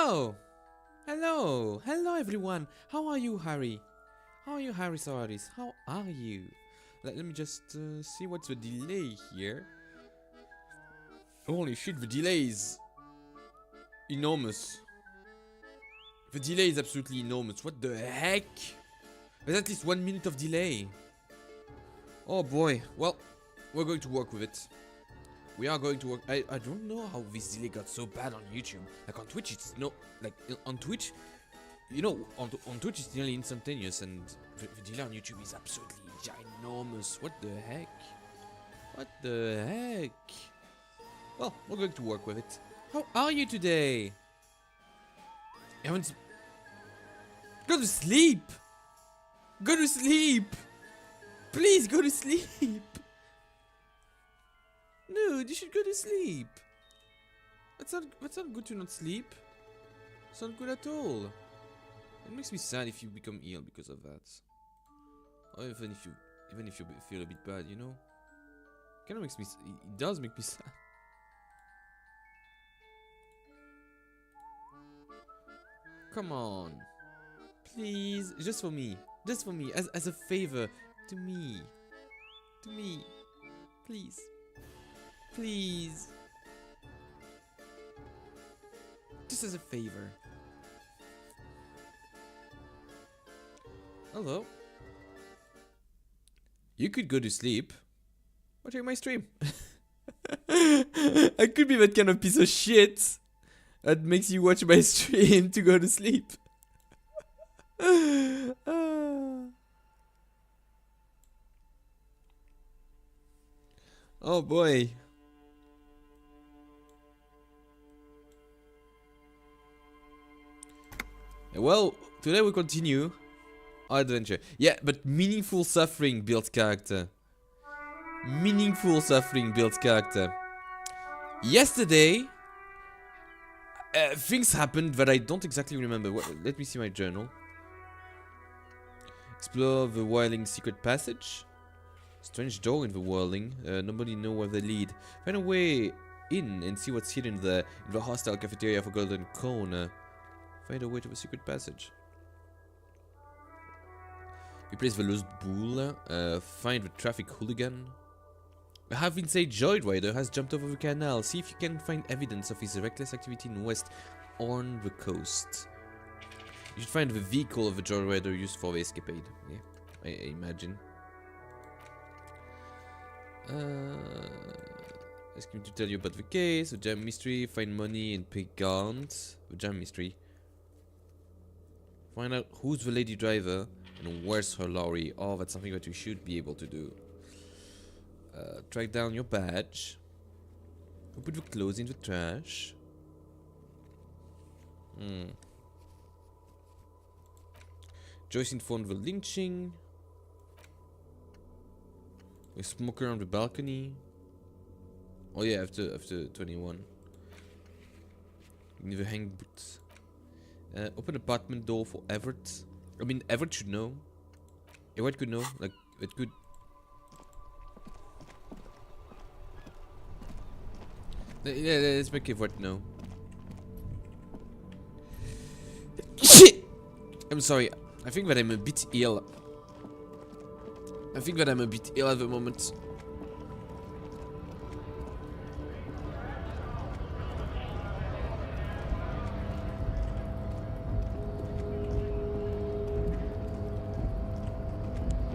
Hello! Hello! Hello everyone! How are you, Harry? How are you, Harry Soares? How are you? Let me just see what's the delay here. Holy shit, the delay is enormous. The delay is absolutely enormous. What the heck? There's at least 1 minute of delay. Oh boy. Well, we're going to work with it. We are going to work. I don't know how this delay got so bad on YouTube. Like on Twitch, it's no. Like on Twitch, you know, on Twitch it's nearly instantaneous, and the delay on YouTube is absolutely ginormous. What the heck? What the heck? Well, we're going to work with it. How are you today? Go to sleep. Go to sleep. Please go to sleep. No, you should go to sleep. That's not good to not sleep. It's not good at all. It makes me sad if you become ill because of that. Or even if you feel a bit bad, you know. Kind of makes me. It does make me sad. Come on, please, just for me, as a favor to me, please. Please. Just as a favor. Hello. You could go to sleep watching my stream. I could be that kind of piece of shit that makes you watch my stream to go to sleep. Oh boy. Well, today we continue our adventure. Yeah, but meaningful suffering builds character. Meaningful suffering builds character. Yesterday, things happened that I don't exactly remember. Let me see my journal. Explore the whirling secret passage. Strange door in the whirling. Nobody know where they lead. Find a way in and see what's hidden there. In the hostile cafeteria for Golden Corner. Find a way to the secret passage. Replace the lost bull. Find the traffic hooligan. A half-insane joyrider has jumped over the canal. See if you can find evidence of his reckless activity in West on the coast. You should find the vehicle of the joyrider used for the escapade. Yeah, I imagine. Ask him to tell you about the case, the jam mystery, find money and pay Gaunt. The jam mystery. Find out who's the lady driver and where's her lorry. Oh, that's something that you should be able to do. Track down your badge. Put the clothes in the trash. Joyce informed the lynching. A smoker on the balcony. Oh yeah, after 21. Never hang boots. Open apartment door for Everett. I mean, Everett should know. Everett could know. Like, it could. Yeah, let's make Everett know. Shit! I'm sorry. I think that I'm a bit ill. I think that I'm a bit ill at the moment.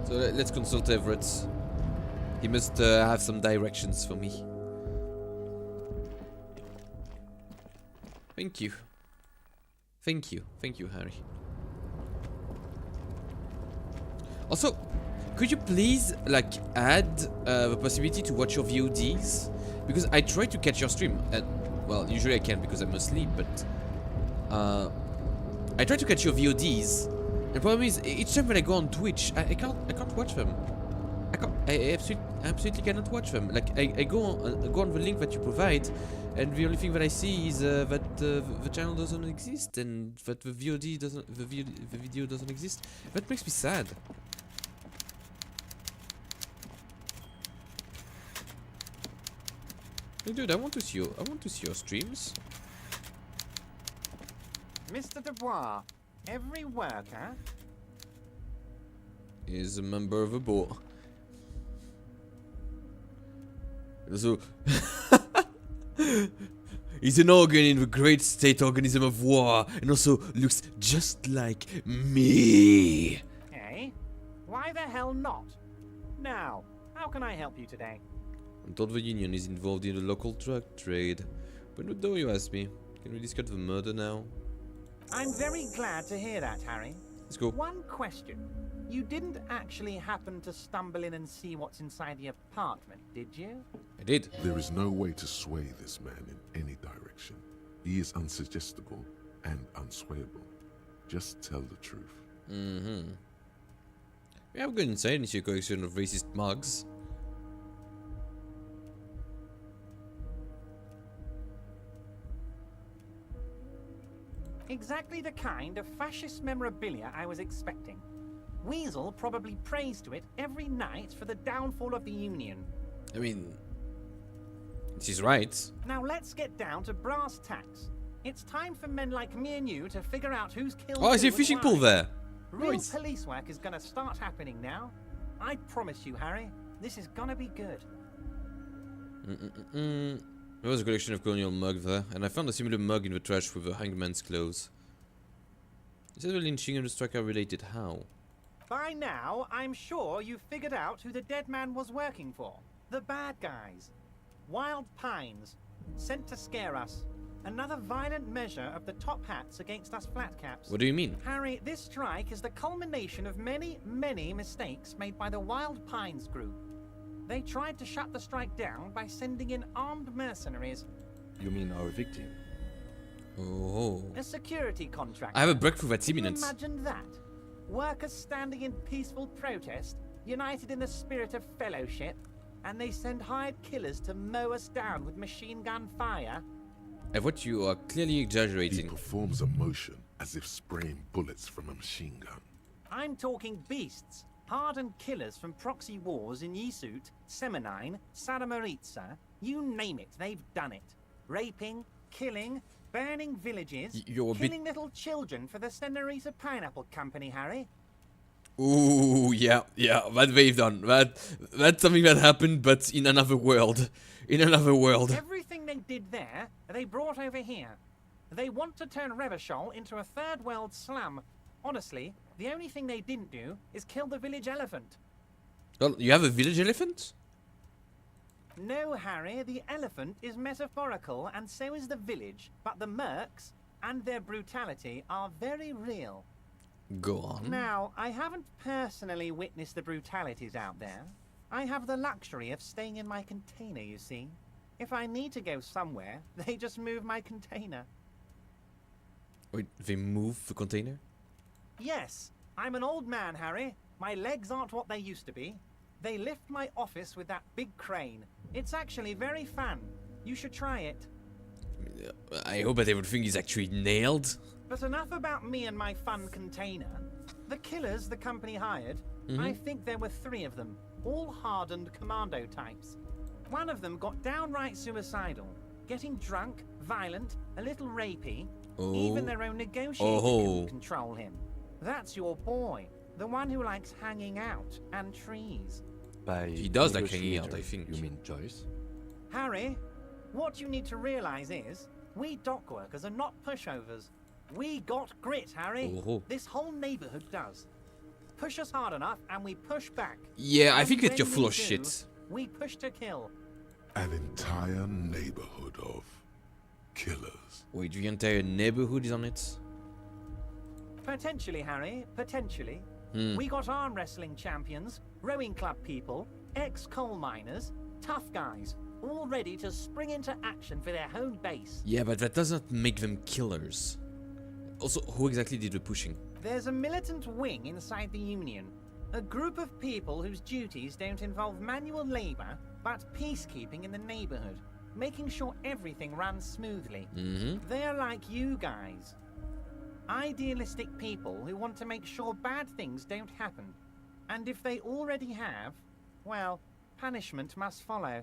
So let's consult Everett. He must have some directions for me. Thank you. Thank you. Thank you, Harry. Also, could you please, like, add the possibility to watch your VODs? Because I try to catch your stream, and, well, usually I can't because I'm asleep, but I try to catch your VODs. The problem is, each time when I go on Twitch, I can't watch them. I absolutely cannot watch them. Like, I go on the link that you provide, and the only thing that I see is that the channel doesn't exist, and that the VOD doesn't, the video doesn't exist. That makes me sad. Hey, dude, I want to see your streams. Mr. Dubois, every worker is a member of a board. So, he's an organ in the great state organism of war, and also looks just like me. Eh? Why the hell not? Now, how can I help you today? I'm told the union is involved in the local drug trade. But what do you ask me? Can we discuss the murder now? I'm very glad to hear that, Harry. Let's go. One question. You didn't actually happen to stumble in and see what's inside the apartment, did you? I did. There is no way to sway this man in any direction. He is unsuggestible and unswayable. Just tell the truth. Mm-hmm. We have good insight into your collection of racist mugs. Exactly the kind of fascist memorabilia I was expecting. Weasel probably prays to it every night for the downfall of the Union. I mean, she's right. Now let's get down to brass tacks. It's time for men like me and you to figure out who's killed Oh, I see a who and fishing why. pool there. Real Nice. police work is gonna start happening now. I promise you, Harry, this is gonna be good. There was a collection of colonial mugs there, and I found a similar mug in the trash with the hangman's clothes. You said the lynching and the strike are related. How? By now, I'm sure you've figured out who the dead man was working for. The bad guys. Wild Pines. Sent to scare us. Another violent measure of the top hats against us flatcaps. What do you mean? Harry, this strike is the culmination of many, many mistakes made by the Wild Pines group. They tried to shut the strike down by sending in armed mercenaries. You mean our victim? Oh. A security contract. I have a breakthrough that's Can you imminent. imagine that? Workers standing in peaceful protest, united in the spirit of fellowship, and they send hired killers to mow us down with machine gun fire? What you are clearly He exaggerating. performs a motion as if spraying bullets from a machine gun. I'm talking beasts, hardened killers from proxy wars in Yisut, Semenine, Saramoritsa, you name it, they've done it. Raping, killing, burning villages, You're a bit... killing little children for the Senorita Pineapple Company, Harry. Ooh, yeah, that they've done. That's something that happened, but in another world. In another world. Everything they did there, they brought over here. They want to turn Revachol into a third world slum. Honestly, the only thing they didn't do is kill the village elephant. Well, you have a village elephant? No, Harry, the elephant is metaphorical and so is the village, but the mercs and their brutality are very real. Go on. Now, I haven't personally witnessed the brutalities out there. I have the luxury of staying in my container, you see. If I need to go somewhere, they just move my container. Wait, they move the container? Yes, I'm an old man, Harry. My legs aren't what they used to be. They lift my office with that big crane. It's actually very fun. You should try it. I hope that everything is actually nailed. But enough about me and my fun container. The killers the company hired, I think there were 3 of them, all hardened commando types. One of them got downright suicidal, getting drunk, violent, a little rapey. Even their own negotiator couldn't control him. That's your boy, the one who likes hanging out and trees. By He does like hanging out, I negotiator, think. You mean Joyce? Harry, what you need to realize is, we dock workers are not pushovers. We got grit, Harry. This whole neighborhood does. Push us hard enough and we push back. Yeah, I And think that when you're full we of do, shit. We push to kill. An entire neighborhood of killers. Wait, the entire neighborhood is on it? Potentially, Harry, potentially. We got arm wrestling champions, rowing club people, ex-coal miners, tough guys, all ready to spring into action for their home base. Yeah, but that does not make them killers. Also, who exactly did the pushing? There's a militant wing inside the Union. A group of people whose duties don't involve manual labor, but peacekeeping in the neighborhood, making sure everything runs smoothly. They're like you guys. Idealistic people who want to make sure bad things don't happen. And if they already have, well, punishment must follow.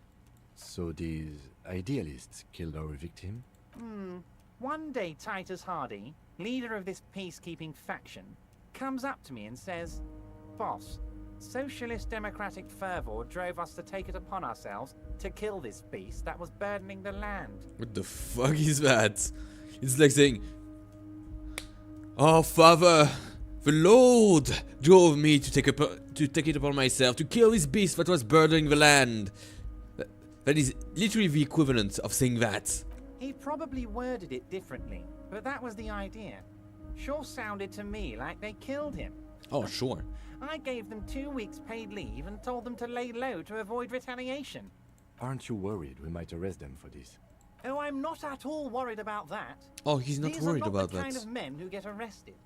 So these idealists killed our victim? One day Titus Hardy, leader of this peacekeeping faction, comes up to me and says, "Boss, socialist democratic fervor drove us to take it upon ourselves to kill this beast that was burdening the land." What the fuck is that? It's like saying, "Oh, Father, the Lord drove me to take it upon myself to kill this beast that was burdening the land." That is literally the equivalent of saying that. He probably worded it differently, but that was the idea. Sure sounded to me like they killed him. Oh, sure. I gave them 2 weeks paid leave and told them to lay low to avoid retaliation. Aren't you worried we might arrest them for this? Oh, I'm not at all worried about that. Oh, he's not These worried are not about the that. kind of men who get arrested.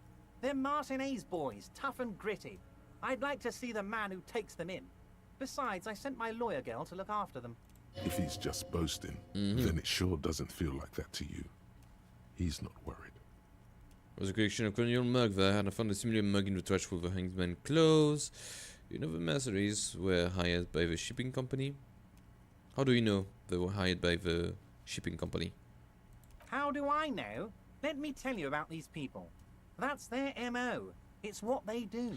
They're Martinez boys, tough and gritty. I'd like to see the man who takes them in. Besides, I sent my lawyer girl to look after them. If he's just boasting, then it sure doesn't feel like that to you. He's not worried. There was a collection of colonial mug there, and I found a similar mug in the trash full of hangman clothes. You know the mercenaries were hired by the shipping company? How do you know they were hired by the shipping company? How do I know? Let me tell you about these people. That's their MO. It's what they do.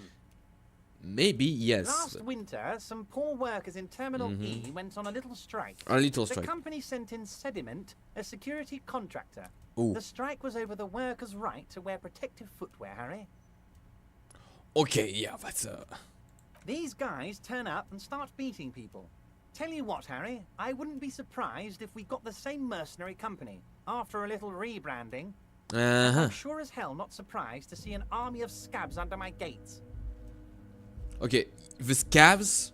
Maybe, yes. Last winter, some poor workers in Terminal E went on a little strike. A little The strike. company sent in Sediment, a security contractor. Ooh. The strike was over the workers' right to wear protective footwear, Harry. Okay, yeah, that's These guys turn up and start beating people. Tell you what, Harry, I wouldn't be surprised if we got the same mercenary company. After a little rebranding, I'm sure as hell not surprised to see an army of scabs under my gates. Okay, the scabs,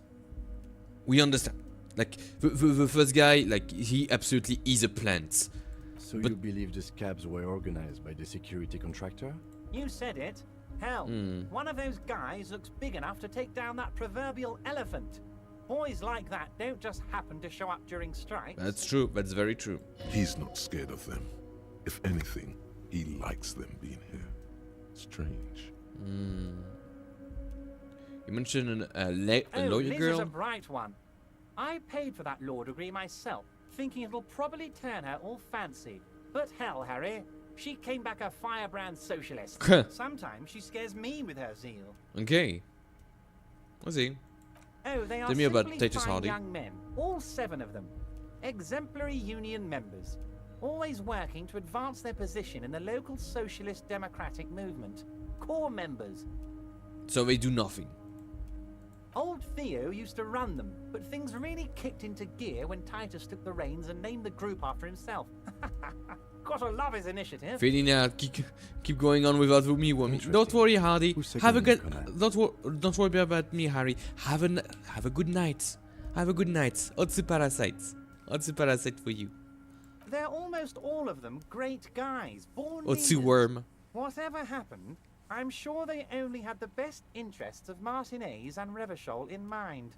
we understand. Like, the first guy, like, he absolutely is a plant. So But- you believe the scabs were organized by the security contractor? You said it. Hell, one of those guys looks big enough to take down that proverbial elephant. Boys like that don't just happen to show up during strikes. That's true, that's very true. He's not scared of them. If anything, he likes them being here. Strange. You mentioned a Oh, lawyer Liz is girl? a bright one. I paid for that law degree myself, thinking it'll probably turn her all fancy. But hell, Harry, she came back a firebrand socialist. Sometimes she scares me with her zeal. Okay. Let's see. Oh, they are Tell me about simply Titus fine Hardy. young men, all 7 of them. Exemplary union members, always working to advance their position in the local socialist democratic movement. Core members. So they do nothing. Old Theo used to run them, but things really kicked into gear when Titus took the reins and named the group after himself. Gotta love his initiative. Feeling keep going on without me, woman. Don't Interesting. worry, Hardy. Who's Have a seconding good. Conan? Don't worry about me, Harry. Have a good night. Have a good night. Otsu Parasite. Otsu Parasite for you. They're almost all of them great guys, born Otsu leaders. Worm. Whatever happened, I'm sure they only had the best interests of Martinez and Revachol in mind.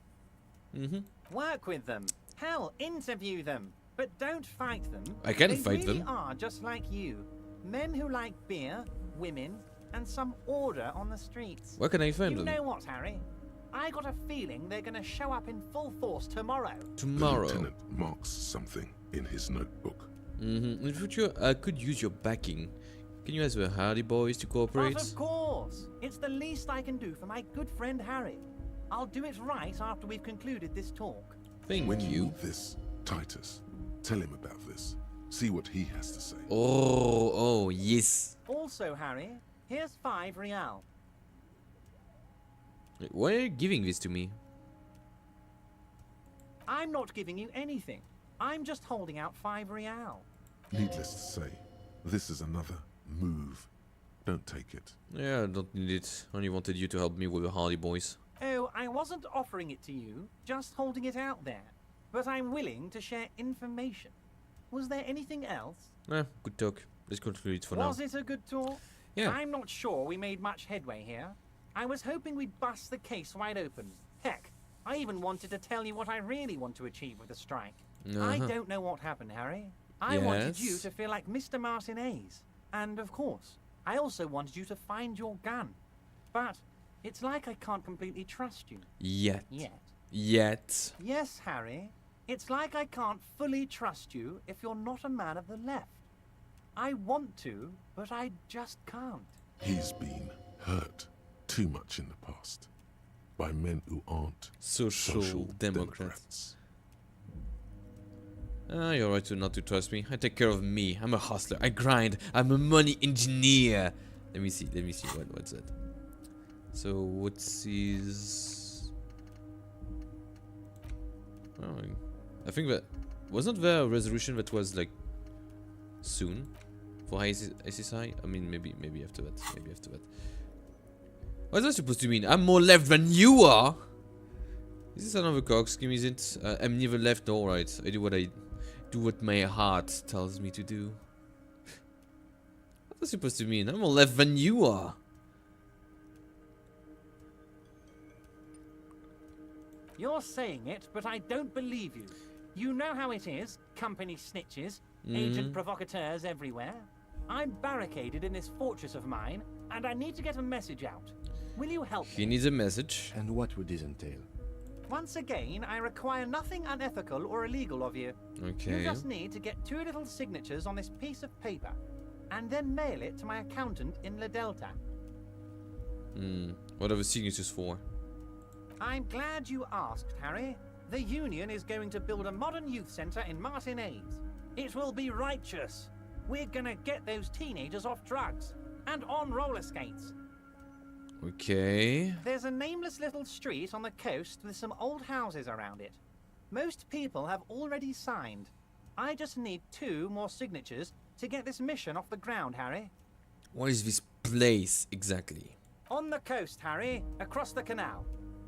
Work with them. Hell, interview them. But don't fight them. I can They fight really them. are just like you. Men who like beer, women, and some order on the streets. Where can I find You them? know what, Harry? I got a feeling they're gonna show up in full force tomorrow. The Tomorrow. lieutenant marks something in his notebook. In future, I could use your backing. Can you ask the Hardy boys to cooperate? But of course, it's the least I can do for my good friend Harry. I'll do it right after we've concluded this talk. Thank When you you. meet this Titus, tell him about this. See what he has to say. Oh, yes. Also, Harry, here's 5 real. Why are you giving this to me? I'm not giving you anything. I'm just holding out 5 real. Needless to say, this is another move. Don't take it. Yeah, I don't need it. I only wanted you to help me with the Hardy boys. Oh, I wasn't offering it to you, just holding it out there. But I'm willing to share information. Was there anything else? Good talk. Let's conclude it for now. Was it a good talk? Yeah. I'm not sure we made much headway here. I was hoping we'd bust the case wide open. Heck, I even wanted to tell you what I really want to achieve with the strike. I don't know what happened, Harry. I wanted you Yes. to feel like Mr. Martinez. And of course, I also wanted you to find your gun. But it's like I can't completely trust you. Yet. Yet. Yes, Harry. It's like I can't fully trust you if you're not a man of the left. I want to, but I just can't. He's been hurt too much in the past by men who aren't Social Democrats. Ah, you're right to not to trust me. I take care of me. I'm a hustler. I grind. I'm a money engineer. Let me see. What's that? So what's his? Oh, I think that wasn't there a resolution that was like soon for ISSI. I mean, maybe after that. What's that supposed to mean? I'm more left than you are. Is this another coxscream? Isn't? I'm neither left nor right. I do what my heart tells me to do. What's that supposed to mean? I'm more left than you are. You're saying it, but I don't believe you. You know how it is. Company snitches, agent provocateurs everywhere. I'm barricaded in this fortress of mine, and I need to get a message out. Will you help me? He needs a message. And what would this entail? Once again, I require nothing unethical or illegal of you. Okay. You just need to get 2 little signatures on this piece of paper, and then mail it to my accountant in La Delta. What are the signatures for? I'm glad you asked, Harry. The Union is going to build a modern youth centre in Martinez. It will be righteous. We're gonna get those teenagers off drugs and on roller skates. Okay. There's a nameless little street on the coast with some old houses around it. Most people have already signed. I just need 2 more signatures to get this mission off the ground, Harry. What is this place exactly? On the coast, Harry, across the canal.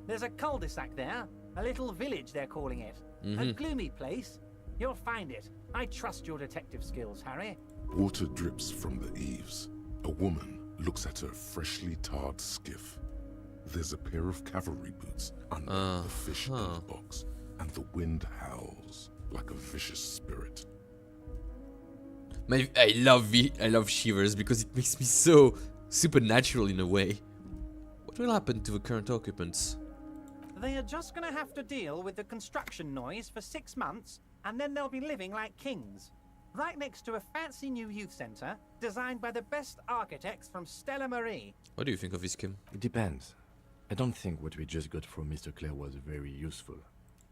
There's a cul-de-sac there, a little village they're calling it. A gloomy place. You'll find it. I trust your detective skills, Harry. Water drips from the eaves. A woman looks at her freshly tarred skiff. There's a pair of cavalry boots under the fish in the box, and the wind howls like a vicious spirit. I love shivers because it makes me so supernatural in a way. What will happen to the current occupants? They are just gonna have to deal with the construction noise for 6 months, and then they'll be living like kings. Right next to a fancy new youth centre, designed by the best architects from Stella Marie. What do you think of this, Kim? It depends. I don't think what we just got from Mr. Clare was very useful.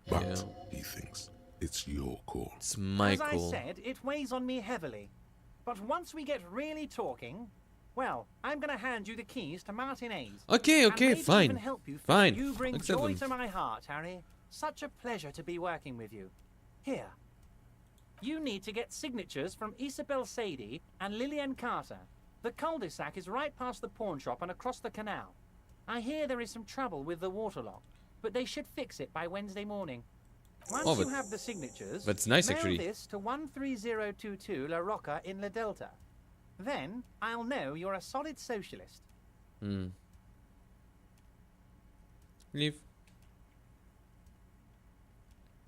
But, he thinks, it's your call. It's my As call. I said, it weighs on me heavily. But once we get really talking, well, I'm gonna hand you the keys to Martinez. Okay, And maybe fine. even help you Fine. You bring Accept joy them. to my heart, Harry. Such a pleasure to be working with you. Here. You need to get signatures from Isabel Sadie and Lillian Carter. The cul-de-sac is right past the pawn shop and across the canal. I hear there is some trouble with the waterlock, but they should fix it by Wednesday morning. Once you have the signatures, that's nice, mail actually. this to 13022 La Rocca in La Delta. Then I'll know you're a solid socialist. Leave.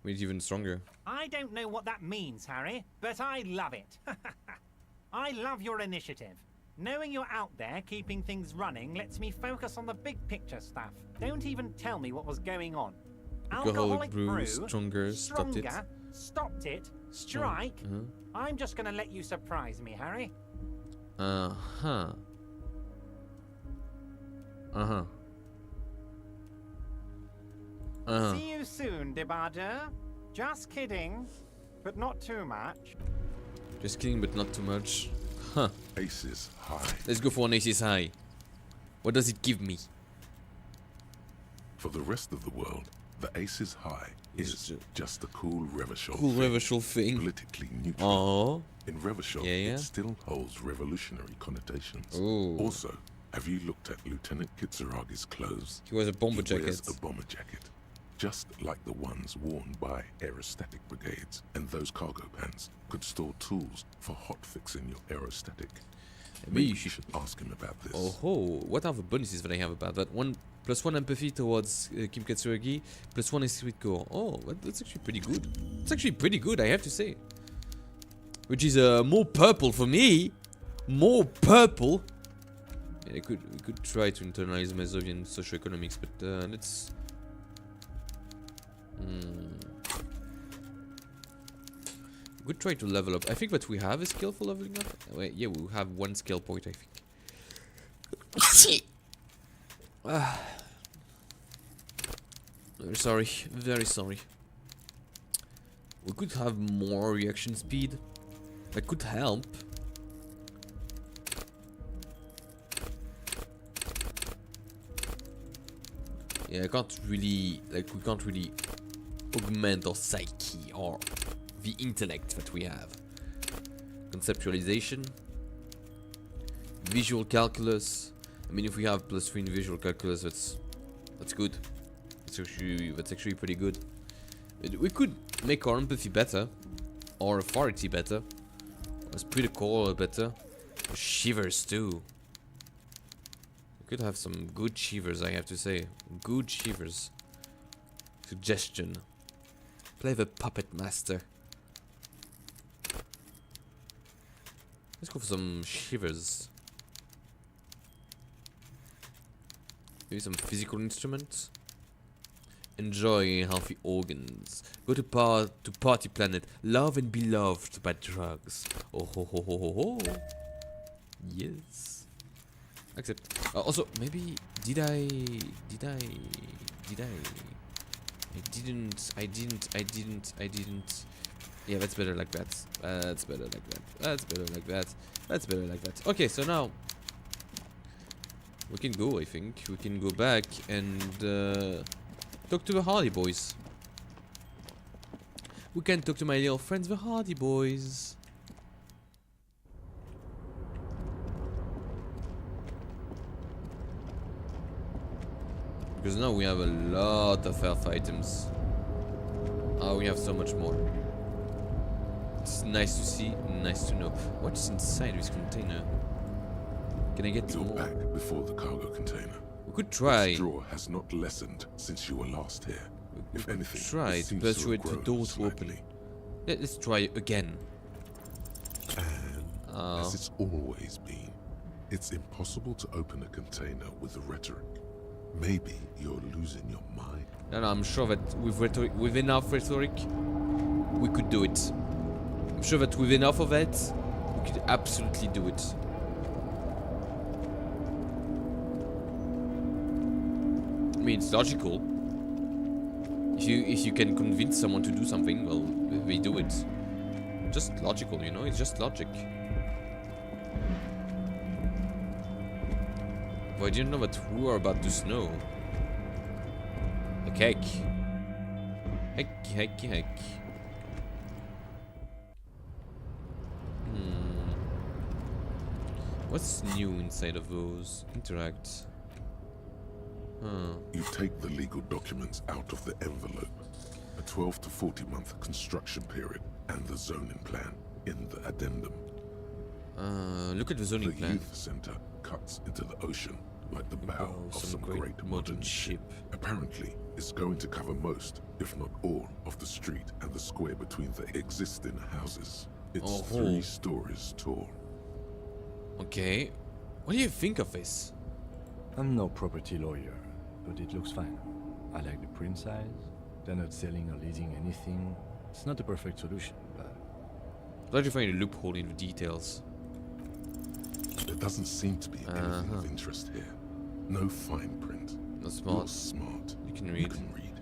Made it even stronger. I don't know what that means, Harry, but I love it. I love your initiative. Knowing you're out there keeping things running lets me focus on the big picture stuff. Don't even tell me what was going on. Alcoholic brew, stronger, stopped it. Stopped it, strike. I'm just gonna let you surprise me, Harry. See you soon, Debardeur. Just kidding, but not too much. Just kidding, but not too much. Huh. Aces high. Let's go for an aces high. What does it give me? For the rest of the world, the aces high is just a cool Revachol Cool thing. Revachol thing. Politically neutral. Oh. In Revachol, it still holds revolutionary connotations. Ooh. Also, have you looked at Lieutenant Kitsuragi's clothes? He wears a bomber He wears jacket. a bomber jacket, just like the ones worn by aerostatic brigades. And those cargo pants could store tools for hot fixing your aerostatic. Maybe you should ask him about this. Oh, what are the bonuses that I have about that? +1 empathy towards Kim Katsuragi, +1 esprit de corps. Oh, that's actually pretty good. It's actually pretty good, I have to say. Which is more purple for me. More purple. Yeah, we could try to internalize Mazovian socioeconomics, but let's. could try to level up. I think that we have a skill for leveling up. Wait, yeah, we have 1 skill point, I think. Very sorry, very sorry. We could have more reaction speed. That could help. Yeah, I can't really, like, we can't really augment our psyche or the intellect that we have. Conceptualization, visual calculus. I mean, if we have +3 in visual calculus, that's good. That's actually pretty good. We could make our empathy better, or authority better, or spirit core better. Shivers too. Could have some good shivers, I have to say. Good shivers. Suggestion. Play the puppet master. Let's go for some shivers. Maybe some physical instruments. Enjoy healthy organs. Go to party planet. Love and be loved by drugs. Oh ho ho ho ho ho. Yes. Accept. Also, maybe I didn't. Yeah, that's better like that. That's better like that. That's better like that. That's better like that. Okay, so now we can go. I think we can go back and talk to the Hardy Boys. We can talk to my little friends, the Hardy Boys. Because now we have a lot of health items. Oh, we have so much more. It's nice to see, nice to know. What's inside this container? Can I get You're more? back before the cargo container. We could try. This drawer has not lessened since you were last here. If anything, Try it to seems to have persuade the grown door to open. slightly. Let's try again. And as it's always been, it's impossible to open a container with the rhetoric. Maybe you're losing your mind. No, I'm sure that with enough rhetoric, we could do it. I'm sure that with enough of it, we could absolutely do it. I mean, it's logical. If you can convince someone to do something, well, they do it. Just logical, you know? It's just logic. But I didn't know that we were about to snow. Like heck. Heck. What's new inside of those? Interact. You take the legal documents out of the envelope. A 12 to 40 month construction period and the zoning plan in the addendum. Look at the zoning The plan. youth center cuts into the ocean like the bow Oh, of some great modern ship. Apparently, it's going to cover most, if not all, of the street and the square between the existing houses. It's 3 stories tall. Okay. What do you think of this? I'm no property lawyer, but it looks fine. I like the print size. They're not selling or leasing anything. It's not a perfect solution, but... Try to find a loophole in the details. There doesn't seem to be anything of interest here. No fine print. Not smart. You're smart. You can You read. can read.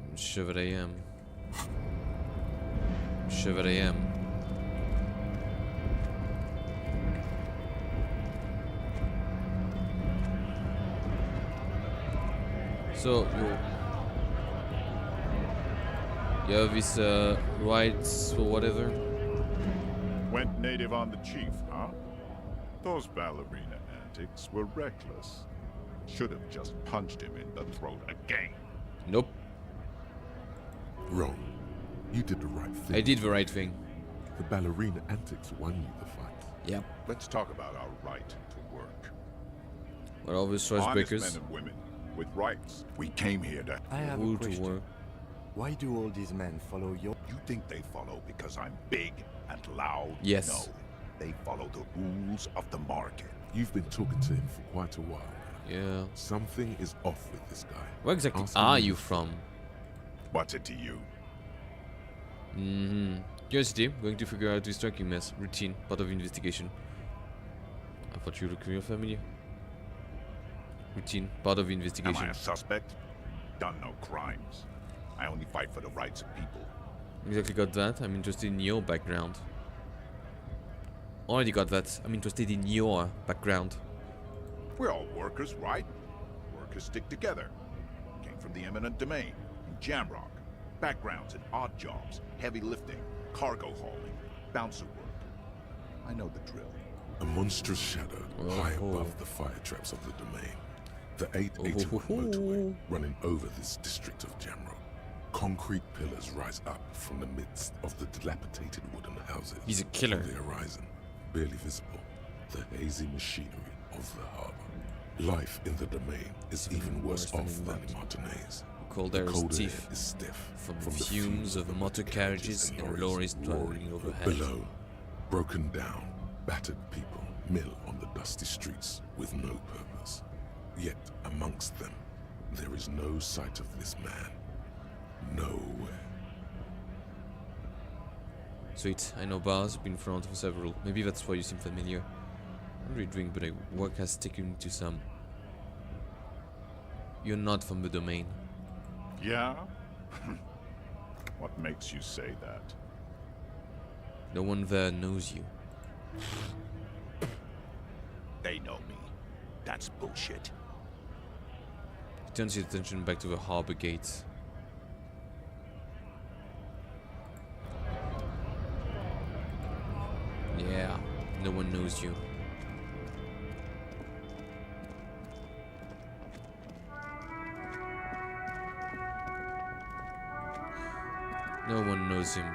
I'm sure that I am. I'm sure that I am. So you have these rights or whatever. Went native on the chief, huh? Those ballerina antics were reckless. Should have just punched him in the throat again. Nope. Wrong. You did the right thing. I did the right thing. The ballerina antics won you the fight. Yeah. Let's talk about our right to work. We're all these choice Honest breakers. men and women with rights. We came here to... I have Rule a to question. work. Why do all these men follow your... You think they follow because I'm big and loud? Yes. No. They follow the rules of the market. You've been talking to him for quite a while now. Yeah. Something is off with this guy. Where exactly Ask him are where you he's from? What's it to you? Curiosity, going to figure out this tracking mess. Routine, part of investigation. I thought you looked real familiar. Routine, part of Am investigation. I a suspect? Done no crimes. I only fight for the rights of people. Exactly got that. I'm interested in your background. Already got that. I'm interested in your background. We're all workers, right? Workers stick together. Came from the eminent domain, in Jamrock. Backgrounds in odd jobs, heavy lifting, cargo hauling, bouncer work. I know the drill. A monstrous shadow high above the fire traps of the domain. The 881 motorway running over this district of Jamrock. Concrete pillars rise up from the midst of the dilapidated wooden houses. He's a killer. On the horizon, barely visible, the hazy machinery of the harbor. Life in the domain is even worse off than in Martinez. Cold air Air is stiff from the fumes of motor carriages and lorries traveling overhead. Below, broken down, battered people mill on the dusty streets with no purpose. Yet amongst them, there is no sight of this man. Nowhere. Sweet, I know bars, been in front of several. Maybe that's why you seem familiar. I don't really drink, but work has taken me to some. You're not from the domain. Yeah? What makes you say that? No one there knows you. They know me. That's bullshit. He turns his attention back to the harbor gates. Yeah, no one knows you. No one knows him.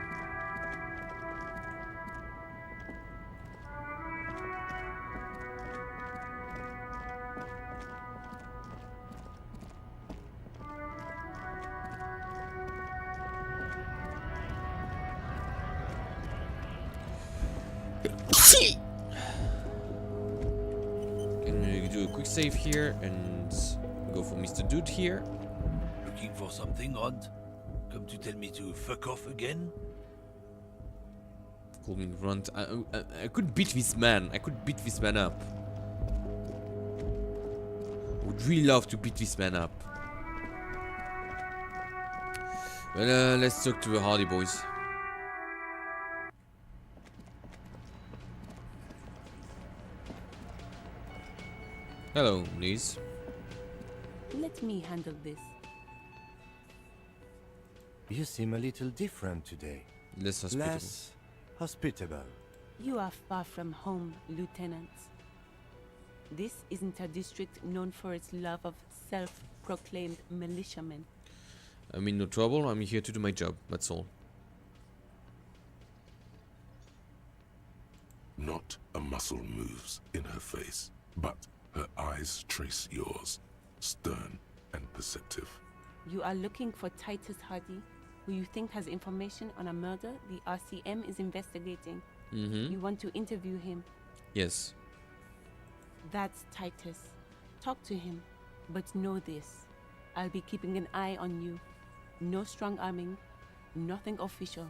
Can we do a quick save here and go for Mr. Dude here? Looking for something odd? Come to tell me to fuck off again? Call me runt. I could beat this man. I could beat this man up. Would really love to beat this man up. Well, let's talk to the Hardy Boys. Hello, Liz. Let me handle this. You seem a little different today. Less hospitable. Less hospitable. You are far from home, Lieutenant. This isn't a district known for its love of self-proclaimed militiamen. I'm in no trouble. I'm here to do my job. That's all. Not a muscle moves in her face, but her eyes trace yours, stern and perceptive. You are looking for Titus Hardy, who you think has information on a murder the RCM is investigating. Mm-hmm. You want to interview him. Yes. That's Titus. Talk to him, but know this. I'll be keeping an eye on you. No strong arming, nothing official.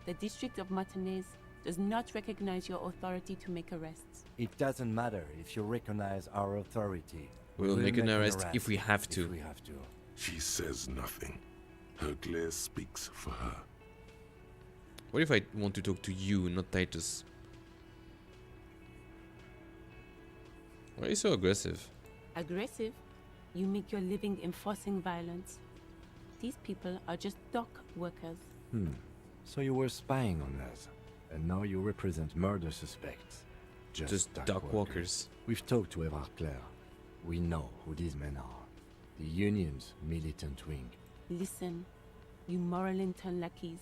The District of Martinez does not recognize your authority to make arrests. It doesn't matter if you recognize our authority. We'll make an arrest if we have to. If we have to. She says nothing. Her glare speaks for her. What if I want to talk to you, not Titus? Why are you so aggressive? Aggressive? You make your living enforcing violence. These people are just dock workers. So you were spying on us, and now you represent murder suspects. Just dock walkers. We've talked to Evar Claire. We know who these men are. The Union's militant wing. Listen, you moral intern lackeys.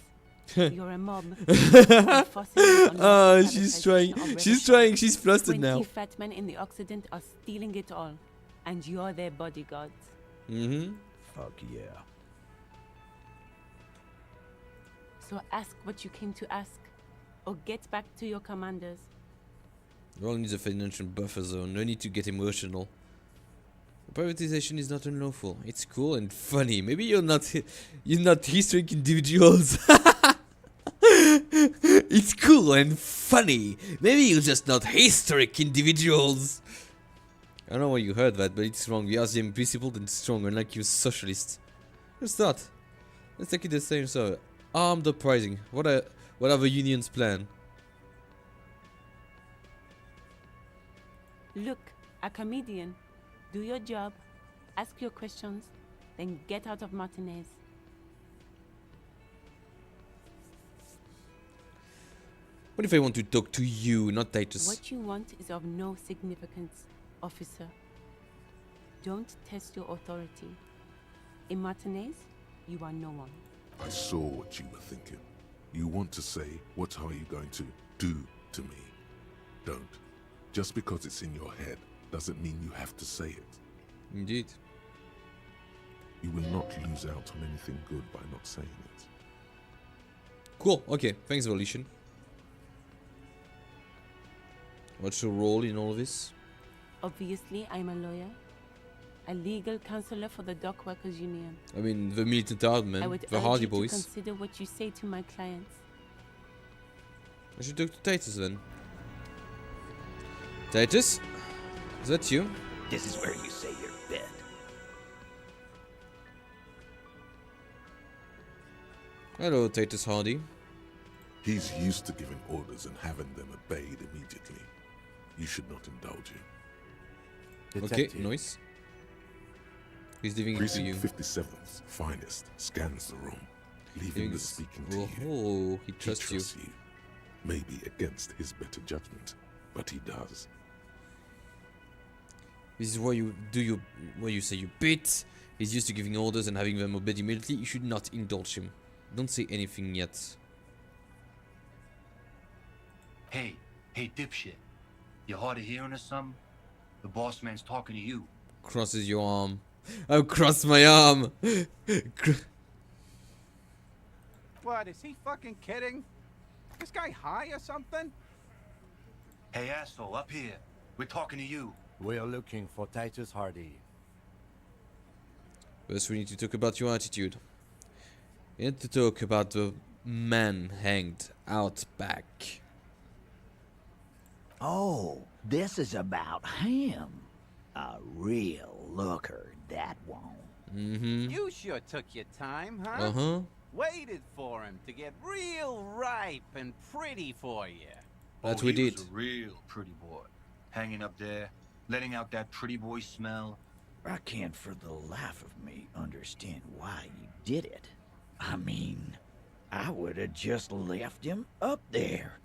You're a mob. Enforcing on your She's privatization trying. of She's Red trying. She's flustered 20 now. fat men in the Occident are stealing it all. And you're their bodyguards. Mm-hmm. Fuck yeah. So ask what you came to ask. Or get back to your commanders. We all need a financial buffer zone. No need to get emotional. Privatization is not unlawful. It's cool and funny. Maybe you're not historic individuals. It's cool and funny. Maybe you're just not historic individuals. I don't know why you heard that, but it's wrong. We are the unprincipled and strong, unlike you socialists. Let's start. Let's take it the same. So, armed uprising. What are the union's plan? Look, a comedian. Do your job, ask your questions, then get out of Martinez. What if I want to talk to you, not Titus? What you want is of no significance, officer. Don't test your authority. In Martinez, you are no one. I saw what you were thinking. You want to say, what are you going to do to me? Don't. Just because it's in your head doesn't mean you have to say it. Indeed. You will not lose out on anything good by not saying it. Cool. Okay. Thanks, Volition. What's your role in all this? Obviously, I'm a lawyer. A legal counselor for the Dock Workers Union. I mean, the militant army, I would the urge Hardy you Boys. to consider what you say to my clients. I should talk to Titus then. Titus? Is that you? This is where you say your bed. Hello, Titus Hardy. He's used to giving orders and having them obeyed immediately. You should not indulge him. Detective. Okay, nice. He's leaving it to Precinct you. 57's finest scans the room, leaving the speaking to you. Oh, he He trusts you. trusts you. Maybe against his better judgment, but he does. This is why you do why you say you bit. He's used to giving orders and having them obeyed immediately. You should not indulge him. Don't say anything yet. Hey, dipshit. You hard of hearing or something? The boss man's talking to you. Crosses your arm. I'll cross my arm. What, is he fucking kidding? This guy high or something? Hey, asshole, up here. We're talking to you. We are looking for Titus Hardy. First, we need to talk about your attitude. We need to talk about the man hanged out back. Oh, this is about him. A real looker, that one. Mm-hmm. You sure took your time, huh? Uh-huh. Waited for him to get real ripe and pretty for you. That Oh, we he did. was a real pretty boy. Hanging up there, letting out that pretty boy smell. I can't for the life of me understand why you did it. I mean, I would have just left him up there.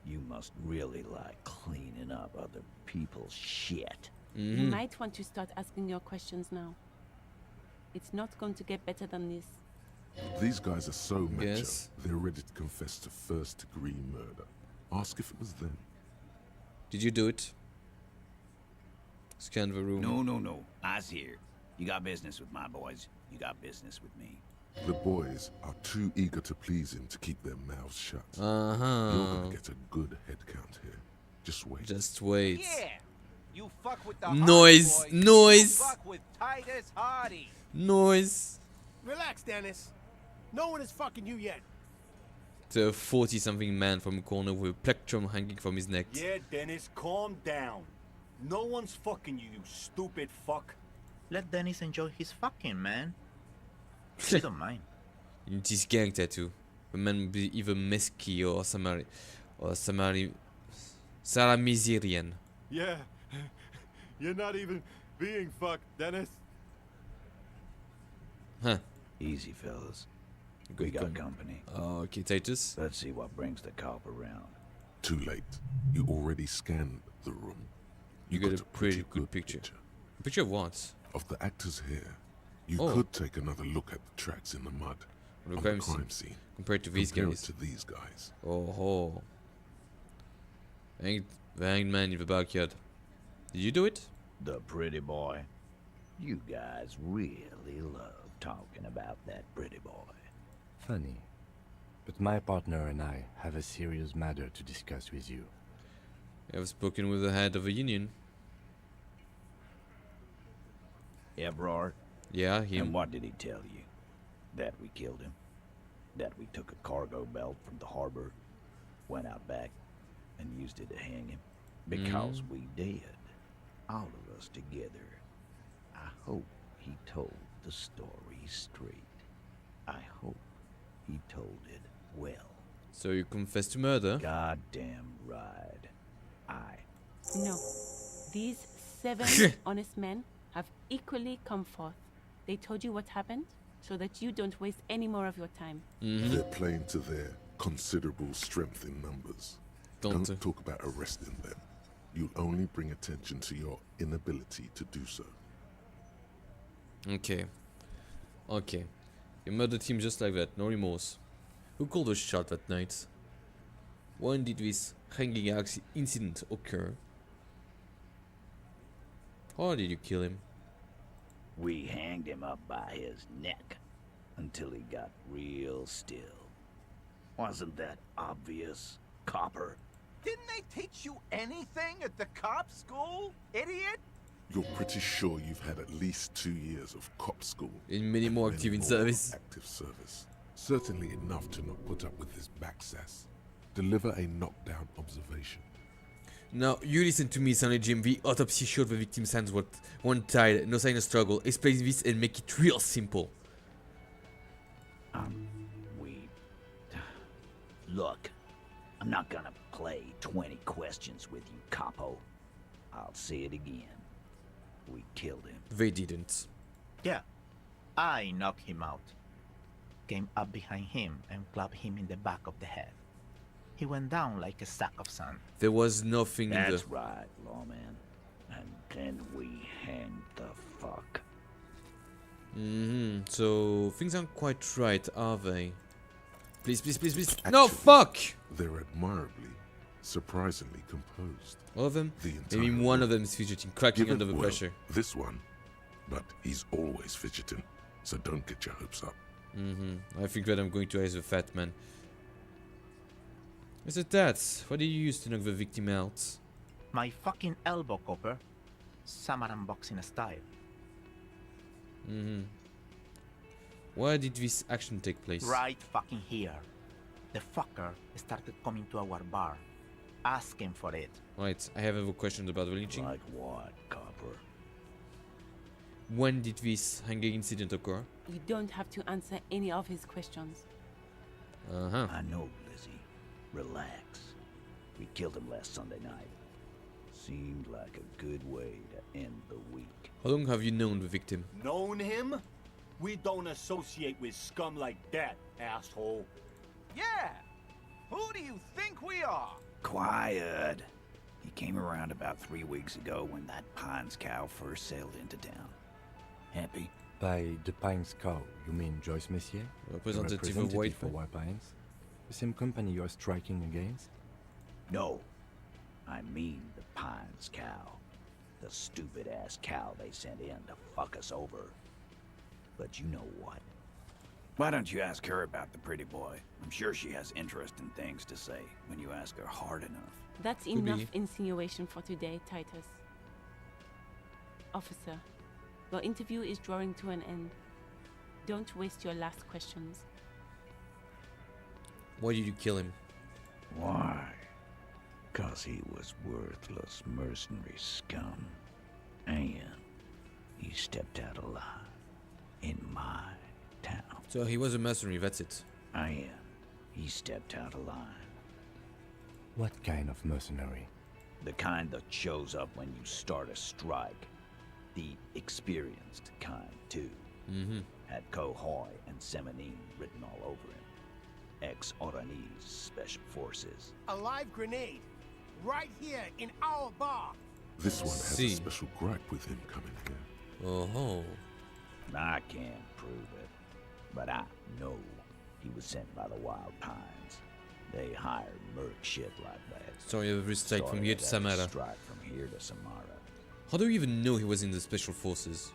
You must really like cleaning up other people's shit. You might want to start asking your questions now. It's not going to get better than this. These guys are so macho, Yes. they're ready to confess to first-degree murder. Ask if it was them. Did you do it? Scan the room. No. I's here. You got business with my boys. You got business with me. The boys are too eager to please him to keep their mouths shut. You're Uh-huh. gonna get a good head count here. Just wait. Just wait. Yeah! You fuck with the Noise, Hardy boys. noise. You fuck with Titus Hardy. Noise. Relax, Dennis. No one is fucking you yet. The 40-something man from a corner with a plectrum hanging from his neck. Yeah, Dennis, calm down. No one's fucking you, you stupid fuck. Let Dennis enjoy his fucking, man. I don't mind. In this gang tattoo, the man will be either Mesky or Saramizirian. Yeah. You're not even being fucked, Dennis. Huh. Easy, fellas. We got company. Okay, Titus. Let's see what brings the cop around. Too late. You already scanned the room. You got a pretty good picture. Picture of what? Of the actors here. You Oh. could take another look at the tracks in the mud The on crime the crime scene. scene. Compared to these Compare guys. it to these guys. Oh ho. The hanged man in the backyard. Did you do it? The pretty boy. You guys really love talking about that pretty boy. Funny. But my partner and I have a serious matter to discuss with you. I've spoken with the head of a union. Ebrard? Yeah, him. And what did he tell you? That we killed him? That we took a cargo belt from the harbor? Went out back and used it to hang him. Because we did. All of us together. I hope he told the story straight. I hope he told it well. So you confessed to murder? Goddamn right. No. These 7 honest men have equally come forth. They told you what happened so that you don't waste any more of your time. They're playing to their considerable strength in numbers. Don't talk about arresting them. You'll only bring attention to your inability to do so. Okay. Okay. You murdered him just like that, no remorse. Who called the shot that night? When did this hanging incident occur? How did you kill him? We hanged him up by his neck until he got real still. Wasn't that obvious, copper? Didn't they teach you anything at the cop school, idiot? You're pretty sure you've had at least 2 years of cop school. In many more active in service. Active service. Certainly enough to not put up with this backsass. Deliver a knockdown observation. Now, you listen to me, St. Jim. The autopsy showed the victim's hands were one tied, no sign of struggle. Explain this and make it real simple. Look, I'm not gonna play 20 questions with you, capo. I'll say it again. We killed him. They didn't. Yeah, I knocked him out. Came up behind him and clapped him in the back of the head. He went down like a sack of sand. There was nothing in the... That's right, lawman. And then we hanged the fuck. So, things aren't quite right, are they? Please, please, please, please. Actually, no, fuck! They're admirably, surprisingly composed. All of them? The entire Maybe one of them is fidgeting, cracking under the pressure. This one. But he's always fidgeting, so don't get your hopes up. I think that I'm going to raise the fat man. Is it that? What did you use to knock the victim out? My fucking elbow, copper. Samaran boxing style. Where did this action take place? Right fucking here. The fucker started coming to our bar, asking for it. Right, I have a question about the lynching. Like what, copper? When did this hanging incident occur? You don't have to answer any of his questions. I know, Lizzie. Relax. We killed him last Sunday night. Seemed like a good way to end the week. How long have you known the victim? Known him? We don't associate with scum like that, asshole. Yeah. Who do you think we are? Quiet. He came around about 3 weeks ago when that Pines cow first sailed into town. Happy? By the Pines cow, you mean Joyce Messier? Representative of White for White Pines? The same company you're striking against? No. I mean the Pines cow. The stupid-ass cow they sent in to fuck us over. But you know what? Why don't you ask her about the pretty boy? I'm sure she has interesting things to say when you ask her hard enough. That's enough insinuation for today, Titus. Officer, your interview is drawing to an end. Don't waste your last questions. Why did you kill him? Why? 'Cause he was worthless mercenary scum. And he stepped out alive in my town. So he was a mercenary, that's it. He stepped out alive. What kind of mercenary? The kind that shows up when you start a strike. The experienced kind, too. Had Cohoy and Seminine written all over him. Ex-Oranese Special Forces. A live grenade. Right here in our bar. This one has a special gripe with him coming here. Oh. I can't prove it, but I know he was sent by the Wild Pines. They hired merc shit like that. Story of every strike from here to Samara. Strike from here to Samara. How do you even know he was in the Special Forces?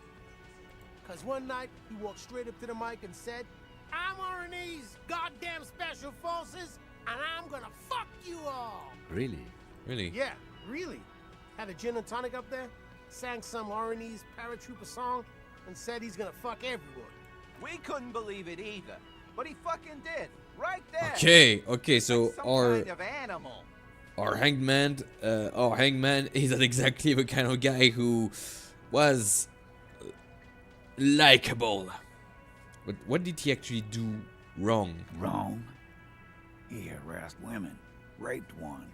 'Cause one night he walked straight up to the mic and said, "I'm Oranese goddamn Special Forces, and I'm gonna fuck you all." Really? Really? Yeah, really. Had a gin and tonic up there, sang some Oranese paratrooper song, and said he's gonna fuck everyone. We couldn't believe it either. but he fucking did. Right there. Okay, so Some our kind of animal. hangman is not exactly the kind of guy who was likable. But what did he actually do wrong? Wrong? He harassed women, raped one,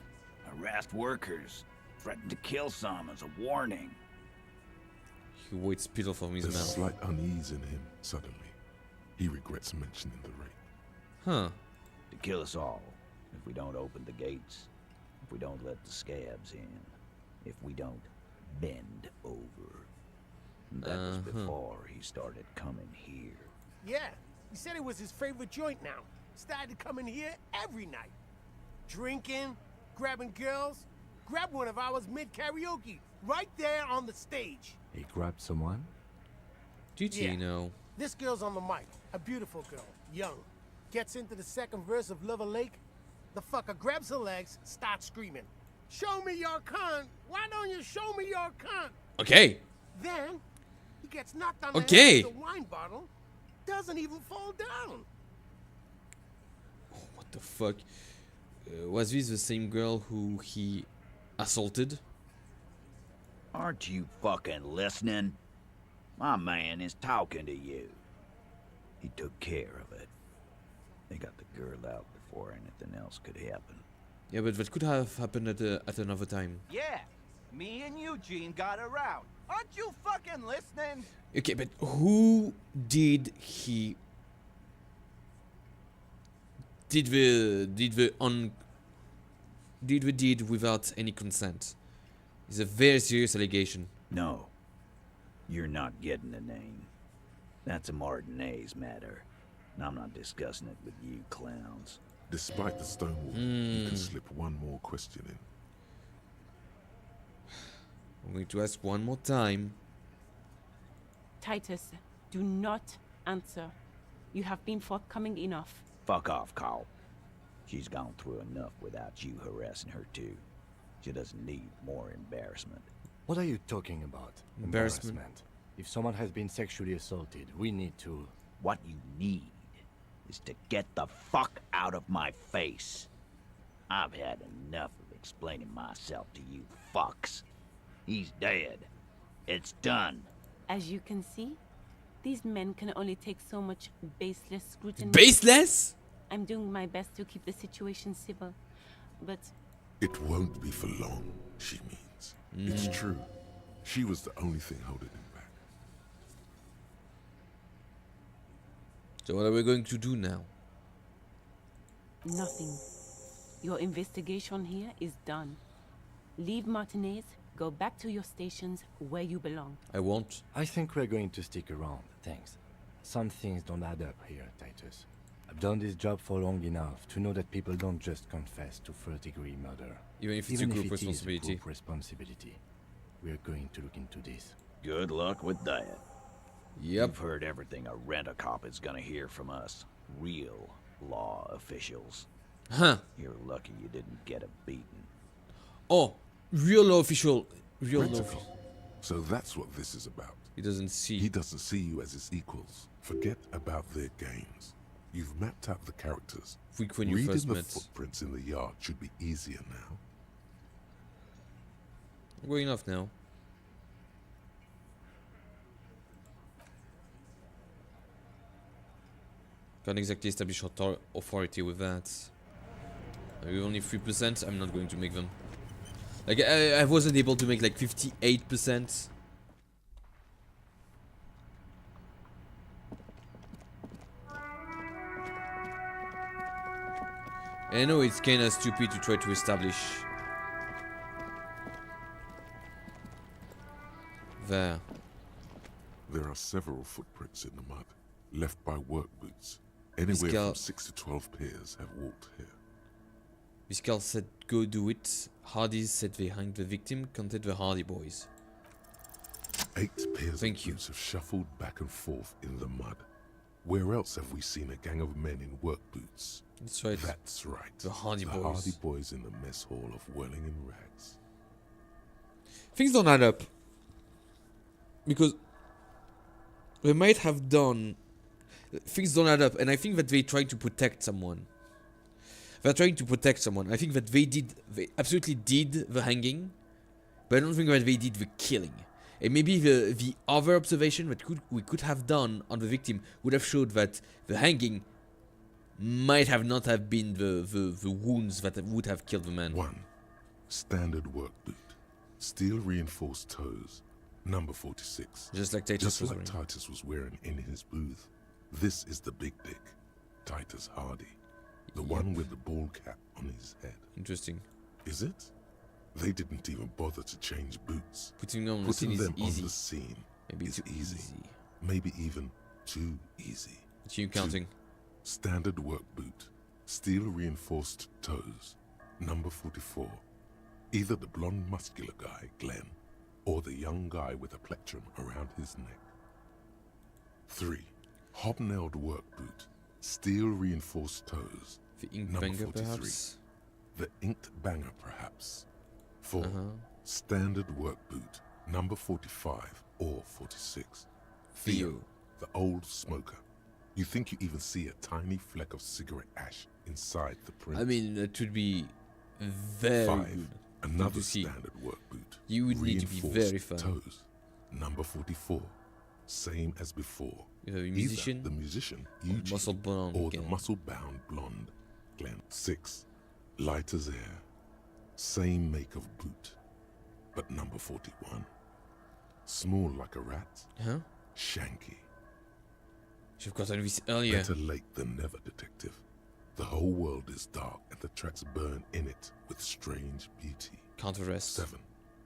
harassed workers, threatened to kill some as a warning. He waits spittle from his There's mouth. slight unease in him, suddenly. He regrets mentioning the rape. Huh. To kill us all, if we don't open the gates, if we don't let the scabs in, if we don't bend over. And that was before he started coming here. Yeah, he said it was his favorite joint now. Started coming here every night. Drinking, grabbing girls. Grabbed one of ours mid-karaoke, right there on the stage. He grabbed someone? Did Yeah. you know? This girl's on the mic, a beautiful girl, young. Gets into the second verse of Lover Lake. The fucker grabs her legs, starts screaming. Show me your cunt! Why don't you show me your cunt? Okay. Then, he gets knocked on the Okay. head with a wine bottle. Doesn't even fall down. What the fuck? Was this the same girl who he assaulted? Aren't you fucking listening? My man is talking to you. He took care of it. They got the girl out before anything else could happen. Yeah, but that could have happened at another time. Yeah, me and Eugene got around. Aren't you fucking listening? Okay, but who did he did the deed without any consent? It's a very serious allegation. No. You're not getting the name. That's a Martinez matter. And I'm not discussing it with you clowns. Despite the stonewall, you can slip one more question in. I'm going to ask one more time. Titus, do not answer. You have been forthcoming enough. Fuck off, Carl. She's gone through enough without you harassing her too. She doesn't need more embarrassment. What are you talking about? Embarrassment. If someone has been sexually assaulted, we need to... What you need is to get the fuck out of my face. I've had enough of explaining myself to you fucks. He's dead. It's done. As you can see, these men can only take so much baseless scrutiny. Baseless? I'm doing my best to keep the situation civil, but... It won't be for long, she means. It's true. She was the only thing holding him back. So what are we going to do now? Nothing. Your investigation here is done. Leave Martinez, go back to your stations where you belong. I won't. I think we're going to stick around, thanks. Some things don't add up here, Titus. I've done this job for long enough to know that people don't just confess to third-degree murder. Even if it's a group responsibility. We're going to look into this. Good luck with that. Yep. You've heard everything a rent-a-cop is gonna hear from us. Real law officials. Huh. You're lucky you didn't get a beating. Oh, real law official. Real law Rent-a-cop. official. So that's what this is about. He doesn't see. He doesn't see you as his equals. Forget about their games. You've mapped out the characters. Week when you Reading first the met. footprints in the yard should be easier now. I'm going off now. Can't exactly establish authority with that. Maybe only 3%. I'm not going to make them. Like I wasn't able to make like 58%. I know it's kinda stupid to try to establish. There. There are several footprints in the mud, left by work boots. Anywhere from 6 to 12 pairs have walked here. Viscal said go do it. Hardys said they hanged the victim, counted the Hardy boys. 8 pairs of boots have shuffled back and forth in the mud. Where else have we seen a gang of men in work boots? That's right. That's right. The Hardy boys. The Hardy boys in the mess hall of Welling in Rags. Things don't add up. Because they might have done... things don't add up, and I think that they try to protect someone. They're trying to protect someone. I think that they absolutely did the hanging, but I don't think that they did the killing. And maybe the other observation that we could have done on the victim would have showed that the hanging might have not have been the wounds that would have killed the man. 1. Standard work boot. Steel reinforced toes. Number 46. Just like Titus was wearing. Titus was wearing in his booth. This is the big dick. Titus Hardy. The one with the ball cap on his head. Interesting. Is it? They didn't even bother to change boots. Putting them on the scene is easy. On the scene maybe is easy. Maybe even too easy. It's you counting. 2. Standard work boot. Steel reinforced toes. Number 44. Either the blonde muscular guy, Glenn, or the young guy with a plectrum around his neck. 3. Hobnailed work boot. Steel reinforced toes. The ink Number banger 43. perhaps? The inked banger perhaps. 4. Standard work boot. Number 45 or 46. Theo, the old smoker. You think you even see a tiny fleck of cigarette ash inside the print? I mean, that would be very 5. good. Another standard work boot. You would need to be very fun. Toes. Number 44. Same as before. Either the musician, Either the musician Eugene, muscle bound or the muscle-bound blonde Glenn. 6. Light as air. Same make of boot, but number 41. Small like a rat. Huh? Shanky. Should have gotten this earlier. Better late than never, detective. The whole world is dark and the tracks burn in it with strange beauty. Can't rest. 7.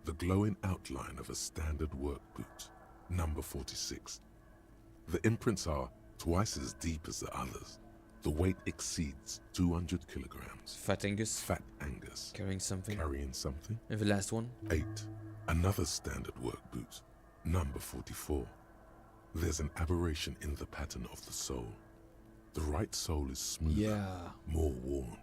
The glowing outline of a standard work boot. Number 46. The imprints are twice as deep as the others. The weight exceeds 200 kilograms. Fat Angus. Fat Angus. Carrying something. Carrying something. And the last one. 8. Another standard work boot. Number 44. There's an aberration in the pattern of the sole. The right sole is smoother, more worn.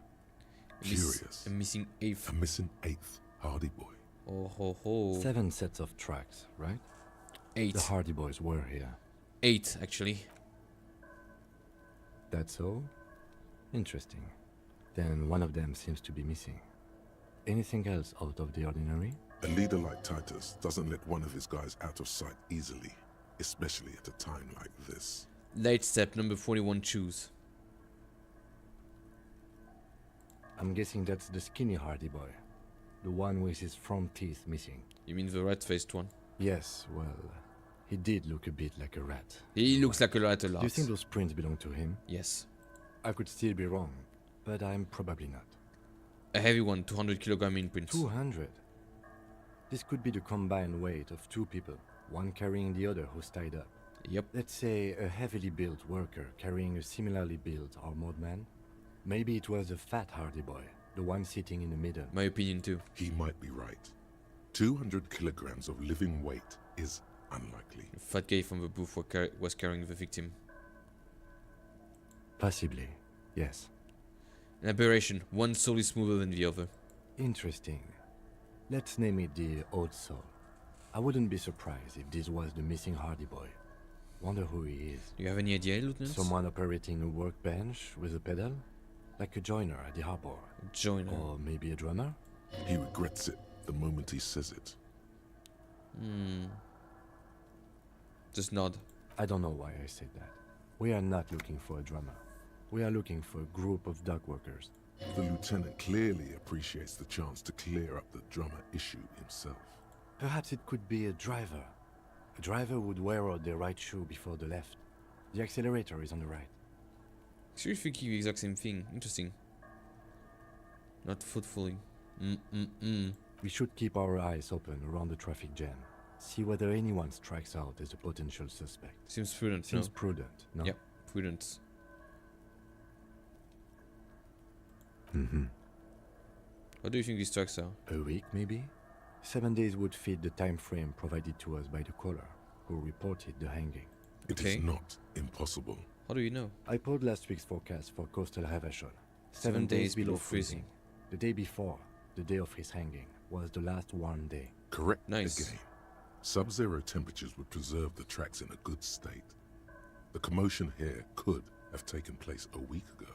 Curious. A missing eighth. A missing eighth Hardy Boy. Oh ho ho. 7 sets of tracks, right? 8. The Hardy Boys were here. 8, actually. That's all? Interesting. Then one of them seems to be missing. Anything else out of the ordinary? A leader like Titus doesn't let one of his guys out of sight easily, especially at a time like this. Late step, number 41, choose. I'm guessing that's the skinny Hardy Boy. The one with his front teeth missing. You mean the rat-faced one? Yes, well, he did look a bit like a rat. He looks like a rat a lot. Do you think those prints belong to him? Yes. I could still be wrong, but I'm probably not. A heavy one, 200 kilogram imprint. 200? This could be the combined weight of 2 people, one carrying the other who's tied up. Yep. Let's say a heavily built worker carrying a similarly built armored man. Maybe it was a fat Hardy Boy, the one sitting in the middle. My opinion too. He might be right. 200 kilograms of living weight is unlikely. The fat guy from the booth was carrying the victim. Possibly, yes. An aberration, one soul is smoother than the other. Interesting. Let's name it the Odd Soul. I wouldn't be surprised if this was the missing Hardy Boy. Wonder who he is. Do you have any idea, Lieutenant? Someone operating a workbench with a pedal? Like a joiner at the harbor. A joiner. Or maybe a drummer? He regrets it the moment he says it. Just nod. I don't know why I said that. We are not looking for a drummer. We are looking for a group of dock workers. The lieutenant clearly appreciates the chance to clear up the drummer issue himself. Perhaps it could be a driver. A driver would wear out their right shoe before the left. The accelerator is on the right. Actually thinking the exact same thing. Interesting. Not footfully. We should keep our eyes open around the traffic jam. See whether anyone strikes out as a potential suspect. Seems prudent, Seems prudent, no? Yep, prudent. What do you think these tracks are? A week, maybe? 7 days would fit the time frame provided to us by the caller, who reported the hanging. It is not impossible. How do you know? I pulled last week's forecast for coastal Havashol. 7 days below freezing. The day before, the day of his hanging, was the last warm day. Correct Nice. again. Sub-zero temperatures would preserve the tracks in a good state. The commotion here could have taken place a week ago.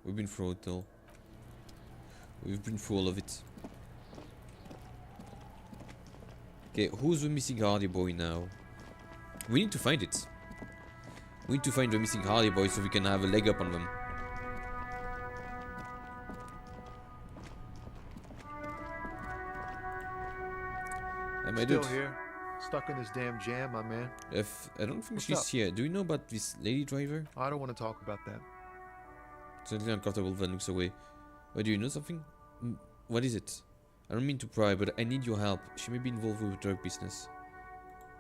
We've been through it all. We've been through all of it. Okay, who's the missing Hardy boy now? We need to find it. We need to find the missing Hardy boy so we can have a leg up on them. Am I Still here, stuck in this damn jam, my man. If I don't think What's she's up? here. Do you know about this lady driver? I don't want to talk about that. Certainly uncomfortable Van looks away. But do you know something? What is it? I don't mean to pry, but I need your help. She may be involved with the drug business.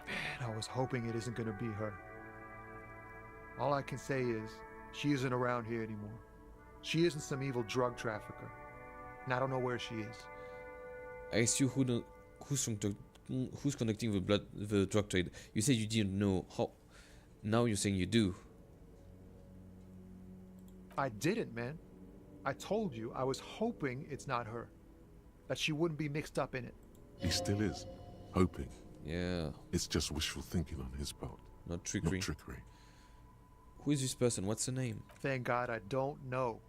Man, I was hoping it isn't gonna be her. All I can say is, she isn't around here anymore. She isn't some evil drug trafficker. And I don't know where she is. I asked you who's conducting the drug trade. You said you didn't know. How? Now you're saying you do. I didn't, man. I told you I was hoping it's not her. That she wouldn't be mixed up in it. He still is. Hoping. Yeah. It's just wishful thinking on his part. Not trickery. Not trickery. Who is this person? What's her name? Thank God I don't know.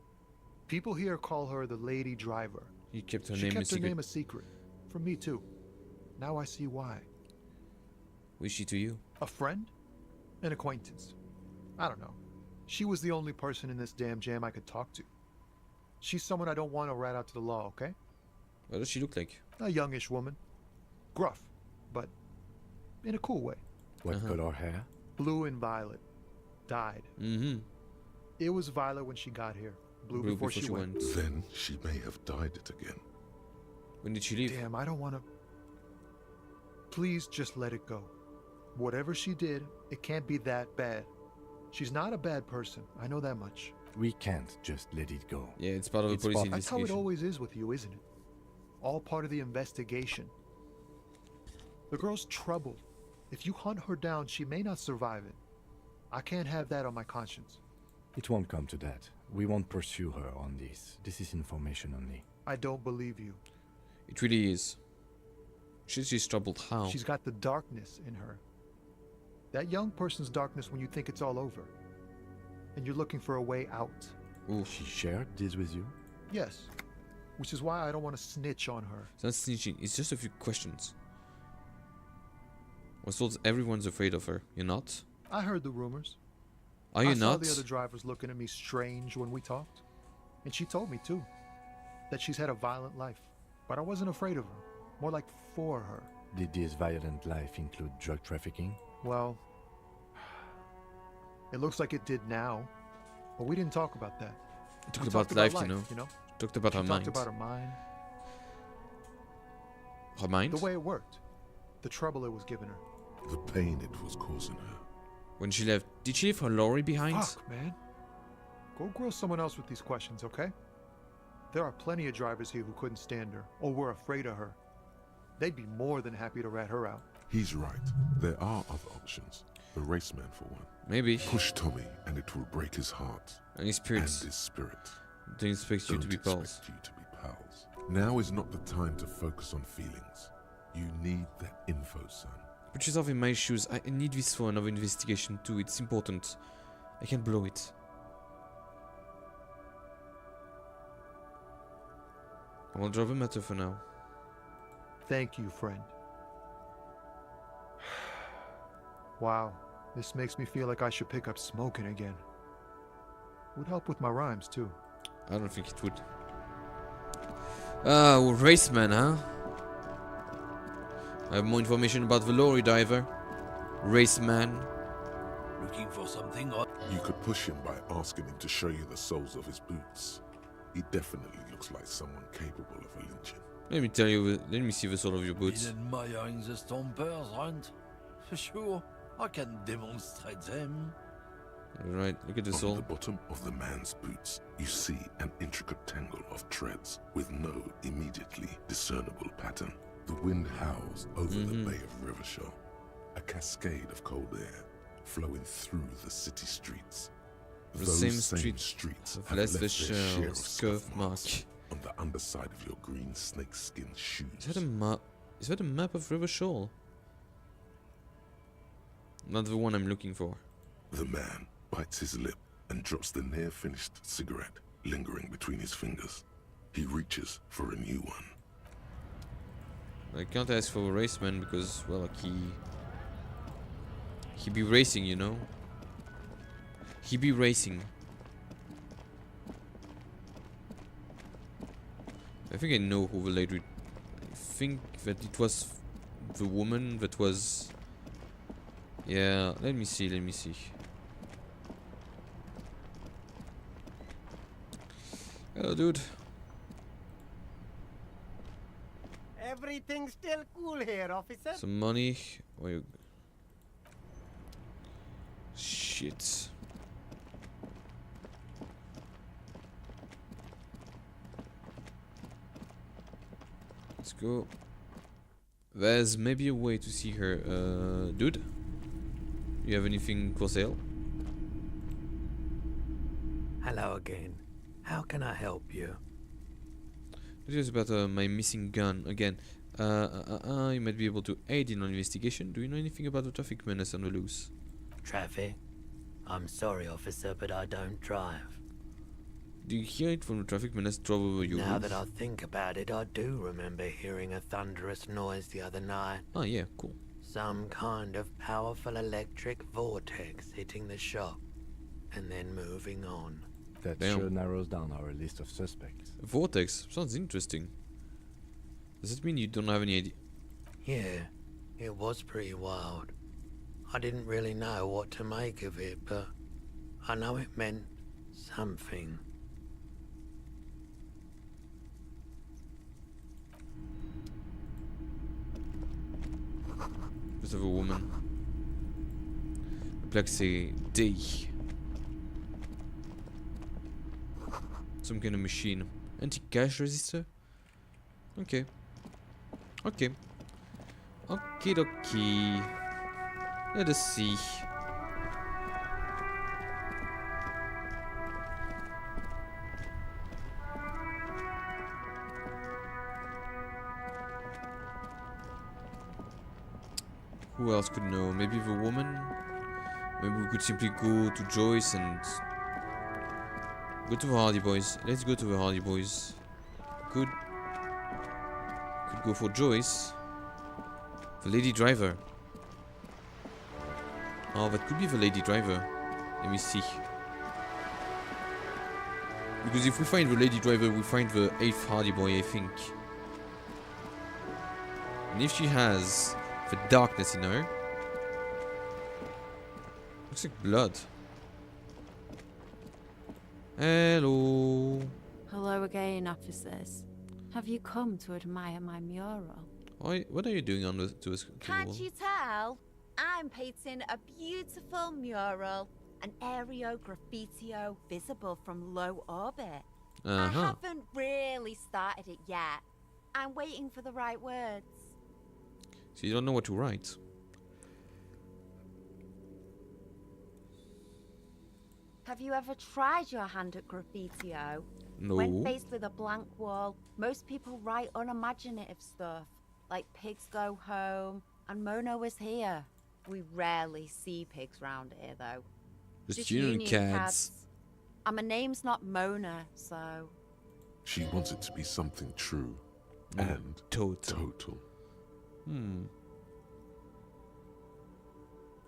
People here call her the lady driver. He kept her She name a kept her secret. name a secret. From me too. Now I see why. Who is she to you? A friend? An acquaintance. I don't know. She was the only person in this damn jam I could talk to. She's someone I don't want to rat out to the law, okay? What does she look like? A youngish woman. Gruff, but in a cool way. What color hair? Blue and violet. Dyed. Mm-hmm. It was violet when she got here. Blue before she went. Then she may have dyed it again. When did she leave? Damn, I don't want to... Please just let it go. Whatever she did, it can't be that bad. She's not a bad person. I know that much. We can't just let it go. Yeah, it's part of the police That's how investigation. it always is with you, isn't it? All part of the investigation. The girl's troubled. If you hunt her down, she may not survive it. I can't have that on my conscience. It won't come to that. We won't pursue her on this. This is information only. I don't believe you. It really is. She's troubled. How? She's got the darkness in her. That young person's darkness when you think it's all over. And you're looking for a way out. Ooh. She shared this with you? Yes. Which is why I don't want to snitch on her. It's not snitching. It's just a few questions. I was told everyone's afraid of her. You're not? I heard the rumors. Are you I saw not? the other drivers looking at me strange when we talked. And she told me, too, that she's had a violent life. But I wasn't afraid of her. More like for her. Did this violent life include drug trafficking? Well, it looks like it did now. But we didn't talk about that. Talked We about talked life, about you know. Talked about She her mind. talked about her mind. Her mind? The way it worked. The trouble it was giving her. The pain it was causing her. When she left, did she leave her lorry behind? Fuck, man. Go grill someone else with these questions, okay? There are plenty of drivers here who couldn't stand her, or were afraid of her. They'd be more than happy to rat her out. He's right. There are other options. The raceman, for one. Maybe. Push Tommy, and it will break his heart. And his spirits. And his spirit. Don't expect you to be pals. Expect you to be pals. Now is not the time to focus on feelings. You need that info, son. Put yourself in my shoes. I need this for another investigation too. It's important. I can't blow it. I will drop a matter for now. Thank you, friend. Wow, this makes me feel like I should pick up smoking again. Would help with my rhymes, too. I don't think it would. Raceman, huh? I have more information about the lorry diver. Raceman. Looking for something or... You could push him by asking him to show you the soles of his boots. He definitely looks like someone capable of a lynching. Let me tell you, let me see the sole of your boots. Been admiring the stompers, right? For sure, I can demonstrate them. Alright, look at the On sole. the bottom of the man's boots, you see an intricate tangle of treads with no immediately discernible pattern. The wind howls over the Bay of Rivershore, a cascade of cold air flowing through the city streets. The Those same streets have have left left the their share of scuff mark. on the underside of your green snakeskin shoes. Is that a map? Is that a map of River Shoal? Not the one I'm looking for. The man bites his lip and drops the near-finished cigarette lingering between his fingers. He reaches for a new one. I can't ask for a race man because, well, like he be racing, you know. He be racing. I think I know who the lady. I think that it was the woman that was. Yeah, let me see. Hello, dude. Everything's still cool here, officer. Some money. Where you... Shit. Let's go. There's maybe a way to see her. Dude? You have anything for sale? Hello again. How can I help you? It is about my missing gun again. You might be able to aid in an investigation. Do you know anything about the traffic menace on the loose? Traffic? I'm sorry, officer, but I don't drive. Do you hear it from the traffic menace drove over your Now roof? that I think about it, I do remember hearing a thunderous noise the other night. Oh yeah, cool. Some kind of powerful electric vortex hitting the shop and then moving on. That Damn. sure narrows down our list of suspects. Vortex sounds interesting. Does it mean you don't have any idea? Yeah, it was pretty wild. I didn't really know what to make of it, but I know it meant something. Just of a woman. Like say D. Some kind of machine. Anti-cash resistor? Okay. Okay. Okie dokie. Let us see. Who else could know? Maybe the woman? Maybe we could simply go to Joyce and go to the Hardy Boys. Let's go to the Hardy Boys. Could go for Joyce. The lady driver. Oh, that could be the lady driver. Let me see. Because if we find the lady driver, we find the 8th Hardy Boy, I think. And if she has the darkness in her. Looks like blood. Hello. Hello again, officers. Have you come to admire my mural? What are you doing on the to Can't wall? you tell? I'm painting a beautiful mural, an aereo graffitio visible from low orbit. I haven't really started it yet. I'm waiting for the right words. So you don't know what to write. Have you ever tried your hand at graffitio? No. When faced with a blank wall, most people write unimaginative stuff, like pigs go home, and Mona was here. We rarely see pigs round here, though. Just union cats. And my name's not Mona, so... She wants it to be something true and total.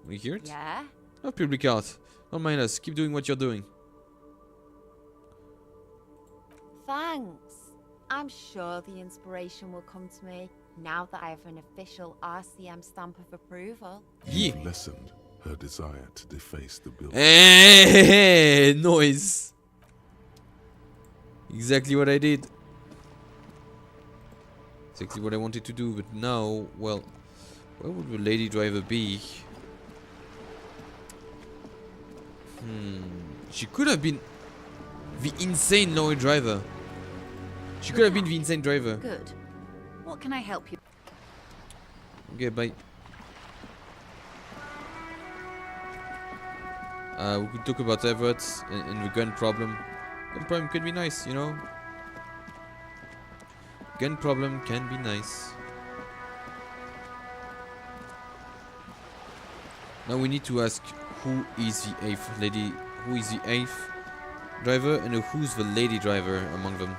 We hear it? Yeah? Oh, public art. Don't mind us. Keep doing what you're doing. Thanks. I'm sure the inspiration will come to me now that I have an official RCM stamp of approval. You've lessened her desire to deface the building. Hey, noise. Exactly what I did. Exactly what I wanted to do, but now, well, where would the lady driver be? She could have been the insane lorry driver. She could have been the insane driver. Good. What can I help you? Okay, bye. We could talk about Everett and the gun problem. Gun problem can be nice, you know. Gun problem can be nice. Now we need to ask who is the 8th lady, who is the 8th driver, and who's the lady driver among them.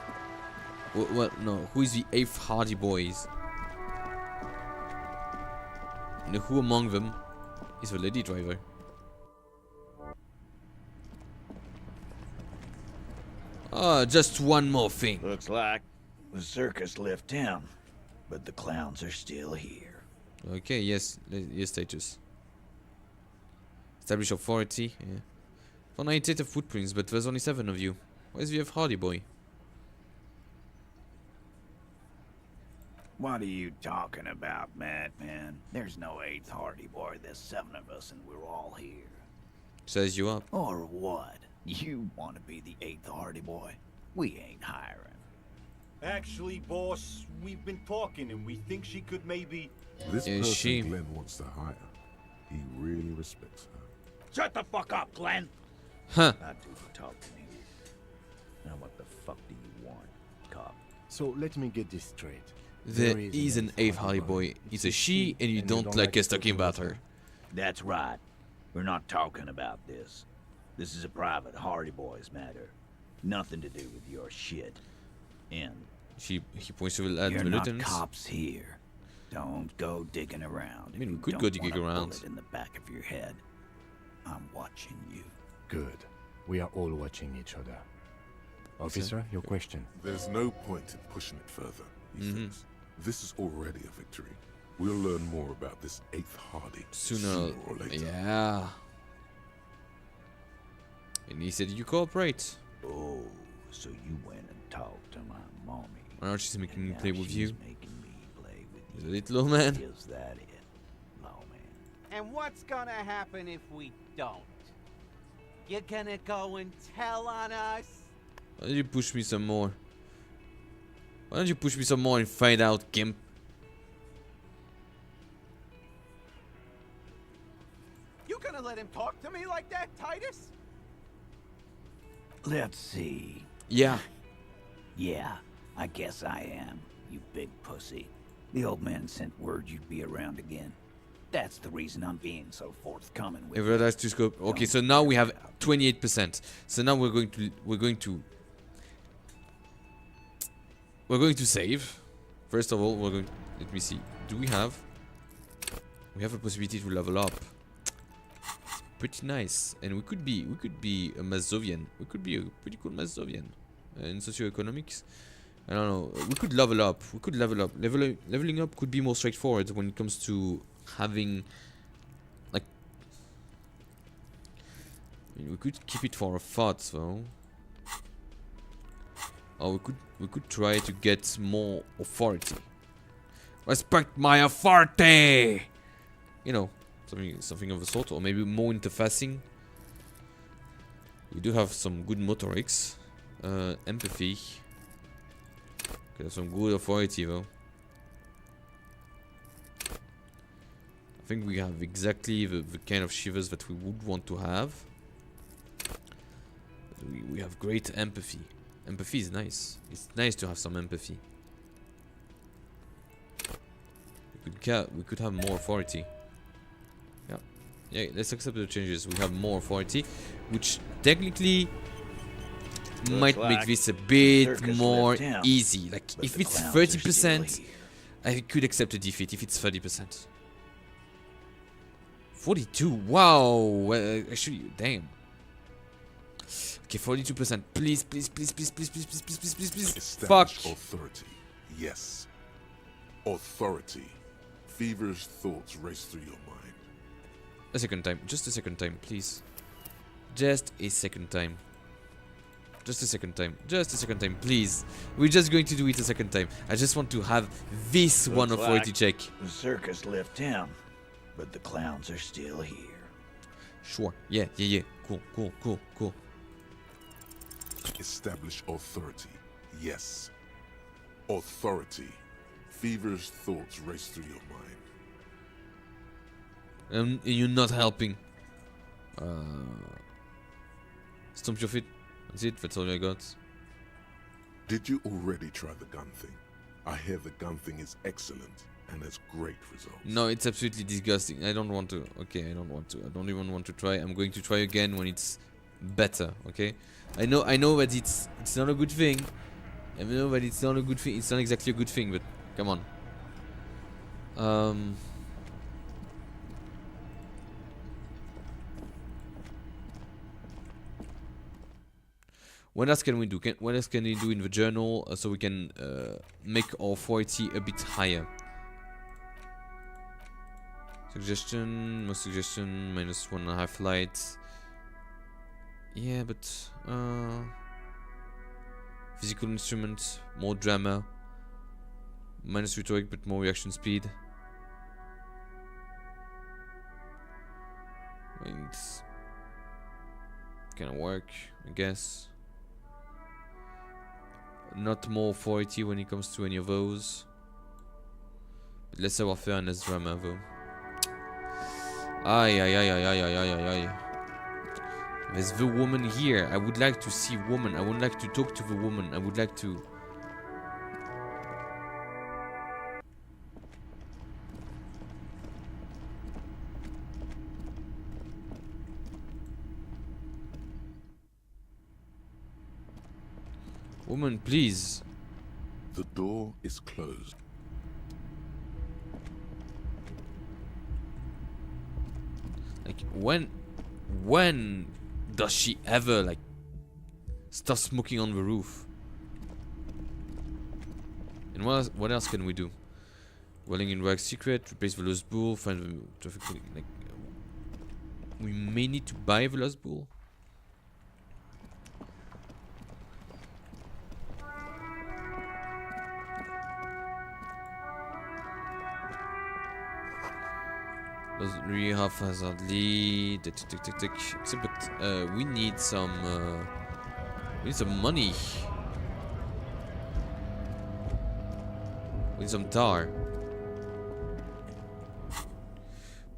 Well, no, who is the 8th Hardy Boys? And who among them is the lady driver? Just one more thing. Looks like the circus left town, but the clowns are still here. Okay, yes, status. Establish authority, yeah. For 98 of footprints, but there's only 7 of you. Where's the Hardy Boy? What are you talking about, madman? There's no 8th Hardy Boy. There's 7 of us and we're all here. Says you up. Or what? You want to be the 8th Hardy Boy? We ain't hiring. Actually, boss, we've been talking and we think she could maybe... This person Glenn wants to hire. He really respects her. Shut the fuck up, Glenn! Huh. Not to talk to me. Now what the fuck do you want, cop? So let me get this straight. There is an 8th Hardy Boy. It's a she, and you don't like us talking about her. That's right. We're not talking about this. This is a private Hardy Boys matter. Nothing to do with your shit. And he points to the you're lieutenants. not cops here. Don't go digging around. I mean, we could go digging around. Bullet in the back of your head. I'm watching you. Good. We are all watching each other. Officer, your question. There's no point in pushing it further, he thinks. This is already a victory. We'll learn more about this 8th Hardy sooner or later. Yeah. And he said you cooperate. Oh, so you went and talked to my mommy. Why aren't she making me play with she's you? Making me play with Is you. it, little man? Is that it, low man? And what's gonna happen if we don't? You're gonna go and tell on us? Why don't you push me some more? Why don't you push me some more and find out, Gimp? You gonna let him talk to me like that, Titus? Let's see. Yeah. Yeah, I guess I am, you big pussy. The old man sent word you'd be around again. That's the reason I'm being so forthcoming with If that's to scope. Okay, so now we have 28%. So now we're going to save. First of all, let me see. Do we have a possibility to level up? Pretty nice. And we could be a Mazovian. We could be a pretty cool Mazovian in socioeconomics. I don't know. We could level up. Leveling up could be more straightforward when it comes to having, like, I mean, we could keep it for a thought though. Or we could try to get more authority. Respect my authority. You know, something of the sort, or maybe more interfacing. We do have some good motorics, empathy. Okay, that's some good authority though. I think we have exactly the kind of shivers that we would want to have. We have great empathy. Empathy is nice. It's nice to have some empathy. We could have more authority. Yeah, let's accept the changes. We have more authority, which technically might make this a bit more easy. Like, if it's 30%, I could accept a defeat. If it's 30%. 42, wow! Actually, damn. Okay, 42%. Please. Fuck. Authority. Yes. Authority. Feverish thoughts race through your mind. A second time. Just a second time, please. Just a second time. Just a second time. Just a second time, please. We're just going to do it a second time. I just want to have this one authority check. The circus left town, but the clowns are still here. Sure. Yeah. Cool. Establish authority. Yes. Authority. Feverish thoughts race through your mind. And you're not helping. Stomp your feet. That's it. That's all I got. Did you already try the gun thing? I hear the gun thing is excellent. and has great results. No, it's absolutely disgusting. I don't want to. Okay, I don't want to. I don't even want to try. I'm going to try again when it's better. Okay. I know that it's not a good thing. I know that it's not a good thing. It's not exactly a good thing, but come on. What else can we do? What else can we do in the journal so we can make our authority a bit higher? Suggestion, more suggestion, -1.5 light. Yeah, but physical instruments, more drama. Minus rhetoric, but more reaction speed. It's gonna work, I guess. Not more authority when it comes to any of those. But less warfare and less drama though. Ay. There's the woman here. I would like to see woman. I would like to talk to the woman. I would like to... Woman, please. The door is closed. Like, when does she ever, like, start smoking on the roof? And what else can we do? Dwelling in Rag's secret, replace the lost bull, find the traffic, like, we may need to buy the lost bull. Doesn't really have hazard lead. Except, but we need some money. We need some tar.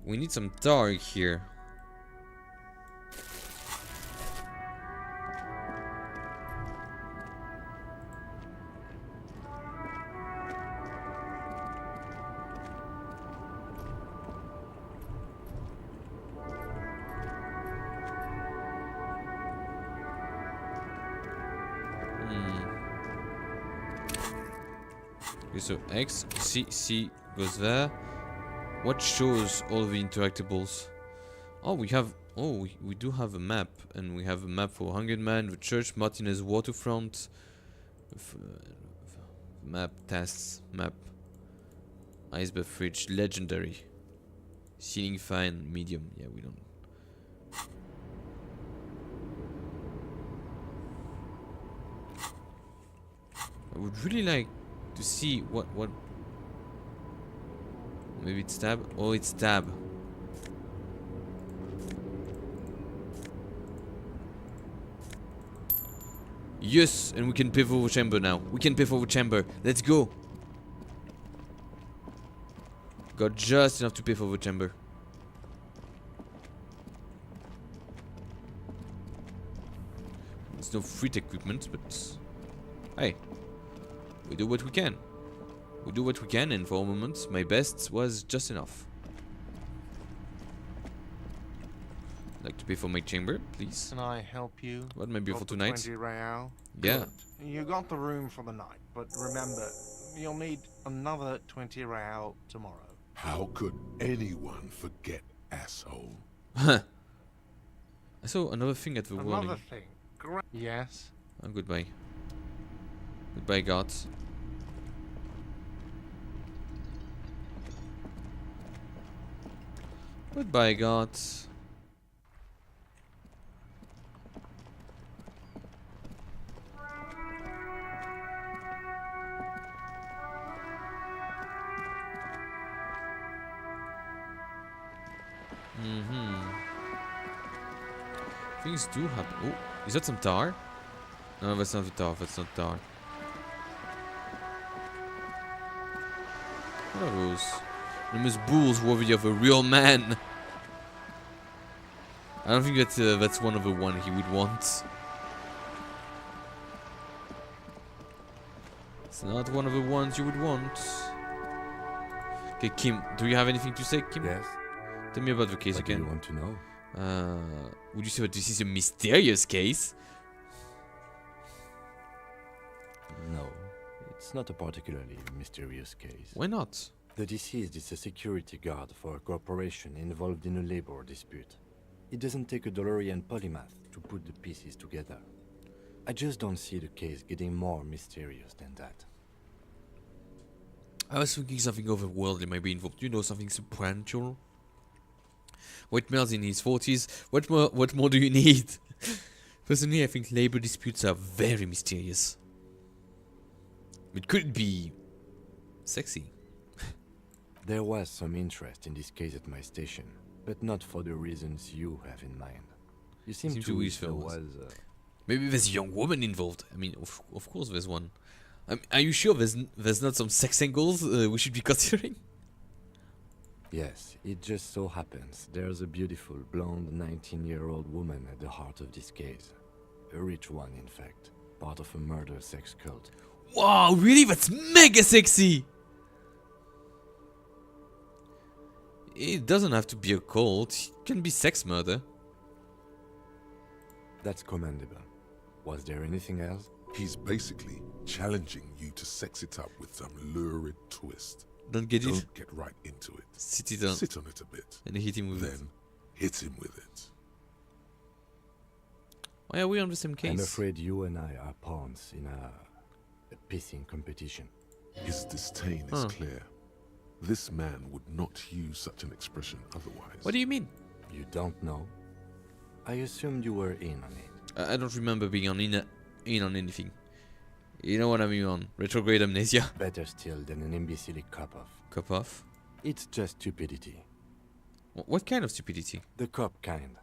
We need some tar here. Okay, so X, C goes there. What shows all the interactables? Oh, we have. Oh, we do have a map, and we have a map for Hungry Man, the church, Martinez waterfront. Map tests, map. Iceberg fridge, legendary. Ceiling fan, medium. Yeah, we don't. I would really like to see what. Maybe it's tab. Oh, it's tab. Yes, and we can pay for the chamber now. We can pay for the chamber. Let's go. Got just enough to pay for the chamber. It's no free equipment, but hey, we do what we can. We do what we can, and for a moment, my best was just enough. I'd like to pay for my chamber, please. Can I help you? What may be for tonight? 20 real. Yeah. Good. You got the room for the night, but remember, you'll need another 20 real tomorrow. How could anyone forget, asshole? I saw another thing at the warning. Another thing. Yes. Oh, goodbye. Goodbye, gods. Goodbye, gods. Things do happen. Oh, is that some tar? No, that's not the tar. That's not tar. What are those? Numerous bulls worthy of a real man. I don't think that's one of the one he would want. It's not one of the ones you would want. Okay, Kim, do you have anything to say, Kim? Yes. Tell me about the case What again. do you want to know? Would you say that this is a mysterious case? No, it's not a particularly mysterious case. Why not? The deceased is a security guard for a corporation involved in a labor dispute. It doesn't take a DeLorean polymath to put the pieces together. I just don't see the case getting more mysterious than that. I was thinking something overworldly might be involved. You know, something supernatural. White male's in his 40s. What more do you need? Personally, I think labor disputes are very mysterious. It could be sexy. There was some interest in this case at my station, but not for the reasons you have in mind. You seem to wish there was... Maybe there's a young woman involved. I mean, of course there's one. Are you sure there's not some sex angles we should be considering? Yes, it just so happens there's a beautiful blonde 19-year-old woman at the heart of this case. A rich one, in fact. Part of a murder sex cult. Wow, really? That's mega sexy! It doesn't have to be a cult. It can be sex murder. That's commendable. Was there anything else? He's basically challenging you to sex it up with some lurid twist. Don't get it? Don't get right into it. Sit on it a bit. And hit him with it. Then hit him with it. Why are we on the same case? I'm afraid you and I are pawns in a pissing competition. His disdain is clear. This man would not use such an expression otherwise. What do you mean? You don't know? I assumed you were in on it. I don't remember being in on anything. You know what I mean on retrograde amnesia. Better still than an imbecilic cop-off. Cop-off? It's just stupidity. What kind of stupidity? The cop kind.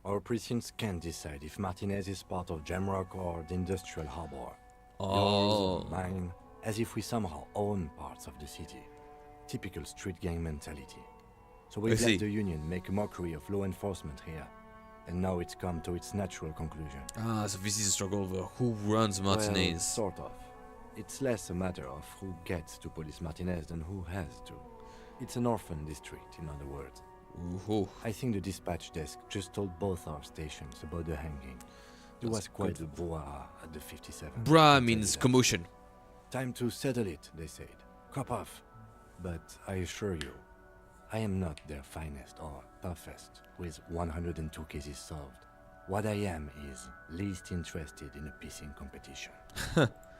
Our precincts can't decide if Martinez is part of Jamrock or the Industrial Harbor. Oh. Yours, mine, as if we somehow own parts of the city. Typical street gang mentality. So we let the union make a mockery of law enforcement here. And now it's come to its natural conclusion. Ah, so this is a struggle over who runs Martinez. Well, sort of. It's less a matter of who gets to police Martinez than who has to. It's an orphan district, in other words. Ooh. I think the dispatch desk just told both our stations about the hanging. There was quite a brouhaha at the 57. Bra means commotion. Time to settle it, they said. Cop off. But I assure you, I am not their finest or toughest with 102 cases solved. What I am is least interested in a pissing competition.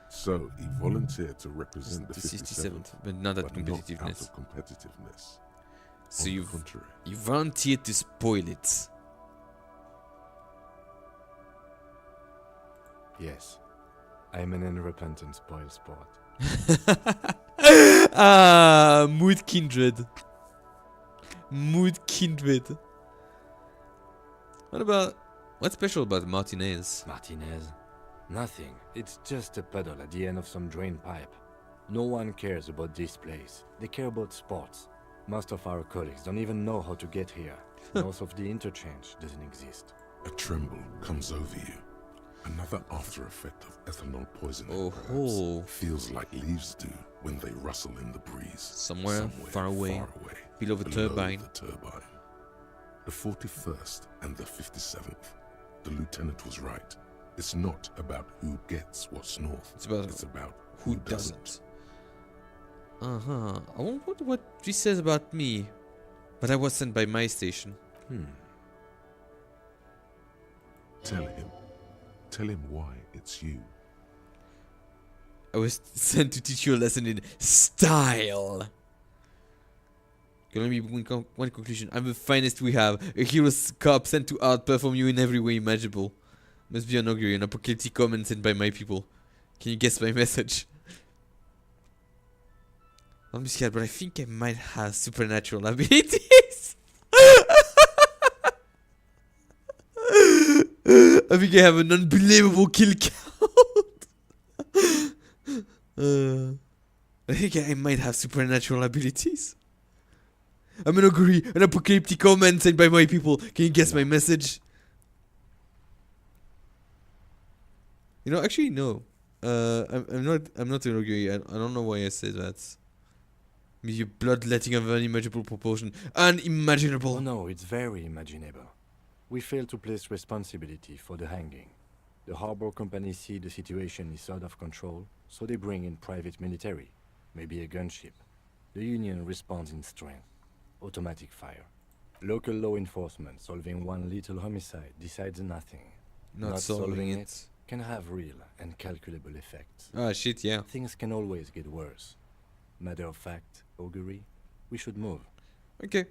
So he volunteered to represent the 57th, but not at but competitiveness. Not out of competitiveness. So On you the contrary. You volunteered to spoil it. Yes, I'm an unrepentant spoil sport. Ah, mood kindred. Mood kindred. What's special about Martinez? Martinez? Nothing. It's just a puddle at the end of some drain pipe. No one cares about this place. They care about sports. Most of our colleagues don't even know how to get here. Most of the interchange doesn't exist. A tremble comes over you. Another after effect of ethanol poisoning feels like leaves do when they rustle in the breeze. Somewhere far away, below the turbine. The 41st and the 57th. The lieutenant was right. It's not about who gets what's north. It's about who doesn't. I wonder what this says about me. But I was sent by my station. Tell him why it's you. I was sent to teach you a lesson in style. Can only be one conclusion. I'm the finest we have. A hero's cop sent to outperform you in every way imaginable. Must be an augury, an apocalyptic comment sent by my people. Can you guess my message? I'm scared, but I think I might have supernatural abilities. I think I have an unbelievable kill count. I think I might have supernatural abilities. I'm an augury, an apocalyptic comment sent by my people. Can you guess my message? You know, actually, no. I'm not an augury. I don't know why I said that. With your bloodletting of unimaginable proportion. Unimaginable! Oh no, it's very imaginable. We fail to place responsibility for the hanging. The harbor company see the situation is out of control, so they bring in private military, maybe a gunship. The Union responds in strength. Automatic fire. Local law enforcement solving one little homicide decides nothing. Not solving it can have real and calculable effects. Ah, shit, yeah. Things can always get worse. Matter of fact, augury, we should move. Okay.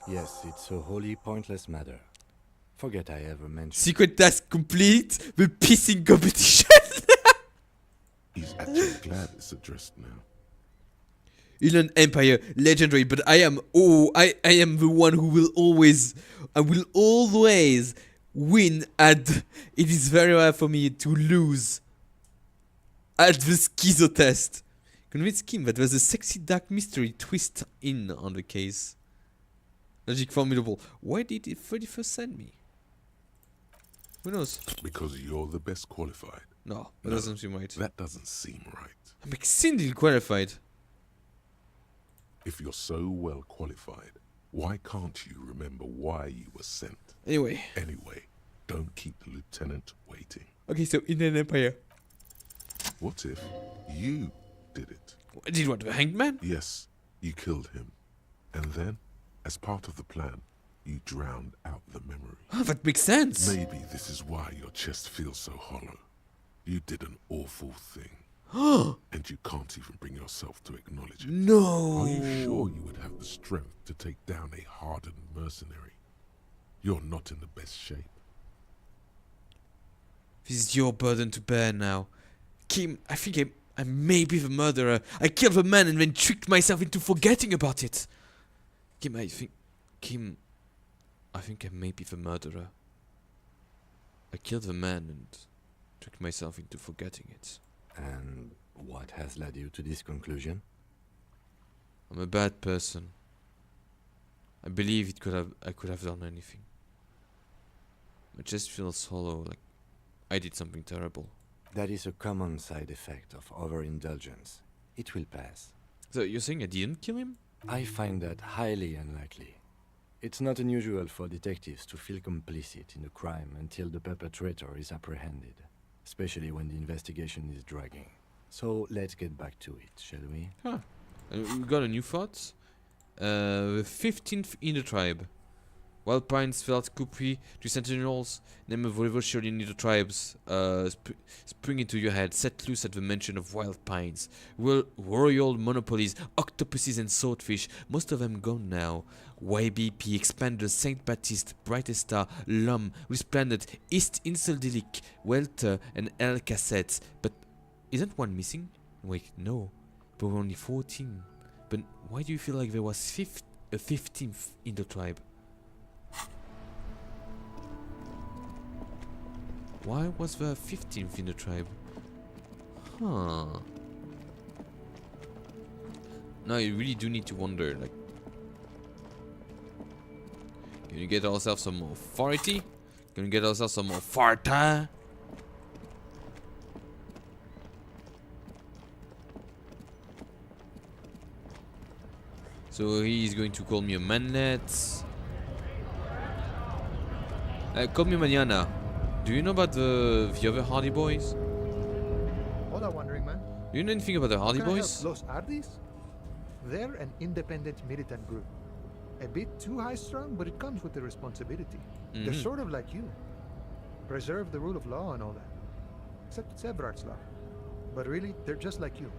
Yes, it's a wholly pointless matter. Forget I ever mentioned. Secret task complete. The pissing competition. He's actually glad it's addressed now. Inland Empire, legendary, but I am the one who will always, I will always win at, it is very rare for me to lose at the schizo test. Convince Kim that there's a sexy dark mystery twist in on the case. Logic formidable. Why did it 31st send me? Who knows? Because you're the best qualified. No, that doesn't seem right. That doesn't seem right. I'm exceedingly qualified. If you're so well qualified, why can't you remember why you were sent? Anyway, don't keep the lieutenant waiting. Okay, so Inland Empire. What if you did it? Did what, the hanged man? Yes, you killed him. And then, as part of the plan, you drowned out the memory. Oh, that makes sense. Maybe this is why your chest feels so hollow. You did an awful thing. And you can't even bring yourself to acknowledge it. No. Are you sure you would have the strength to take down a hardened mercenary? You're not in the best shape. This is your burden to bear now. Kim, I think I may be the murderer. I killed the man and then tricked myself into forgetting about it. Kim, I think I may be the murderer. I killed the man and tricked myself into forgetting it. And what has led you to this conclusion? I'm a bad person. I believe I could have done anything. My chest feels hollow, like I did something terrible. That is a common side effect of overindulgence. It will pass. So you're saying I didn't kill him? I find that highly unlikely. It's not unusual for detectives to feel complicit in a crime until the perpetrator is apprehended, especially when the investigation is dragging. So let's get back to it, shall we? Huh. We got a new thought. The 15th in the tribe. Wild Pines, Felt, Kupri, 2 Sentinels, name of whatever surely in the tribes spring into your head, set loose at the mention of Wild Pines. Royal monopolies, octopuses and swordfish, most of them gone now. YBP, Expander, Saint Baptiste, Brightest Star, Lum, Resplendent, East Insuldilic, Welter and El Cassette. But isn't one missing? Wait, no. But we're only 14. But why do you feel like there was a 15th in the tribe? Why was there 15th in the tribe? Huh. Now you really do need to wonder, like, can you get ourselves some more authority? Can we get ourselves some more farta? So he's going to call me a manlet. Call me mañana. Do you know about the other Hardy Boys? Hola, Wandering Man. Do you know anything about the Hardy How can I Boys? help? Los Ardis? They're an independent militant group. A bit too high-strung, but it comes with the responsibility. They're sort of like you. Preserve the rule of law and all that. Except it's Everard's law. But really, they're just like you.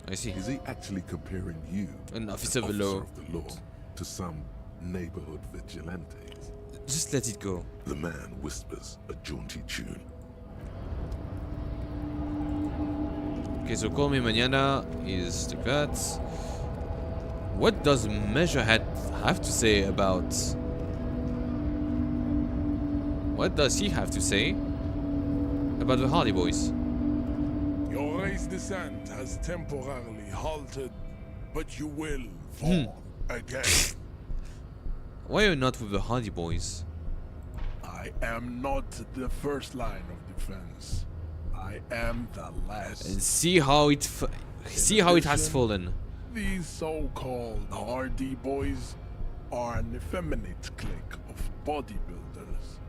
I see. Is he actually comparing you, an officer of the law, to some neighborhood vigilantes? Just let it go. The man whispers a jaunty tune. Okay, so call me mañana is like that. What does Measurehead have to say about... What does he have to say about the Hardy Boys? Your race descent has temporarily halted, but you will fall again. Why are you not with the Hardy Boys? I am not the first line of defense. I am the last. And see how it has fallen. These so-called hardy boys are an effeminate clique of bodybuilders.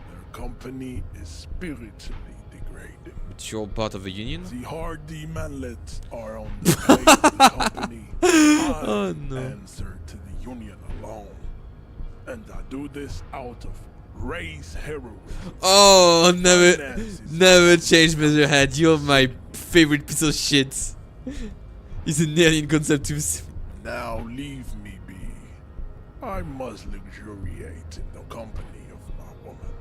Their company is spiritually degrading. But you're part of a union? The hardy manlets are on the pay of the company. I answer to the union alone. And I do this out of race heroism. Oh, never change Mr. Head. You're my favorite piece of shit. He's an alien concept too. Now leave me be. I must luxuriate in the company of my woman.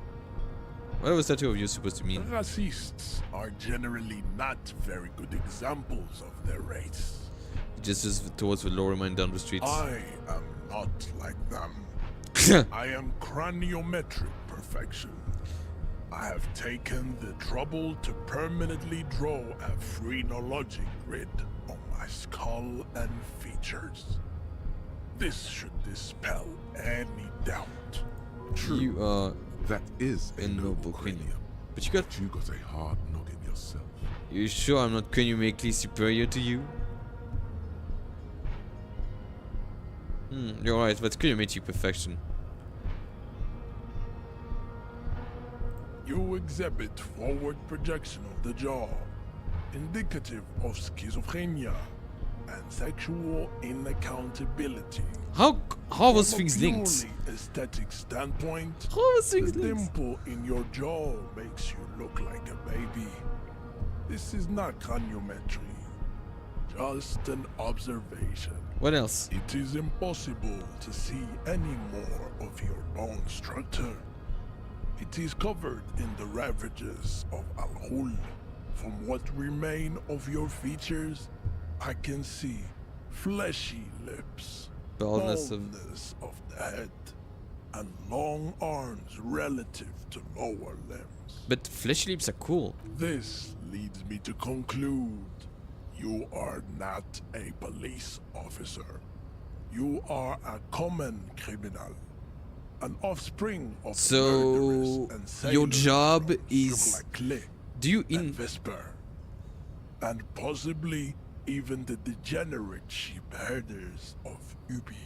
What was tattoo of you supposed to mean? Racists are generally not very good examples of their race. Just towards the lower man down the street. I am not like them. I am craniometric perfection. I have taken the trouble to permanently draw a phrenologic grid on my skull and features. This should dispel any doubt. True. You are that is a noble cranium. But you got a hard noggin yourself. You sure I'm not craniumically superior to you? You're right, but craniumetric perfection. You exhibit forward projection of the jaw, indicative of schizophrenia and sexual inaccountability. How was things linked? From a purely aesthetic standpoint, How was things the linked? dimple in your jaw makes you look like a baby. This is not craniometry, just an observation. What else? It is impossible to see any more of your bone structure. It is covered in the ravages of Al-Hul. From what remain of your features, I can see fleshy lips, Baldness of the head, and long arms relative to lower limbs. But fleshy lips are cool. This leads me to conclude you are not a police officer. You are a common criminal. An offspring of So your job is do you in Vesper, and possibly even the degenerate sheep herders of Ubi.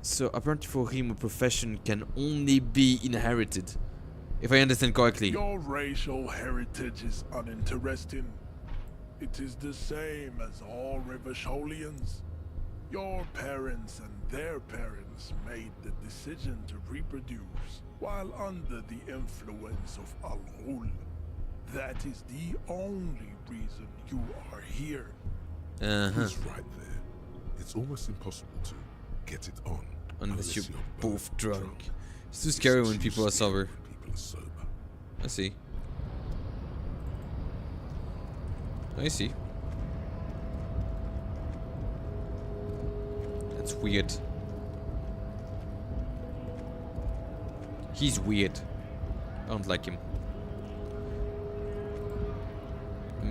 So apparently for him a profession can only be inherited. If I understand correctly. Your racial heritage is uninteresting. It is the same as all Rivasholians. Your parents and their parents made the decision to reproduce while under the influence of Al-Hul. That is the only reason you are here. He's right there. It's almost impossible to get it on unless you're both drunk. It's too scary when people are sober. I see. I see. That's weird. He's weird. I don't like him.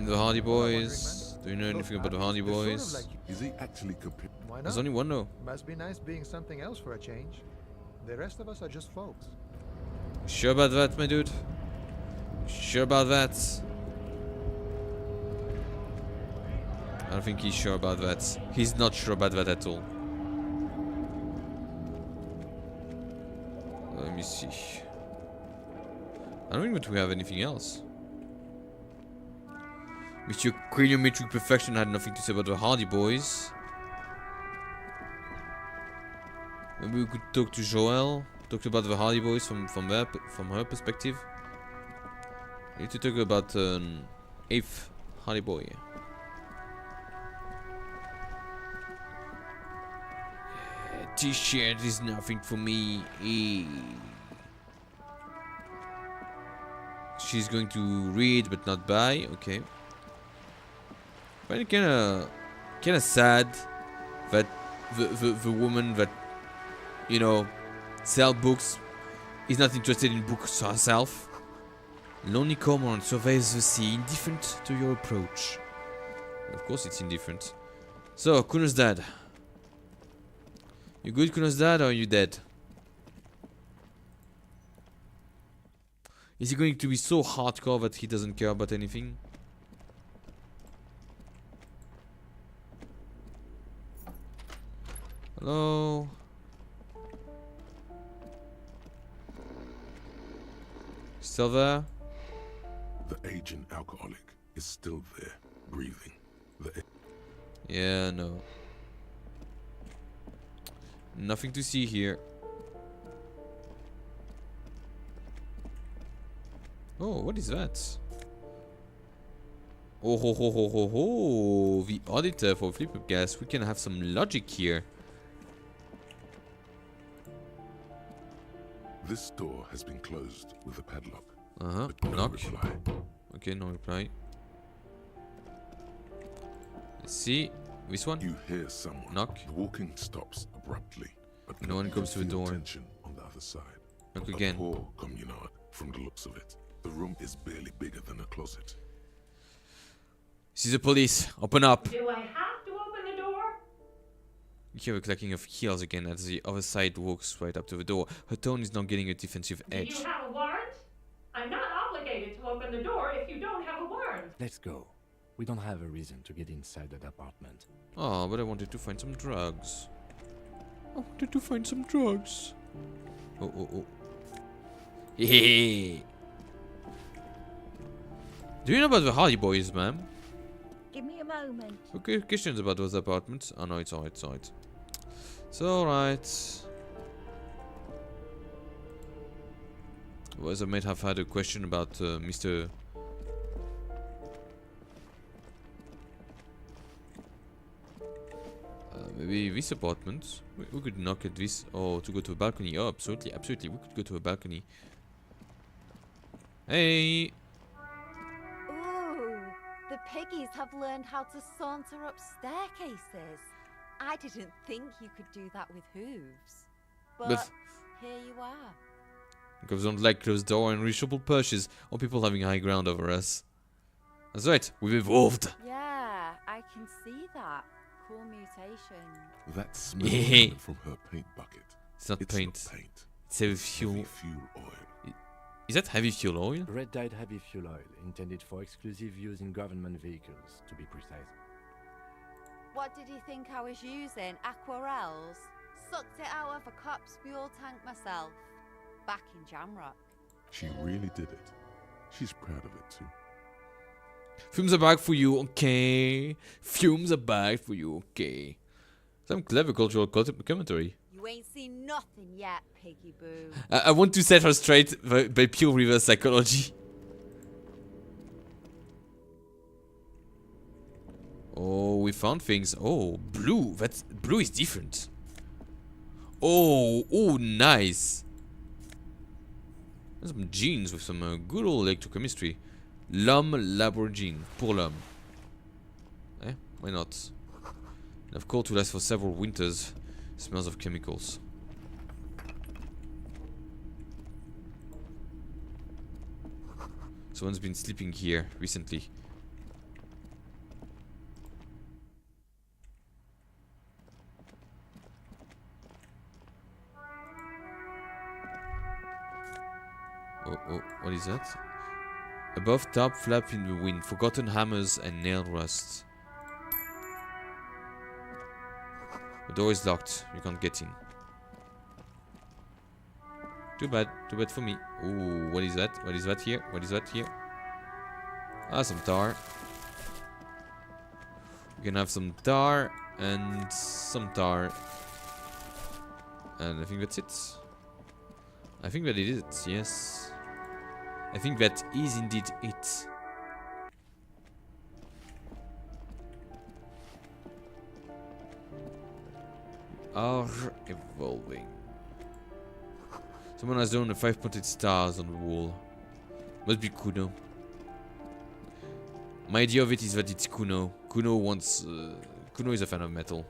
The Hardy Boys. Do you know anything about the Hardy Boys? Is he actually compared? Why not? There's only one though. Must be nice being something else for a change. The rest of us are just folks. Sure about that, my dude? Sure about that? I don't think he's sure about that. He's not sure about that at all. Let me see. I don't think that we have anything else. Mr. Craniometric Perfection had nothing to say about the Hardy Boys. Maybe we could talk to Joelle. Talk about the Hardy Boys from her perspective. I need to talk about an 8th Hardy Boy. T-shirt is nothing for me. She's going to read but not buy. Okay. But kinda sad that the woman that, you know, sell books is not interested in books herself. Lonely Cormorant surveys the sea, indifferent to your approach. Of course it's indifferent. So, Kuno's dad. You good, Kuno's dad, or are you dead? Is he going to be so hardcore that he doesn't care about anything? Hello? Still there? The aging alcoholic is still there, breathing. Yeah, no. Nothing to see here. Oh, what is that? Oh ho ho ho ho ho! The auditor for flip gas. We can have some logic here. This door has been closed with a padlock. But no knock. Reply. Okay, no reply. Let's see. This one? You hear someone. Knock. The walking stops abruptly, but no one comes to the door. Tension on the other side. Knock again. A poor communard from the looks of it. The room is barely bigger than a closet. This is the police. Open up. Do I have to open the door? You hear a clacking of heels again as the other side walks right up to the door. Her tone is now getting a defensive edge. Do you have a warrant? I'm not obligated to open the door if you don't have a warrant. Let's go. We don't have a reason to get inside that apartment. Oh, but I wanted to find some drugs. I wanted to find some drugs. Oh, oh, oh. Hey. Do you know about the Hardy Boys, ma'am? Give me a moment. Okay, questions about those apartments? Oh no, it's alright, it's alright. It's alright. Otherwise, I might have had a question about Mr. Maybe this apartment. We could knock at this, or to go to a balcony. Oh, absolutely, absolutely. We could go to a balcony. Hey. Ooh, the piggies have learned how to saunter up staircases. I didn't think you could do that with hooves. But here you are. Because we don't like closed door and reachable perches, or people having high ground over us. That's right, we've evolved. Yeah, I can see that. Cool mutation. That smell from her paint bucket. It's not paint. Not paint. It's heavy fuel. Heavy fuel oil. Is that heavy fuel oil? Red dyed heavy fuel oil, intended for exclusive use in government vehicles, to be precise. What did you think I was using? Aquarels? Sucked it out of a cop's fuel tank myself. Back in Jamrock. She really did it. She's proud of it too. Fumes are back for you, okay. Fumes are back for you, okay. Some clever cultural commentary. You ain't seen nothing yet, Piggy Boo. I want to set her straight by pure reverse psychology. Oh, we found things. Oh, blue. That's blue is different. Oh, oh, nice. There's some jeans with some good old electrochemistry. L'homme Lamborghini, pour l'homme. Eh, why not? Enough coal to last for several winters. Smells of chemicals. Someone's been sleeping here recently. Oh, oh, what is that? Above top flap in the wind, forgotten hammers and nail rust. The door is locked, you can't get in. Too bad for me. Ooh, what is that? What is that here? What is that here? Ah, some tar. We can have some tar and some tar. And I think that's it. I think that it is it, yes. I think that is indeed it. We are evolving. Someone has drawn the 5-pointed stars on the wall. Must be Kuno. My idea of it is that it's Kuno. Kuno wants... Kuno is a fan of metal.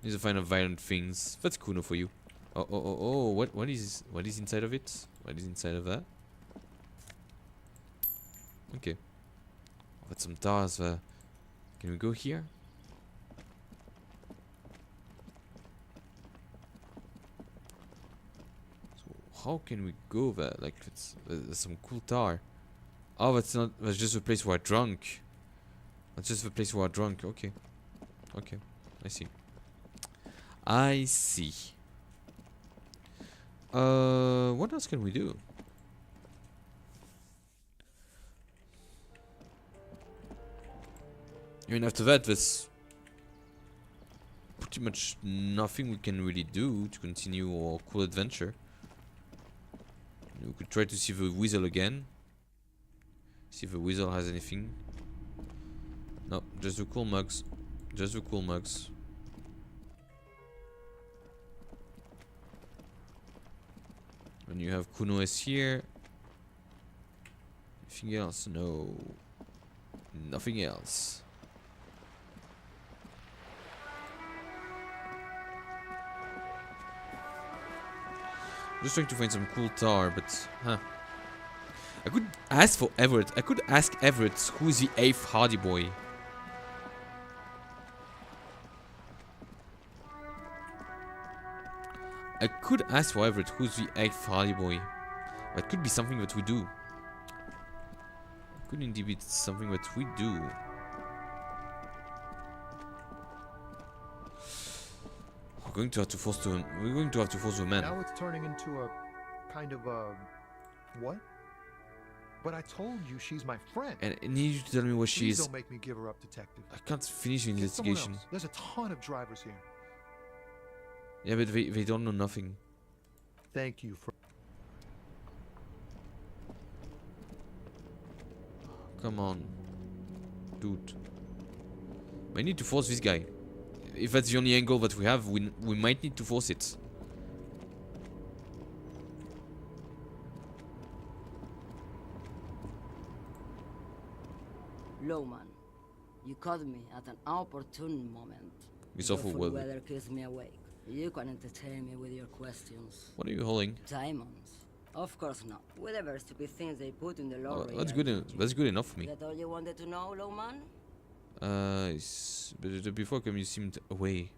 He's a fan of violent things. That's Kuno for you. Oh, oh, oh, oh, what is inside of it? What is inside of that? Okay. Got some tars there. Can we go here? So how can we go there? Like, it's some cool tar. Oh, that's just a place where I drunk. That's just the place where I drunk. Okay. Okay, I see. I see. What else can we do? I mean, after that, there's pretty much nothing we can really do to continue our cool adventure. We could try to see the weasel again. See if the weasel has anything. No, just the cool mugs. Just the cool mugs. And you have Kuno is here. Anything else? No. Nothing else. Just trying to find some cool tar, but I could ask for Everett. I could ask Everett who is the 8th Hardy boy. I could ask for Everett who's the 8th Hardy boy. That could be something that we do. Could indeed be something that we do. We're going to have to force to. We're going to have to force a man. Now it's turning into a kind of a what? But I told you she's my friend. And I need you to tell me what she Please is. don't make me give her up, detective. I can't finish the Get someone investigation. else. There's a ton of drivers here. Yeah, but they don't know nothing. Thank you for. Come on, dude. I need to force this guy. If that's the only angle that we have, we might need to force it. Lowman, you caught me at an opportune moment. It's awful Beautiful weather. weather keeps me awake. You can entertain me with your questions. What are you holding? Diamonds. Of course not. Whatever stupid things they put in the Oh, lorry. that's good. That's good enough for me. Is that all you wanted to know, Lowman? But before you seemed away.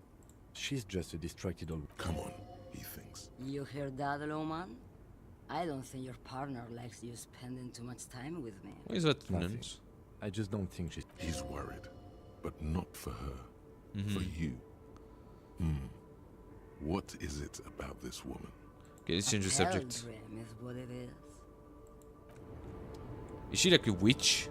She's just a distracted old. Come on, he thinks. You hear that, Lowman? I don't think your partner likes you spending too much time with me. Why is that? Nothing. I just don't think she's. He's worried, but not for her. Mm-hmm. For you. What is it about this woman? Okay, let's change the subject. Dream is what it is. Is she like a witch?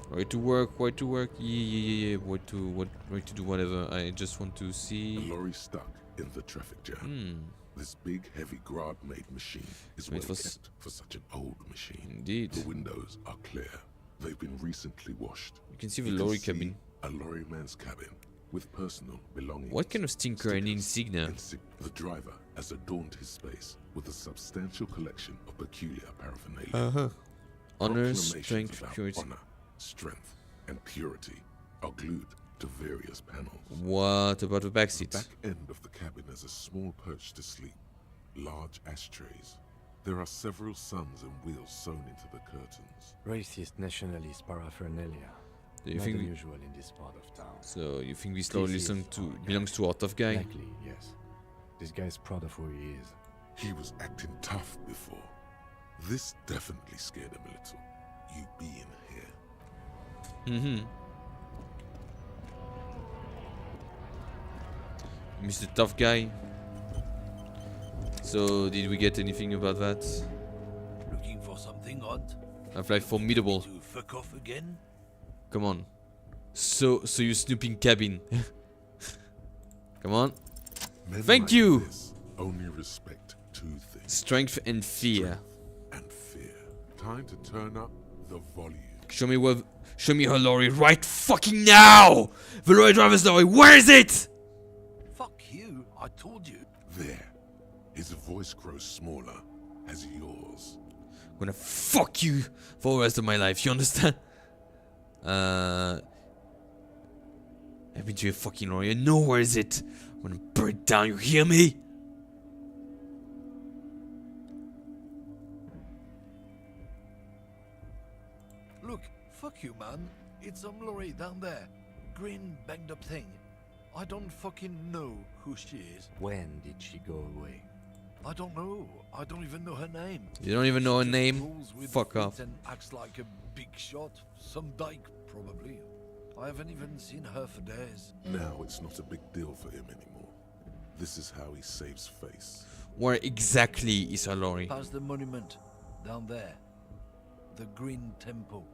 Right to work, right to work. Yeah. Right to do whatever. I just want to see. A lorry stuck in the traffic jam. This big, heavy Grad-made machine is well kept for such an old machine. Indeed. The windows are clear. They've been recently washed. You can see the lorry cabin. A lorryman's cabin with personal belongings. What kind of stinker and insignia? The driver has adorned his space with a substantial collection of peculiar paraphernalia. Honor, Proclamations strength, about purity. honor, strength, and purity are glued to various panels. What about the back The seat? back end of the cabin has a small perch to sleep, large ashtrays. There are several suns and wheels sewn into the curtains. Racist nationalist paraphernalia. Do you Not think unusual in this part of town. So you think this lorry belongs to our tough guy? Likely, yes. This guy's proud of who he is. He was acting tough before. This definitely scared him a little. You being here. Mr. Tough Guy. So did we get anything about that? Looking for something odd? I've like formidable. To fuck off again? Come on. So you snooping cabin. Come on. Men Thank like you. this only respect two things. Strength and fear. And fear. Time to turn up the volume. Show me her lorry right fucking now! The lorry driver's lorry, where is it? Fuck you, I told you. There. His voice grows smaller as yours. I'm gonna fuck you for the rest of my life, you understand? I've been to your fucking lorry, I know where is it. I'm gonna burn it down, you hear me? Look, fuck you, man. It's some lorry down there. Green, banged up thing. I don't fucking know who she is. When did she go away? I don't know. I don't even know her name. You don't even know her She just name? rolls with Fuck the off. feet and acts like a big shot. Some dyke, probably. I haven't even seen her for days. Now it's not a big deal for him anymore. This is how he saves face. Where exactly is her lorry? Past the monument. Down there. The Green Temple.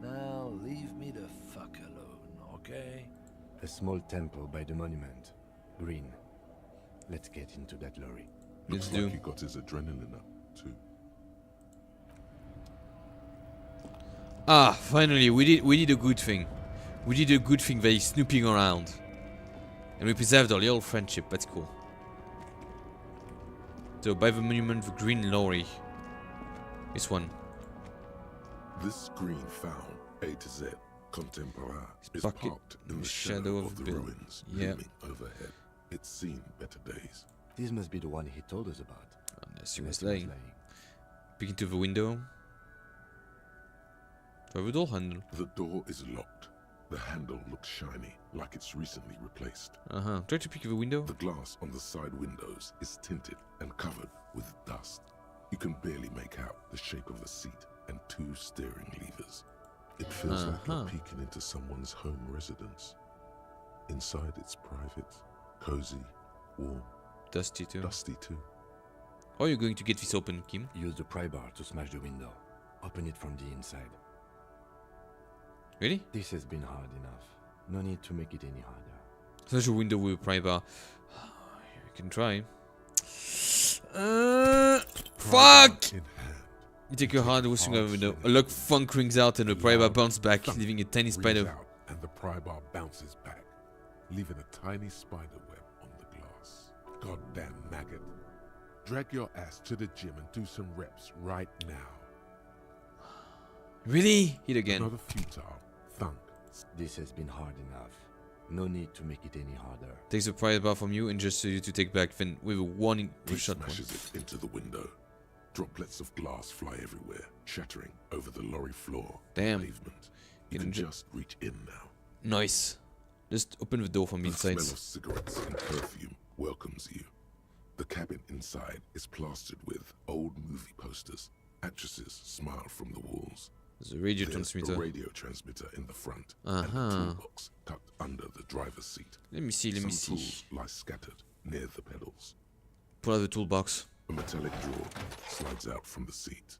Now leave me the fuck alone, okay? A small temple by the monument. Green. Let's get into that lorry. Looks like he got his adrenaline up, too. Ah, finally, we did a good thing. We did a good thing by snooping around. And we preserved our little friendship, that's cool. So, by the monument, the green lorry. This one. This green found, A to Z, contemporary, is parked in the shadow of the ruins, looming overhead. It's seen better days. This must be the one he told us about. Unless he was lying. Peek into the window. Do I have a door handle? The door is locked. The handle looks shiny, like it's recently replaced. Try to peek the window. The glass on the side windows is tinted and covered with dust. You can barely make out the shape of the seat and 2 steering levers. It feels like you're peeking into someone's home residence. Inside it's private, cozy, warm. Dusty too. Dusty too. How are you going to get this open, Kim? Use the pry bar to smash the window. Open it from the inside. Really? This has been hard enough. No need to make it any harder. Smash a window with a pry bar. You can try. Fuck! You take your hard swing over the window. A lock funk rings out and the pry bar bounces back, leaving a tiny spider. And the pry bar bounces back, leaving a tiny spider web on the glass. Goddamn maggot. Drag your ass to the gym and do some reps right now. Really? Hit again. Another futile thunk. This has been hard enough. No need to make it any harder. Takes the pry bar from you and just you to take back, then with a warning shot smashes it into the window. Droplets of glass fly everywhere, shattering over the lorry floor. Damn. Pavement. You can just reach in now. Nice. Just open the door from the inside. The smell of cigarettes and perfume welcomes you. The cabin inside is plastered with old movie posters. Actresses smile from the walls. There's a radio There's transmitter. a radio transmitter in the front, and a toolbox tucked under the driver's seat. Let me see, Some tools lie scattered near the pedals. Pull out the toolbox. A metallic drawer slides out from the seat.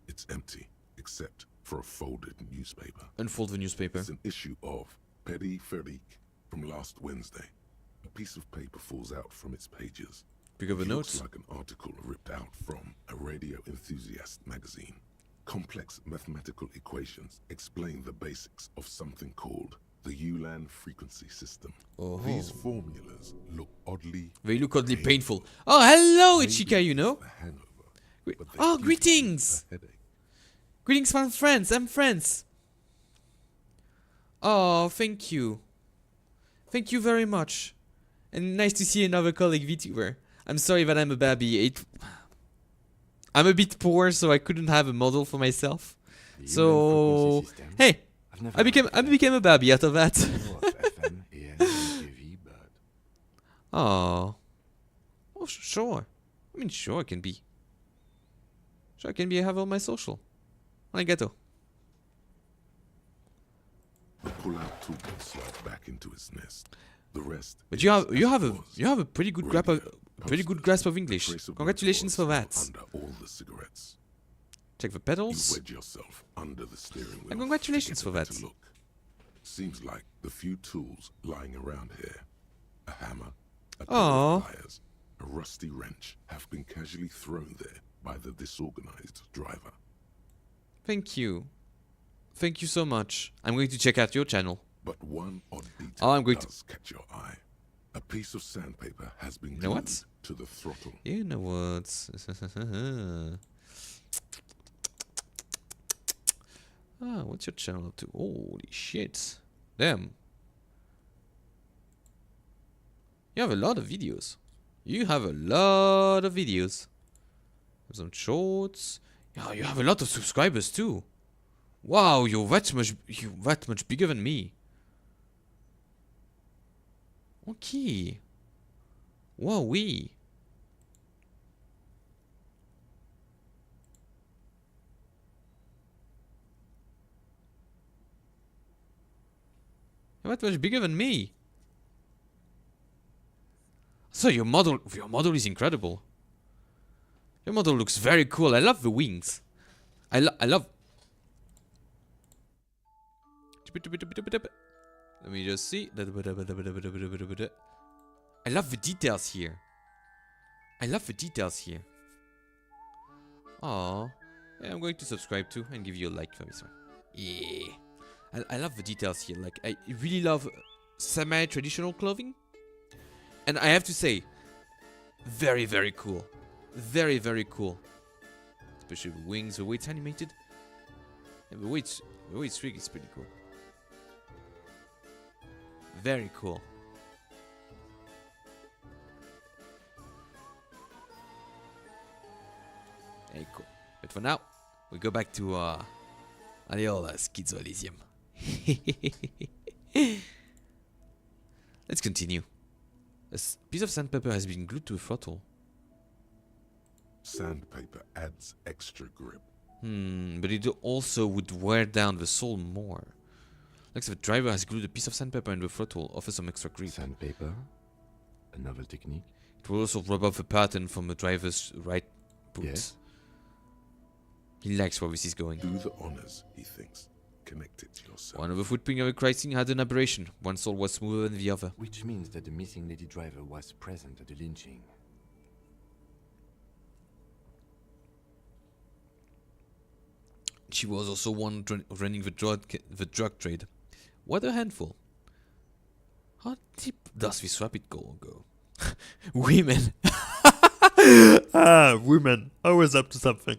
It's empty, except for a folded newspaper. Unfold the newspaper. It's an issue of pt.3 from last Wednesday. A piece of paper falls out from its pages. Pick up a note. Looks like an article ripped out from a radio enthusiast magazine. Complex mathematical equations explain the basics of something called the Ulan frequency system. These formulas look oddly... They look oddly painful. Oh, hello, Ichika, you know. Oh, greetings. Greetings from France. I'm France. Oh, thank you. Thank you very much. And nice to see another colleague VTuber. I'm sorry that I'm a baby. I'm a bit poor, so I couldn't have a model for myself. So, hey, I became a baby out of that. Oh, sure. I mean, sure I can be. Sure I can be. I have all my social. Arigato. The pull-out toolbox slides back into its nest. The rest. But you have a pretty good grasp of English. Congratulations for that. Under all the cigarettes. Check the pedals. You wedge yourself under the steering wheel. And congratulations for that. Seems like the few tools lying around here, a hammer, a pair of pliers, a rusty wrench, have been casually thrown there by the disorganized driver. Thank you. Thank you so much. I'm going to check out your channel. But one odd detail does catch your eye. A piece of sandpaper has been glued to the throttle. You know what? What's your channel up to? Holy shit. Damn. You have a lot of videos. Some shorts. Yeah, you have a lot of subscribers too. Wow, you're that much bigger than me. Okay. Wowee. Not much bigger than me. So your model is incredible. Your model looks very cool. I love the wings. I love. Let me just see. I love the details here. Aww. Yeah, I'm going to subscribe too and give you a like for this one. Yeah. I love the details here. Like, I really love semi-traditional clothing. And I have to say, very, very cool. Very, very cool. Especially the wings, the way it's animated. And the way it's rigged is pretty cool. Very cool. Very cool. But for now, we go back to the old Schizo Elysium. Let's continue. A piece of sandpaper has been glued to a throttle. Sandpaper adds extra grip. But it also would wear down the sole more. Looks like the driver has glued a piece of sandpaper in the throttle, offers some extra grip. Sandpaper? A novel technique? It will also rub off the pattern from the driver's right boot. Yes. He likes where this is going. Do the honors, he thinks. Connect it yourself. One of the footprint of the crossing had an aberration. One sole was smoother than the other. Which means that the missing lady driver was present at the lynching. She was also one running the drug trade. What a handful. How deep does this rabbit hole go? Women. Women. Always up to something.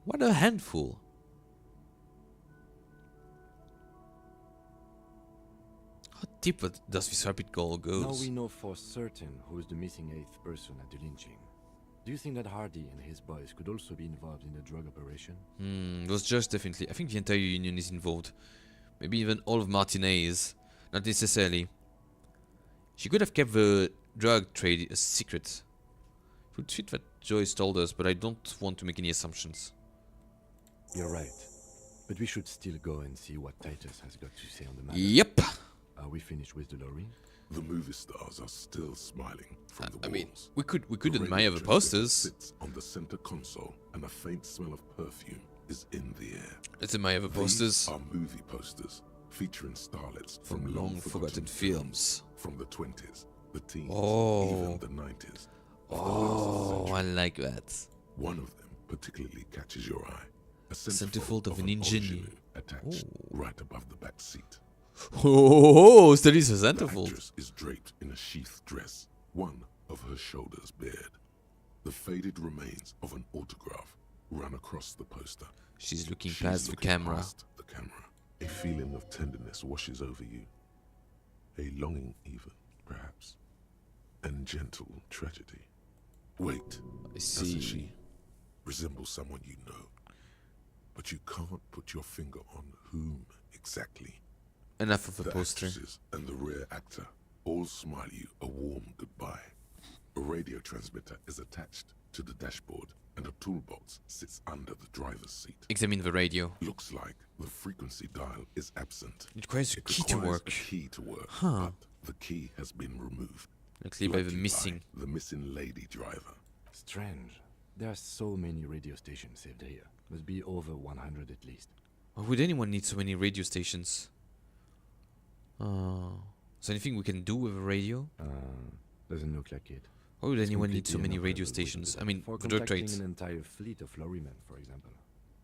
What a handful. How deep does this rabbit hole go? Now we know for certain who is the missing 8th person at the lynching. Do you think that Hardy and his boys could also be involved in the drug operation? Those judges definitely. I think the entire union is involved. Maybe even all of Martinez. Not necessarily. She could have kept the drug trade a secret. It would fit what Joyce told us, but I don't want to make any assumptions. You're right. But we should still go and see what Titus has got to say on the matter. Yep. Are we finished with the lorry? The movie stars are still smiling from the walls. I mean, we could admire the posters. Sits on the center console, and a faint smell of perfume is in the air. Let's admire the posters. These are movie posters featuring starlets from long forgotten films. From the 20s, the teens, Oh. even the 90s. Oh, I like that. One of them particularly catches your eye. A centerfold of an ingenue attached right above the back seat. Oh, that is a centerfold. The actress is draped in a sheath dress, one of her shoulders bared. The faded remains of an autograph run across the poster. She's looking past the camera. Past the camera. A feeling of tenderness washes over you. A longing even, perhaps. And gentle tragedy. Wait, I see. Doesn't she resemble someone you know? But you can't put your finger on whom exactly. Enough of a poster. Actresses and the rear actor all smile you a warm goodbye. A radio transmitter is attached to the dashboard, and a toolbox sits under the driver's seat. Examine the radio. Looks like the frequency dial is absent. It requires a key to work. But the key has been removed. Likely by the missing. The missing lady driver. Strange. There are so many radio stations saved here. Must be over 100 at least. Why would anyone need so many radio stations? Is there anything we can do with a radio? Doesn't look like it. Why would anyone need so many radio stations? I mean, for the drug contacting trades. an entire fleet of lorrymen, for example.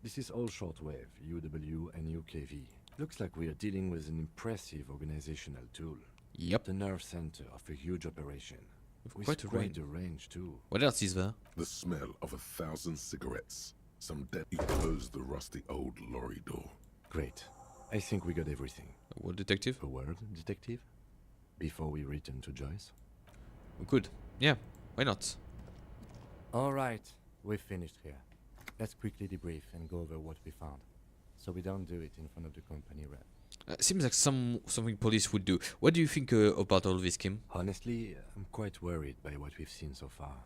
This is all shortwave, UW and UKV. Looks like we are dealing with an impressive organizational tool. Yep. The nerve center of a huge operation. With quite a range too. What else is there? The smell of 1,000 cigarettes. Some dead. You close the rusty old lorry door. Great. I think we got everything. A word, detective? A word, detective? Before we return to Joyce? We could. Yeah, why not? Alright, we've finished here. Let's quickly debrief and go over what we found. So we don't do it in front of the company rep. Seems like something police would do. What do you think about all this, Kim? Honestly, I'm quite worried by what we've seen so far.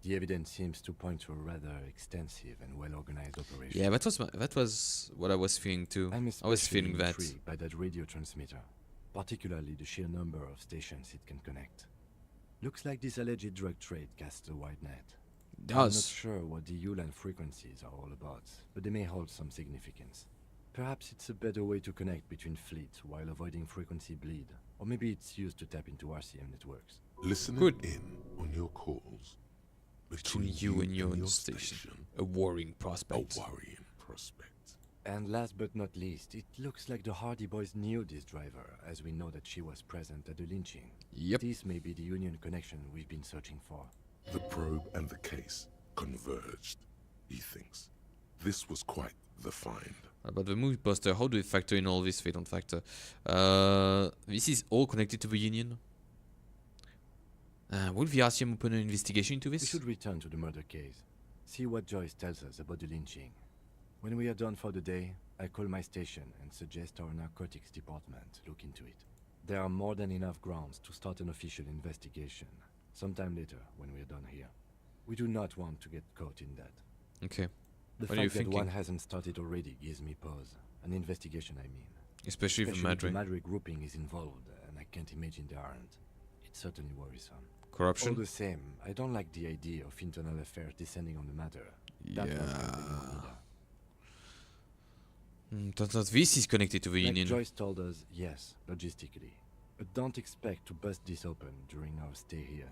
The evidence seems to point to a rather extensive and well-organized operation. Yeah, that was what I was feeling too. I was feeling that. Intrigued by that radio transmitter, particularly the sheer number of stations it can connect. Looks like this alleged drug trade casts a wide net. It I'm does. not sure what the Ulan frequencies are all about, but they may hold some significance. Perhaps it's a better way to connect between fleets while avoiding frequency bleed, or maybe it's used to tap into RCM networks. Listening in on your calls. Between you and your station. A worrying prospect. A worrying prospect. And last but not least, it looks like the Hardy Boys knew this driver, as we know that she was present at the lynching. Yep. This may be the Union connection we've been searching for. The probe and the case converged, he thinks. This was quite the find. About the movie poster, how do we factor in all this? They don't factor. This is all connected to the Union. Will the RCM open an investigation into this? We should return to the murder case. See what Joyce tells us about the lynching. When we are done for the day, I call my station and suggest our narcotics department look into it. There are more than enough grounds to start an official investigation. Sometime later, when we are done here. We do not want to get caught in that. Okay. The What are you fact that thinking? one hasn't started already gives me pause. An investigation, I mean. Especially if the Madre. Madre grouping is involved, and I can't imagine they aren't. It's certainly worrisome. Corruption? All the same, I don't like the idea of internal affairs descending on the matter. That was Yeah. Turns out this is connected to the like Union. Joyce told us, yes, logistically. But don't expect to bust this open during our stay here.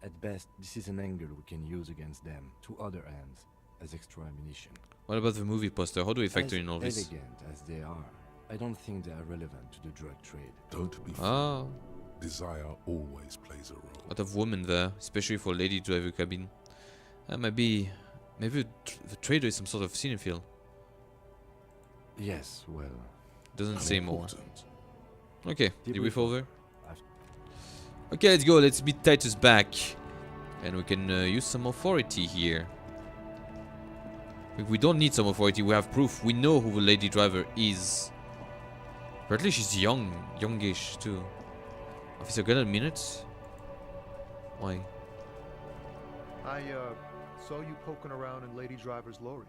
At best, this is an angle we can use against them, to other ends, as extra ammunition. What about the movie poster? How do we factor in all As this? elegant as they are, I don't think they are relevant to the drug trade. Don't be Ah. fooled. Desire always plays a role. A lot of women there, especially for lady driver cabin. Maybe the trader is some sort of cinephile. Yes, well... Doesn't say more. Important. Okay, Debrief debrief over. I've- Okay, let's go. Let's meet Titus back. And we can use some authority here. If we don't need some authority, we have proof. We know who the lady driver is. Apparently she's youngish too. Officer, got a minute? Why? I saw you poking around in Lady Driver's lorry.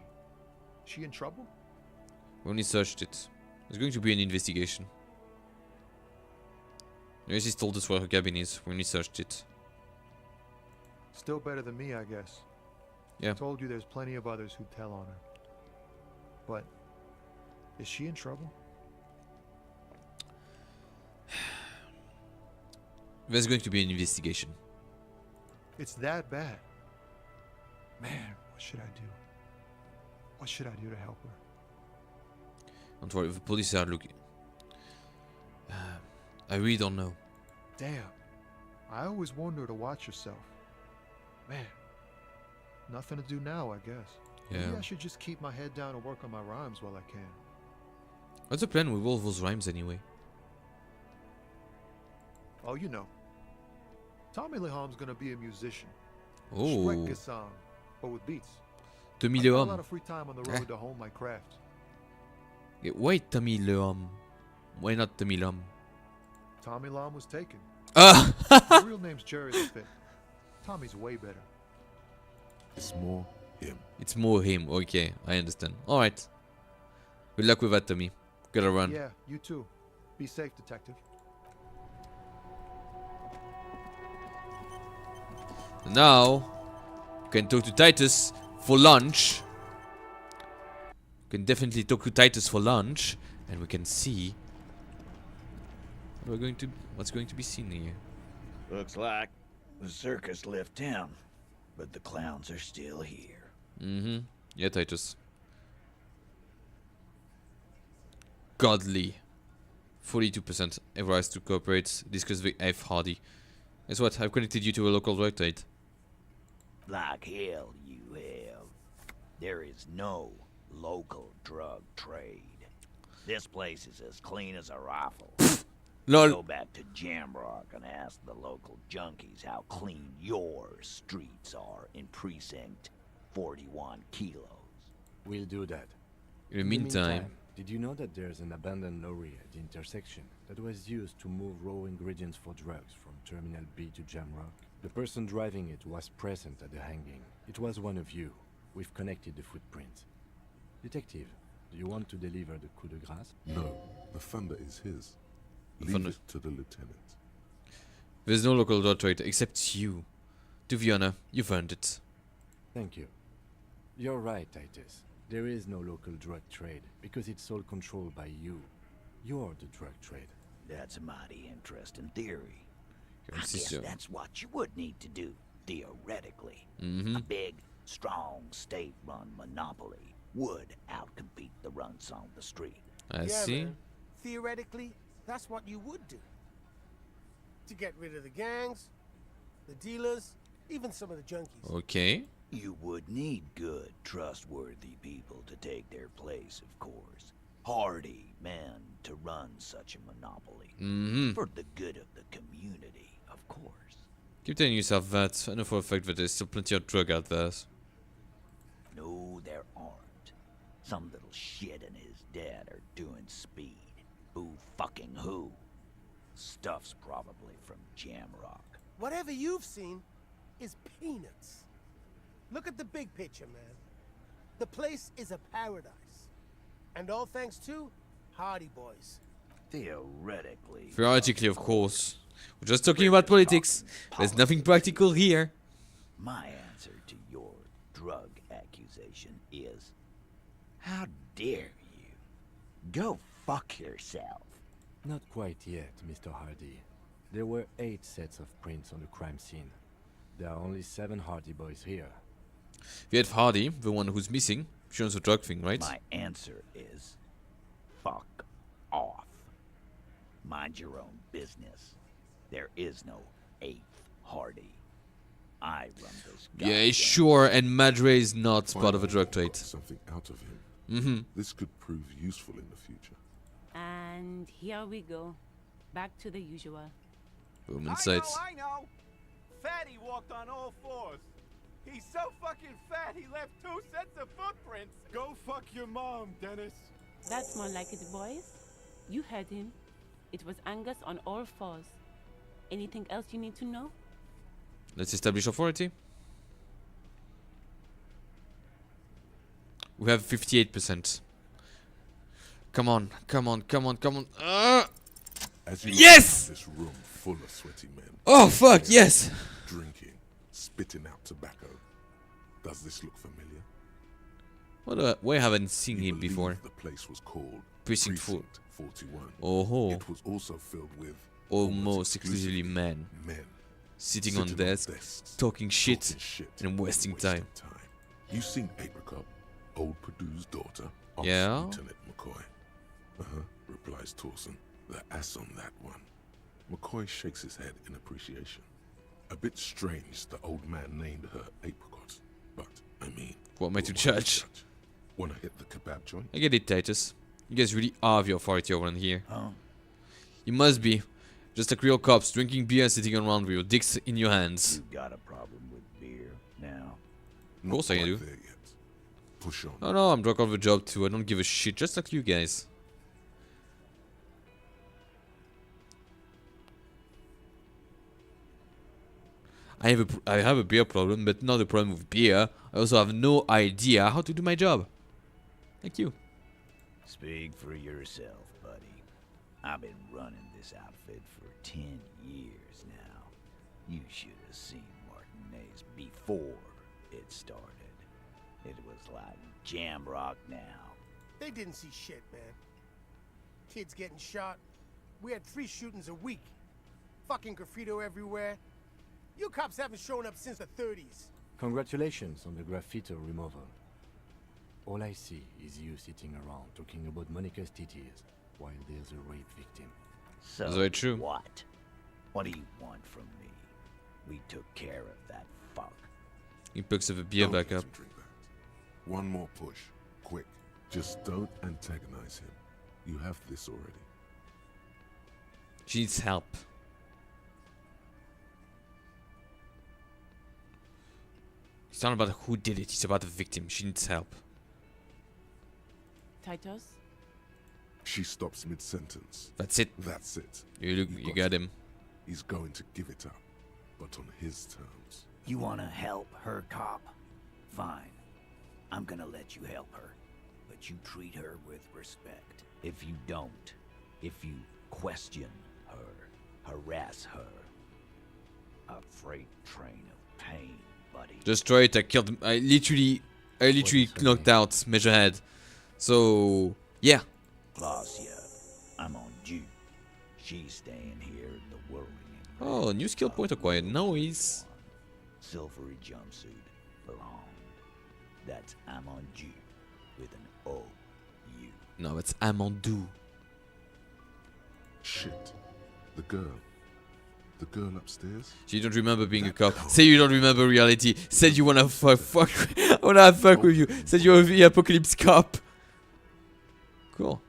She in trouble? We only searched it. There's going to be an investigation. She's told us where her cabin is. We only searched it. Still better than me, I guess. Yeah. Told you there's plenty of others who tell on her. But is she in trouble? There's going to be an investigation. It's that bad. Man, what should I do? What should I do to help her? Don't worry, the police are looking. I really don't know. Damn. I always wonder to watch yourself. Man. Nothing to do now, I guess. Maybe Yeah. I should just keep my head down and work on my rhymes while I can. What's the plan with all those rhymes anyway? Oh, you know. Tommy Leham's gonna be a musician. Oh. Schweck song, but with beats. Tommy I've got a Leham. lot of free time on the road to hone my craft. Yeah, why Tommy Leham? Why not Tommy Leham? Tommy Lam was taken. Ah! His real name's Jerry LaFitte. Tommy's way better. It's more him. It's more him. Okay, I understand. Alright. Good luck with that, Tommy. Gotta run. Yeah, you too. Be safe, detective. Now, you can talk to Titus for lunch. You can definitely talk to Titus for lunch, and we can see what's going to be seen here. Looks like the circus left town, but the clowns are still here. Mm-hmm. Yeah, Titus. Godly. 42% advice to cooperate. Discuss with F. Hardy. Guess what? I've connected you to a local drug trade. Like hell you have. There is no local drug trade. This place is as clean as a rifle. Lol. Go back to Jamrock and ask the local junkies how clean your streets are in precinct 41 kilos. We'll do that. In the meantime, did you know that there's an abandoned lorry at the intersection that was used to move raw ingredients for drugs from Terminal B to Jamrock? The person driving it was present at the hanging. It was one of you. We've connected the footprints. Detective, do you want to deliver the coup de grâce? No, the thunder is his. Leave Thunder. it to the lieutenant. There's no local drug trade except you. To be honest, you've earned it. Thank you. You're right, Titus. There is no local drug trade because it's all controlled by you. You're the drug trade. That's a mighty interesting theory. I Yes, guess sir. that's what you would need to do, theoretically. Mhm. A big, strong, state-run monopoly would outcompete the runts on the street. I Yeah, see. man. Theoretically, that's what you would do. To get rid of the gangs, the dealers, even some of the junkies. Okay. You would need good, trustworthy people to take their place, of course. Hardy men to run such a monopoly. Mhm. For the good of the community, of course. Keep telling yourself that. I know for a fact that there's still plenty of drug out there. No, there aren't. Some little shit and his dad are doing speed. Who fucking who? Stuff's probably from Jamrock. Whatever you've seen is peanuts. Look at the big picture, man. The place is a paradise. And all thanks to Hardy Boys. Theoretically. Theoretically, of course. We're just talking about politics. There's nothing practical here. My answer to your drug accusation is, how dare you? Go fuck yourself. Not quite yet, Mr. Hardy. There were 8 sets of prints on the crime scene. There are only 7 Hardy Boys here. We have Hardy, the one who's missing. She owns the drug thing, right? My answer is, fuck off. Mind your own business. There is no 8th Hardy. I run this Yeah, sure. And Madre is not part of a drug trade. Something out of him. Mm-hmm. This could prove useful in the future. And here we go. Back to the usual. Boom insights. I know. Fatty walked on all 4s. He's so fucking fat he left 2 sets of footprints. Go fuck your mom, Dennis. That's more like it, boys. You heard him. It was Angus on all 4s. Anything else you need to know? Let's establish authority. We have 58%. Come on, come on, come on, come on. As you Yes! look at this room full of sweaty men. Oh, fuck, yes! Drinking, spitting out tobacco. Does this look familiar? Why haven't seen You him before? believe the place was called Precinct 41. Oh, It was also filled with almost exclusively men. Sitting on desks, talking shit, and wasting time. You seen Apricot, old Purdue's daughter? Yeah? Lieutenant McCoy. Replies Torson. The ass on that one. McCoy shakes his head in appreciation. A bit strange the old man named her Apricot. But, I mean... What am I to judge? Wanna hit the kebab joint? I get it, Titus. You guys really are the authority around here. Huh? You must be. Just like real cops, drinking beer and sitting around with your dicks in your hands. You got a problem with beer now? Of course I do. Push on. Oh no, I'm drunk off the job too. I don't give a shit, just like you guys. I have a beer problem, but not a problem with beer. I also have no idea how to do my job. Thank you. Speak for yourself, buddy. I've been running this outfit for 10 years now. You should have seen Martinez before it started. It was like Jamrock now. They didn't see shit, man. Kids getting shot. We had 3 shootings a week. Fucking graffito everywhere. You cops haven't shown up since the 30s. Congratulations on the graffito removal. All I see is you sitting around talking about Monica's titties while there's a rape victim. So That's very true. What? What do you want from me? We took care of that fuck. He picks up a beer Don't back let up. him drink that. One more push. Quick. Just don't antagonize him. You have this already. She needs help. It's not about who did it, it's about the victim. She needs help. Titus? She stops mid-sentence. That's it. That's it. You got him. He's going to give it up. but on his terms. You wanna help her, cop? Fine. I'm gonna let you help her. But you treat her with respect. If you don't, if you question her, harass her, a freight train of pain, buddy. Destroy it. I killed him. I literally knocked out Measurehead. So yeah. Glacia, I'm on due. She's staying here in the whirling. Oh, new skill point acquired. Nice. Silvery jumpsuit, blonde. That's I'm on due with an O-U. No, it's Amandu. Shit. The girl. The girl upstairs? So you don't remember being a cop. Say you don't remember reality. Said you wanna fuck with you. Said you're the apocalypse cop. Cool.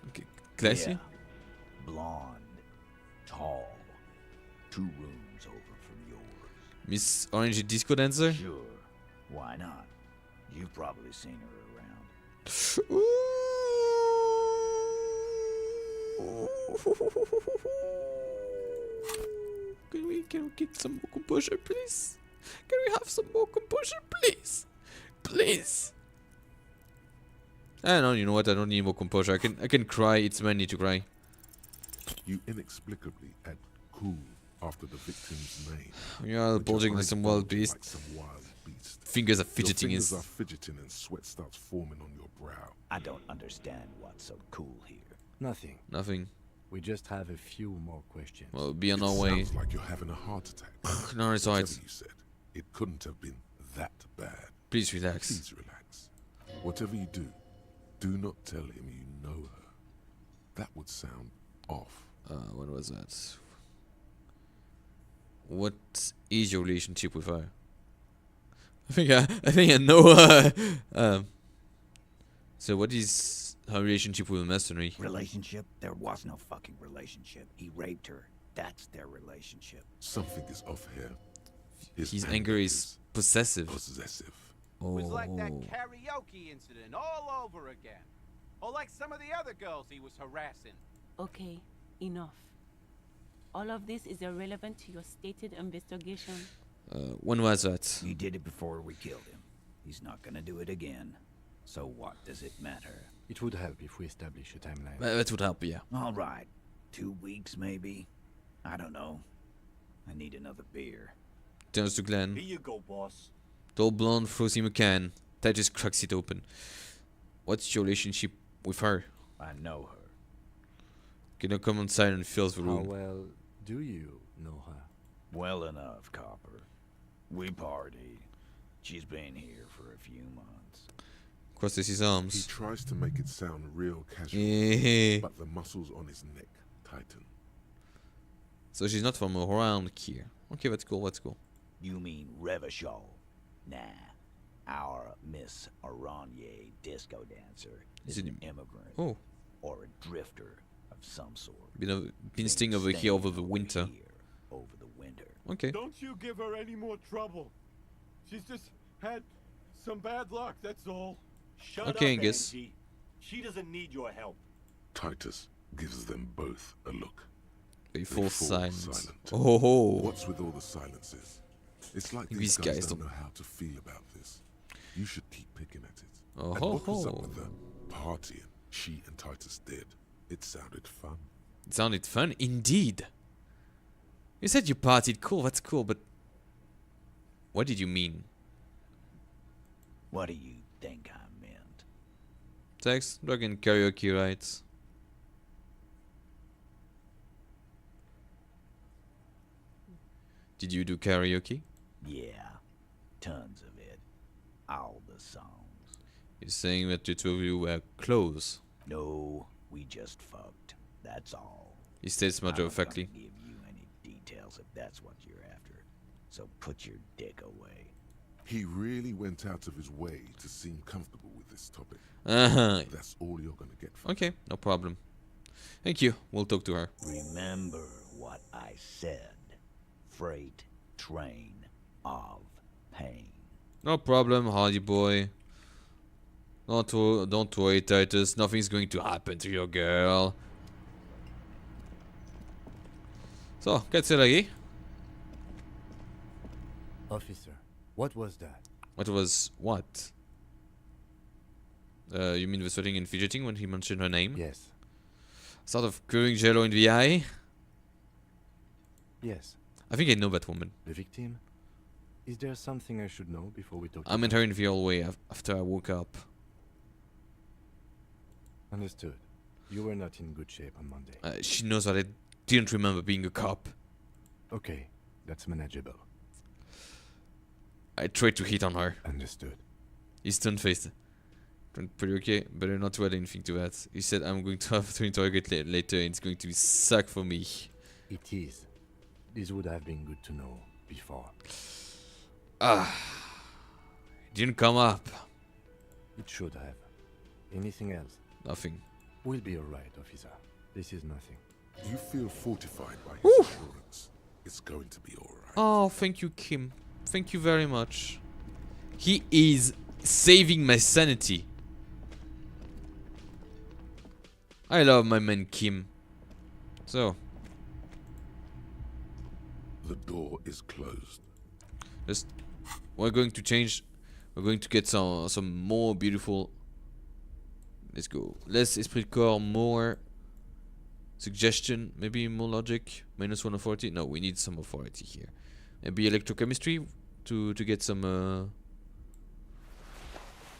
Okay. Classy. Yeah. Blonde, tall, 2 rooms over from yours. Miss Orange Disco Dancer? Sure. Why not? You've probably seen her around. Can we get some more composure, please? Can we have some more composure, please? Please. I know, you know what? I don't need more composure. I can cry. It's my need to cry. You inexplicably add cool after the victim's name. Yeah, bulging like some wild beast. Like some wild beast. Fingers are fidgeting. Your fingers are fidgeting and sweat starts forming on your brow. I don't understand what's so cool here. Nothing. Nothing. We just have a few more questions. Well, be on our way. Sounds like you're having a heart attack. No, it's alright. Whatever you said, it couldn't have been that bad. Please relax. Please relax. Whatever you do not tell him you know her. That would sound off. When was that? What is your relationship with her? I think I know her. So what is her relationship with a mercenary? Relationship? There was no fucking relationship. He raped her. That's their relationship. Something is off here. His anger is possessive. It was like that karaoke incident all over again. Or like some of the other girls he was harassing. Okay, enough. All of this is irrelevant to your stated investigation. When was that? He did it before we killed him. He's not gonna do it again. So what does it matter? It would help if we establish a timeline. That would help, yeah. All right. 2 weeks, maybe? I don't know. I need another beer. Turns to Glenn. Here you go, boss. Tall blonde throws him a can. Titus cracks it open. What's your relationship with her? I know her. Can you come inside and fills the room? How well do you know her? Well enough, Copper. We party. She's been here for a few months. Crosses his arms. He tries to make it sound real casual, but the muscles on his neck tighten. So she's not from around here. Okay, that's cool, that's cool. You mean Revachol? Nah. Our Miss Aranye disco dancer is an immigrant. Oh. Or a drifter of some sort. Been staying over here over the winter. Over the winter. Okay. Don't you give her any more trouble. She's just had some bad luck, that's all. Shut okay, up, Angus. Angie. She doesn't need your help. Titus gives them both a look. They fall silent. Oh. What's with all the silences? It's like these guys don't know how to feel about this. You should keep picking at it. Oh, and what was up with the partying she and Titus did? It sounded fun. It sounded fun, indeed. You said you partied. Cool, that's cool, but what did you mean? What do you think I meant? Sex, drug, and karaoke rights. Did you do karaoke? Yeah, tons of it. All the songs. You're saying that the two of you were close? No, we just fucked. That's all. He states matter of factly. I'm not gonna give you any details if that's what you're after. So put your dick away. He really went out of his way to seem comfortable with this topic. That's all you're gonna get from Okay, no problem. Thank you. We'll talk to her. Remember what I said. Freight train of pain. No problem, hardy boy. Don't worry, Titus. Nothing's going to happen to your girl. So, catch you later. Officer, what was that? What was what? You mean the sweating and fidgeting when he mentioned her name? Yes. Sort of growing jello in the eye? Yes. I think I know that woman. The victim? Is there something I should know before we talk? I met her in the hallway after I woke up. Understood. You were not in good shape on Monday. She knows that I didn't remember being a cop. Okay, that's manageable. I tried to hit on her. Understood. He's stone-faced. Pretty okay. Better not to add anything to that. He said I'm going to have to interrogate later and it's going to suck for me. It is. This would have been good to know before. It didn't come up. It should have. Anything else? Nothing. We'll be alright, officer. This is nothing. You feel fortified by his assurance. It's going to be alright. Oh, thank you, Kim. Thank you very much. He is saving my sanity. I love my man Kim. So. The door is closed. We're going to change. We're going to get some more beautiful. Let's go. Less esprit corps, more suggestion, maybe more logic. -1 authority. No, we need some authority here. Maybe electrochemistry to get some.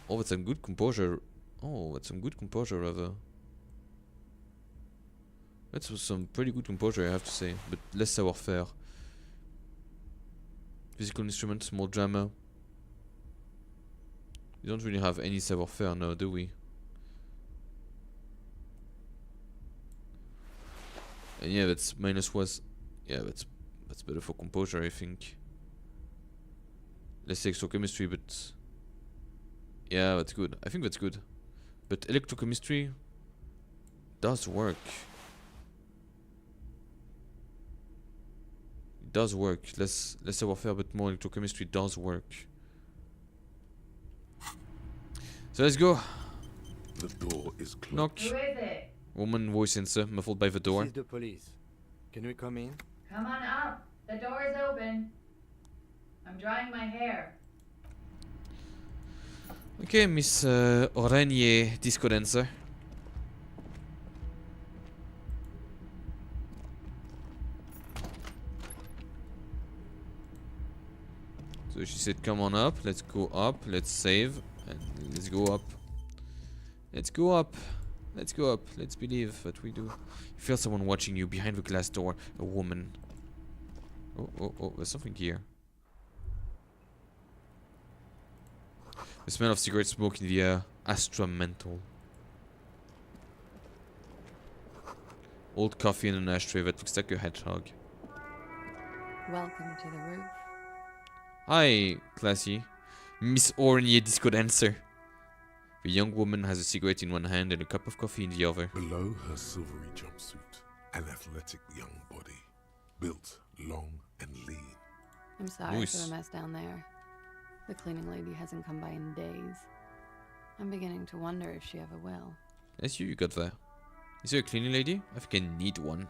Oh, that's some good composure. Oh, that's some good composure, rather. That's some pretty good composure, I have to say, but less savoir-faire. Physical instruments, more drama. We don't really have any savoir-faire now, do we? And yeah, that's -1. Yeah, that's better for composure, I think. Less exochemistry, but yeah, that's good. I think that's good. But electrochemistry does work. It does work. Less savoir-faire, but more electrochemistry does work. So let's go. The door is closed. Knock. Who is it? Woman voice answer, muffled by the door. This is the police. Can we come in? Come on up. The door is open. I'm drying my hair. Okay, Miss Oranje Disco Dancer. So she said, come on up, let's go up, let's save, and let's go up. Let's go up. Let's go up. Let's believe that we do. You feel someone watching you behind the glass door. A woman. Oh, there's something here. The smell of cigarette smoke in the air. Astra-mental. Old coffee in an ashtray that looks like a hedgehog. Welcome to the roof. Hi, classy. Miss Oranje Disco Dancer. The young woman has a cigarette in one hand and a cup of coffee in the other. Below her silvery jumpsuit, an athletic young body, built, long and lean. I'm sorry Nice. for the mess down there. The cleaning lady hasn't come by in days. I'm beginning to wonder if she ever will. That's you got there. Is there a cleaning lady? I think I need one.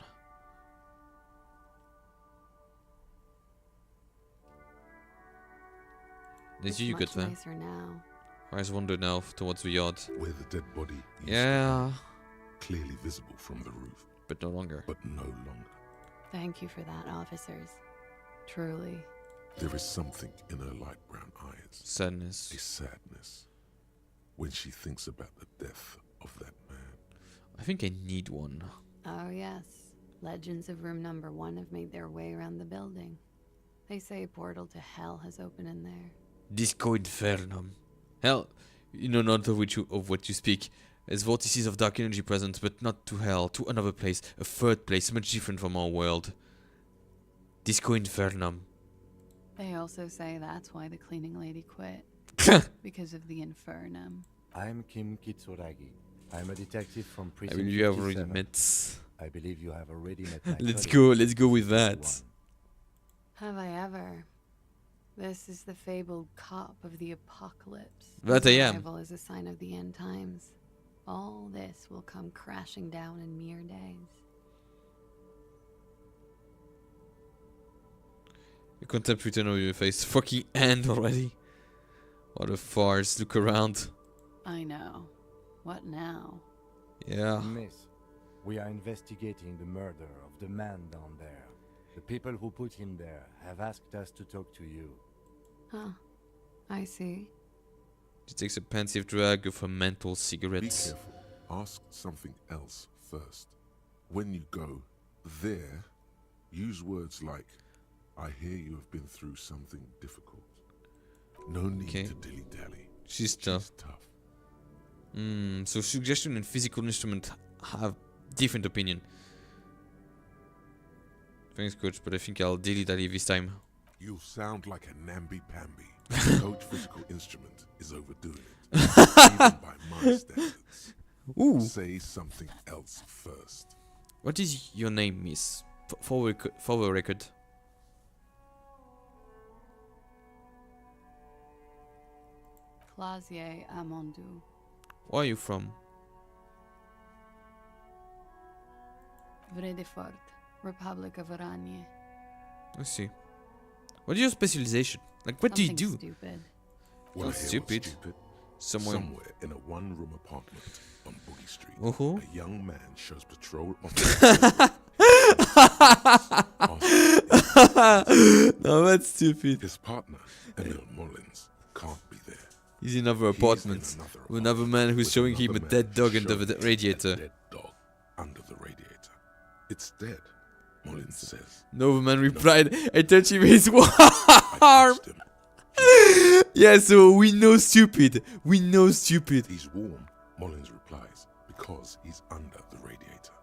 That's you got there. Nicer now. Eyes wander now towards the yard. Where the dead body used Yeah. to be, clearly visible from the roof. But no longer. But no longer. Thank you for that, officers. Truly. There is something in her light brown eyes. Sadness. A sadness. When she thinks about the death of that man. I think I need one. Oh, yes. Legends of room number 1 have made their way around the building. They say a portal to hell has opened in there. Disco Infernum. Hell, you know not of what you speak. There's vortices of dark energy present, but not to hell, to another place, a third place, much different from our world. Disco Infernum. They also say that's why the cleaning lady quit. Because of the infernum. I'm Kim Kitsuragi. I'm a detective from I Precinct believe you have 57. already met. I believe you have already met my Let's colleague. go with that. Have I ever? This is the fabled cop of the apocalypse. That I am. Arrival is a sign of the end times. All this will come crashing down in mere days. You contempt written over your face. Fucking end already. What a farce. Look around. I know. What now? Yeah. Miss, we are investigating the murder of the man down there. The people who put him there have asked us to talk to you. Huh. I see. She takes a pensive drag of her menthol cigarettes. Be careful. Ask something else first. When you go there, use words like, I hear you have been through something difficult. No need to dilly-dally. She's tough. So suggestion and physical instrument have different opinion. Thanks, coach, but I think I'll dilly-dally this time. You'll sound like a namby-pamby. Coach physical instrument is overdoing it. Even by my standards. Ooh. Say something else first. What is your name, miss? For the record. Clasier Amondou. Where are you from? Vredefort, Republic of Oranje. I see. What is your specialization? Like, what do you do? Stupid. Well, Not stupid. Somewhere in a one-room apartment on Boogie Street, Uh-huh. a young man shows patrol of No, that's stupid. His partner, Emil Mullins, can't be there. He's in another apartment with another man who's showing him a dead dog under the radiator. Dead dog under the radiator. It's dead, Mullins says. No, man replied, I touched him his arm. Yeah, so we know stupid. We know stupid. He's warm, Mullins replies, because he's under the radiator.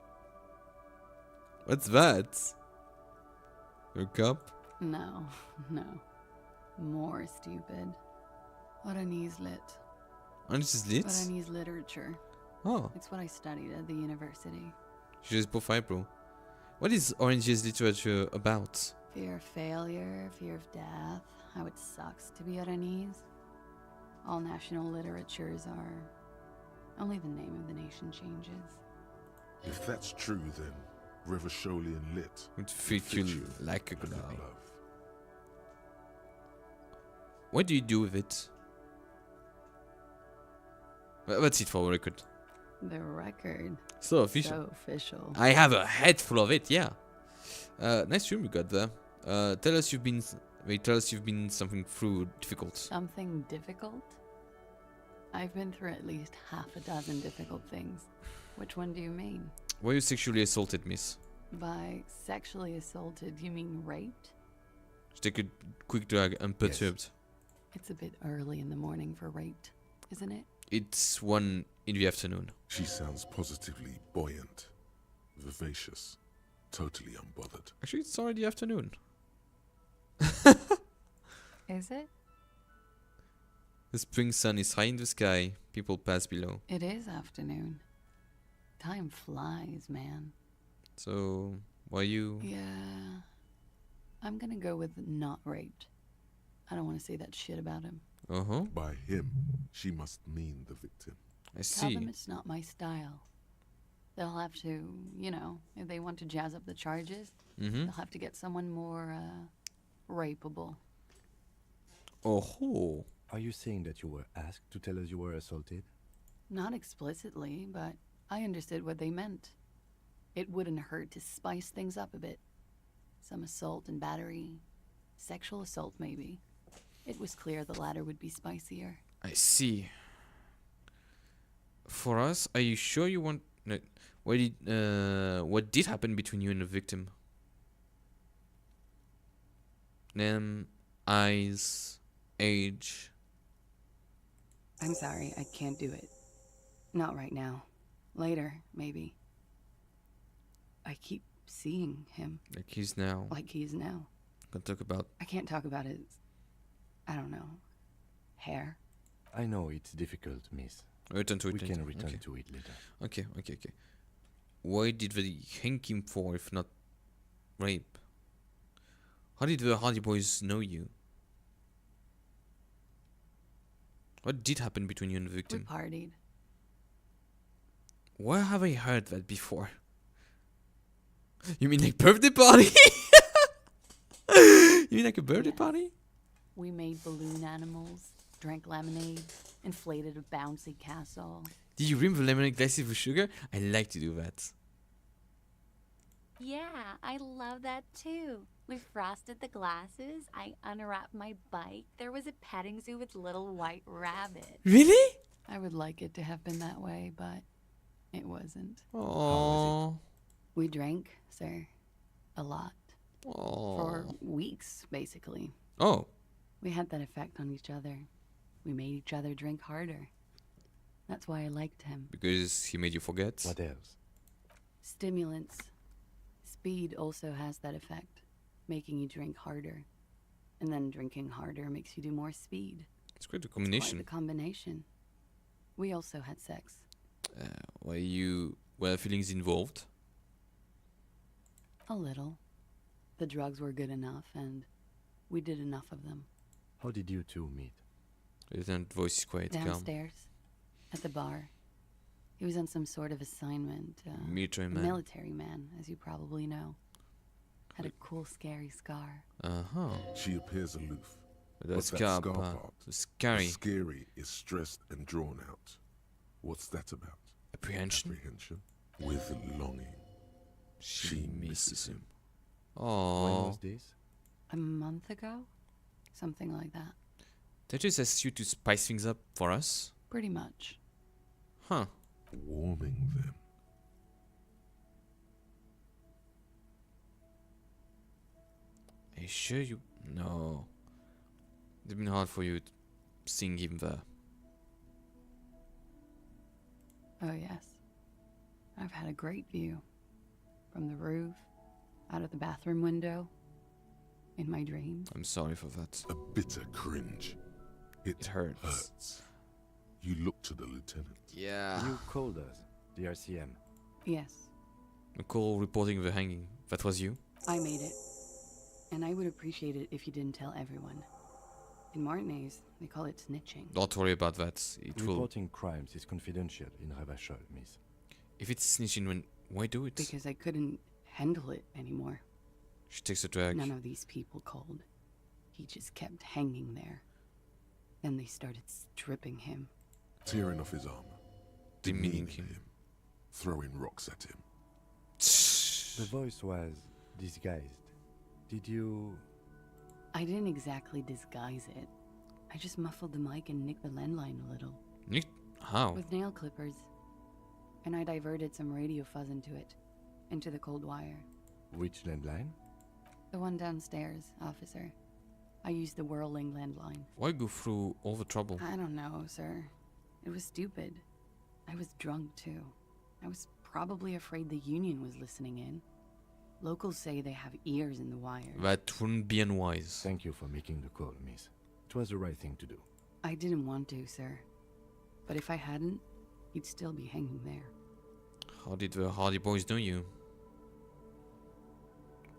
What's that? Your cup? No, no. More stupid. Oranese lit. Orange is lit? Oranese literature. Oh. It's what I studied at the university. She's profile, bro. What is Orange's literature about? Fear of failure, fear of death, how it sucks to be Oranese. All national literatures are. Only the name of the nation changes. If that's true, then Revacholian lit would fit you like a glove. What do you do with it? That's it for the record. The record. So official. So official. I have a head full of it, yeah. Nice room you got there. Tell us you've been something through difficult. Something difficult? I've been through at least half a dozen difficult things. Which one do you mean? Were you sexually assaulted, miss? By sexually assaulted, you mean raped? Just take a quick drag, unperturbed. Yes. It's a bit early in the morning for raped, isn't it? It's 1 in the afternoon. She sounds positively buoyant, vivacious, totally unbothered. Actually, it's already afternoon. Is it? The spring sun is high in the sky. People pass below. It is afternoon. Time flies, man. So, why you... Yeah. I'm gonna go with not raped. I don't want to say that shit about him. Uh-huh. By him, she must mean the victim. I Tell see. them it's not my style. They'll have to, you know, if they want to jazz up the charges, they'll have to get someone more, rapeable. Oh. Are you saying that you were asked to tell us you were assaulted? Not explicitly, but I understood what they meant. It wouldn't hurt to spice things up a bit. Some assault and battery. Sexual assault, maybe. It was clear the latter would be spicier. I see. For us, are you sure you want... No, what did happen between you and the victim? Name, eyes, age... I'm sorry, I can't do it. Not right now. Later, maybe. I keep seeing him. Like he's now. Like he's now. Can talk about... I can't talk about his... I don't know. Hair. I know it's difficult, miss. Return to it we later. can return Okay. to it later. Okay. Why did they hang him for, if not rape? How did the Hardy Boys know you? What did happen between you and the We victim? partied. Where have I heard that before? You mean like birthday party? You mean like a birthday Yes. party? We made balloon animals, drank lemonade, inflated a bouncy castle. Did you rim the lemonade glasses with sugar? I like to do that. Yeah, I love that too. We frosted the glasses. I unwrapped my bike. There was a petting zoo with little white rabbits. Really? I would like it to have been that way, but it wasn't. Oh. We drank, sir. A lot. Oh. For weeks, basically. Oh. We had that effect on each other. We made each other drink harder. That's why I liked him. Because he made you forget? What else? Stimulants. Speed also has that effect, making you drink harder. And then drinking harder makes you do more speed. It's quite a Quite combination. the combination. We also had sex. Were feelings involved? A little. The drugs were good enough, and we did enough of them. How did you two meet? Lieutenant voice is quite calm. Downstairs, at the bar. He was on some sort of assignment. Military a man. military man, as you probably know. Had a cool, scary scar. Uh-huh. She appears aloof. But that but scar that scar part, part, the scary. the scary is stressed and drawn out. What's that about? Apprehension? Apprehension with longing. She misses him. When Oh. was this? A month ago? Something like that. They just asked you to spice things up for us? Pretty much. Huh. Warming them. Are you sure you... No. It's been hard for you seeing him there. Oh, yes. I've had a great view. From the roof, out of the bathroom window, in my dreams. I'm sorry for that. A bitter cringe. It hurts. You look to the lieutenant. Yeah. You called us, the RCM. Yes, A call reporting the hanging. That was you? I made it. And I would appreciate it if you didn't tell everyone. In Martinez, they call it snitching. Don't worry about that. It will... Reporting crimes is confidential in Ravachol, miss. If it's snitching, why do it? Because I couldn't handle it anymore. She takes a drag. None of these people called. He just kept hanging there. Then they started stripping him. Tearing off his armor. Demeaning him. Throwing rocks at him. The voice was disguised. Did you... I didn't exactly disguise it. I just muffled the mic and nicked the landline a little. Nick? How? With nail clippers. And I diverted some radio fuzz into it. Into the cold wire. Which landline? The one downstairs, officer. I used the whirling landline. Why go through all the trouble? I don't know, sir. It was stupid. I was drunk, too. I was probably afraid the Union was listening in. Locals say they have ears in the wires. That wouldn't be unwise. Thank you for making the call, miss. It was the right thing to do. I didn't want to, sir. But if I hadn't, he'd still be hanging there. How did the Hardy Boys know you?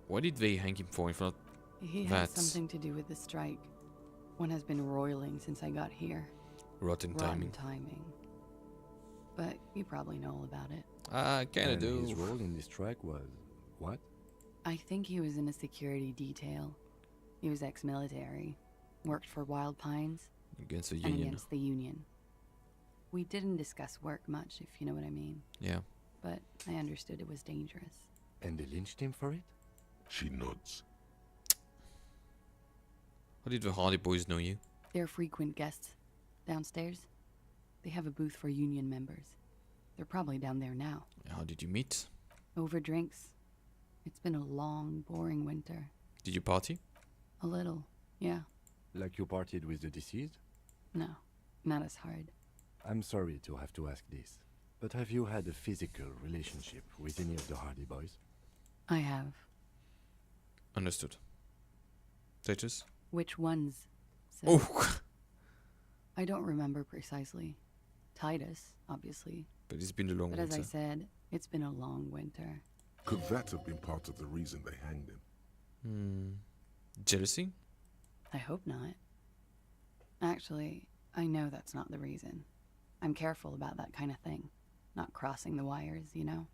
What did they hang him for if not He that? has something to do with the strike. One has been roiling since I got here. Rotten timing. timing. But you probably know all about it. I kinda And do. his role in this strike was... what? I think he was in a security detail. He was ex-military. Worked for Wild Pines. Against the And Union. against the Union. We didn't discuss work much, if you know what I mean. Yeah. But I understood it was dangerous. And they lynched him for it? She nods. How did the Hardy Boys know you? They're frequent guests. Downstairs, they have a booth for Union members. They're probably down there now. How did you meet? Over drinks. It's been a long, boring winter. Did you party? A little, yeah. Like you partied with the deceased? No, not as hard. I'm sorry to have to ask this, but have you had a physical relationship with any of the Hardy Boys? I have. Understood. Titus? Which ones? Sir? Oh! I don't remember precisely. Titus, obviously. But it's been a long But winter. as I said, it's been a long winter. Could that have been part of the reason they hanged him? Jealousy? I hope not. Actually, I know that's not the reason. I'm careful about that kind of thing. Not crossing the wires, you know?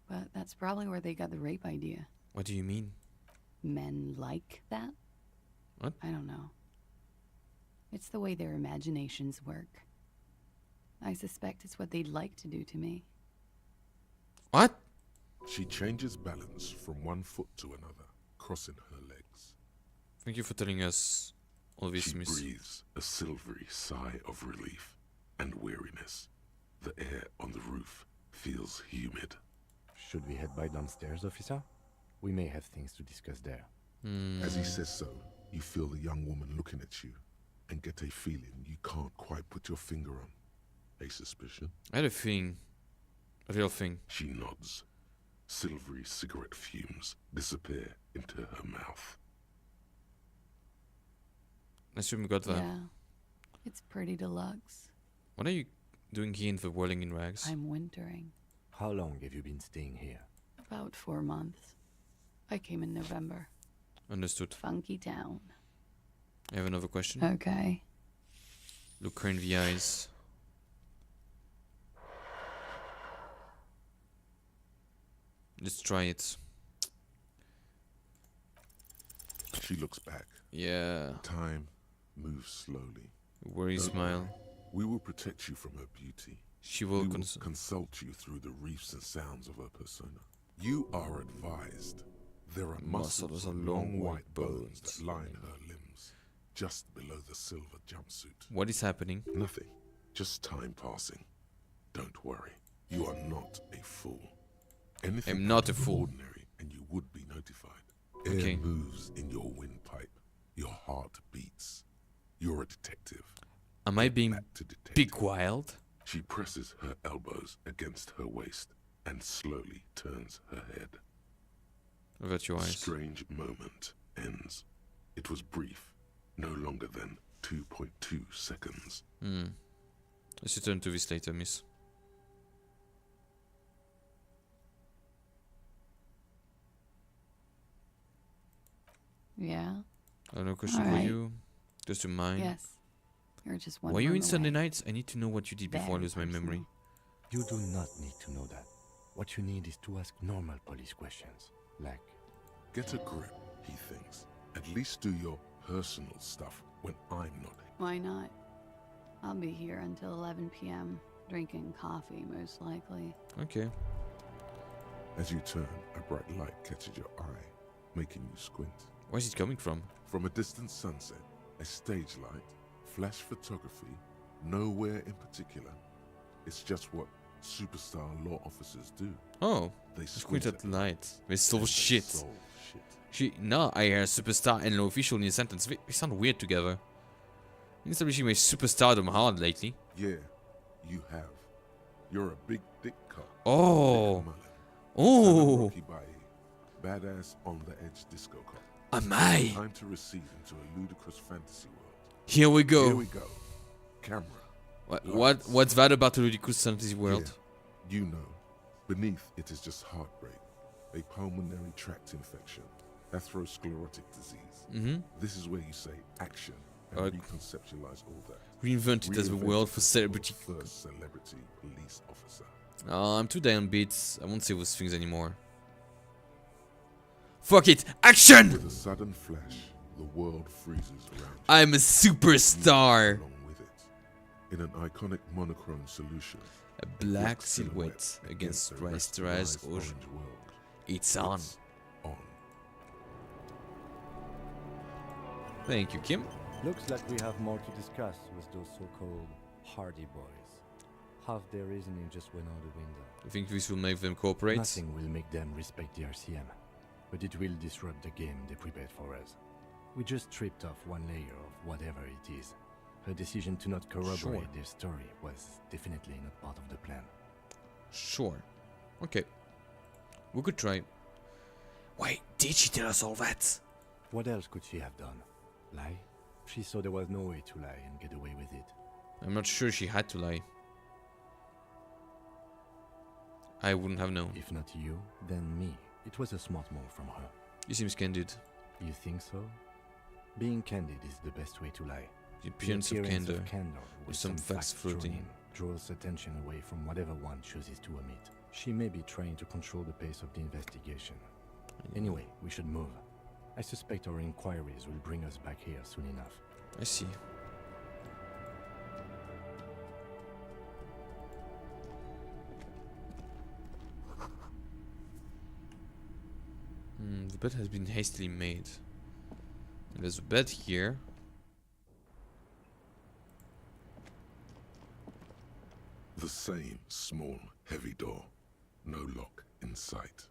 But that's probably where they got the rape idea. What do you mean? men like that? What? I don't know. It's the way their imaginations work. I suspect it's what they'd like to do to me. What? She changes balance from one foot to another, crossing her legs. Thank you for telling us all this, She miss. breathes a silvery sigh of relief and weariness. The air on the roof feels humid. Should we head by downstairs, officer? We may have things to discuss there. As he says so, you feel the young woman looking at you and get a feeling you can't quite put your finger on. A suspicion? I had a thing. A real thing. She nods. Silvery cigarette fumes disappear into her mouth. I assume we got that. Yeah. It's pretty deluxe. What are you doing here in the whirling in rags? I'm wintering. How long have you been staying here? About 4 months. I came in November. Understood. Funky town. I have another question. Okay. Look her in the eyes. Let's try it. She looks back. Yeah. Time moves slowly. Worry smile. We will protect you from her beauty. She will, we will consult you through the reefs and sounds of her persona. You are advised. There are muscles and long white bones that line her limbs, just below the silver jumpsuit. What is happening? Nothing. Just time passing. Don't worry. You are not a fool. Anything I'm not a out of the fool. ordinary, and you would be notified. Okay. Air moves in your windpipe. Your heart beats. You're a detective. Am I being Back to detective. big wild? She presses her elbows against her waist and slowly turns her head. Avert your The eyes. strange moment ends. It was brief, no longer than 2.2 seconds. Let's return to this later, miss. Yeah? I have no question for Alright. you. Just to mine. Yes. You're just one Were you room in Sunday away. nights? I need to know what you did before I Very lose my memory. You do not need to know that. What you need is to ask normal police questions. Like, Get a grip, he thinks. At least do your personal stuff when I'm not. Why not? I'll be here until 11 p.m. drinking coffee, most likely. Okay. As you turn, a bright light catches your eye, making you squint. Where's it coming from? From a distant sunset, a stage light, flash photography, nowhere in particular. It's just what superstar law officers do. Oh, They squint at the light. light. They solve shit. Solve shit. She, now I hear superstar and law official in a sentence. They sound weird together. Been establishing my superstardom hard lately. Yeah, you have. You're a big dick cop. Oh. Dick Mullen. Oh. Son of Rocky Bae, badass on the edge disco cop. Am I? Time to recede into a ludicrous fantasy world. Here we go. Here we go. Camera. What's that about a ludicrous fantasy world? Yeah, you know. Beneath it is just heartbreak, a pulmonary tract infection, atherosclerotic disease. This is where you say action and reconceptualize all that. Reinvent it as the Reinvent world it for as celebrity. the first celebrity police officer. Oh, I'm too down beats. I won't say those things anymore. Fuck it! Action! With a sudden flash, the world freezes around you. I'm a superstar! Along with it, in an iconic monochrome solution, A black silhouette against the rasterized orange. world. It's on. On. Thank you, Kim. looks like we have more to discuss with those so-called hardy boys. Half their reasoning just went out the window. You think this will make them cooperate? Nothing will make them respect the RCM, but it will disrupt the game they prepared for us. We just stripped off one layer of whatever it is. Her decision to not corroborate their story was definitely not part of the plan. Sure. Okay. We could try. Wait, did she tell us all that? What else could she have done? Lie? She saw there was no way to lie and get away with it. I'm not sure she had to lie. I wouldn't have known. If not you, then me. It was a smart move from her. You seem candid. You think so? Being candid is the best way to lie. The appearance of candor, with some facts thrown floating. in, draws attention away from whatever one chooses to omit. She may be trying to control the pace of the investigation. Anyway, we should move. I suspect our inquiries will bring us back here soon enough. I see. The bed has been hastily made. And there's a bed here. The same small, heavy door. No lock in sight.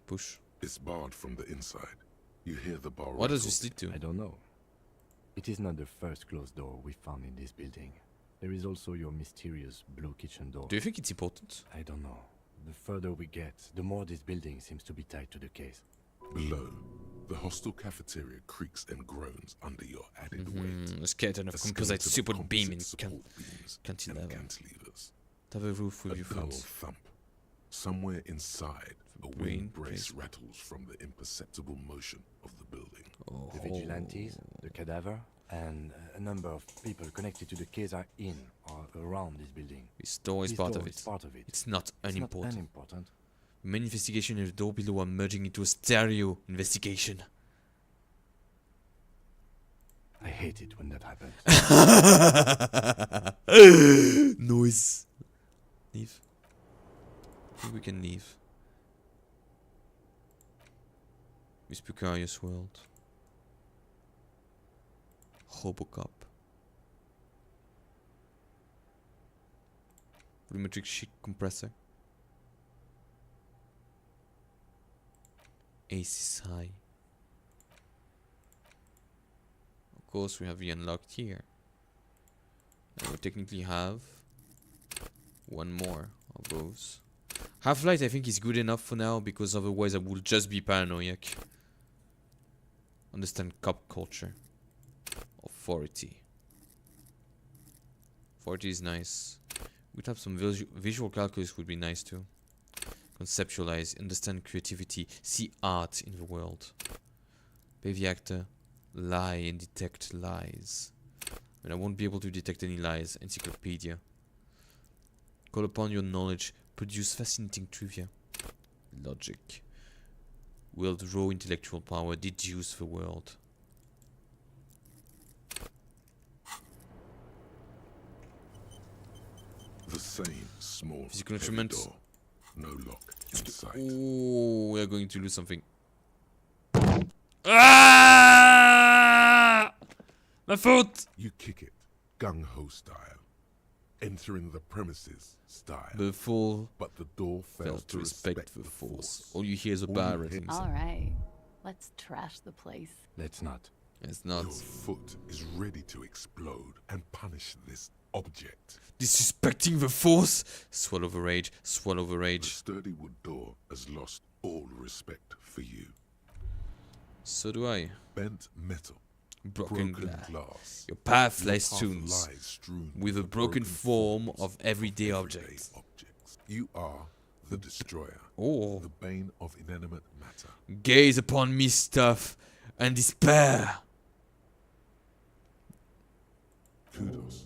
Push. It's barred from the inside. You hear the bar. What does this lead to? I don't know. It is not the first closed door we found in this building. There is also your mysterious blue kitchen door. Do you think it's important? I don't know. The further we get, the more this building seems to be tied to the case. Below, the hostel cafeteria creaks and groans under your added weight. A skeleton of composite support beam in cantilever. Cantilevers. Have a roof with A your dull foot. thump. Somewhere inside, a wind brace rattles from the imperceptible motion of the building. The vigilantes, the cadaver, and a number of people connected to the case are in or around this building. This door is part of it. It's not unimportant. Unimportant. Main investigation and the door below are merging into a stereo investigation. I hate it when that happens. Noise. Leave. I think we can leave. This precarious world. Robocop. Volumetric sheet compressor. AC is high. Of course, we have the unlocked here. And we technically have one more of those. Half-light I think is good enough for now, because otherwise I will just be paranoid. Understand cop culture. Authority. Authority is nice. We'd have some visual calculus would be nice too. Conceptualize, understand creativity, see art in the world. Pay the actor, lie and detect lies. And I won't be able to detect any lies. Encyclopedia. Call upon your knowledge, produce fascinating trivia. Logic. Wield raw intellectual power, deduce the world. The same small Physical heavy instruments. door. No lock in sight. Oh, we are going to lose something. Ah! My foot! You kick it, gung-ho style. Entering the premises style. The fool but the door fails to respect the force. All you hear is a All bar you rattling. hear- All right. Let's trash the place. Let's not. It's not. Your foot is ready to explode and punish this object. Disrespecting the force? Swallow the rage. Swallow the The rage. sturdy wood door has lost all respect for you. So do I. Bent metal. Broken glass. Your path lies strewn with a broken form of everyday objects. You are the destroyer. Oh. The bane of inanimate matter. Gaze upon me, stuff, and despair. Kudos.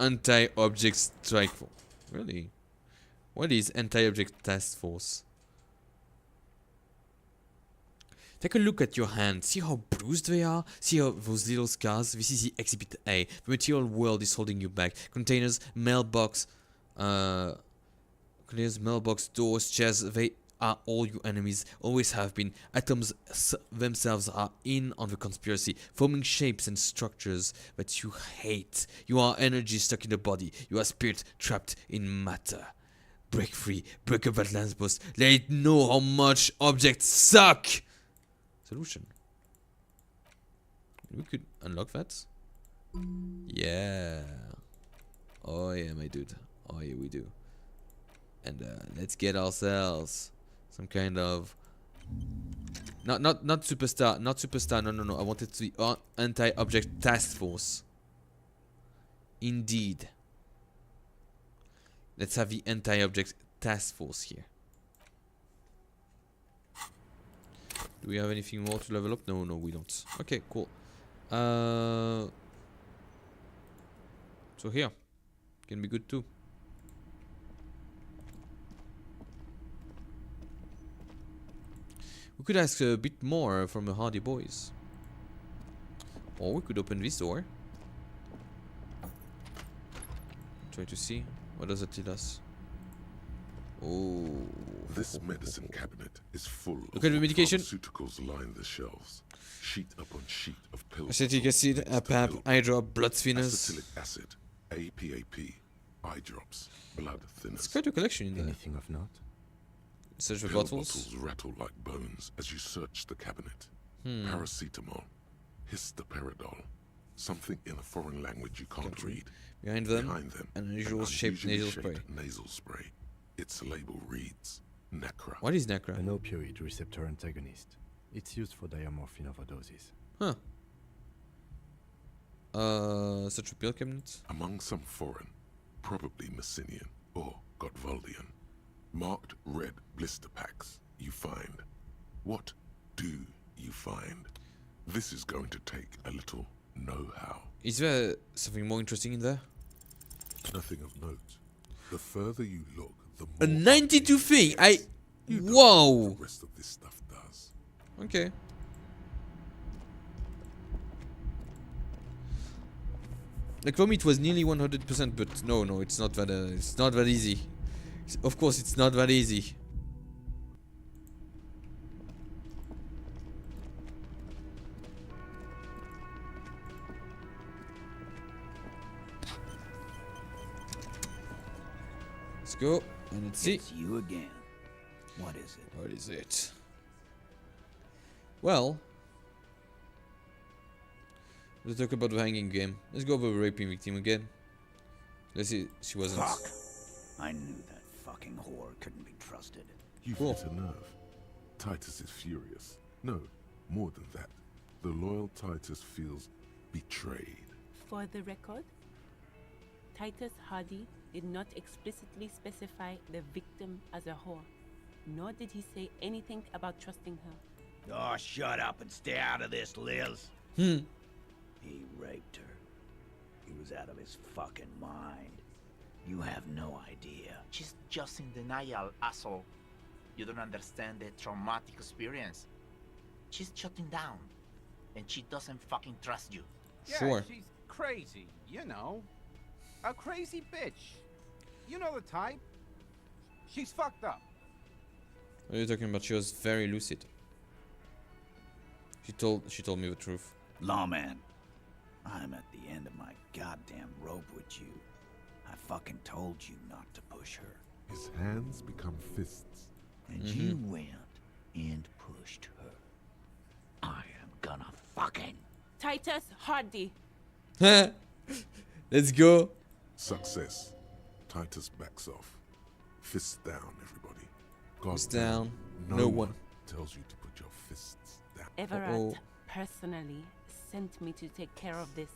Anti-object strike force. Really? What is anti-object task force? Take a look at your hand. See how bruised they are? See how those little scars? This is the exhibit A. The material world is holding you back. Containers, mailbox, doors, chairs, they are all your enemies. Always have been. Atoms themselves are in on the conspiracy, forming shapes and structures that you hate. You are energy stuck in the body. You are spirit trapped in matter. Break free. Break up that lance post. Let it know how much objects suck. Solution. We could unlock that. Yeah. Oh yeah, my dude. Oh yeah, we do. And let's get ourselves some kind of not superstar, no. I wanted to be anti-object task force. Indeed. Let's have the anti-object task force here. Do we have anything more to level up? No, we don't. Okay, cool. So here can be good too. We could ask a bit more from the Hardy Boys. Or we could open this door. Try to see. What does it tell us? Oh. This medicine cabinet is full Look at the medication. Pharmaceuticals line the shelves. Sheet upon sheet of pills. Acetic acid, APAP, eye drop, blood thinners. Acetylic acid, APAP, eye drops, blood thinners. It's quite a collection in there. Anything of note? Search for Pill bottles. rattle like bones as you search the cabinet. Paracetamol, histoperidol, something in a foreign language you can't read. Behind them, an unusual shaped nasal spray. Nasal spray. Its label reads Necra. What is Necra? An opioid receptor antagonist. It's used for diamorphine overdoses. Huh. Such a pill cabinet? Among some foreign, probably Messinian or Gotwaldian, marked red blister packs you find. What do you find? This is going to take a little know-how. Is there something more interesting in there? Nothing of note. The further you look, the more a 92 thing. You don't know whoa. what the rest of this stuff does. Okay. Like for me, it was nearly 100%, but no, it's not that. It's not that easy. Of course, it's not that easy. Let's go and let's see. It's you again. What is it? What is it? Well, let's talk about the hanging game. Let's go over the raping victim again. Let's see. She wasn't. Fuck! I knew that fucking whore couldn't be trusted. You've hit a nerve. Titus is furious. No, more than that. The loyal Titus feels betrayed. For the record, Titus Hardy did not explicitly specify the victim as a whore, nor did he say anything about trusting her. Oh, shut up and stay out of this, Liz. He raped her. He was out of his fucking mind. You have no idea. She's just in denial, asshole. You don't understand the traumatic experience. She's shutting down, and she doesn't fucking trust you. Yeah, Sure. she's crazy, you know. A crazy bitch. You know the type. She's fucked up. What are you talking about? She was very lucid. She told me the truth. Lawman, I'm at the end of my goddamn rope with you. I fucking told you not to push her. His hands become fists. And you went and pushed her. I am gonna fucking... Titus Hardy. Let's go. Success. Titus backs off. Fists down, everybody. Fists down. No one tells you to put your fists down. Everett personally sent me to take care of this.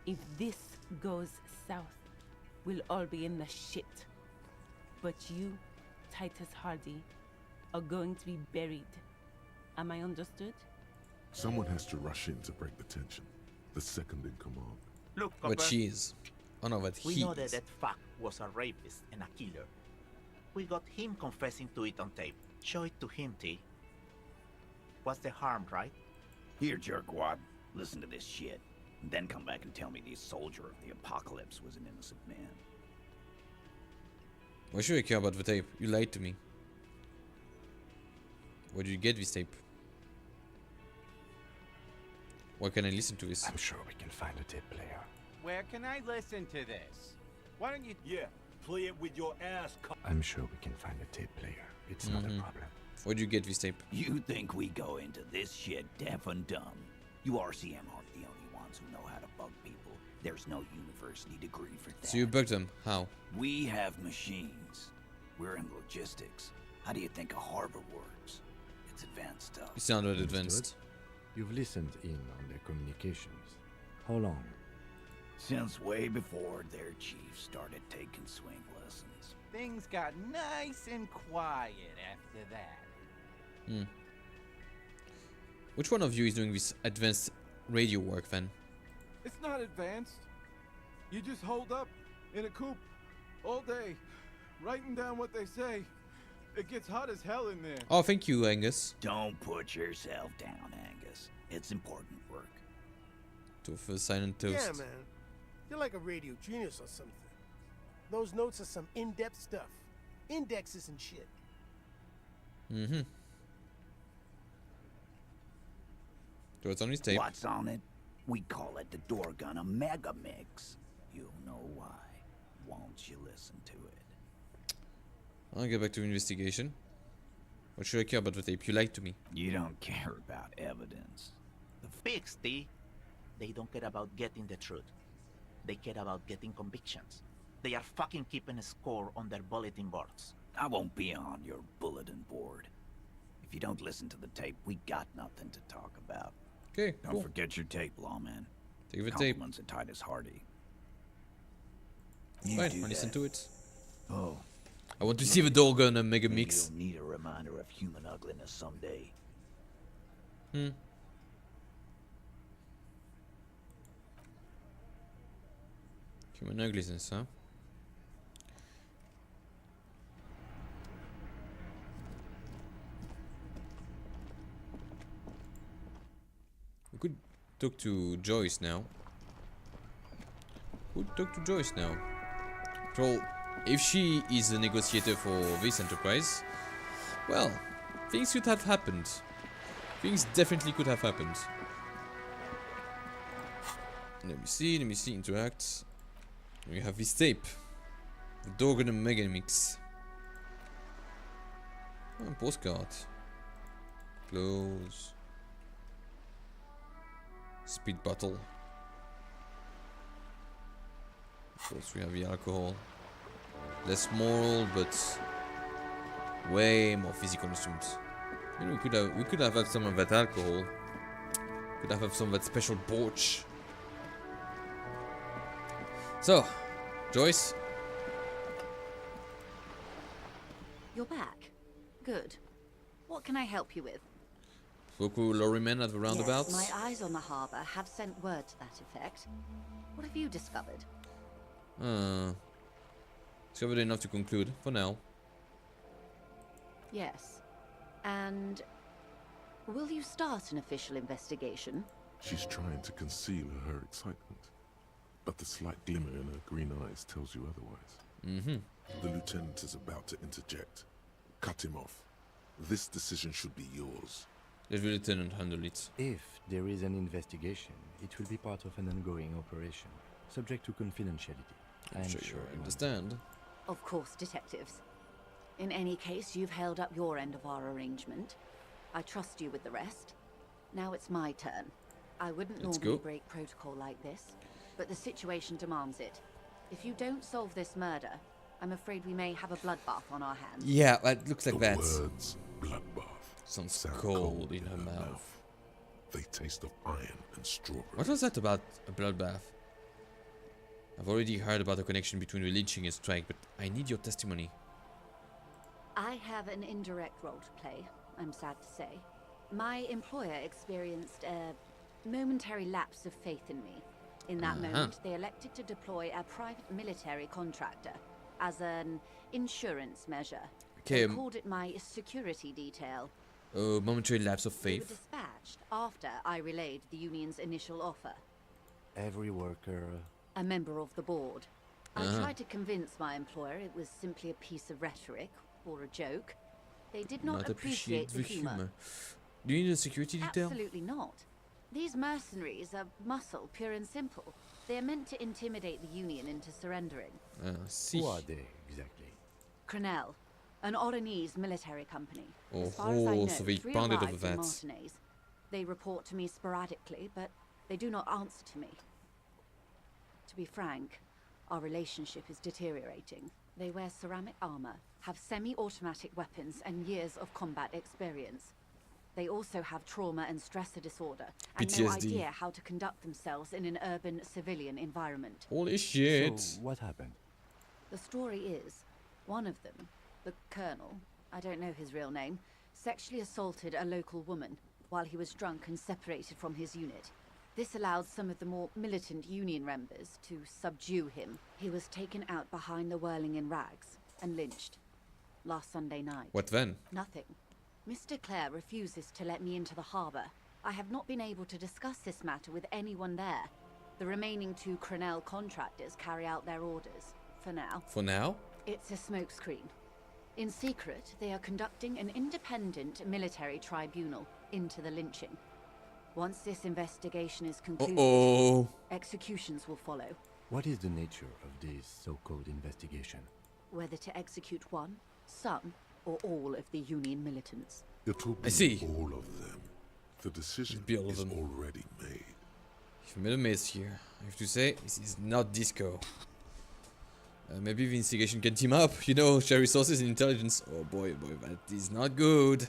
If this goes south, we'll all be in the shit. But you, Titus Hardy, are going to be buried. Am I understood? Someone has to rush in to break the tension. The second in command. Look, But Copper, she is. Oh no, but we he know that is. that fuck was a rapist and a killer. We got him confessing to it on tape. Show it to him, T. What's the harm, right? Here, jerkwad. Listen to this shit. And then come back and tell me the soldier of the apocalypse was an innocent man. Why should I care about the tape? You lied to me. Where did you get this tape? Why can I listen to this? I'm sure we can find a tape player. Where can I listen to this? Why don't you... Yeah, play it with your ass. I'm sure we can find a tape player. It's not a problem. Where'd you get this tape? You think we go into this shit deaf and dumb? You RCM aren't the only ones who know how to bug people. There's no university degree for that. So you bugged them. How? We have machines. We're in logistics. How do you think a harbor works? It's advanced stuff. You sounded advanced. You've listened in on their communications. How long? Since way before their chief started taking swing lessons. Things got nice and quiet after that. Which one of you is doing this advanced radio work then? It's not advanced. You just hold up in a coop all day, writing down what they say. It gets hot as hell in there. Oh, thank you, Angus. Don't put yourself down, Angus. It's important work. To a silent toast. Yeah, man. You're like a radio genius or something. Those notes are some in-depth stuff. Indexes and shit. Mm-hmm. So it's on his tape. What's on it? We call it the Dorgun a mega mix. You'll know why. Won't you listen to it? I'll get back to investigation. What should I care about the tape? You lied to me. You don't care about evidence. The fix, T. They don't care about getting the truth. They care about getting convictions. They are fucking keeping a score on their bulletin boards. I won't be on your bulletin board. If you don't listen to the tape, we got nothing to talk about. Okay, Don't forget your tape, lawman. Take the tape. Compliments of Titus Hardy. Fine, I'll listen to it. Oh. I want to see the Dorgun and Mega Mix. You'll need a reminder of human ugliness someday. Hmm. Human ugliness, huh? We could talk to Joyce now. We'll talk to Joyce now. Well, if she is a negotiator for this enterprise, well, things could have happened. Things definitely could have happened. Let me see, interact. We have this tape. The Dorgun and Mega Mix. Oh, postcard. Close. Speed bottle. Of course we have the alcohol. Less moral, but way more physical instruments. You know, we could have had some of that alcohol. Could have had some of that special porch. So, Joyce. You're back. Good. What can I help you with? Spoke with lorrymen at the roundabouts. Yes, my eyes on the harbour have sent word to that effect. What have you discovered? Discovered enough to conclude, for now. Yes. And will you start an official investigation? She's trying to conceal her excitement, but the slight glimmer in her green eyes tells you otherwise. Mm-hmm. The lieutenant is about to interject. Cut him off. This decision should be yours. Let the lieutenant handle it. If there is an investigation, it will be part of an ongoing operation, subject to confidentiality. I'm sure you understand. Of course, detectives. In any case, you've held up your end of our arrangement. I trust you with the rest. Now it's my turn. I wouldn't normally break protocol like this, but the situation demands it. If you don't solve this murder, I'm afraid we may have a bloodbath on our hands. Yeah, it looks like that. The words bloodbath sounds cold in her mouth. They taste of iron and strawberry. What was that about a bloodbath? I've already heard about the connection between the lynching and strike, but I need your testimony. I have an indirect role to play, I'm sad to say. My employer experienced a momentary lapse of faith in me. In that moment, they elected to deploy a private military contractor as an insurance measure. Okay, they called it my security detail. Oh, momentary lapse of They were faith. dispatched after I relayed the union's initial offer. Every worker... A member of the board. I tried to convince my employer it was simply a piece of rhetoric or a joke. They did not appreciate the humor. Do you need a security detail? Absolutely not. These mercenaries are muscle, pure and simple. They are meant to intimidate the Union into surrendering. See. Who are they, exactly? Crenell, an Oranese military company. Oh, as far as I know, so they 3 pounded arrived over in that. Martinez. They report to me sporadically, but they do not answer to me. To be frank, our relationship is deteriorating. They wear ceramic armor, have semi-automatic weapons, and years of combat experience. They also have trauma and stressor disorder, and no PTSD. idea how to conduct themselves in an urban civilian environment. Holy shit. So, what happened? The story is, one of them, the colonel, I don't know his real name, sexually assaulted a local woman while he was drunk and separated from his unit. This allowed some of the more militant Union members to subdue him. He was taken out behind the whirling in rags and lynched. last Sunday night. What then? Nothing. Mr. Clare refuses to let me into the harbor. I have not been able to discuss this matter with anyone there. The remaining 2 Crenell contractors carry out their orders, for now. For now? It's a smokescreen. In secret, they are conducting an independent military tribunal into the lynching. Once this investigation is concluded, executions will follow. What is the nature of this so-called investigation? Whether to execute one, some, or all of the Union militants. It will be all of them. The decision is already made. You've made a mess here. I have to say, this is not disco. Maybe the investigation can team up, you know, share resources and intelligence. Oh boy, that is not good.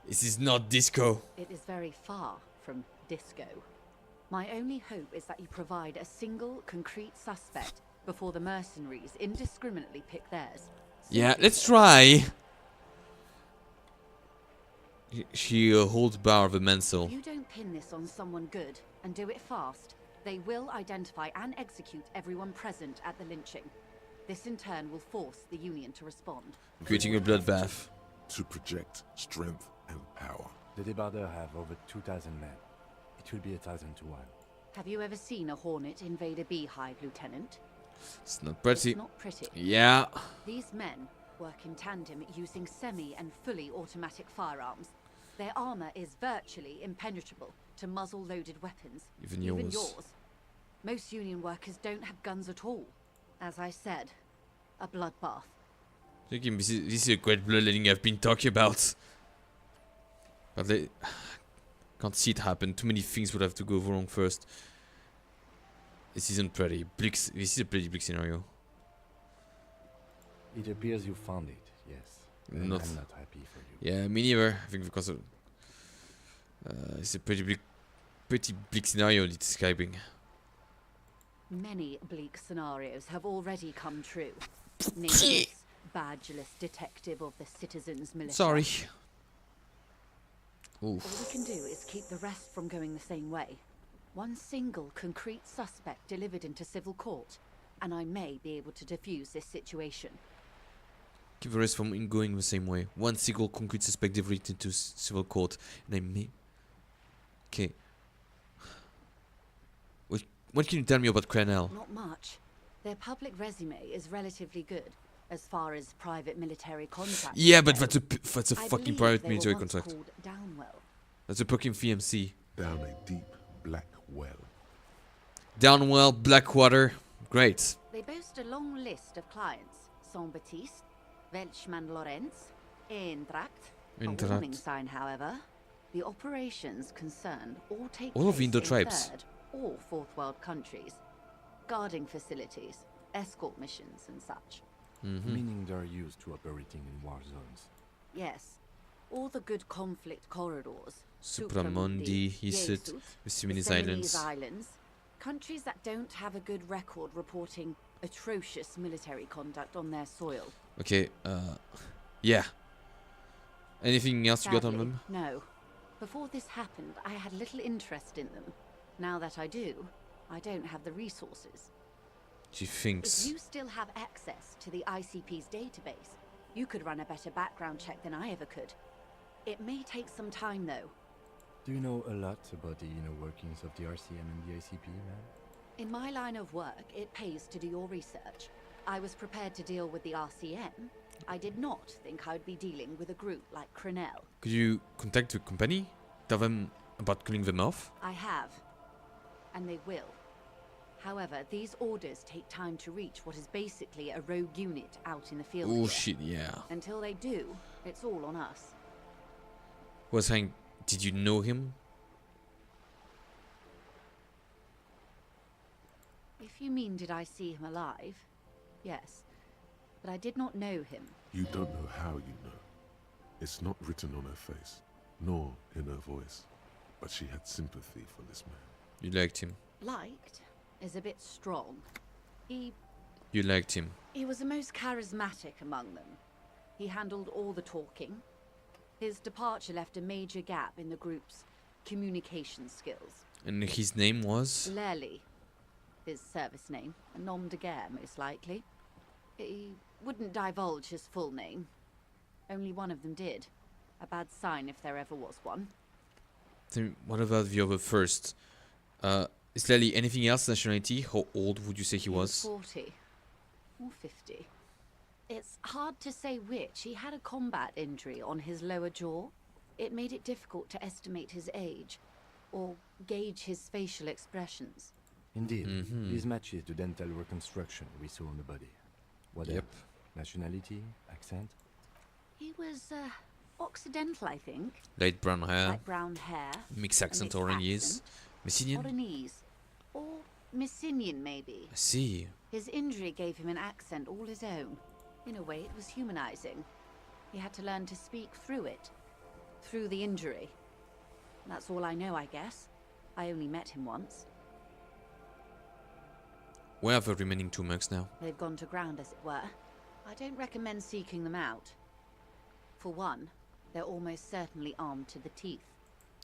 This is not disco. It is very far from disco. My only hope is that you provide a single, concrete suspect before the mercenaries indiscriminately pick theirs. Yeah, let's try. She holds bar of a mensel. If you don't pin this on someone good and do it fast, they will identify and execute everyone present at the lynching. This in turn will force the Union to respond. Creating a bloodbath. To project strength and power. The Debardeurs have over 2,000 men. It will be 1,000 to 1. Have you ever seen a Hornet invade a beehive, Lieutenant? It's not pretty. It's not pretty. Yeah. These men work in tandem using semi and fully automatic firearms. Their armor is virtually impenetrable to muzzle-loaded weapons. Even yours. Most Union workers don't have guns at all. As I said, a bloodbath. This is a great bloodletting I've been talking about. But they can't see it happen. Too many things would have to go wrong first. This isn't pretty. This is a pretty bleak scenario. It appears you found it, yes. I'm not happy for you. Yeah, me neither. I think because of, it's a pretty bleak scenario it's describing. Many bleak scenarios have already come true. Nameless, badgeless detective of the citizens' militia. Sorry. All we can do is keep the rest from going the same way. One single concrete suspect delivered into civil court, and I may be able to defuse this situation. Keep the rest from going the same way. One single concrete suspect delivered into civil court, and I may. Okay. What can you tell me about Crenell? Not much. Their public resume is relatively good, as far as private military contracts. Yeah, but that's a fucking private military contract. Downwell. That's a fucking VMC. Down a deep black well. Downwell, Blackwater. Great. They boast a long list of clients. Saint-Baptiste, Welchman Lorenz, Eintracht. A warning sign, however. The operations concerned all take all of place Indo in tribes. third or fourth world countries. Guarding facilities, escort missions and such. Meaning they're used to operating in war zones. Yes. All the good conflict corridors. Supramundi, Yisut, the Seminese Islands. Countries that don't have a good record reporting atrocious military conduct on their soil. Okay, yeah. Anything else you got on Sadly, them? No. Before this happened, I had little interest in them. Now that I do, I don't have the resources. She thinks. If you still have access to the ICP's database, you could run a better background check than I ever could. It may take some time, though. Do you know a lot about the inner workings of the RCM and the ICP, man? In my line of work, it pays to do your research. I was prepared to deal with the RCM. I did not think I would be dealing with a group like Crenell. Could you contact the company? Tell them about killing them off? I have. And they will. However, these orders take time to reach what is basically a rogue unit out in the field. Oh here. shit, yeah. Until they do, it's all on us. Was saying, did you know him? If you mean did I see him alive? Yes. But I did not know him. You don't know how you know. It's not written on her face, nor in her voice. But she had sympathy for this man. You liked him. Liked is a bit strong. You liked him. He was the most charismatic among them. He handled all the talking. His departure left a major gap in the group's communication skills. And his name was? Lely. His service name. A nom de guerre, most likely. He wouldn't divulge his full name. Only one of them did. A bad sign if there ever was one. Then what about the other first? Is Lely anything else nationality? How old would you say he was? 40 or 50. It's hard to say which. He had a combat injury on his lower jaw. It made it difficult to estimate his age or gauge his facial expressions. Indeed, this matches the dental reconstruction we saw on the body. What else? Nationality? Accent? He was Occidental, I think. Light brown hair. Light brown hair. Mixed accent Oranese. Messinian? Oranese. Or Messinian, maybe. I see. His injury gave him an accent all his own. In a way, it was humanizing. He had to learn to speak through it. Through the injury. That's all I know, I guess. I only met him once. Where are the remaining 2 monks now? They've gone to ground, as it were. I don't recommend seeking them out. For one, they're almost certainly armed to the teeth.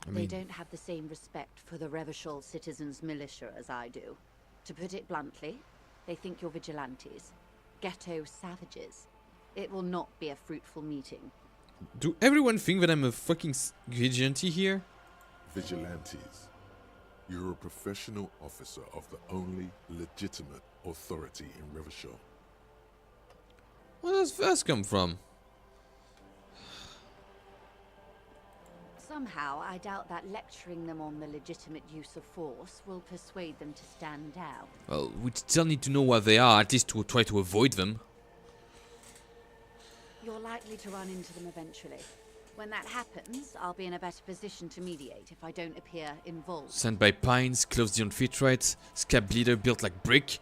They don't have the same respect for the Revachol citizens' militia as I do. To put it bluntly, they think you're vigilantes. Ghetto savages. It will not be a fruitful meeting. Do everyone think that I'm a fucking vigilante here? Vigilantes. You're a professional officer of the only legitimate authority in Revachol. Where does first come from? Somehow, I doubt that lecturing them on the legitimate use of force will persuade them to stand down. Well, we still need to know what they are, at least to try to avoid them. You're likely to run into them eventually. When that happens, I'll be in a better position to mediate if I don't appear involved. Sent by Pines, clothes didn't fit right, scab bleeder built like brick.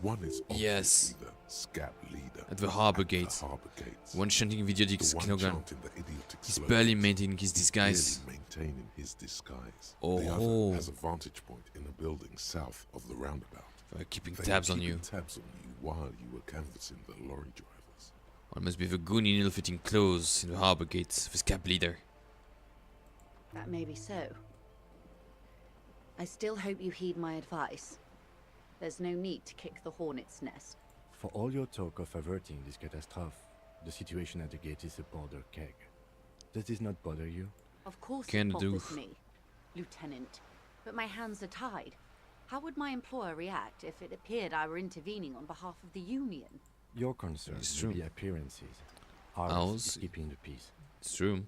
One is yes. The scab leader at the harbor gate. One chanting Videodix Knogan. He's barely maintaining his disguise. Maintaining his disguise. Oh. The other has a vantage point in a building south of the roundabout. Keeping tabs on you. Tabs on you while you were canvassing the lorry drivers. One must be the goon in ill-fitting clothes in the harbor gate, the scab leader. That may be so. I still hope you heed my advice. There's no need to kick the hornet's nest. For all your talk of averting this catastrophe, the situation at the gate is a border keg. Does this not bother you? Of course it bothers me, Lieutenant. But my hands are tied. How would my employer react if it appeared I were intervening on behalf of the Union? Your concern will be appearances. Ours is keeping the peace. It's true.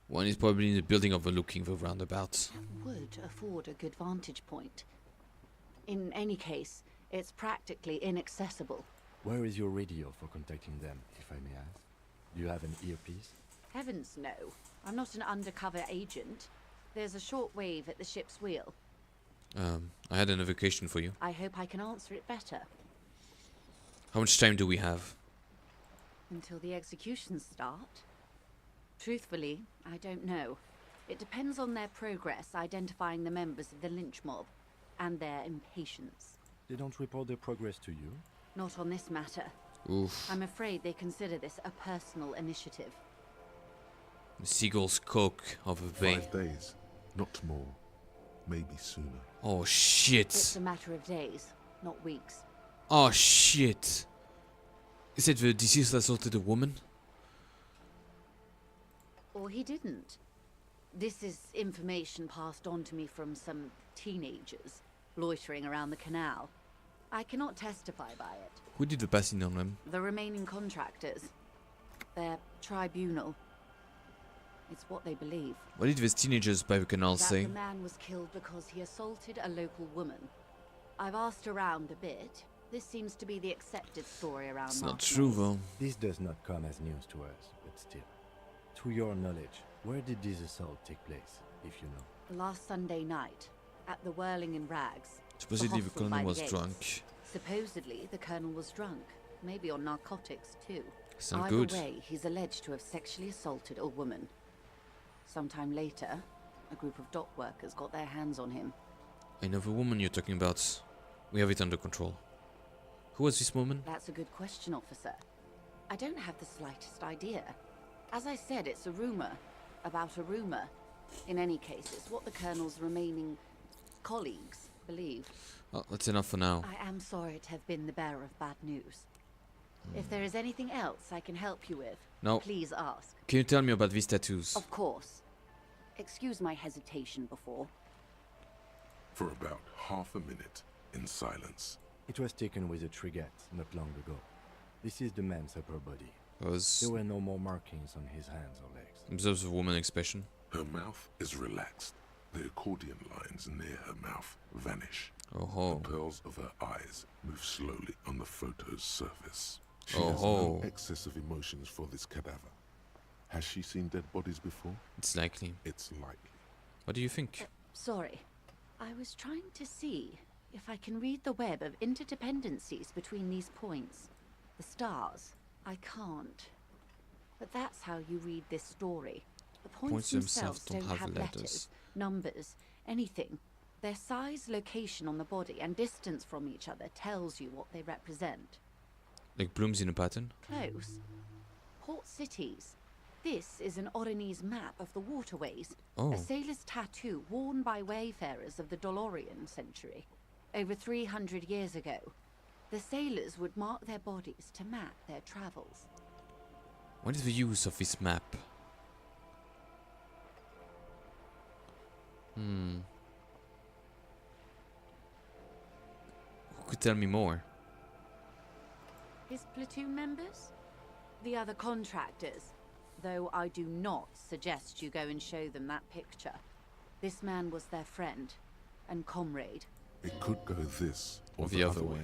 One is probably in the building overlooking the roundabout. That would afford a good vantage point. In any case, it's practically inaccessible. Where is your radio for contacting them, if I may ask? Do you have an earpiece? Heavens no. I'm not an undercover agent. There's a shortwave at the ship's wheel. I had an evocation for you. I hope I can answer it better. How much time do we have? Until the executions start? Truthfully, I don't know. It depends on their progress identifying the members of the lynch mob. And their impatience. They don't report their progress to you? Not on this matter. Oof. I'm afraid they consider this a personal initiative. The seagulls cook of a bay. 5 days, not more. Maybe sooner. Oh shit. It's a matter of days, not weeks. Oh shit. Is it the deceased assaulted a woman? Or he didn't. This is information passed on to me from some teenagers loitering around the canal. I cannot testify by it. Who did the passing on them? The remaining contractors. Their tribunal. It's what they believe. What did these teenagers by the canal say? That the man was killed because he assaulted a local woman. I've asked around a bit. This seems to be the accepted story around. It's not true though. This does not come as news to us, but still. To your knowledge, where did this assault take place, if you know? Last Sunday night, at the Whirling in Rags. Supposedly the colonel was drunk. Supposedly the colonel was drunk. Maybe on narcotics too. It's not Either good. way, he's alleged to have sexually assaulted a woman. Sometime later, a group of dock workers got their hands on him. I know the woman you're talking about. We have it under control. Who was this woman? That's a good question, officer. I don't have the slightest idea. As I said, it's a rumor. About a rumor. In any case, it's what the colonel's remaining colleagues believe. Oh, that's enough for now. I am sorry to have been the bearer of bad news. If there is anything else I can help you with, No. please ask. Can you tell me about these tattoos? Of course. Excuse my hesitation before. For about half a minute, in silence. It was taken with a trigette not long ago. This is the man's upper body. Was There were no more markings on his hands or legs. observes a woman expression. Her mouth is relaxed. The accordion lines near her mouth vanish. Oh-ho. The pearls of her eyes move slowly on the photo's surface. She Oh has ho. no excess of emotions for this cadaver. Has she seen dead bodies before? It's likely. It's likely. What do you think? Sorry. I was trying to see if I can read the web of interdependencies between these points. The stars. I can't. But that's how you read this story. The points themselves don't have letters, numbers, anything. Their size, location on the body, and distance from each other tells you what they represent. Like blooms in a pattern? Close. Port cities. This is an Oronese map of the waterways. Oh. A sailor's tattoo worn by wayfarers of the Dolorian century. Over 300 years ago. The sailors would mark their bodies to map their travels. What is the use of this map? Who could tell me more? His platoon members? The other contractors. Though I do not suggest you go and show them that picture. This man was their friend and comrade. It could go this or The other way.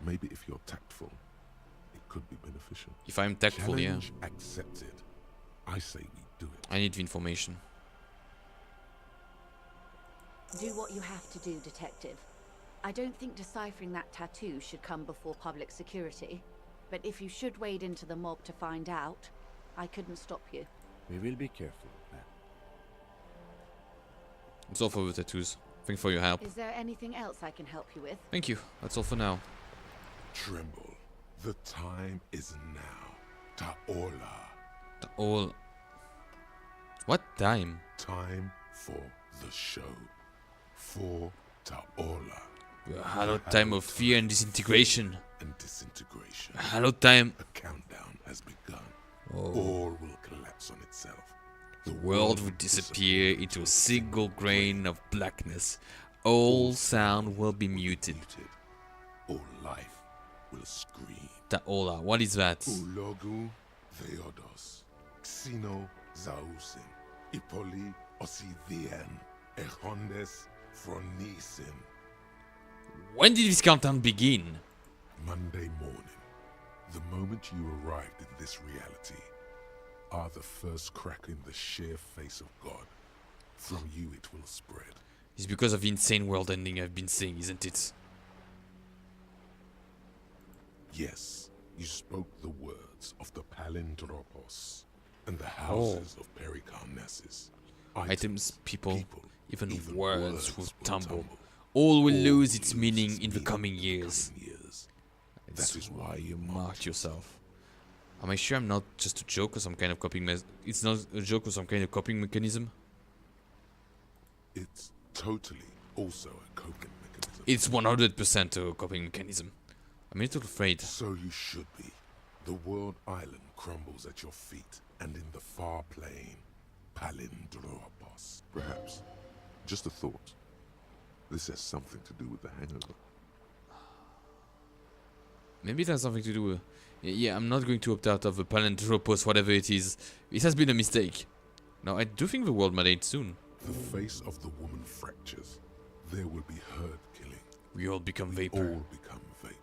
Maybe if you're tactful, it could be beneficial. If I'm tactful, Challenge yeah. accepted. I say we do it. I need the information. Do what you have to do, detective. I don't think deciphering that tattoo should come before public security. But if you should wade into the mob to find out, I couldn't stop you. We will be careful, ma'am. That's all for the tattoos. Thanks for your help. Is there anything else I can help you with? Thank you. That's all for now. Tremble. The time is now. Ta'ola. All. What time? Time for the show. For Ta'ola. A hallowed time of fear and disintegration. And disintegration. A hallowed time. A countdown has begun. Oh. All will collapse on itself. The world will disappear into a single grain of blackness. All sound will be muted. All life will scream. Ta'ola, what is that? Ulogu Theodos. Xeno Zausin. Ipoli Osithien. Echondes Fronisin. When did this countdown begin? Monday morning. The moment you arrived in this reality are the first crack in the sheer face of God. From you it will spread. It's because of the insane world ending I've been saying, isn't it? Yes, you spoke the words of the Palindropos and the houses of Pericarnassus. Items, people, even words will tumble. All will lose its meaning in the coming years. That is why you marked yourself. Am I sure I'm not just a joke or some kind of coping it's not a joke or some kind of coping mechanism? It's totally also a coping mechanism. It's 100% a coping mechanism. I'm a little afraid. So you should be. The world island crumbles at your feet, and in the far plain, Palindropos. Perhaps, just a thought, this has something to do with the hangover. Maybe it has something to do with... Yeah, I'm not going to opt out of the Palindropos, whatever it is. It has been a mistake. Now, I do think the world might end soon. The face of the woman fractures. There will be herd killing. We all become vapor. All become vapor.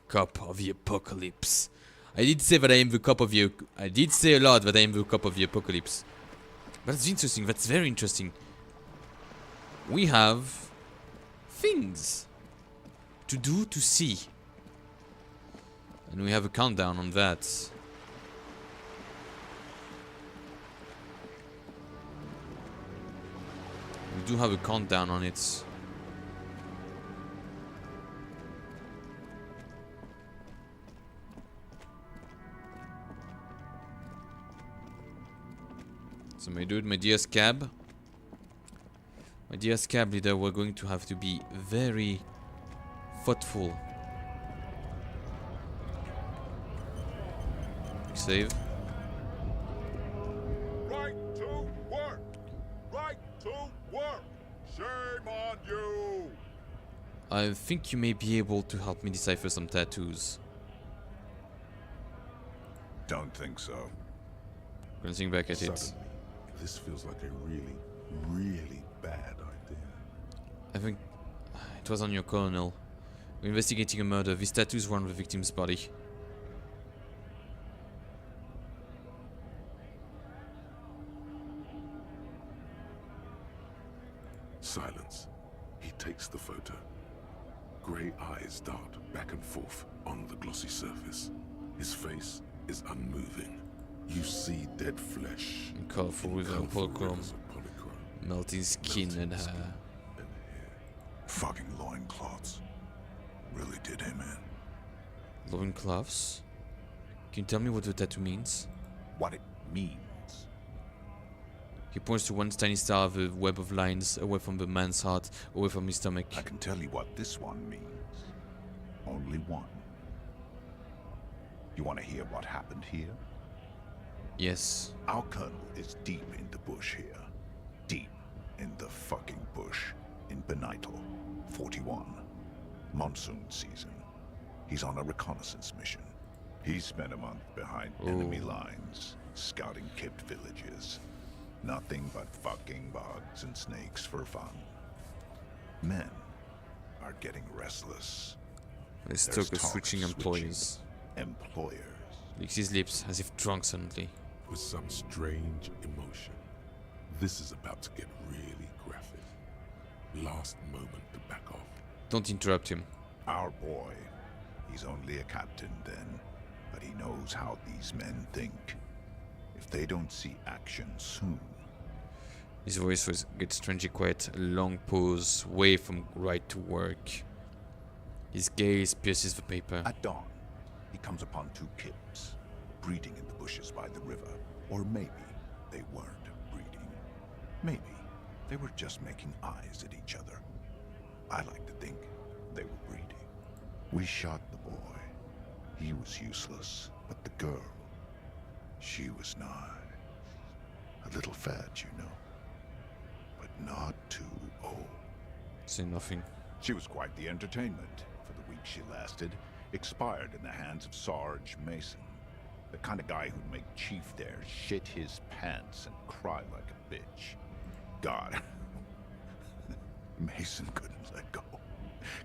Cup of the apocalypse. I did say that I am the cup of the... I did say a lot that I am the cup of the apocalypse. That's interesting. That's very interesting. We have... things to do, to see. And we have a countdown on that. We do have a countdown on it. So my dude, my dear scab. My dear scab leader, we're going to have to be very, Thoughtful. Save. Right to work! Right to work! Shame on you! I think you may be able to help me decipher some tattoos. Don't think so. Glancing back at it. Suddenly, this feels like a really, really bad idea. I think it was on your colonel. We're investigating a murder. These tattoos were on the victim's body. Silence. He takes the photo. Grey eyes dart back and forth on the glossy surface. His face is unmoving. You see dead flesh. And colorful with a polychrome. Melting skin and hair. Fucking loincloths. Really did him in. Loincloths? Can you tell me what the tattoo means? What it means? He points to one tiny star of a web of lines away from the man's heart, away from his stomach. I can tell you what this one means. Only one. You want to hear what happened here? Yes. Our colonel is deep in the bush here. Deep in the fucking bush. In Benital, 41. Monsoon season. He's on a reconnaissance mission. He spent a month behind enemy lines, scouting kept villages. Nothing but fucking bugs and snakes for fun. Men are getting restless. They stuck with switching employers. Employers. Licks his lips as if drunk suddenly. With some strange emotion. This is about to get really graphic. Last moment to back off. Don't interrupt him. Our boy. He's only a captain then, but he knows how these men think. If they don't see action soon. His voice gets strangely quiet. A long pause, way from right to work. His gaze pierces the paper. At dawn, he comes upon two kids, breeding in the bushes by the river. Or maybe they weren't breeding. Maybe they were just making eyes at each other. I like to think they were breeding. We shot the boy. He was useless, but the girl, she was nice. A little fat, you know, but not too old. Say nothing. She was quite the entertainment. For the week she lasted, expired in the hands of Sarge Mason. The kind of guy who'd make Chief there shit his pants and cry like a bitch. God. Mason couldn't let go.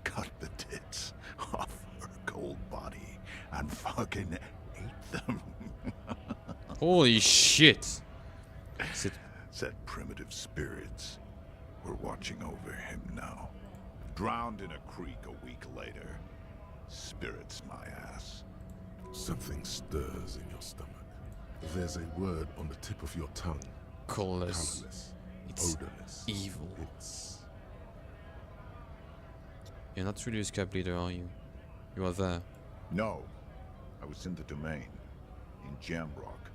Cut the tits off her cold body and fucking ate them. Holy shit. Said primitive spirits were watching over him now. Drowned in a creek a week later. Spirits my ass. Something stirs in your stomach. There's a word on the tip of your tongue. Colorless. It's odorless. Evil. It's... You're not really a scab leader, are you? You are there. No. I was in the domain. In Jamrock.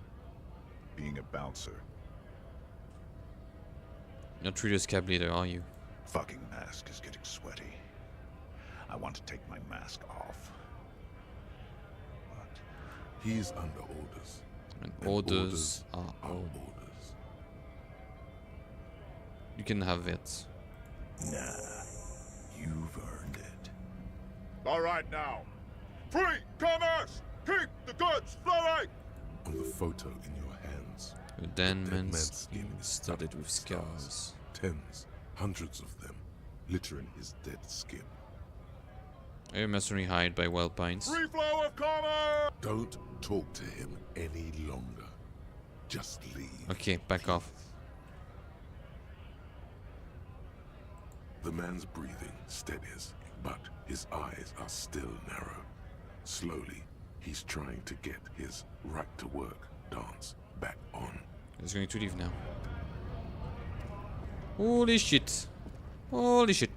Being a bouncer. You're not really a scab leader, are you? Fucking mask is getting sweaty. I want to take my mask off. He's under orders. And orders are orders. You can have it. Nah. You've earned it. All right now. Free commerce! Keep the goods flowing! On the photo in your hands. A dead man's skin studded with scars. Tens, hundreds of them, littering his dead skin. A mercenary hired by wild pines. Free flow of commerce! Don't talk to him any longer. Just leave. Okay, back off. The man's breathing steadies, but his eyes are still narrow. Slowly, he's trying to get his right to work dance back on. He's going to leave now. Holy shit. Holy shit.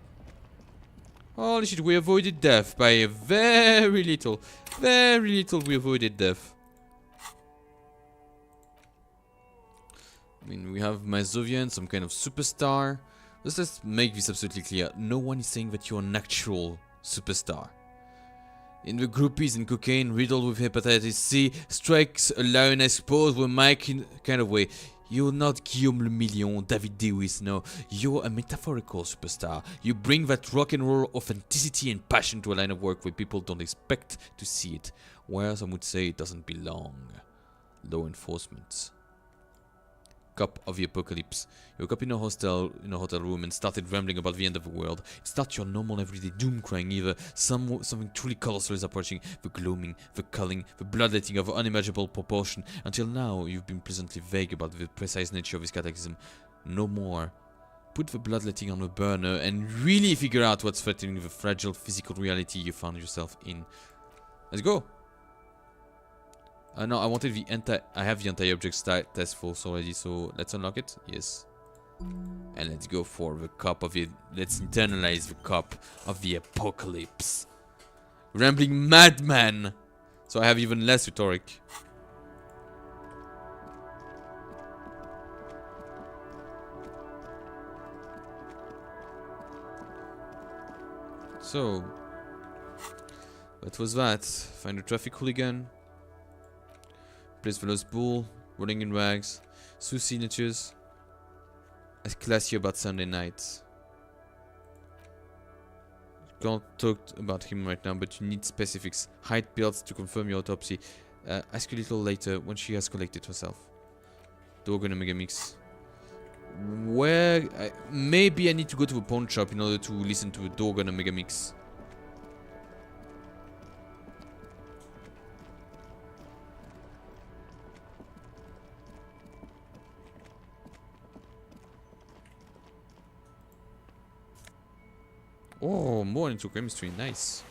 Holy shit, we avoided death by a very little. Very little we avoided death. I mean, we have Mazovian, some kind of superstar. Let's make this absolutely clear. No one is saying that you're an actual superstar. In the groupies and cocaine riddled with hepatitis C, strikes a lion exposed with Mike in kind of way. You're not Guillaume Le Million, David Dewis, no. You're a metaphorical superstar. You bring that rock and roll authenticity and passion to a line of work where people don't expect to see it. Where some would say it doesn't belong. Law enforcement. Cop of the apocalypse. You woke up in a hotel room and started rambling about the end of the world. It's not your normal everyday doom crying either. Something truly colossal is approaching. The gloaming, the culling, the bloodletting of unimaginable proportion. Until now, you've been pleasantly vague about the precise nature of this cataclysm. No more. Put the bloodletting on the burner and really figure out what's threatening the fragile physical reality you found yourself in. Let's go. No, I wanted I have the anti-object task force already, so let's unlock it. Yes. And let's go for the cop of it. Let's internalize the cop of the apocalypse. Rambling madman. So I have even less rhetoric. So, what was that? Find a traffic hooligan. Place the lost bull, rolling in rags, Sue signatures. As classy about Sunday nights. Can't talk about him right now, but you need specifics. Height builds to confirm your autopsy. Ask a little later when she has collected herself. Dog and a mega mix. Where maybe I need to go to a pawn shop in order to listen to a dog and a mega mix. Oh, more into chemistry, nice.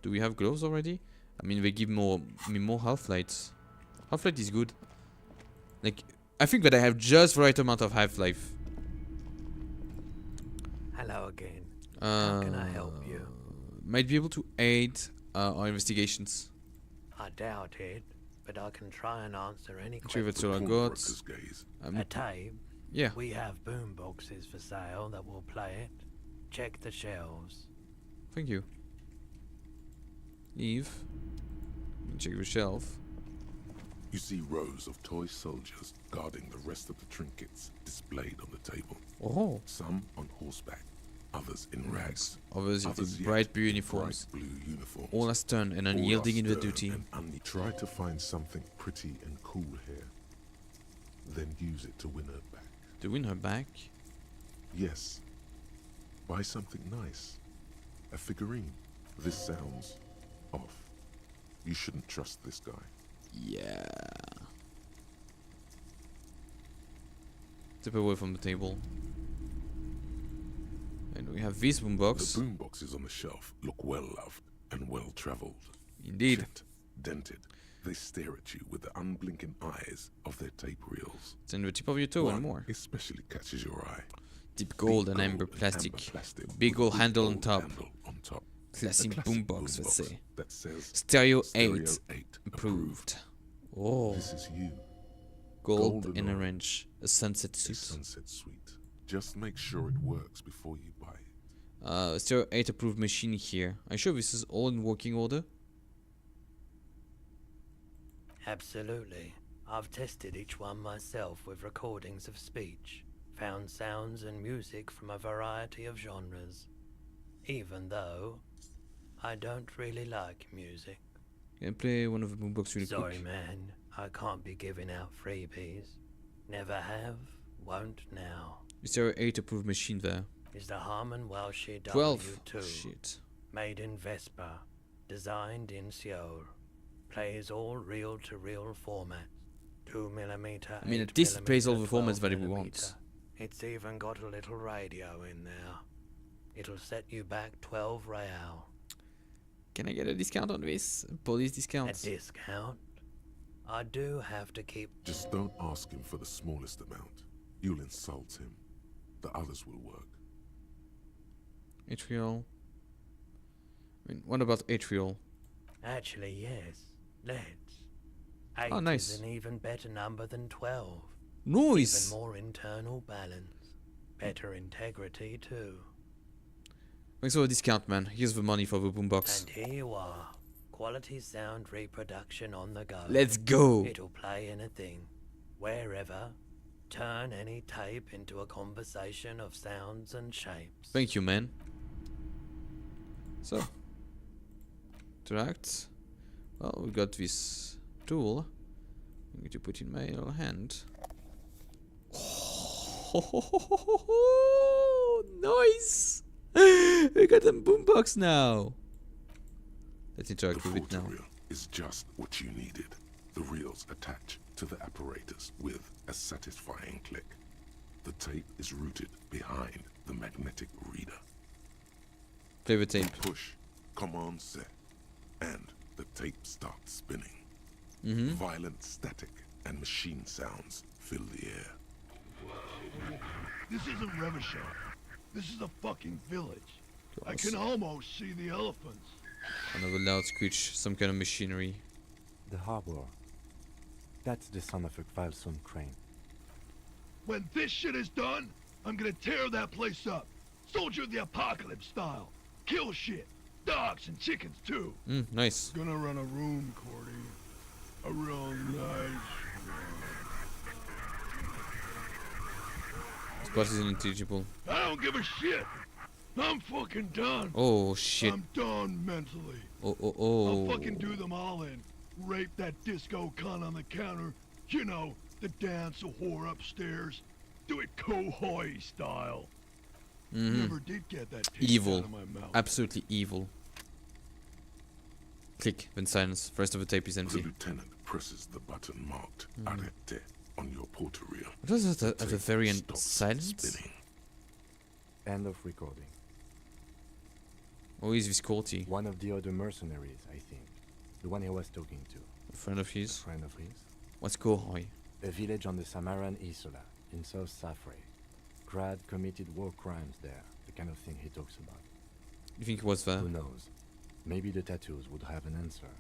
Do we have gloves already? I mean, they give me more half-lights. Half-light is good. Like, I think that I have just the right amount of half-life. Hello again. How can I help you? Might be able to aid our investigations. I doubt it, but I can try and answer any Actually, that's all I questions. got. A tape? Yeah. We have boom boxes for sale that will play it. Check the shelves. Thank you. Eve. Check the shelf. You see rows of toy soldiers guarding the rest of the trinkets displayed on the table. Oh. Some on horseback, others in rags. Others in bright blue uniforms. All are stern and unyielding in their duty. Try to find something pretty and cool here. Then use it to win her back. To win her back? Yes. Buy something nice. A figurine. This sounds off. You shouldn't trust this guy. Yeah. Step away from the table. And we have this boombox. The boomboxes on the shelf look well loved and well traveled. Indeed. Chipped, dented. They stare at you with the unblinking eyes of their tape reels. It's in the tip of your toe and more. Especially catches your eye. Deep gold and amber plastic. Big old handle on top. Classic boombox, let's say. That says Stereo 8 approved. Oh. This is you. Gold in a wrench. A sunset suite. Sunset suite. Just make sure it works before you buy it. Stereo 8 approved machine here. Are you sure this is all in working order? Absolutely. I've tested each one myself with recordings of speech. Found sounds and music from a variety of genres. Even though I don't really like music. Can I play one of the boombox really quick? Sorry, man. I can't be giving out freebies. Never have, won't now. Is there an 8 approved machine there? Is the Harman Welsh 12. W2. Shit. Made in Vespa. Designed in Seoul. Plays all reel-to-reel formats. 2mm. I mean, at least it plays all the formats that it wants. It's even got a little radio in there. It'll set you back 12 real. Can I get a discount on this? Police discounts? A discount? I do have to keep... Just don't ask him for the smallest amount. You'll insult him. The others will work. Atrial. I mean, what about atrial? Actually, yes. Let's. 8 Oh, nice. is an even better number than 12. Nice. Even more internal balance. Better integrity, too. Thanks for the discount, man. Here's the money for the boombox. And here you are. Quality sound reproduction on the go. Let's go. It'll play anything, wherever. Turn any tape into a conversation of sounds and shapes. Thank you, man. So, interact. Well, we got this tool. I'm going to put in my little hand. Oh, nice! We got a boombox now. Let's interact with it now. The reel is just what you needed. The reels attach to the apparatus with a satisfying click. The tape is rooted behind the magnetic reader. Play the tape. Push, command set, and the tape starts spinning. Violent static and machine sounds fill the air. This isn't Revachon. This is a fucking village. I can almost see the elephants. Another loud screech, some kind of machinery. The harbor. That's the son of a Kvalson crane. When this shit is done, I'm gonna tear that place up. Soldier of the apocalypse style. Kill shit. Dogs and chickens too. Nice. Gonna run a room, Cordy. A real nice. This boss is unintelligible. I don't give a shit. I'm fucking done. Oh shit. I'm done mentally. Oh. I'll fucking do them all in. Rape that disco cunt on the counter. You know, the dance a whore upstairs. Do it Kohoi style. Never did get that taste Evil. out of my mouth. Absolutely evil. Click, then silence. The rest of the tape is empty. The lieutenant presses the button marked Arrête on your porter reel. What was that at the very end? Silence? Spinning. End of recording. Oh, is this Corty? One of the other mercenaries, I think. The one he was talking to. A friend of his? A friend of his. What's Kohoi? A village on the Samaran Isla, in South Safre. Grad committed war crimes there, the kind of thing he talks about. You think it was there? Who knows? Maybe the tattoos would have an answer.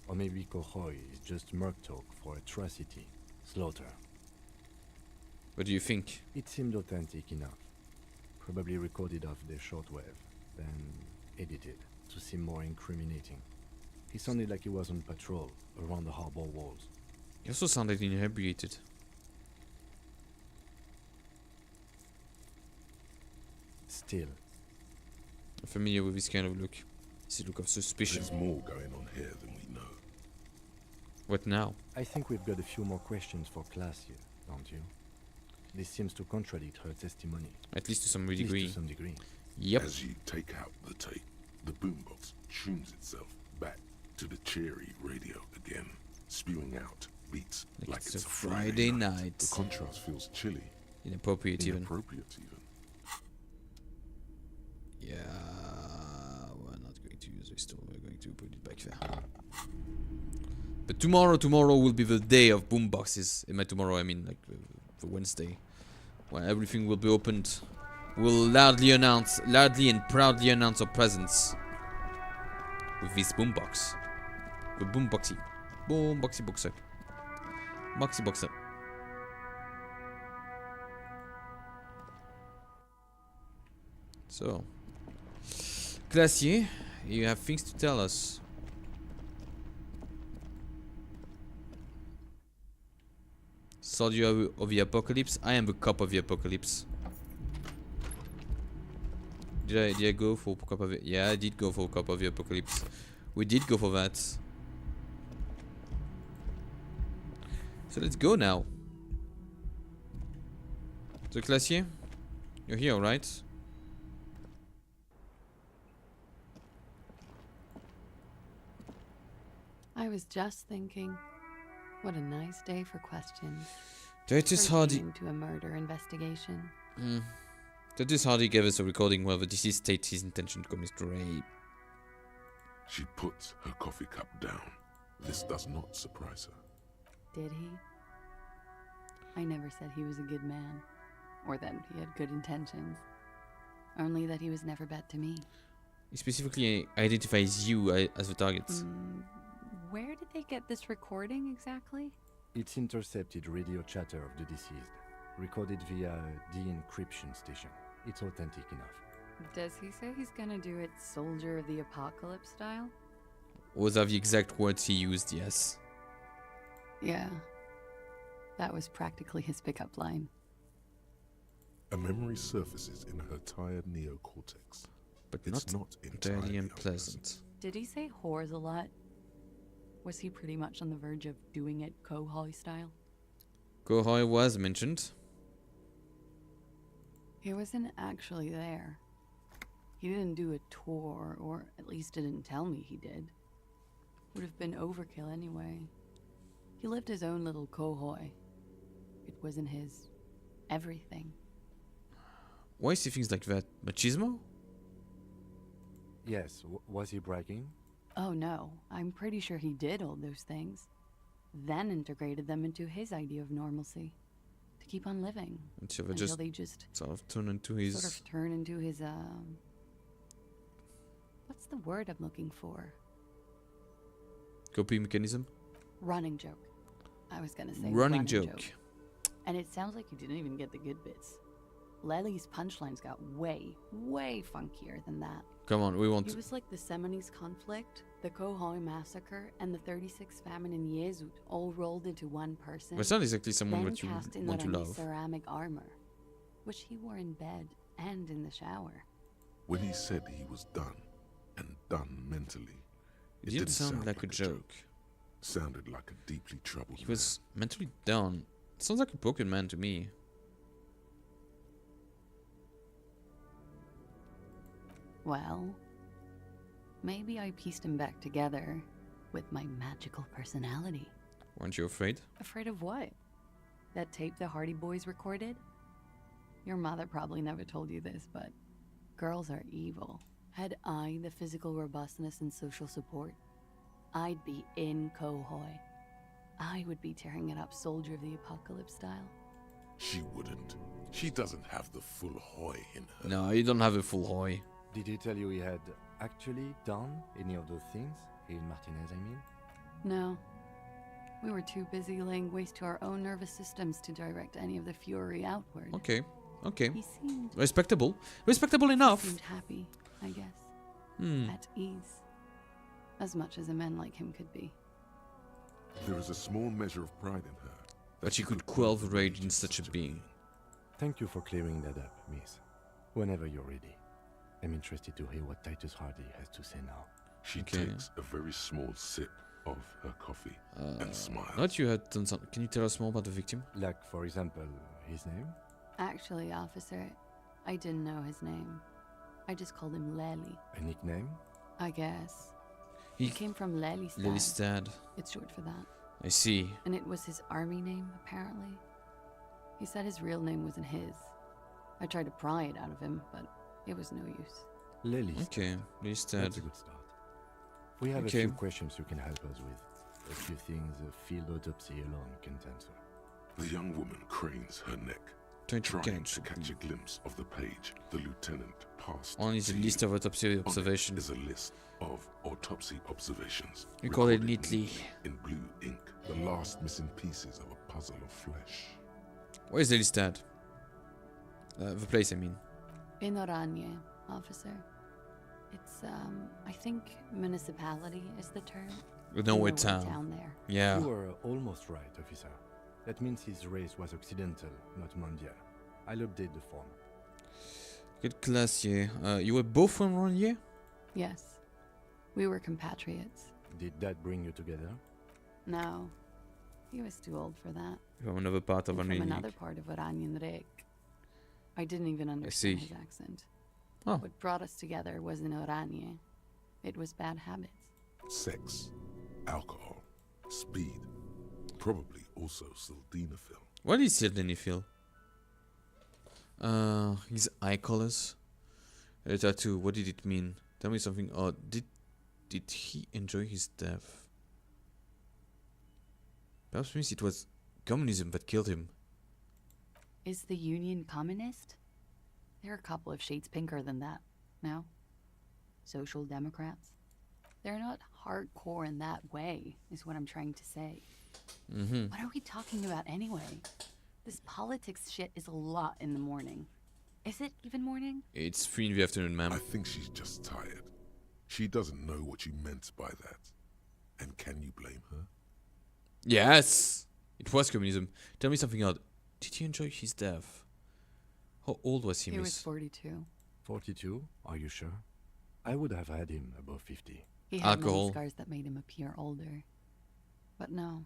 Or maybe Kohoi is just merc talk for atrocity, slaughter. What do you think? It seemed authentic enough. Probably recorded off the shortwave, then edited to seem more incriminating. He sounded like he was on patrol around the harbor walls. He also sounded inebriated. Still. I'm familiar with this kind of look. It's a look of suspicion. There's more going on here than we know. What now? I think we've got a few more questions for class here, don't you? This seems to contradict her testimony. At least to some degree. Yep. As you take out the tape, the boombox tunes itself back to the cheery radio again, spewing out beats like it's a Friday night. The contrast feels chilly. Inappropriate even. Yeah, we're not going to use this tool. We're going to put it back there. But tomorrow will be the day of boomboxes. And by tomorrow, I mean like the Wednesday, where everything will be opened. We'll loudly and proudly announce our presence with this boombox. The boomboxy. Boomboxy boxer. Boxy boxer. So, Glacier, you have things to tell us. Soldier of the Apocalypse. I am the cop of the Apocalypse. Did I go for cop of it? Yeah, I did go for cop of the Apocalypse. We did go for that. So let's go now. So Glacier, you're here, right? I was just thinking, what a nice day for questions. Titus Hardy. To a murder investigation. Titus Hardy gave us a recording where the deceased states his intention to commit rape. She puts her coffee cup down. This does not surprise her. Did he? I never said he was a good man, or that he had good intentions. Only that he was never bad to me. He specifically identifies you as the target. Where did they get this recording exactly? It's intercepted radio chatter of the deceased, recorded via the encryption station. It's authentic enough. Does he say he's gonna do it Soldier of the Apocalypse style? Those are the exact words he used, yes. Yeah. That was practically his pickup line. A memory surfaces in her tired neocortex. But it's not entirely unpleasant. Did he say whores a lot? Was he pretty much on the verge of doing it Kohoi style? Kohoi was mentioned. He wasn't actually there. He didn't do a tour, or at least didn't tell me he did. Would have been overkill anyway. He lived his own little Kohoi. It wasn't his everything. Why is he things like that? Machismo? Yes, was he bragging? Oh no, I'm pretty sure he did all those things. Then integrated them into his idea of normalcy. To keep on living. Until they just sort of turn into his... What's the word I'm looking for? Coping mechanism? Running joke. I was gonna say running joke. And it sounds like you didn't even get the good bits. Lely's punchlines got way, way funkier than that. Come on, we want... He was like the Seminese conflict, the Kohoi massacre, and the 36 famine in Yezut all rolled into one person. That's not exactly someone then that you cast in want to the love. ceramic armor, which he wore in bed and in the shower. When he said he was done, and done mentally, It didn't sound like a joke. Sounded like a deeply troubled He was mentally down. Sounds like a broken man to me. Well, maybe I pieced him back together with my magical personality. Weren't you afraid? Afraid of what? That tape the Hardy Boys recorded? Your mother probably never told you this, but girls are evil. Had I the physical robustness and social support, I'd be in Kohoi. I would be tearing it up Soldier of the Apocalypse style. She wouldn't. She doesn't have the full Hoi in her. No, you don't have a full Hoi. Did he tell you he had actually done any of those things? In Martinez, I mean? No. We were too busy laying waste to our own nervous systems to direct any of the fury outward. Okay, okay. He seemed... Respectable. Respectable enough. He seemed happy, I guess. Hmm. At ease. As much as a man like him could be. There is a small measure of pride in her. But she could quell the rage in such a being. Thank you for clearing that up, miss. Whenever you're ready. I'm interested to hear what Titus Hardy has to say now. She takes a very small sip of her coffee and smiles. Not you had done something. Can you tell us more about the victim? Like, for example, his name? Actually, officer, I didn't know his name. I just called him Lely. A nickname? I guess. He came from Lelystad. Lelystad. It's short for that. I see. And it was his army name, apparently. He said his real name wasn't his. I tried to pry it out of him, but it was no use. Lelystad. Okay, Lelystad. That's a good start. We have a few questions you can help us with. A few things a field autopsy alone can't answer. The young woman cranes her neck, trying to catch a glimpse of the page the lieutenant passed. On is a list of autopsy observations. On it is a list of autopsy observations. Recorded neatly. In blue ink, the last missing pieces of a puzzle of flesh. Where is Lelystad? The place, I mean. In Oranje, officer. It's, I think municipality is the term. Nowhere town. There. Yeah. You were almost right, officer. That means his race was occidental, not mondial. I'll update the form. Good class, yeah. You were both from Oranje? Yes. We were compatriots. Did that bring you together? No. He was too old for that. From another part of Oranje. From another part of Oranjenrijk. I didn't even understand his accent. Oh. What brought us together wasn't Oranje. It was bad habits. Sex, alcohol, speed, probably also sildenafil. What is sildenafil? His eye colors. A tattoo. What did it mean? Tell me something. Oh, did he enjoy his death? Perhaps means it was communism that killed him. Is the Union communist? They're a couple of shades pinker than that. No? Social Democrats? They're not hardcore in that way, is what I'm trying to say. What are we talking about anyway? This politics shit is a lot in the morning. Is it even morning? It's 3 in the afternoon, ma'am. I think she's just tired. She doesn't know what you meant by that. And can you blame her? Yes! It was communism. Tell me something odd. Did you enjoy his death? How old was he, He miss? was 42. 42? Are you sure? I would have had him above 50. He had many scars that made him appear older. But no.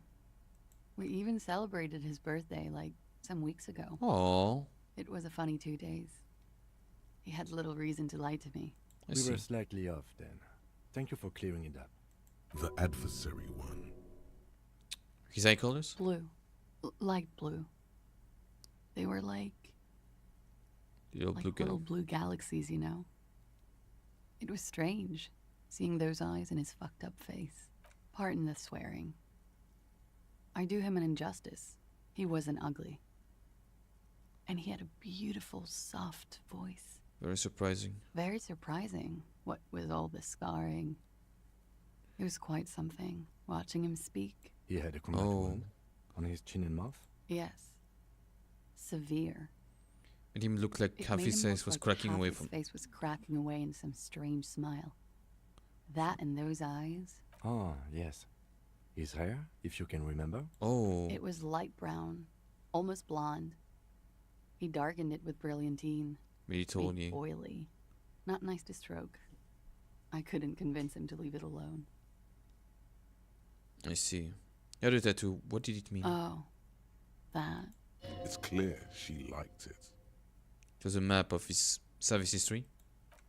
We even celebrated his birthday like some weeks ago. Aww. It was a funny 2 days. He had little reason to lie to me. We were slightly off then. Thank you for clearing it up. The adversary one. His eye colors? Blue. Light blue. They were like little blue galaxies, you know. It was strange, seeing those eyes in his fucked up face. Pardon the swearing. I do him an injustice. He wasn't ugly. And he had a beautiful, soft voice. Very surprising. Very surprising, what with all the scarring. It was quite something, watching him speak. He had a combat wound on his chin and mouth? Yes. Severe. Made him look like half his face was cracking away from... His face was cracking away in some strange smile. That and those eyes. Ah, yes. His hair, if you can remember? Oh. It was light brown, almost blonde. He darkened it with brilliantine. Made oily. Not nice to stroke. I couldn't convince him to leave it alone. I see. The other tattoo, what did it mean? Oh, that. It's clear she liked it. It was a map of his service history?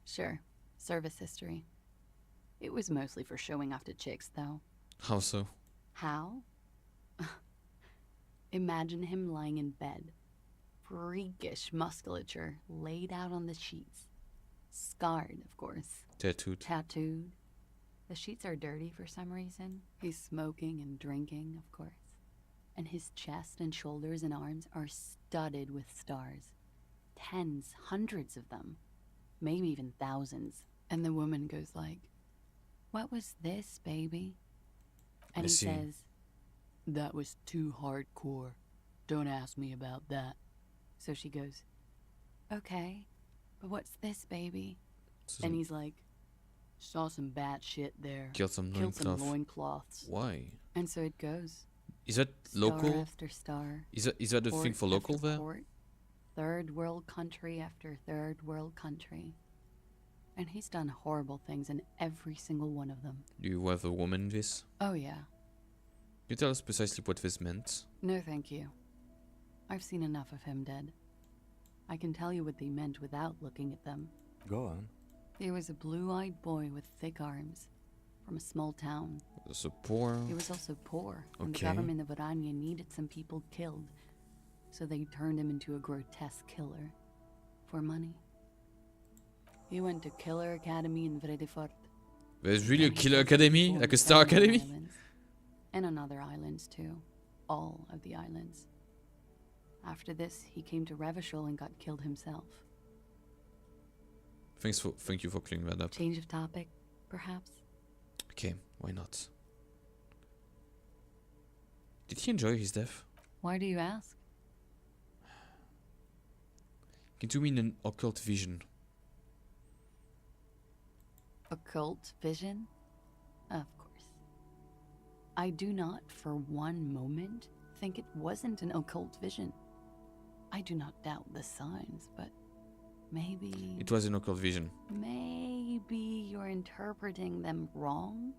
Sure. Service history. It was mostly for showing off to chicks, though. How so? How? Imagine him lying in bed. Freakish musculature laid out on the sheets. Scarred, of course. Tattooed. The sheets are dirty for some reason. He's smoking and drinking, of course. And his chest and shoulders and arms are studded with stars. Tens, hundreds of them. Maybe even thousands. And the woman goes like, "What was this, baby?" And he says, "That was too hardcore. Don't ask me about that." So she goes, "Okay, but what's this, baby?" And he's like, "Saw some bad shit there. Killed some loincloths. Why? And so it goes. Is that local? Star after star. Is that a thing for local there? Port, third world country after third world country. And he's done horrible things in every single one of them. Do you have a woman in this? Oh, yeah. Can you tell us precisely what this meant? No, thank you. I've seen enough of him dead. I can tell you what they meant without looking at them. Go on. He was a blue-eyed boy with thick arms, from a small town. So poor. He was also poor, and the Okay. government of Orania needed some people killed, so they turned him into a grotesque killer. For money. He went to Killer Academy in Vredefort. There's really a killer academy? Like a star academy? And on other islands, too. All of the islands. After this, he came to Revachol and got killed himself. Thank you for clearing that up. Change of topic, perhaps? Okay, why not? Did he enjoy his death? Why do you ask? Can you mean an occult vision? Occult vision? Of course. I do not for one moment think it wasn't an occult vision. I do not doubt the signs, but maybe... It was an occult vision. Maybe you're interpreting them wrong?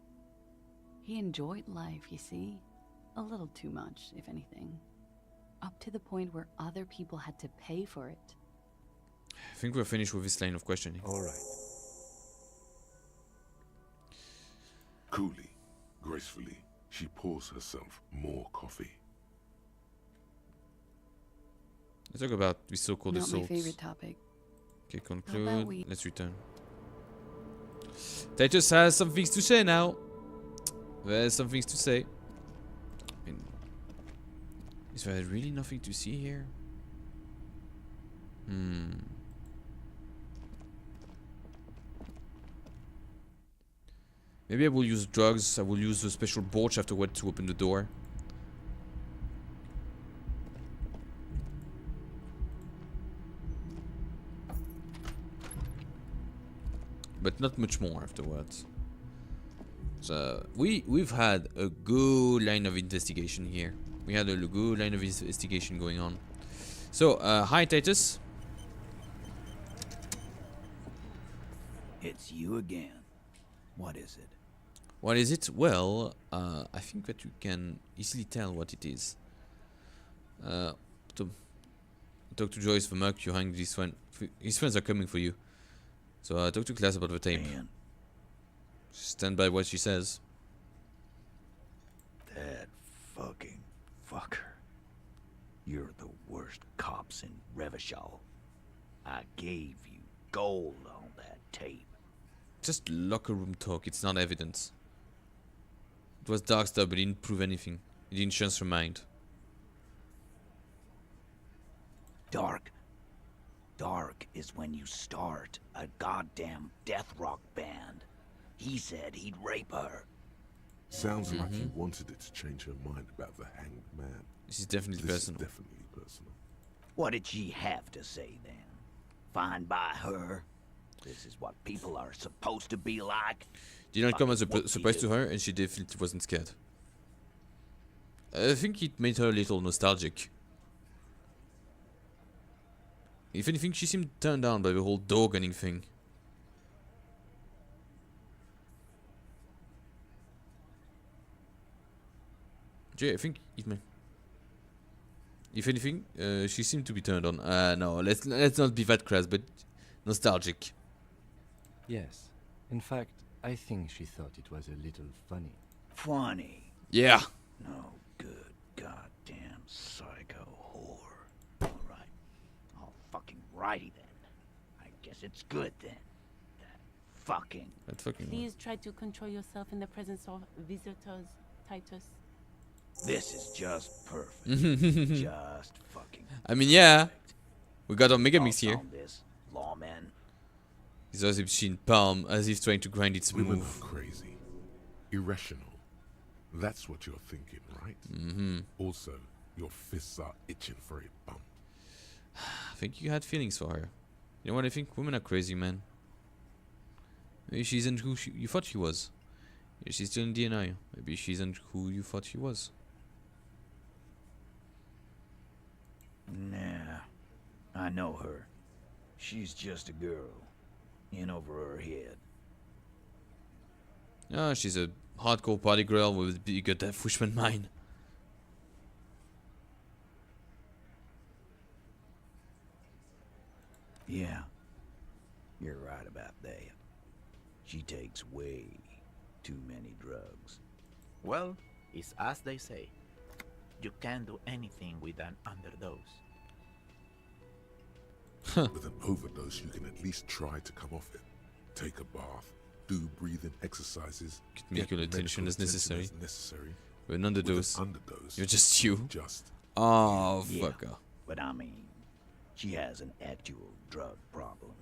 He enjoyed life, you see. A little too much, if anything. Up to the point where other people had to pay for it. I think we're finished with this line of questioning. All right. Coolly, gracefully, she pours herself more coffee. Let's talk about the so-called Not assaults. my favorite topic. Okay, How about conclude. we- Let's return. Titus has some things to say now. There's some things to say. I mean, is there really nothing to see here? Maybe I will use drugs. I will use a special brooch afterward to open the door. but not much more afterwards. So we've had a good line of investigation here. We had a good line of investigation going on. So hi Titus. It's you again. What is it? What is it? Well, I think that you can easily tell what it is. Talk to Joyce for Merc. You hang this one. His friends are coming for you. So talk to class about the tape. Man. Stand by what she says. That fucking fucker. You're the worst cops in Revachol. I gave you gold on that tape. Just locker room talk. It's not evidence. It was dark stuff, but it didn't prove anything. It didn't change her mind. Dark. Dark is when you start a goddamn death rock band. He said he'd rape her. Sounds like you wanted it to change her mind about the hanged man. This is definitely personal. Definitely personal. What did she have to say then? Fine by her? This is what people are supposed to be like? Did not come as a surprise to her, and she definitely wasn't scared. I think it made her a little nostalgic. If anything, she seemed turned down by the whole door gunning thing. Jay, I think it may. If anything, she seemed to be turned on. No, let's not be that crass, but nostalgic. Yes. In fact, I think she thought it was a little funny. Funny? Yeah. No good goddamn psycho whore. Alright. All fucking righty then. I guess it's good then. That fucking... Please try to control yourself in the presence of visitors, Titus. This is just perfect. Just fucking I mean, yeah. We got our mega mix here. this, lawman. It's as if she in palm, as if trying to grind its Women move. are crazy. Irrational. That's what you're thinking, right? Also, your fists are itching for a bump. I think you had feelings for her. You know what I think? Women are crazy, man. Maybe she isn't who you thought she was. Maybe she's still in denial. Maybe she isn't who you thought she was. Nah, I know her. She's just a girl. In over her head. Ah, she's a hardcore party girl with a bigger death wishman mind. Yeah, you're right about that. She takes way too many drugs. Well, it's as they say. You can't do anything with an underdose. With an overdose, you can at least try to come off it. Take a bath, do breathing exercises, Get medical attention as necessary. With an With underdose, an underdose, you're just you. Just. Oh, Yeah, fucker. but I mean, she has an actual drug problem.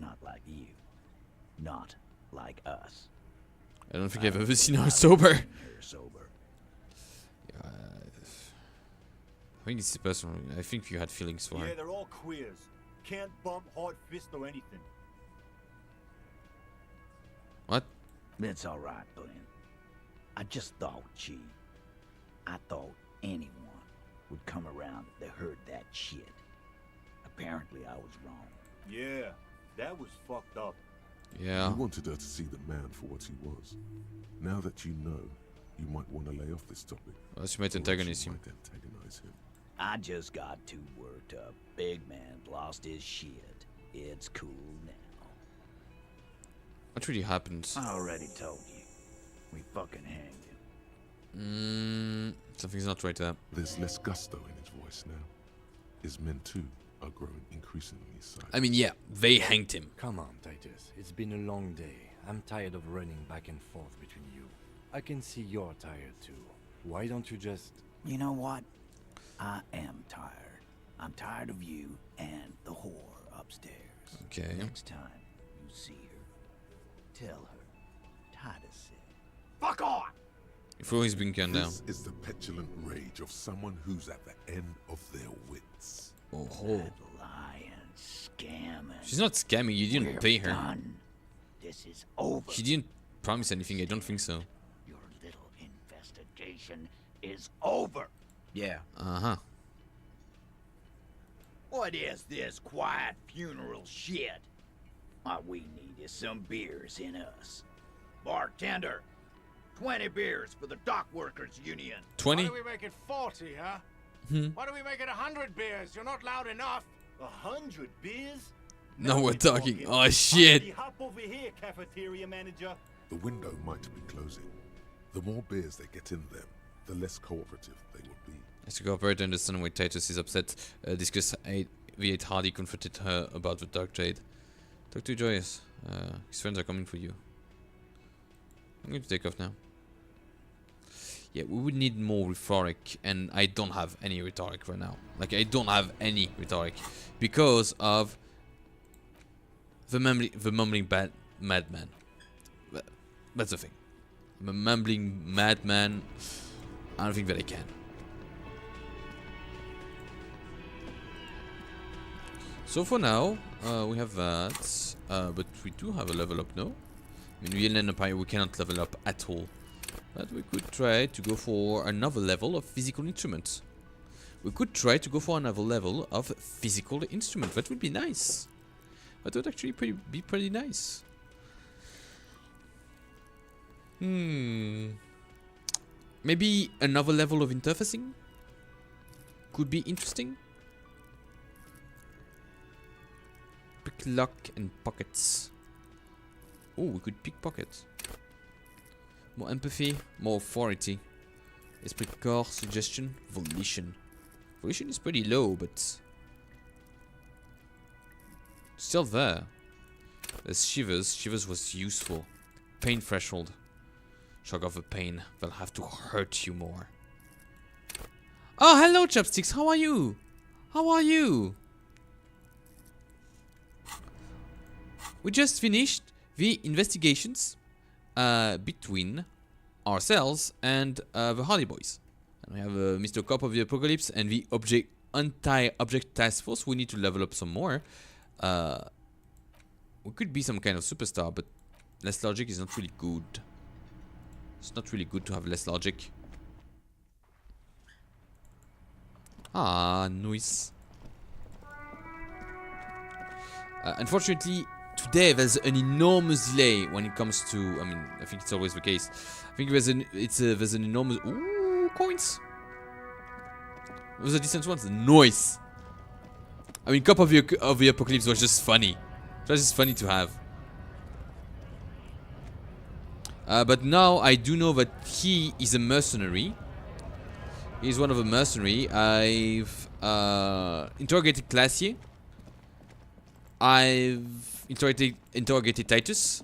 Not like you. Not like us. I don't think I've ever seen her sober. Her sober. I think it's personal. I think you had feelings for her. Yeah, they're all queers. Can't bump, hard fist, or anything. What? It's alright, Glenn. I just thought I thought anyone would come around if they heard that shit. Apparently I was wrong. Yeah, that was fucked up. Yeah. You wanted her to see the man for what he was. Now that you know, you might want to lay off this topic. Well, she might antagonize him. Antagonize him. I just got too worked up. Big man lost his shit. It's cool now. What really happened? I already told you. We fucking hanged him. Something's not right there. There's less gusto in his voice now. His men too are growing increasingly silent. I mean, yeah, they hanged him. Come on, Titus. It's been a long day. I'm tired of running back and forth between you. I can see you're tired too. Why don't you just... You know what? I am tired. I'm tired of you and the whore upstairs. Okay. Next time you see her, tell her Titus said, Fuck off! If always been gunned down. This is the petulant rage of someone who's at the end of their wits. Oh. That lying, scamming. She's not scamming, you didn't We're pay her. Done. This this is over. She didn't promise anything. I don't think so. Your little investigation is over. Yeah. Uh-huh. What is this quiet funeral shit? What we need is some beers in us. Bartender, 20 beers for the Dock Workers Union. 20? Why do we make it 40, huh? Why do we make it 100 beers? You're not loud enough. 100 beers? Now we're talking. Oh shit. Hop over here, cafeteria manager. The window might be closing. The more beers they get in them, the less cooperative they will be. As the operator understands why Titus is upset, discuss V8 Hardy confronted her about the Dark Jade. Talk to Joyous. His friends are coming for you. I'm going to take off now. Yeah, we would need more rhetoric, and I don't have any rhetoric right now. Like, I don't have any rhetoric because of the mumbling madman. That's the thing. I'm a mumbling madman. I don't think that I can. So for now, we have that, but we do have a level up now. I mean, we Empire, we cannot level up at all. But we could try to go for another level of physical instruments. We could try to go for another level of physical instrument. That would be nice. That would actually be pretty nice. Maybe another level of interfacing could be interesting. Pick lock and pockets. Oh, we could pick pockets. More empathy, more authority. Esprit corps, suggestion, volition. Volition is pretty low, but still there. There's shivers. Shivers was useful. Pain threshold. Shock of the pain. They'll have to hurt you more. Oh, hello, Chopsticks. How are you? How are you? We just finished the investigations between ourselves and the Hardy Boys. And we have Mr. Cop of the Apocalypse and the Anti-Object Task Force. We need to level up some more. We could be some kind of superstar, but less logic is not really good. It's not really good to have less logic. Ah, nice. Unfortunately, today there's an enormous delay when it comes to. I mean, I think it's always the case. I think there's an enormous. Ooh, coins. Those are decent ones. Noise. I mean, Cop of the Apocalypse was just funny. It was just funny to have. But now I do know that he is a mercenary. He's one of the mercenary. I've interrogated Glacier. I've interrogated Titus.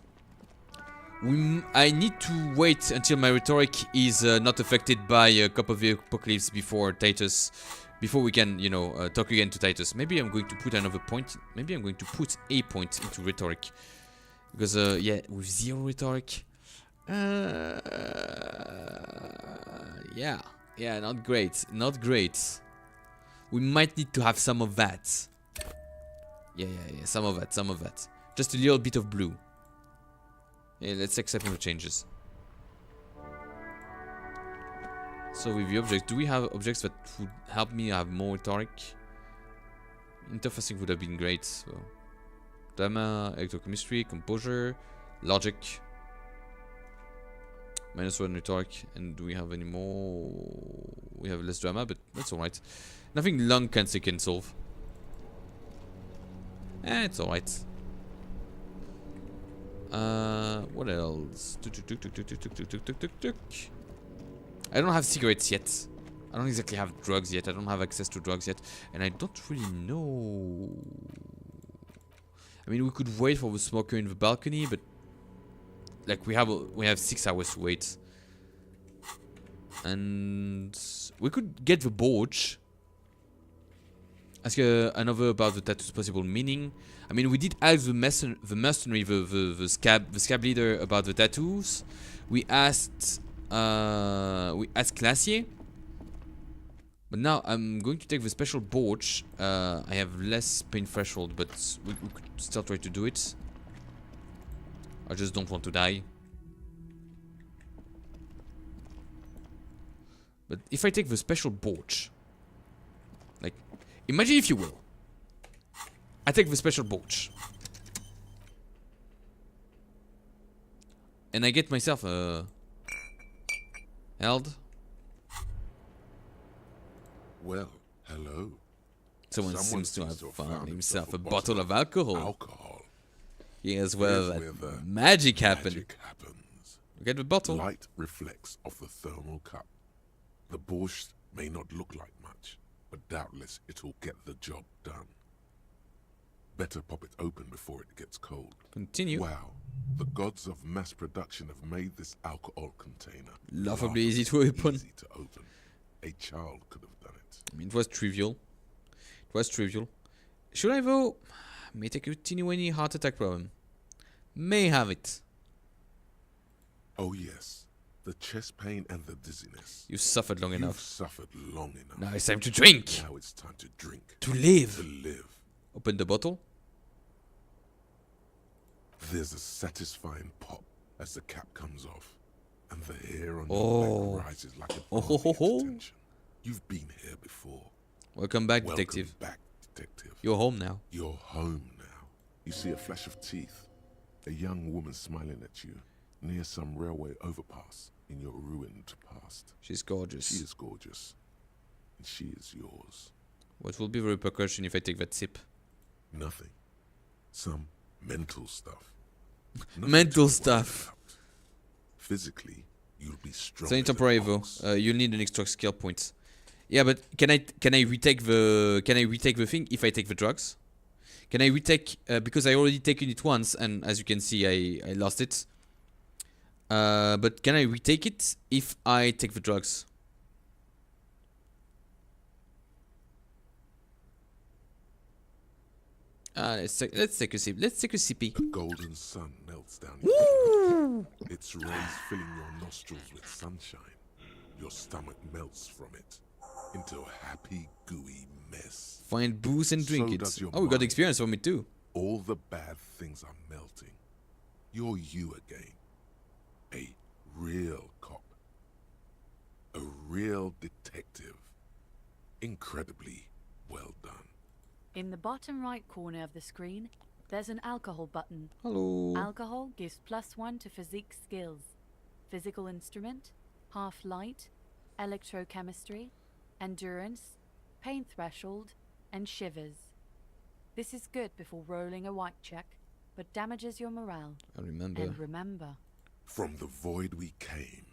I need to wait until my rhetoric is not affected by a Cop of the Apocalypse before Titus, before we can, you know, talk again to Titus. Maybe I'm going to put another point. Maybe I'm going to put a point into rhetoric, because yeah, with 0 rhetoric, yeah, not great, not great. We might need to have some of that. Yeah, some of that. Just a little bit of blue. Yeah, let's accept no changes. So with the objects, do we have objects that would help me have more rhetoric? Interfacing would have been great. So, drama, electrochemistry, composure, logic. -1 rhetoric. And do we have any more? We have less drama, but that's alright. Nothing lung cancer can solve. It's alright. What else? I don't have cigarettes yet. I don't exactly have drugs yet. I don't have access to drugs yet. And I don't really know. I mean, we could wait for the smoker in the balcony, but like we have 6 hours to wait. And we could get the Borge. Ask another about the tattoo's possible meaning. I mean, we did ask the mercenary, the scab leader about the tattoos. We asked Glacier. But now I'm going to take the special Borge. I have less pain threshold, but we could still try to do it. I just don't want to die. But if I take the special boat, like, imagine if you will, I take the special boat, and I get myself a held. Well, hello. Someone seems to have found himself a bottle of alcohol. Here's where that magic happened. Look at the bottle. Light reflects off the thermal cup. The borscht may not look like much, but doubtless it'll get the job done. Better pop it open before it gets cold. Continue. Wow, the gods of mass production have made this alcohol container laughably easy to open. Easy to open. A child could have done it. I mean, it was trivial. It was trivial. Should I though? May take a teeny heart attack problem. May have it. Oh yes, the chest pain and the dizziness. You suffered long enough. Suffered long enough. Now it's time to drink. Now it's time to drink. To live. To live. Open the bottle. There's a satisfying pop as the cap comes off, and the hair on your neck rises like a extension. You've been here before. Welcome back, detective. Welcome back, detective. You're home now. You're home now. You see a flash of teeth. A young woman smiling at you near some railway overpass in your ruined past. She's gorgeous. She is gorgeous. And she is yours. What will be the repercussion if I take that sip? Nothing. Some mental stuff. Mental stuff. Physically, you'll be strong. It's only temporary though. You'll need an extra skill point. Yeah, but can I retake the thing if I take the drugs? Can I retake because I already taken it once, and as you can see I lost it. But can I retake it if I take the drugs? Let's take a sip. Let's take a sippy. The golden sun melts down your back. Its rays filling your nostrils with sunshine. Your stomach melts from it into a happy, gooey mess. Find booze and drink it. Oh, we got experience from it too. All the bad things are melting. You're you again. A real cop. A real detective. Incredibly well done. In the bottom right corner of the screen, there's an alcohol button. Hello. Alcohol gives +1 to physique skills. Physical instrument, half light, electrochemistry, endurance, pain threshold, and shivers. This is good before rolling a white check, but damages your morale. I remember. And remember. From the void we came,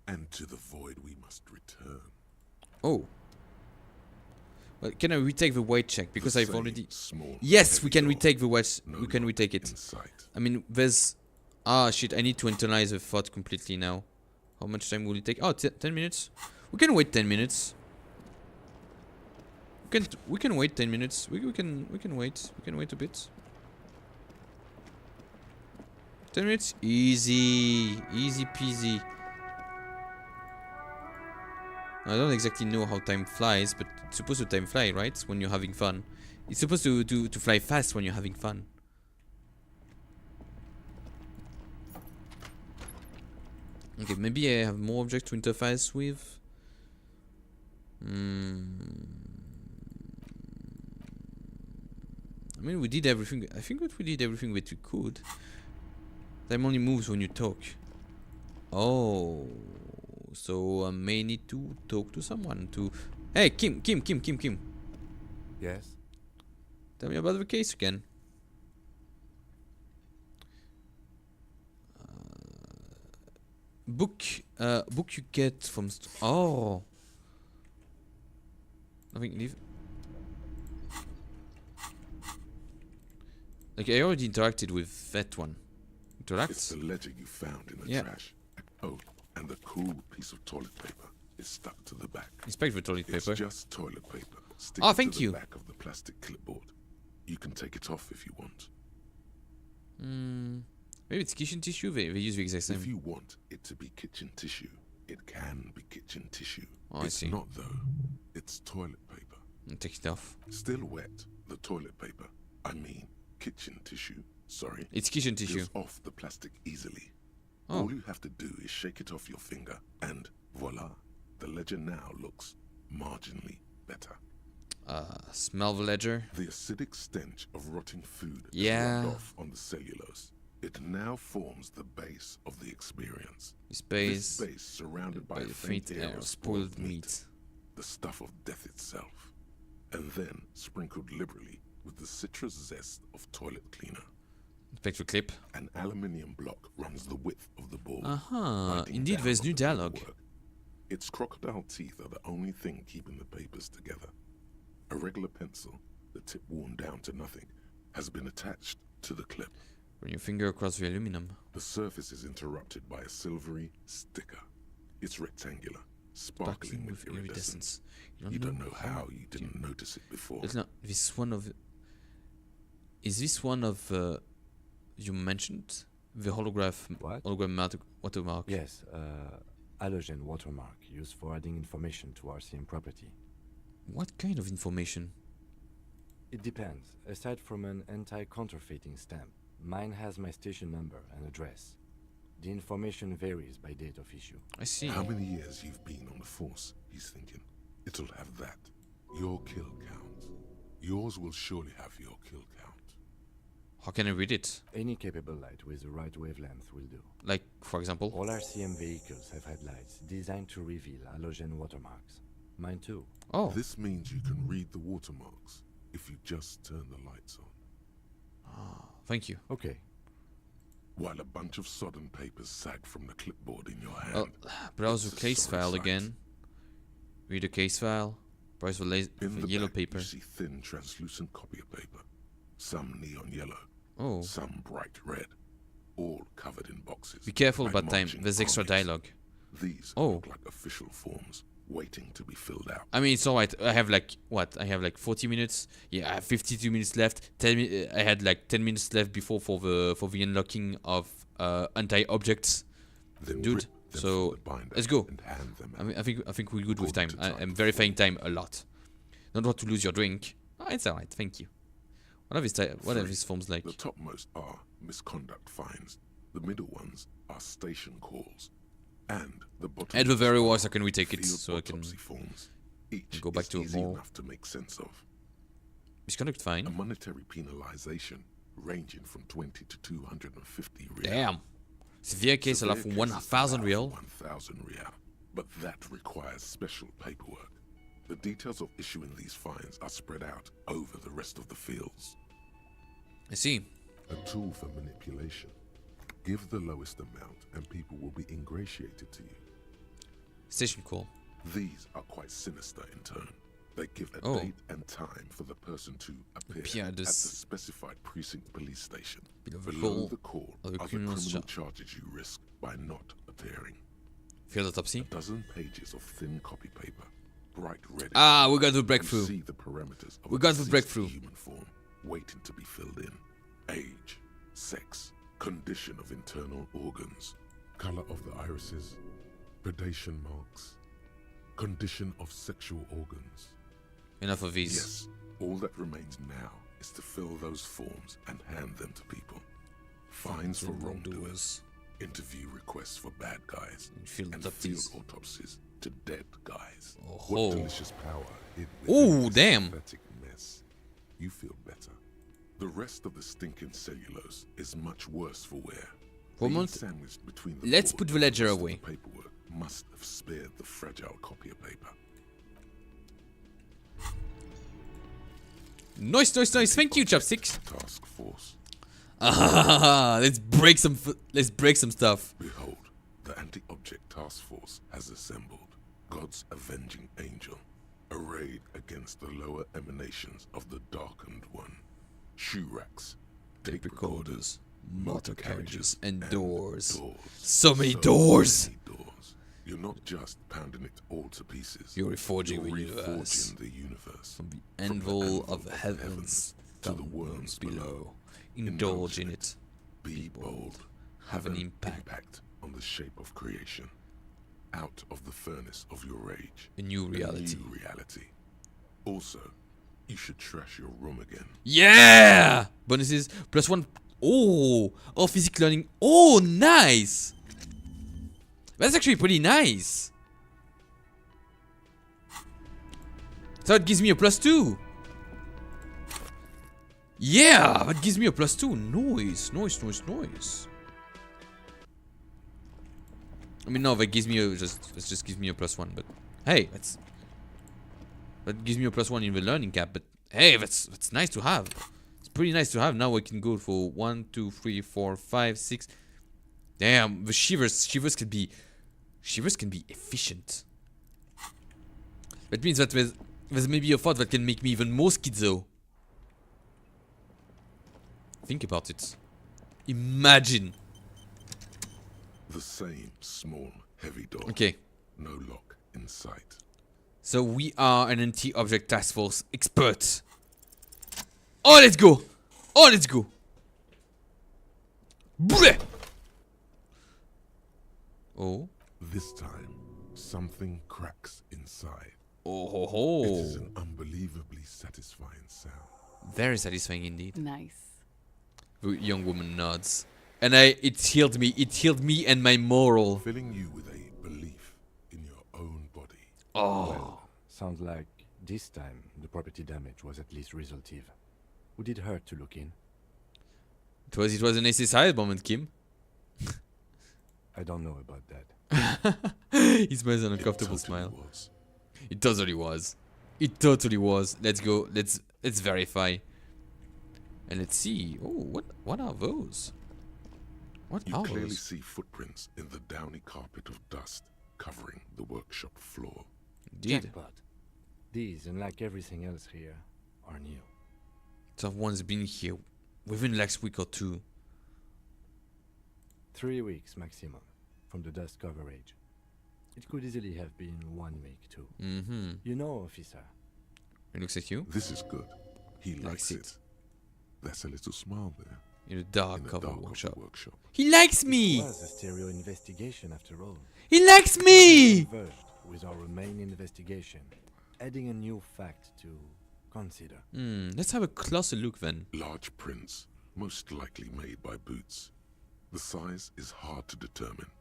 and to the void we must return. Oh. Well, can I retake the white check? Because I've already... Yes, we can retake the white... we can retake it. I mean, there's... Ah, shit, I need to internalize the thought completely now. How much time will it take? Oh, 10 minutes. We can wait 10 minutes. We can wait 10 minutes. We can wait. We can wait a bit. 10 minutes? Easy. Easy peasy. I don't exactly know how time flies, but it's supposed to time fly, right? When you're having fun. It's supposed to fly fast when you're having fun. Okay, maybe I have more objects to interface with. I mean, we did everything. I think that we did everything that we could. Time only moves when you talk. Oh. So I may need to talk to someone to... Hey, Kim. Yes? Tell me about the case again. Book you get from... Oh. Nothing, leave. Like, I already interacted with that one. Interact? It's the ledger you found in the trash. Oh. And the cool piece of toilet paper is stuck to the back. Inspect the toilet paper. It's just toilet paper. Stick Oh, it thank to you. the back of the plastic clipboard. You can take it off if you want. Maybe it's kitchen tissue. They use the exact same. If you want it to be kitchen tissue, it can be kitchen tissue. Oh, it's I see. not though. It's toilet paper. Take it off. Still wet. The toilet paper. I mean, kitchen tissue Sorry. It's kitchen tissue. Peels off the plastic easily. Oh. All you have to do is shake it off your finger, and voila, the ledger now looks marginally better. Smell the ledger. The acidic stench of rotting food Yeah. is rubbed off on the cellulose. It now forms the base of the experience. This base surrounded by a the faint air of spoiled meat, meat. the stuff of death itself, and then sprinkled liberally with the citrus zest of toilet cleaner. Spectral clip. An aluminium block runs the width of the board. Uh-huh. Indeed, there's new dialogue. Its crocodile teeth are the only thing keeping the papers together. A regular pencil, the tip worn down to nothing, has been attached to the clip. Run your finger across the aluminum. The surface is interrupted by a silvery sticker. It's rectangular, sparkling with iridescence. You don't know how you didn't notice it before. It's not this one of. Is this one of you mentioned the hologram watermark? Yes, halogen watermark used for adding information to RCM property. What kind of information? It depends. Aside from an anti-counterfeiting stamp, mine has my station number and address. The information varies by date of issue. I see. How many years you've been on the force, he's thinking. It'll have that. Your kill count. Yours will surely have your kill count. How can I read it? Any capable light with the right wavelength will do. Like, for example? All RCM vehicles have had lights designed to reveal halogen watermarks. Mine too. Oh. This means you can read the watermarks if you just turn the lights on. Thank you. Okay. While a bunch of sodden papers sag from the clipboard in your hand. Browse the case file again. Read the case file. Browse the yellow back, paper. You see thin, translucent copy of paper. Some neon yellow. Oh. Some bright red. All covered in boxes. Be careful like about time. marching There's extra armies. dialogue. These look like official forms waiting to be filled out. I mean, it's alright. I have like, what? I have like 40 minutes. Yeah, I have 52 minutes left. I had like 10 minutes left before for the unlocking of anti-objects. Dude, so let's go. I think we're good with time. I'm verifying time a lot. Don't want to lose your drink. Oh, it's alright. Thank you. What are these forms like? The topmost are misconduct fines. The middle ones are station calls. And the bottom At the very worst, I can retake it field so I can autopsy forms. Each go back is to easy more. enough to make sense of. Misconduct fine. A monetary penalization ranging from 20 to 250 real. Damn. Severe case allowed for 1,000 real. 1,000 real. But that requires special paperwork. The details of issuing these fines are spread out over the rest of the fields. I see. A tool for manipulation. Give the lowest amount and people will be ingratiated to you. Station call. These are quite sinister in turn. They give a date and time for the person to appear at the specified precinct police station. Below the call are the criminal charges you risk by not appearing. Field autopsy. A dozen pages of thin copy paper, bright red. We got the breakthrough. See the parameters of we got the breakthrough. Human form waiting to be filled in. Age, sex, condition of internal organs, color of the irises, predation marks, condition of sexual organs. Enough of these. Yes, all that remains now is to fill those forms and hand them to people. Fines for wrongdoers, interview requests for bad guys, and field autopsies to dead guys. What delicious power hid within this pathetic mess. You feel better. The rest of the stinking cellulose is much worse for wear. Sandwiched between the let's put the ledger away. The paperwork must have spared the fragile copy of paper. Nice. Thank you, Chopsticks. Task force. Let's break some stuff. Behold, the anti-object task force has assembled. God's avenging angel, arrayed against the lower emanations of the darkened one. Shoe racks, tape recorders, motor carriages, and doors. So many doors. You're not just pounding it all to pieces. You're reforging the universe. From the anvil of the heavens to the worms below. Indulge in it. Be bold. Have an impact on the shape of creation. Out of the furnace of your rage. A new reality. Also, you should trash your room again. Yeah! Bonuses +1 Oh, physics learning. Oh, nice. That's actually pretty nice. So it gives me a +2. Yeah, that gives me a +2. Nice, nice, nice, nice. I mean, no, that gives me a it just gives me a +1. But hey, that gives me a +1 in the learning cap. But hey, that's nice to have. It's pretty nice to have. Now I can go for 1, 2, 3, 4, 5, 6. Damn, the shivers can be efficient. That means that there's maybe a thought that can make me even more schizo. Think about it. Imagine. The same small, heavy door. Okay. No lock in sight. So we are an anti-object task force expert. Oh, let's go. Oh, let's go. Bleh. Oh. This time, something cracks inside. Oh ho ho. It is an unbelievably satisfying sound. Very satisfying indeed. Nice. The young woman nods. And it healed me. It healed me and my moral. Filling you with a belief in your own body. Oh. Well, sounds like this time the property damage was at least resolutive. Would it hurt to look in? It was an SSI moment, Kim. I don't know about that. He smiles an uncomfortable smile. It totally was. It totally was. Let's go. Let's verify. And let's see. Oh, what are those? What You are clearly those? see footprints in the downy carpet of dust covering the workshop floor. Indeed. Jackpot. These, unlike everything else here, are new. Someone's been here within the last week or two. 3 weeks maximum from the dust coverage. It could easily have been 1 week too. Mm-hmm. You know, officer. It looks at you. This is good. He likes it. There's a little smile there. In a dark cover workshop. workshop. He likes me! It was a stereo investigation after all. He likes me! Converged with our main investigation, adding a new fact to consider. Let's have a closer look then. Large prints, most likely made by boots. The size is hard to determine.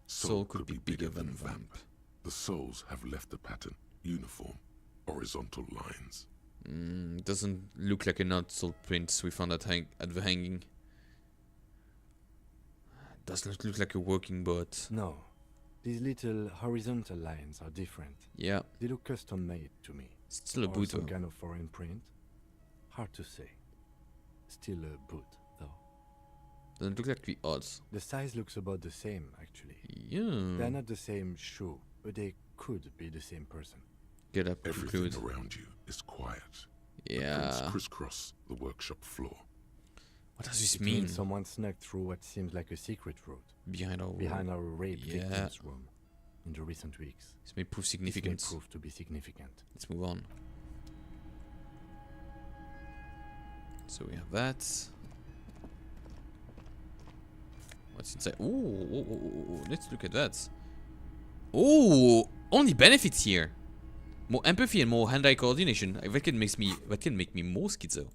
Soul could be bigger than vamp. The soles have left the pattern, uniform, horizontal lines. Doesn't look like an outsole print we found at the hanging. Does not look like a working boat. No. These little horizontal lines are different. Yeah. They look custom made to me. Still a Or boot some though. kind of foreign print. Hard to say. Still a boot though. Doesn't look like the odds. The size looks about the same actually. Yeah. They're not the same shoe, but they could be the same person. Get up, Everything conclude. around you is quiet. Yeah. The prints crisscross the workshop floor. What does this It mean? means someone snuck through what seems like a secret route. Behind our rape Yeah. victim's room in the recent weeks. This may prove This significant. may prove to be significant. Let's move on. So we have that. What's inside? Ooh, let's look at that. Oh, only benefits here. More empathy and more hand-eye coordination. That can make me more schizo.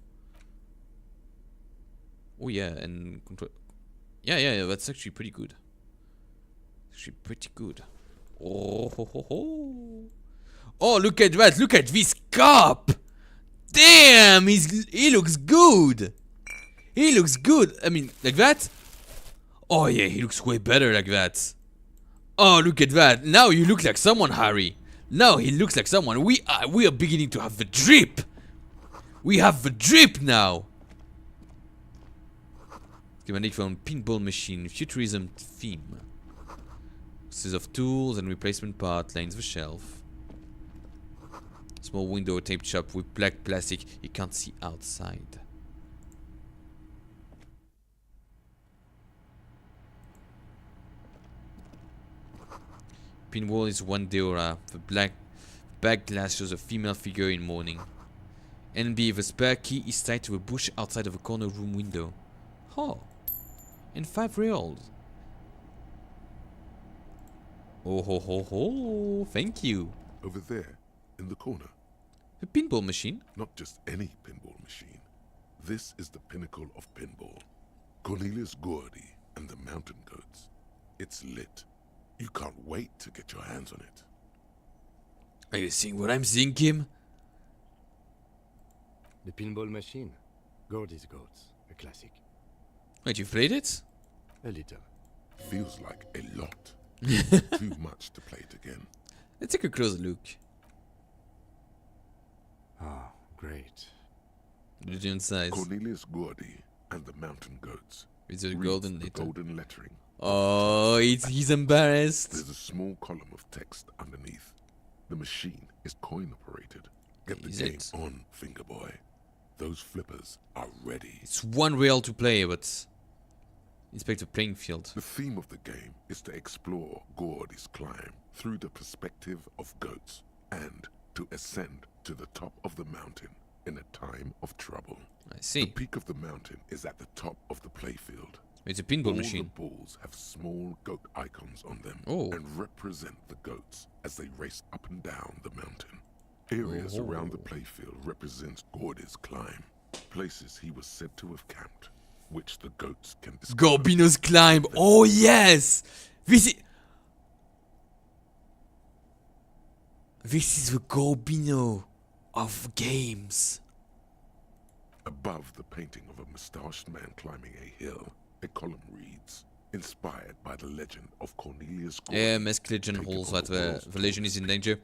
Oh yeah, and control. Yeah. That's actually pretty good. Actually pretty good. Oh ho ho ho. Oh, look at that! Look at this cop! Damn, he looks good. He looks good. I mean, like that. Oh yeah, he looks way better like that. Oh, look at that! Now you look like someone, Harry. Now he looks like someone. We are beginning to have the drip. We have the drip now. Schematic from pinball machine, futurism theme. Boxes of tools and replacement part lines the shelf. Small window taped shut with black plastic. You can't see outside. Pinwall is one Deora. The black back glass shows a female figure in mourning. NB, the spare key is tied to a bush outside of a corner room window. Oh. And 5 reals. Oh ho ho ho. Thank you. Over there, in the corner. A pinball machine? Not just any pinball machine. This is the pinnacle of pinball. Cornelius Gordy and the Mountain Goats. It's lit. You can't wait to get your hands on it. Are you seeing what I'm seeing, Kim? The pinball machine. Gordy's Goats. A classic. Wait, you've played it? A little. Feels like a lot. Too much to play it again. Let's take a closer look. Ah, great. Look inside. Cornelius Gordy and the Mountain Goats. Is it a Reads golden the letter? golden lettering. Oh, he's embarrassed. There's a small column of text underneath. The machine is coin operated. Get the game on, finger boy. Those flippers are ready. It's one real to play, but inspect the playing field. The theme of the game is to explore Gordy's climb through the perspective of goats and to ascend to the top of the mountain in a time of trouble. I see. The peak of the mountain is at the top of the playfield. It's a pinball All machine. the balls have small goat icons on them and represent the goats as they race up and down the mountain. Areas around the playfield represent Gordy's climb, places he was said to have camped, which the goats can discover. Gorbino's climb. Oh yes, this is the Gorbino of games. Above the painting of a mustached man climbing a hill, a column reads, inspired by the legend of Cornelius Gordy. Mask legend holds that the legend is in danger.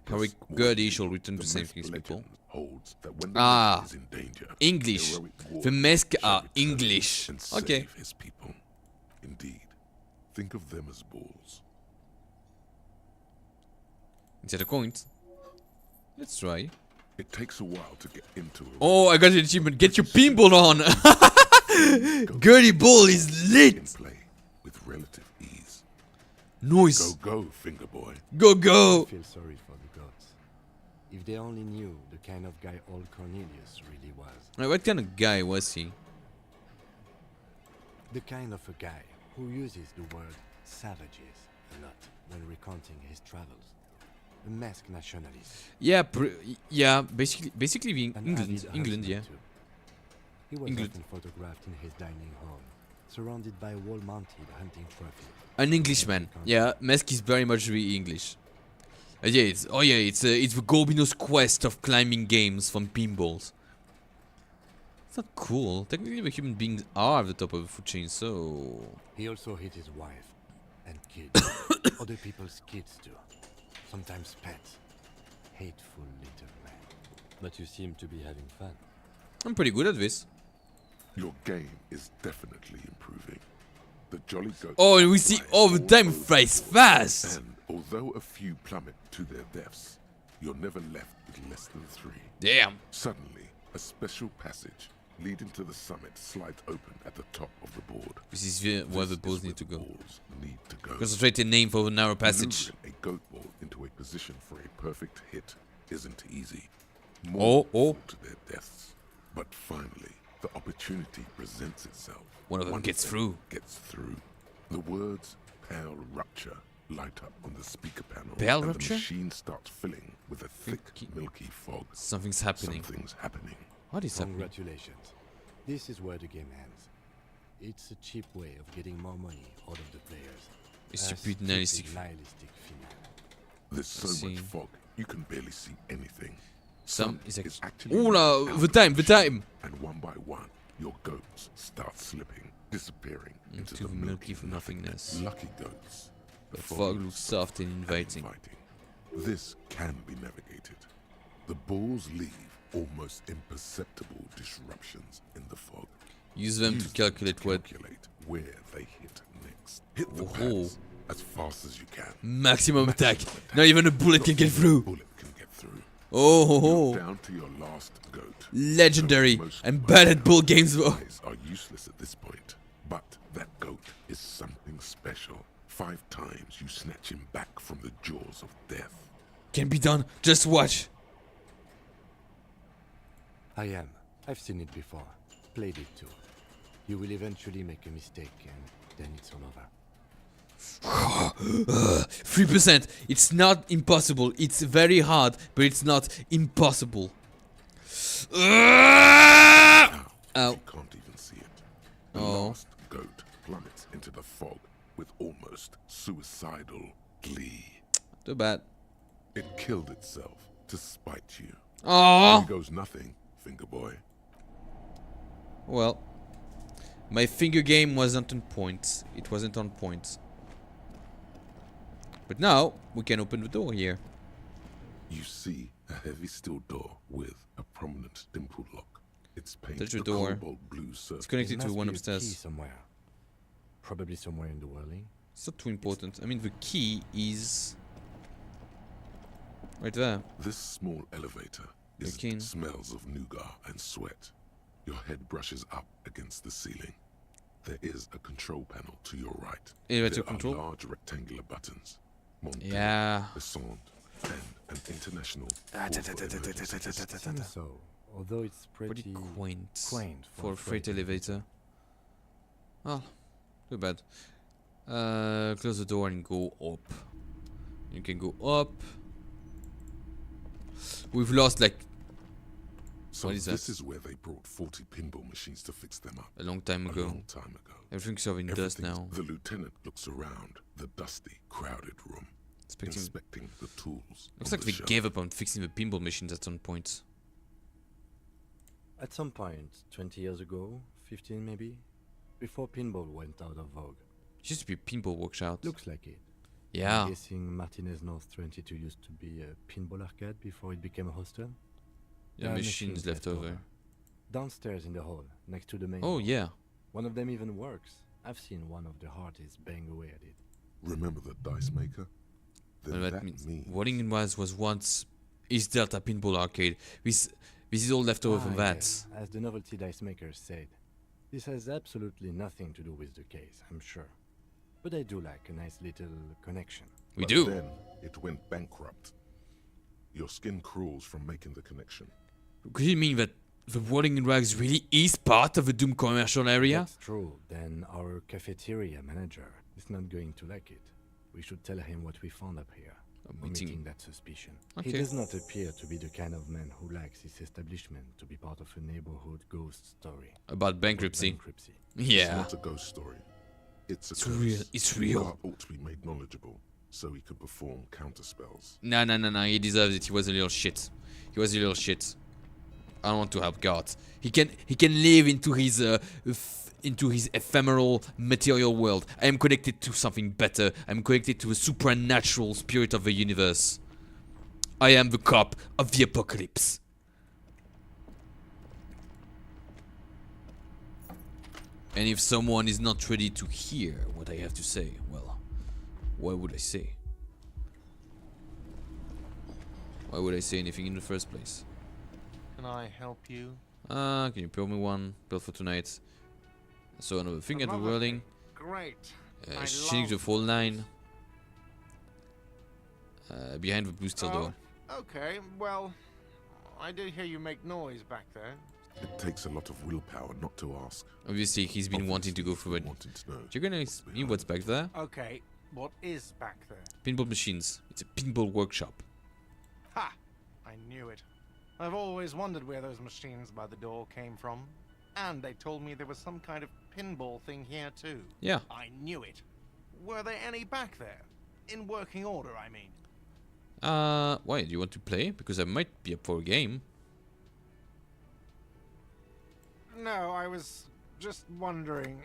Harry Gordy shall return to save his people. English. The mask are English. Okay. Save his people. Indeed. Think of them as balls. Instead of coins. Let's try. It takes a while to get into it. Oh, I got an achievement. Get your pinball on. Gertie Ball is lit. Play with relative ease. Nice. Go, finger boy. Go. I feel sorry for the gods. If they only knew the kind of guy old Cornelius really was. What kind of guy was he? The kind of a guy who uses the word savages a lot when recounting his travels. A masked nationalist. Yeah, basically England, yeah. He was often photographed in his dining hall, surrounded by wall-mounted hunting trophies. An Englishman. Yeah, Mask is very much really English. It's the Gorbino's quest of climbing games from pinballs. It's not cool. Technically, the human beings are at the top of the food chain, so. He also hit his wife and kids. Other people's kids too. Sometimes pets. Hateful little man. But you seem to be having fun. I'm pretty good at this. Your game is definitely improving. The Jolly Goat. Oh, and we see all the time flies fast. And although a few plummet to their deaths, you're never left with less than 3. Damn. Suddenly, a special passage leading to the summit slides open at the top of the board. This is where the balls need to go. Need to go. Concentrate the name for the narrow passage. Maneuvering a goat ball into a position for a perfect hit isn't easy. More fall to their deaths. But finally, the opportunity presents itself. One of them gets through. The words "Pale Rupture" light up on the speaker panel. Pale and Rupture? The machine starts filling with a thick, milky fog. Something's happening. What is happening? Congratulations. This is where the game ends. It's a cheap way of getting more money out of the players. A stupid nihilistic finale. There's so much fog, you can barely see anything. Some is actually. Oh no, the time! And one by one, your goats start slipping, disappearing into the milky nothingness. Lucky goats. The fog looks soft and inviting. This can be navigated. The balls leave almost imperceptible disruptions in the fog. Use them to calculate where they hit next. Hit the pads as fast as you can. Maximum attack. Not even a bullet can get through. Oh, down to your last goat. Legendary. I'm bad at bull games though. Are useless at this point, but that goat is something special. 5 times you snatch him back from the jaws of death. Can be done. Just watch. I am. I've seen it before. Played it too. You will eventually make a mistake and then it's all over. 3%. It's not impossible. It's very hard, but it's not impossible. Ow. You can't even see it. The last goat plummets into the fog with almost suicidal glee. Too bad. It killed itself to spite you. Oh. Here goes nothing, finger boy. Well, my finger game wasn't on point. It wasn't on point. But now we can open the door here. You see a heavy steel door with a prominent dimple lock. It's painted Touch the a door. cobalt blue surface. It's connected to Must one be a key upstairs. somewhere. Probably somewhere in the whirling. It's not too important. I mean, the key is right there. This small elevator smells of nougat and sweat. Your head brushes up against the ceiling. There is a control panel to your right. Elevator There control? are large rectangular buttons. Monté, Yeah. Descend, and an international. Seems so, although it's pretty quaint for a freight elevator. Oh, too bad. Close the door and go up. You can go up. We've lost like. So what is this that? is where they brought 40 pinball machines to fix them up. A long time ago. A long time ago. Everything's covered in dust now. The lieutenant looks around the dusty, crowded room, inspecting the tools. Looks on like the they shelf. gave up on fixing the pinball machines at some point. At some point, 20 years ago, 15 maybe, before pinball went out of vogue. It used to be a pinball workshop. Looks like it. Yeah. I'm guessing Martinez North 22 used to be a pinball arcade before it became a hostel. Yeah, There are machines left over. Downstairs in the hall, next to the main Oh, hall. yeah. One of them even works. I've seen one of the artists bang away at it. Remember the dice maker? Then Well, that means means Walling was once East Delta Pinball Arcade. This is all left over from that. Yes, as the novelty dice maker said, this has absolutely nothing to do with the case, I'm sure. But I do like a nice little connection. We But do. Then it went bankrupt. Your skin crawls from making the connection. Could you mean that the Walling Rags really is part of the Doom commercial area? That's true. Then our cafeteria manager is not going to like it. We should tell him what we found up here, omitting that suspicion. He Okay. does not appear to be the kind of man who likes his establishment to be part of a neighborhood ghost story. About bankruptcy. Bankruptcy. It's Yeah. not a ghost story. It's a It's curse. real. It's real. Gar ought to be made knowledgeable so he could perform counterspells. No. He deserves it. He was a little shit. He was a little shit. I don't want to help God. He can live into his ephemeral material world. I am connected to something better. I'm connected to a supernatural spirit of the universe. I am the cop of the apocalypse. And if someone is not ready to hear what I have to say, well, why would I say? Why would I say anything in the first place? Can I help you? Can you build me one? Build for tonight. So another thing at the Another whirling. Great. Shooting the full line. Behind the blue steel door. Okay, well, I did hear you make noise back there. It takes a lot of willpower not to ask. Obviously, he's been wanting to go through it. You're gonna see what's back there? Okay, what is back there? Pinball machines. It's a pinball workshop. Ha! I knew it. I've always wondered where those machines by the door came from. And they told me there was some kind of pinball thing here too. Yeah. I knew it. Were there any back there? In working order, I mean. Why? Do you want to play? Because I might be up for a game. No, I was just wondering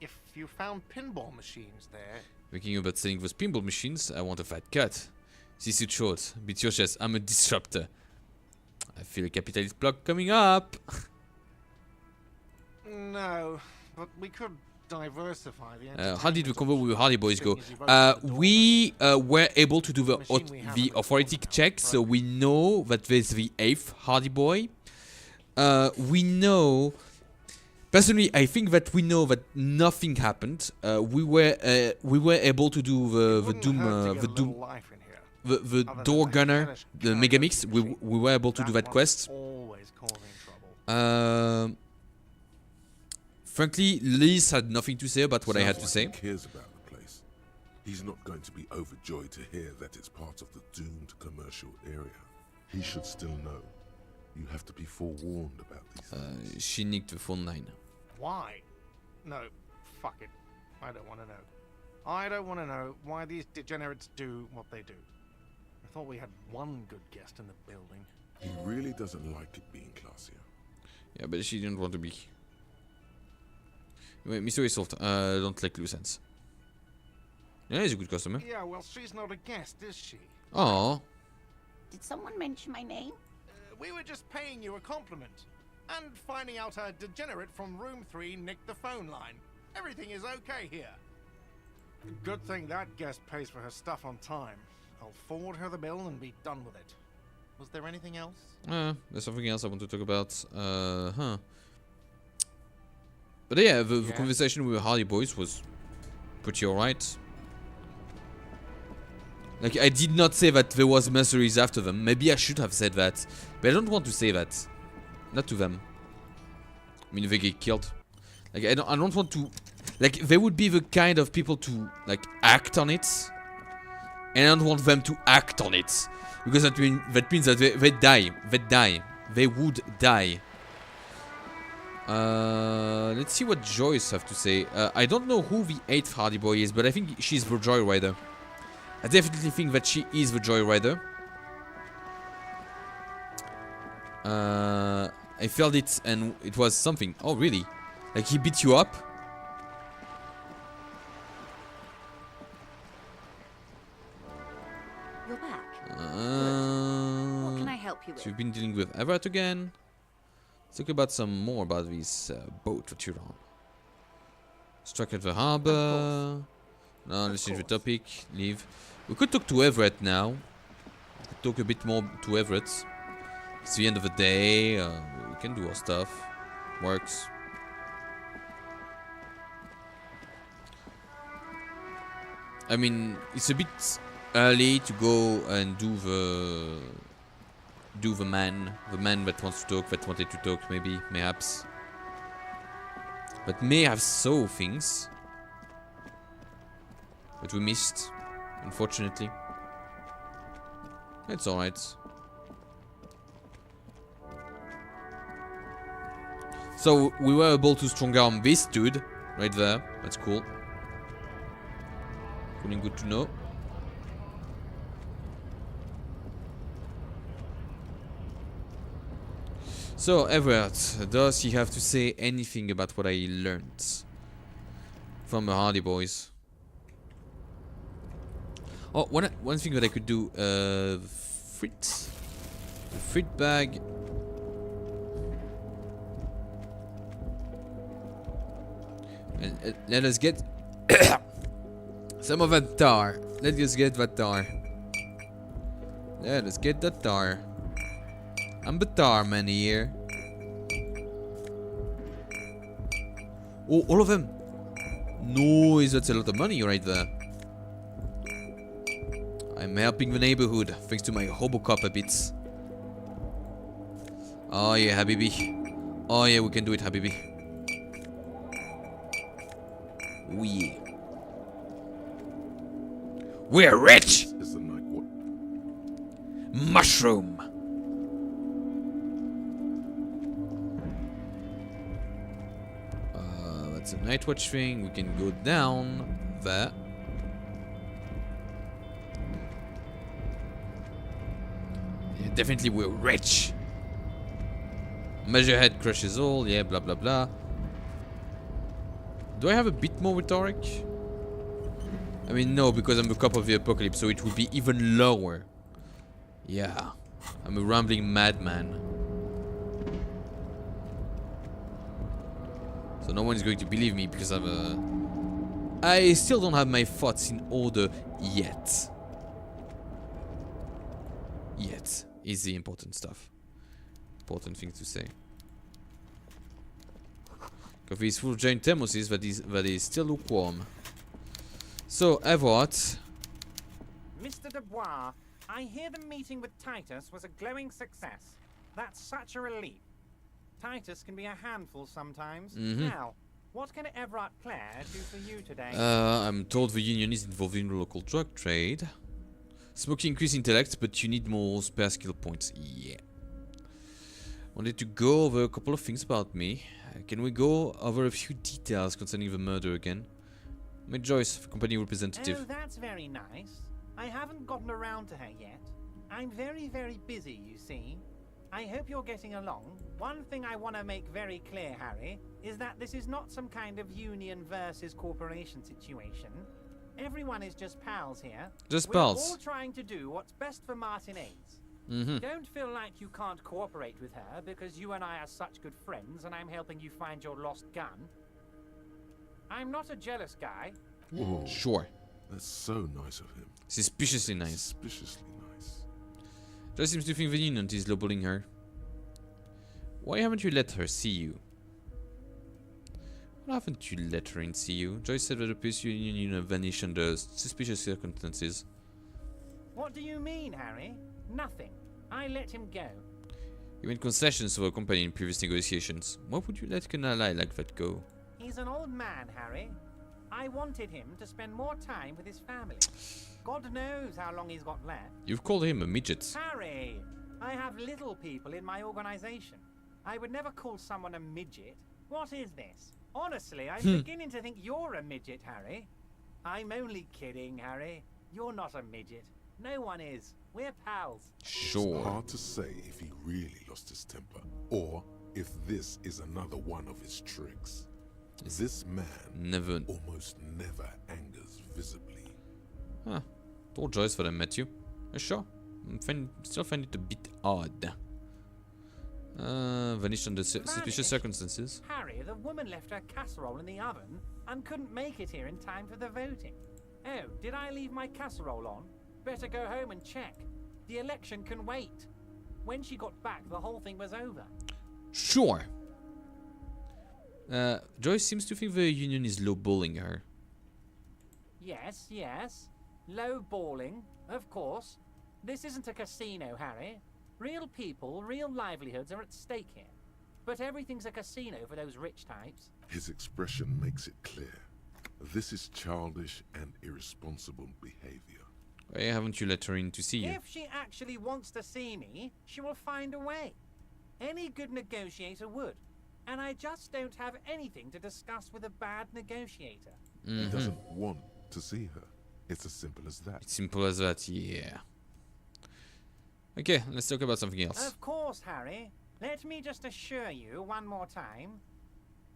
if you found pinball machines there. Thinking about selling those pinball machines, I want a fat cut. This is short. Beat your chest. I'm a disruptor. I feel a capitalist block coming up. No, but we could diversify the How did the convo with Hardy Boys go? We were able to do the authority check, so we know that there's the 8th Hardy Boy. We know... Personally, I think that we know that nothing happened. We were able to do the door gunner, the mega mix. We were able to do that quest. Frankly, Liz had nothing to say about what I had to say. He cares about the place. He's not going to be overjoyed to hear that it's part of the doomed commercial area. He should still know. You have to be forewarned about these things. She nicked the phone line. Why? No, fuck it. I don't want to know. I don't want to know why these degenerates do what they do. I thought we had one good guest in the building. He really doesn't like it being classier. Yeah, but she didn't want to be. Wait, mystery solved. Don't like loose ends. Yeah, he's a good customer. Yeah, well, she's not a guest, is she? Oh. Did someone mention my name? We were just paying you a compliment. And finding out a degenerate from room 3 nicked the phone line. Everything is okay here. Good thing that guest pays for her stuff on time. I'll forward her the bill and be done with it. Was there anything else? There's something else I want to talk about. But yeah, the conversation with Hardy Boys was pretty alright. Like, I did not say that there was mercenaries after them. Maybe I should have said that. But I don't want to say that. Not to them. I mean, they get killed. Like, I don't want to... Like, they would be the kind of people to, like, act on it. And I don't want them to act on it. Because that means that they die. They die. They would die. Let's see what Joyce have to say. I don't know who the 8th Hardy Boy is, but I think she's the Joyrider. I definitely think that she is the Joyrider. I felt it and it was something. Oh, really? Like he beat you up? You're back. What can I help you with? So you've been dealing with Everett again. Let's talk about some more about this boat that you're on. Struck at the harbor. No, let's change the topic. Leave. We could talk to Everett now. We could talk a bit more to Everett. It's the end of the day. We can do our stuff. Works. I mean, it's a bit early to go and do the man that wants to talk, that wanted to talk, maybe, mayhaps. But may have saw things that we missed, unfortunately. It's alright. So we were able to strong arm this dude right there. That's cool. Cool and good to know. So Everett, does he have to say anything about what I learned from the Hardy Boys? Oh, one thing that I could do, the frit bag. And let us get some of that tar. Let us get that tar. Let us get that tar. I'm the tar man here. Oh, all of them. Nice, that's a lot of money right there. I'm helping the neighborhood thanks to my Robocop habits. Oh yeah, Habibi. Oh yeah, we can do it, Habibi. Oh yeah. We're rich! Mushroom! That's a night watch thing. We can go down there. Yeah, definitely we're rich. Measurehead crushes all. Yeah, blah blah blah. Do I have a bit more rhetoric? I mean, no, because I'm the cop of the apocalypse, so it would be even lower. Yeah, I'm a rambling madman. So no one is going to believe me because I still don't have my thoughts in order yet. Yet is the important stuff. Important thing to say. Coffee is full of giant thermoses that is still lukewarm. So, Everett. Mr. Dubois, I hear the meeting with Titus was a glowing success. That's such a relief. Titus can be a handful sometimes. Now, what can Everett Clare do for you today? I'm told the union is involved in the local drug trade. Smoking increases intellect, but you need more spare skill points. Yeah. Wanted to go over a couple of things about me. Can we go over a few details concerning the murder again? Meet Joyce, the company representative. Oh, that's very nice. I haven't gotten around to her yet. I'm very, very busy, you see. I hope you're getting along. One thing I want to make very clear, Harry, is that this is not some kind of union versus corporation situation. Everyone is just pals here. Just We're pals. all trying to do what's best for Martin A's. Don't feel like you can't cooperate with her because you and I are such good friends and I'm helping you find your lost gun. I'm not a jealous guy. Whoa. Sure. That's so nice of him. Suspiciously nice. Suspiciously nice. Joyce seems to think the union is lowballing her. Why haven't you let her see you? Why haven't you let her in see you? Joyce said that the police union vanished under suspicious circumstances. What do you mean, Harry? Nothing. I let him go. You made concessions to our company in previous negotiations. Why would you let an ally like that go? He's an old man, Harry. I wanted him to spend more time with his family. God knows how long he's got left. You've called him a midget. Harry, I have little people in my organization. I would never call someone a midget. What is this? Honestly, I'm beginning to think you're a midget, Harry. I'm only kidding, Harry. You're not a midget. No one is. We're pals. Sure. It's hard to say if he really lost his temper, or if this is another one of his tricks. This man almost never angers visibly. Huh. Told Joyce that I met you. Sure. Still find it a bit odd. Vanished under suspicious circumstances. Harry, the woman left her casserole in the oven and couldn't make it here in time for the voting. Oh, did I leave my casserole on? Better go home and check. The election can wait. When she got back, the whole thing was over. Sure. Joyce seems to think the union is lowballing her. Yes, yes. Low balling, of course. This isn't a casino, Harry. Real people, real livelihoods are at stake here. But everything's a casino for those rich types. His expression makes it clear. This is childish and irresponsible behavior. Why haven't you let her in to see you? If she actually wants to see me, she will find a way. Any good negotiator would. And I just don't have anything to discuss with a bad negotiator. He doesn't want to see her. It's as simple as that. It's simple as that, yeah. Okay, let's talk about something else. Of course, Harry. Let me just assure you one more time.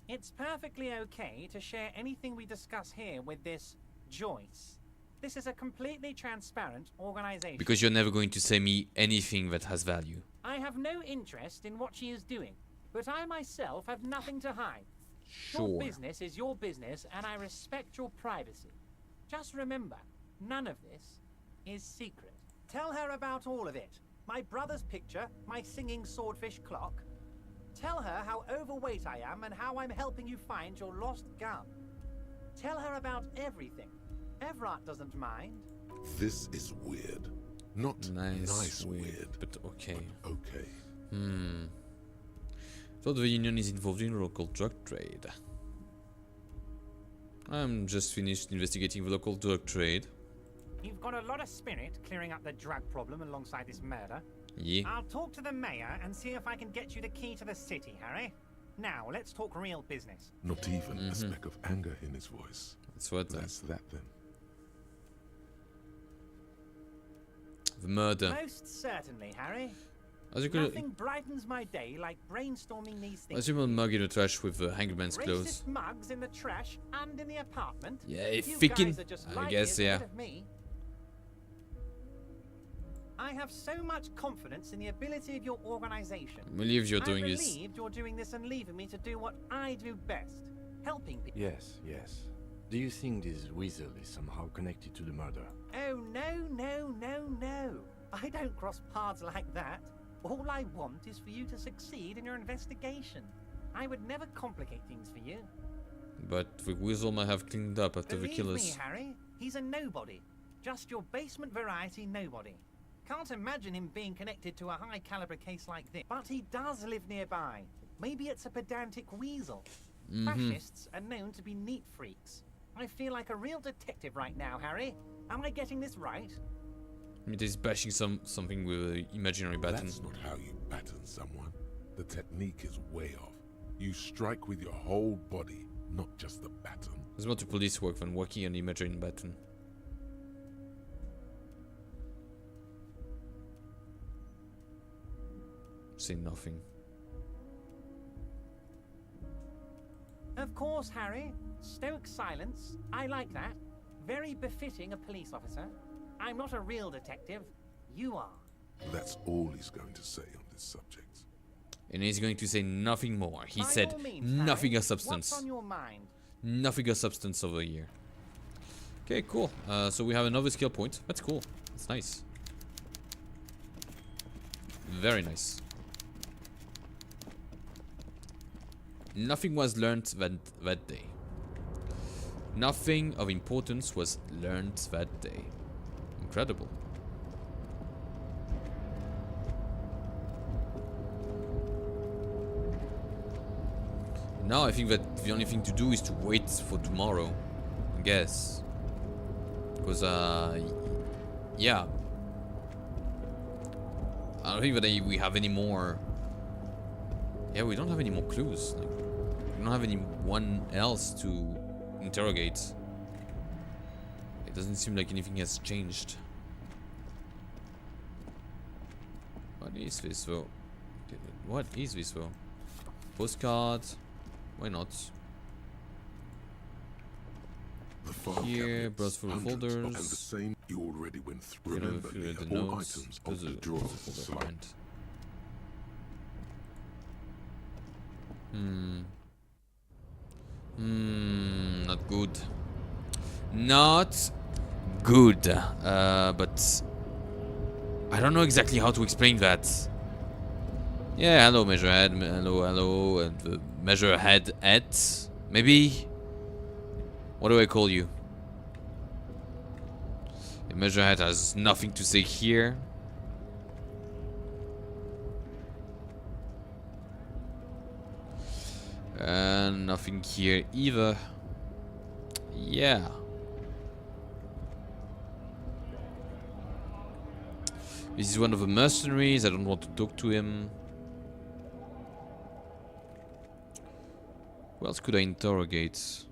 It's perfectly okay to share anything we discuss here with this Joyce. This is a completely transparent organization. Because you're never going to say me anything that has value. I have no interest in what she is doing, but I myself have nothing to hide. Sure. Your business is your business, and I respect your privacy. Just remember, none of this is secret. Tell her about all of it. My brother's picture, my singing swordfish clock. Tell her how overweight I am and how I'm helping you find your lost gun. Tell her about everything. Everett doesn't mind. This is weird. Not nice weird, but okay. But okay. Thought the union is involved in local drug trade. I'm just finished investigating the local drug trade. You've got a lot of spirit clearing up the drug problem alongside this murder. Yeah. I'll talk to the mayor and see if I can get you the key to the city, Harry. Now, let's talk real business. Not even a speck of anger in his voice. That's that then. The murder. Most certainly, Harry. As you could, nothing brightens my day like brainstorming these things. as you will mug in the trash with the hangman's clothes. Racist mugs in the trash and in the apartment. Yeah, you ficking. guys are just I light guess, years yeah. ahead of me. I have so much confidence in the ability of your organization. Believe you're doing I'm this. relieved you're doing this and leaving me to do what I do best, helping people. Yes, yes. Do you think this weasel is somehow connected to the murder? Oh, no. I don't cross paths like that. All I want is for you to succeed in your investigation. I would never complicate things for you. But the weasel might have cleaned up after the Believe killers. me, Harry, he's a nobody. Just your basement variety nobody. Can't imagine him being connected to a high-caliber case like this. But he does live nearby. Maybe it's a pedantic weasel. Fascists are known to be neat freaks. I feel like a real detective right now, Harry. Am I getting this right? I mean, he's bashing something with an imaginary baton. That's not how you baton someone. The technique is way off. You strike with your whole body, not just the baton. There's more to police work than working on imaginary baton. Say nothing. Of course, Harry. Stoic silence. I like that. Very befitting a police officer. I'm not a real detective. You are. That's all he's going to say on this subject. And he's going to say nothing more. He By said all means, nothing Harry. of substance. What's on your mind? Nothing of substance over here. Okay, cool. So we have another skill point. That's cool. That's nice. Very nice. Nothing was learned that day. Nothing of importance was learned that day. Incredible. Now I think that the only thing to do is to wait for tomorrow, I guess. Because, yeah. I don't think that we have any more... Yeah, we don't have any more clues. Like, we don't have anyone else to interrogate. It doesn't seem like anything has changed. What is this though? What is this though? Postcard? Why not? Here, browse through the folders. And the same you already went through. Remember, the all notes. items of the drawers of the side. Not good. Not good. But I don't know exactly how to explain that. Yeah, hello, Measurehead. Hello, and the Measurehead at maybe. What do I call you? The Measurehead has nothing to say here. And nothing here either. Yeah. This is one of the mercenaries. I don't want to talk to him. Who else could I interrogate?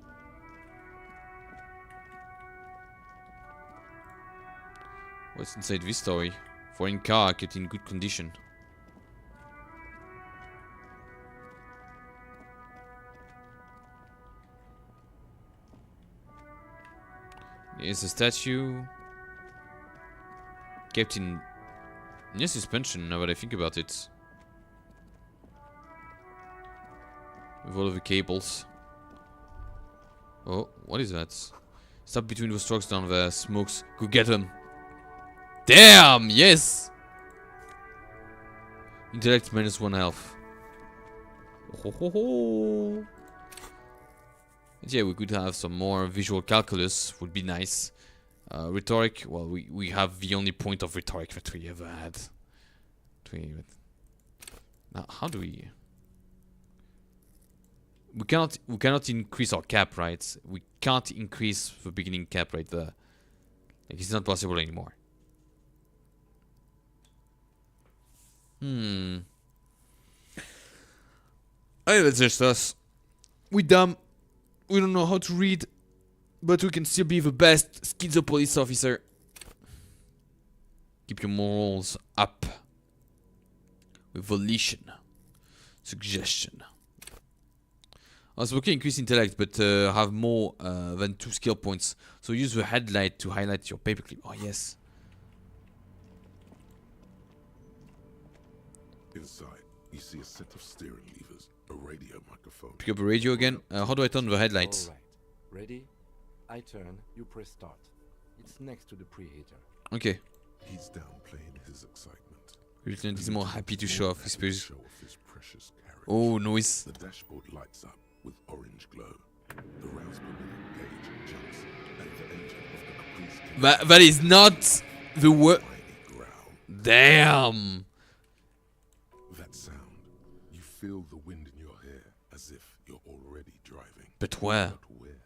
What's inside this story? Foreign car kept in good condition. Here's a statue. Kept in near suspension, now that I think about it. With all of the cables. Oh, what is that? Stop between those trucks down there. Smokes. Go get him. Damn! Yes! Intellect -1 health. Ho ho ho! And yeah, we could have some more visual calculus. Would be nice. Rhetoric. Well, we have the only point of rhetoric that we ever had. Now, how do we? We cannot increase our cap, right? We can't increase the beginning cap right there. Like, it's not possible anymore. Hey, that's just us. We dumb. We don't know how to read, but we can still be the best schizo police officer. Keep your morals up. With volition. Suggestion. I was looking increase intellect, but have more than 2 skill points. So use the headlight to highlight your paperclip. Oh, yes. Inside, you see a set of steering levers, a radio microphone. Pick up a radio again. How do I turn the headlights? All right. Ready? I turn, you press start. It's next to the preheater. Okay. He's downplaying his excitement. Lieutenant is more happy to show off his precious carriage. Oh, noise. The dashboard lights up with orange glow. The rounds per minute gauge jumps, and the engine of the Caprice That is not the word. Damn. That sound, you feel the wind in your hair as if you're already driving. But where? But where?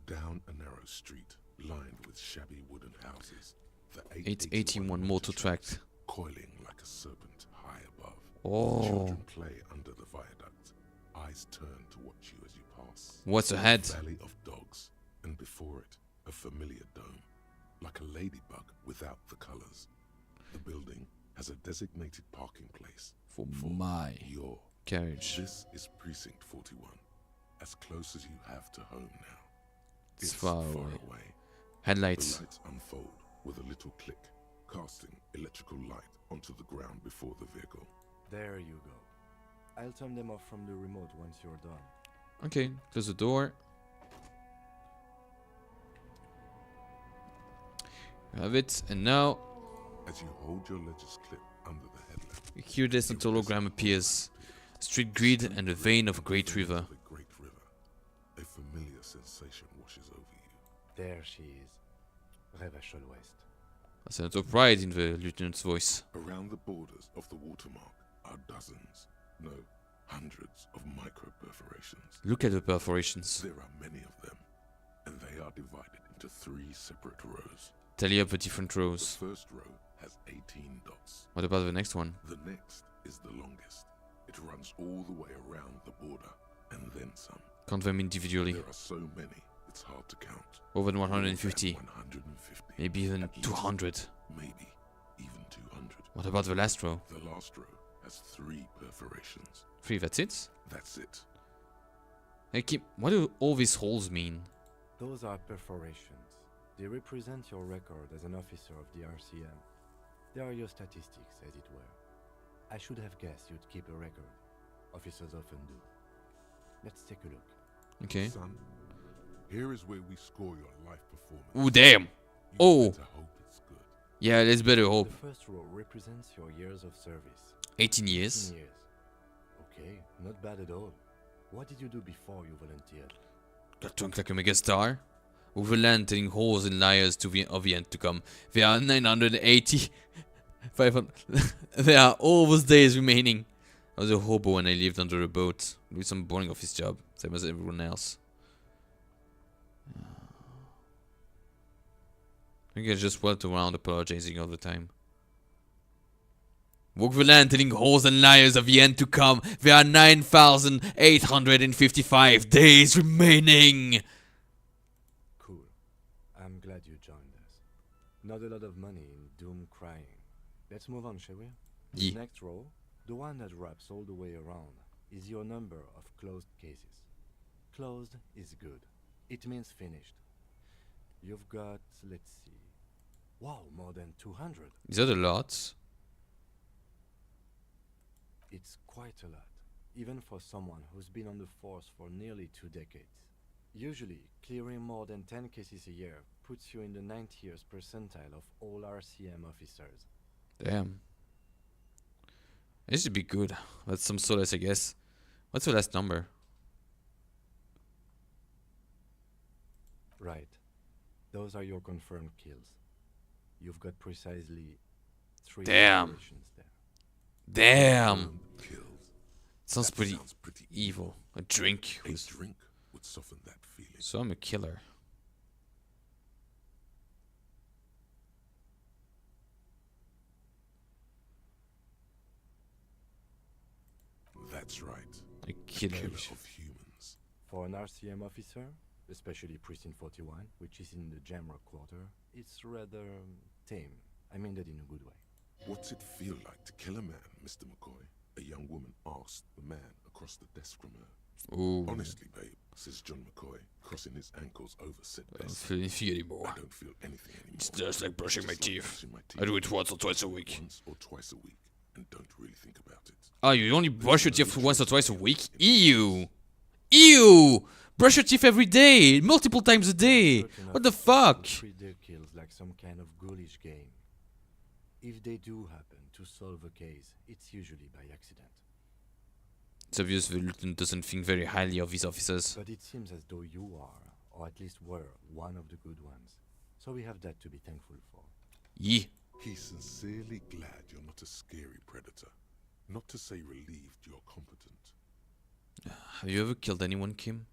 Down a narrow street lined with shabby wooden houses. The 881 motor tract. Coiling like a serpent high above. Oh. Children play under the viaduct, eyes turn to watch you as you pass. What's ahead? A valley of dogs, and before it, a familiar dome, like a ladybug without the colors. The building has a designated parking place for my your carriage. This is Precinct 41, as close as you have to home now. It's far away. away. Headlights. The lights unfold with a little click, casting electrical light onto the ground before the vehicle. There you go. I'll turn them off from the remote once you're done. Okay, close the door. Have it, and now as you hold your ledger's clip under the headlamp, a iridescent hologram appears. Street grid and the vein of a great river. A familiar sensation washes over you. There she is. Revachol West. A sense of pride in the lieutenant's voice. Around the borders of the watermark are dozens, no, hundreds of micro perforations. Look at the perforations. There are many of them, and they are divided into 3 separate rows. Tally up the different rows. The first row has 18 dots. What about the next one? The next is the longest. It runs all the way around the border, and then some. Count them individually. There are so many, it's hard to count. Over 150. 150. Maybe even 200. Maybe even 200. What about the last row? The last row has 3 perforations. 3, that's it? That's it. Hey Kim, what do all these holes mean? Those are perforations. They represent your record as an officer of the RCM. They are your statistics, as it were. I should have guessed you'd keep a record. Officers often do. Let's take a look. Okay. Son, here is where we score your life performance. Ooh, damn. Oh. Better hope it's good. Yeah, let's better hope. The first row represents your years of service. 18 years. 18 years. Okay, not bad at all. What did you do before you volunteered? Got drunk like a megastar. With the land telling whores and liars to the of the end to come. There are 980. 500. There are all those days remaining. I was a hobo when I lived under a boat. With some boring office job. Same as everyone else. I think I just walked around apologizing all the time. Walk the land telling whores and liars of the end to come. There are 9,855 days remaining. Cool. I'm glad you joined us. Not a lot of money in doom crying. Let's move on, shall we? Yeah. Next row, the one that wraps all the way around, is your number of closed cases. Closed is good. It means finished. You've got, let's see. Wow, more than 200. Is that a lot? It's quite a lot, even for someone who's been on the force for nearly 2 decades. Usually, clearing more than 10 cases a year puts you in the 90th percentile of all RCM officers. Damn. This should be good. That's some solace, I guess. What's the last number? Right. Those are your confirmed kills. You've got precisely 3 Damn. operations there. Damn. Kills. Sounds That pretty sounds pretty evil. A drink. A drink would soften that feeling. So I'm a killer. That's right. A killer. of humans. For an RCM officer, especially Precinct 41, which is in the Jamrock quarter, it's rather tame. I mean that in a good way. What's it feel like to kill a man, Mr. McCoy? A young woman asked the man across the desk from her. Ooh. Honestly, babe, says John McCoy, crossing his ankles over said I don't desk. feel anything anymore. I don't feel anything anymore. It's just like brushing my Just like teeth. brushing my I do it once or twice a week. Once or twice a week, and don't really think about it. Oh, you only brush your teeth once or twice a week? Ew! Ew! Brush your teeth every day, multiple times a day. What the fuck? Treat their kills like some kind of ghoulish game. If they do happen to solve a case, it's usually by accident. It's obvious the lieutenant doesn't think very highly of his officers. But it seems as though you are, or at least were, one of the good ones. So we have that to be thankful for. Yeah. He's sincerely glad you're not a scary predator. Not to say relieved you're competent. Have you ever killed anyone, Kim?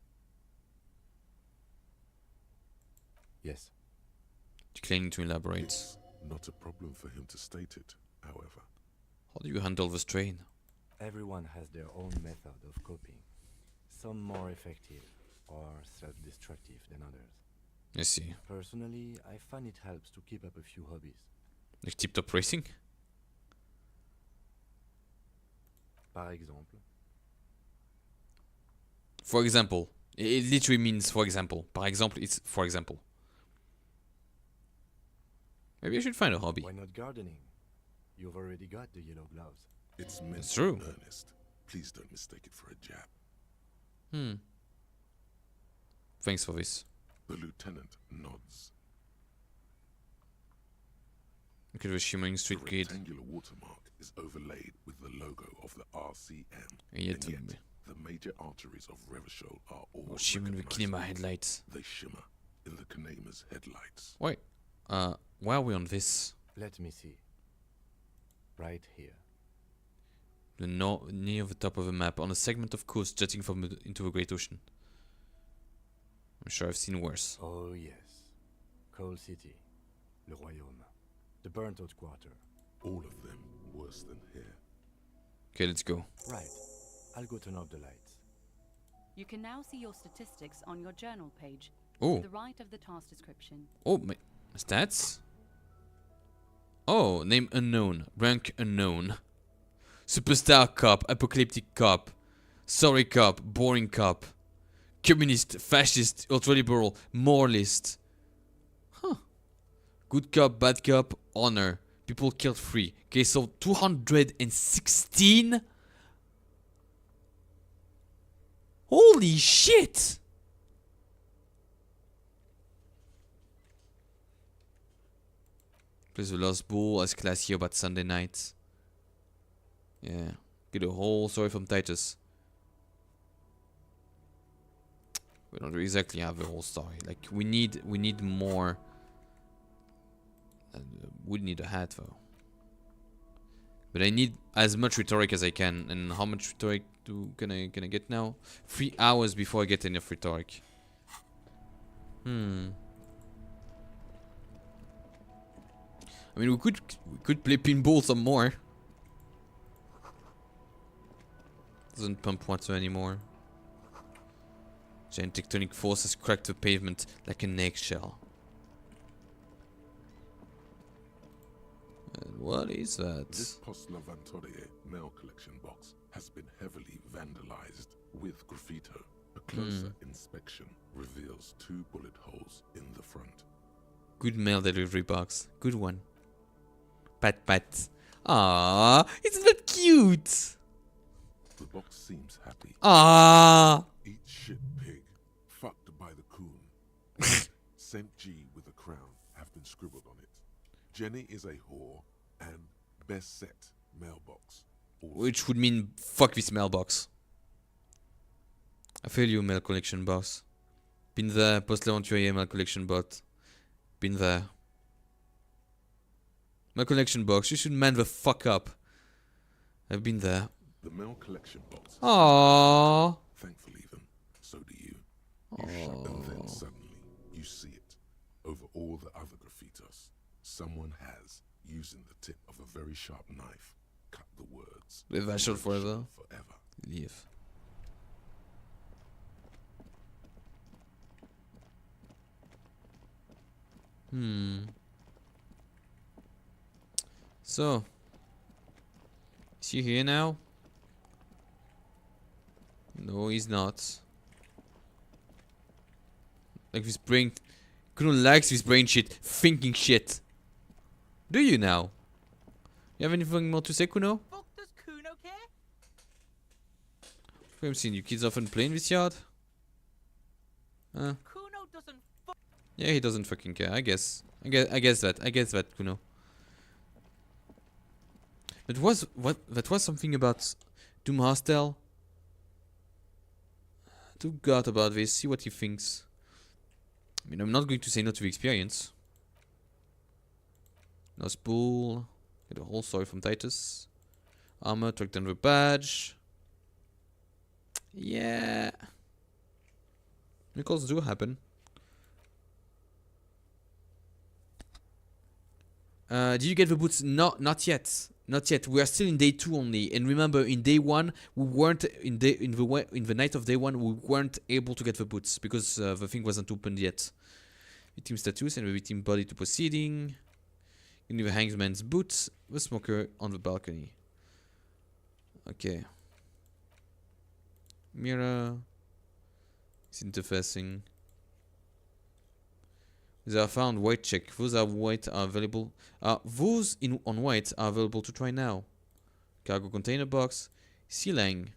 Yes. Declining to elaborate. It's not a problem for him to state it, however. How do you handle the strain? Everyone has their own method of coping. some more effective or self-destructive than others. I see. Personally, I find it helps to keep up a few hobbies. Like tip-top racing? Par exemple. For example. It literally means for example. Par exemple, it's for example. Maybe I should find a hobby. Why not gardening? You've already got the yellow gloves. It's meant It's true. in earnest. Please don't mistake it for a jab. Thanks for this. The lieutenant nods. Look at the shimmering street The grid. rectangular watermark is overlaid with the logo of the RCM. And yet, the major arteries of Revachol are all shimmering with kinema headlights. They shimmer in the Kinema's headlights. Wait. Why are we on this? Let me see. Right here. Near the top of the map, on a segment of coast jutting into the Great Ocean. I'm sure I've seen worse. Oh yes. Coal City. Le Royaume. The burnt out quarter. All of them worse than here. Okay, let's go. Right. I'll go turn off the lights. You can now see your statistics on your journal page. Oh. To the right of the task description. Oh, my stats? Oh, name unknown. Rank unknown. Superstar cop, apocalyptic cop, sorry cop, boring cop, communist, fascist, ultraliberal, moralist. Huh. Good cop, bad cop, honor. People killed 3. Okay, so 216? Holy shit! Plays the Lost Bull as classy about Sunday nights. Yeah, get a whole story from Titus. We don't exactly have the whole story. Like we need more. We need a hat though. But I need as much rhetoric as I can. And how much rhetoric can I get now? 3 hours before I get enough rhetoric. I mean, we could play pinball some more. Doesn't pump water anymore. Giant tectonic forces cracked the pavement like an eggshell. And what is that? This Post-Lavantorie mail collection box has been heavily vandalized with graffito. A closer inspection reveals 2 bullet holes in the front. Good mail delivery box. Good one. Pat pat. Ah, isn't that cute? The box seems happy. Ah. Eat shit, pig. Fucked by the coon. Saint G with a crown have been scribbled on it. Jenny is a whore and best set mailbox. Which would mean fuck this mailbox. I feel you, mail collection box. Been there, post-L'Aventurier mail collection bot. Been there. Mail collection box, you should man the fuck up. I've been there. The mail collection box. Aww. Thankfully, then, so do you. You shut and then suddenly you see it. Over all the other graffitos, someone has, using the tip of a very sharp knife, cut the words. Revachol forever. Forever. Leave. So, is he here now? No, he's not. Like this brain, Kuno likes this brain shit, thinking shit. Do you now? You have anything more to say, Kuno? Fuck does Kuno care? We haven't seen you kids often play in this yard. Huh? Kuno doesn't Yeah, he doesn't fucking care. I guess that, Kuno. That was something about Doom Hostel. To God about this. See what he thinks. I mean, I'm not going to say no to the experience. No spool. Get a whole story from Titus. Armor, track down the badge. Yeah. Miracles do happen. Did you get the boots? No, not yet. Not yet. We are still in day 2 only. And remember, in day 1, we weren't in the night of day 1. We weren't able to get the boots because the thing wasn't opened yet. Victim status and the victim body to proceeding. You need the hangman's boots. The smoker on the balcony. Okay. Mirror. It's interfacing. They are found. White check. Those are white are available. Those on white are available to try now. Cargo container box. Ceiling.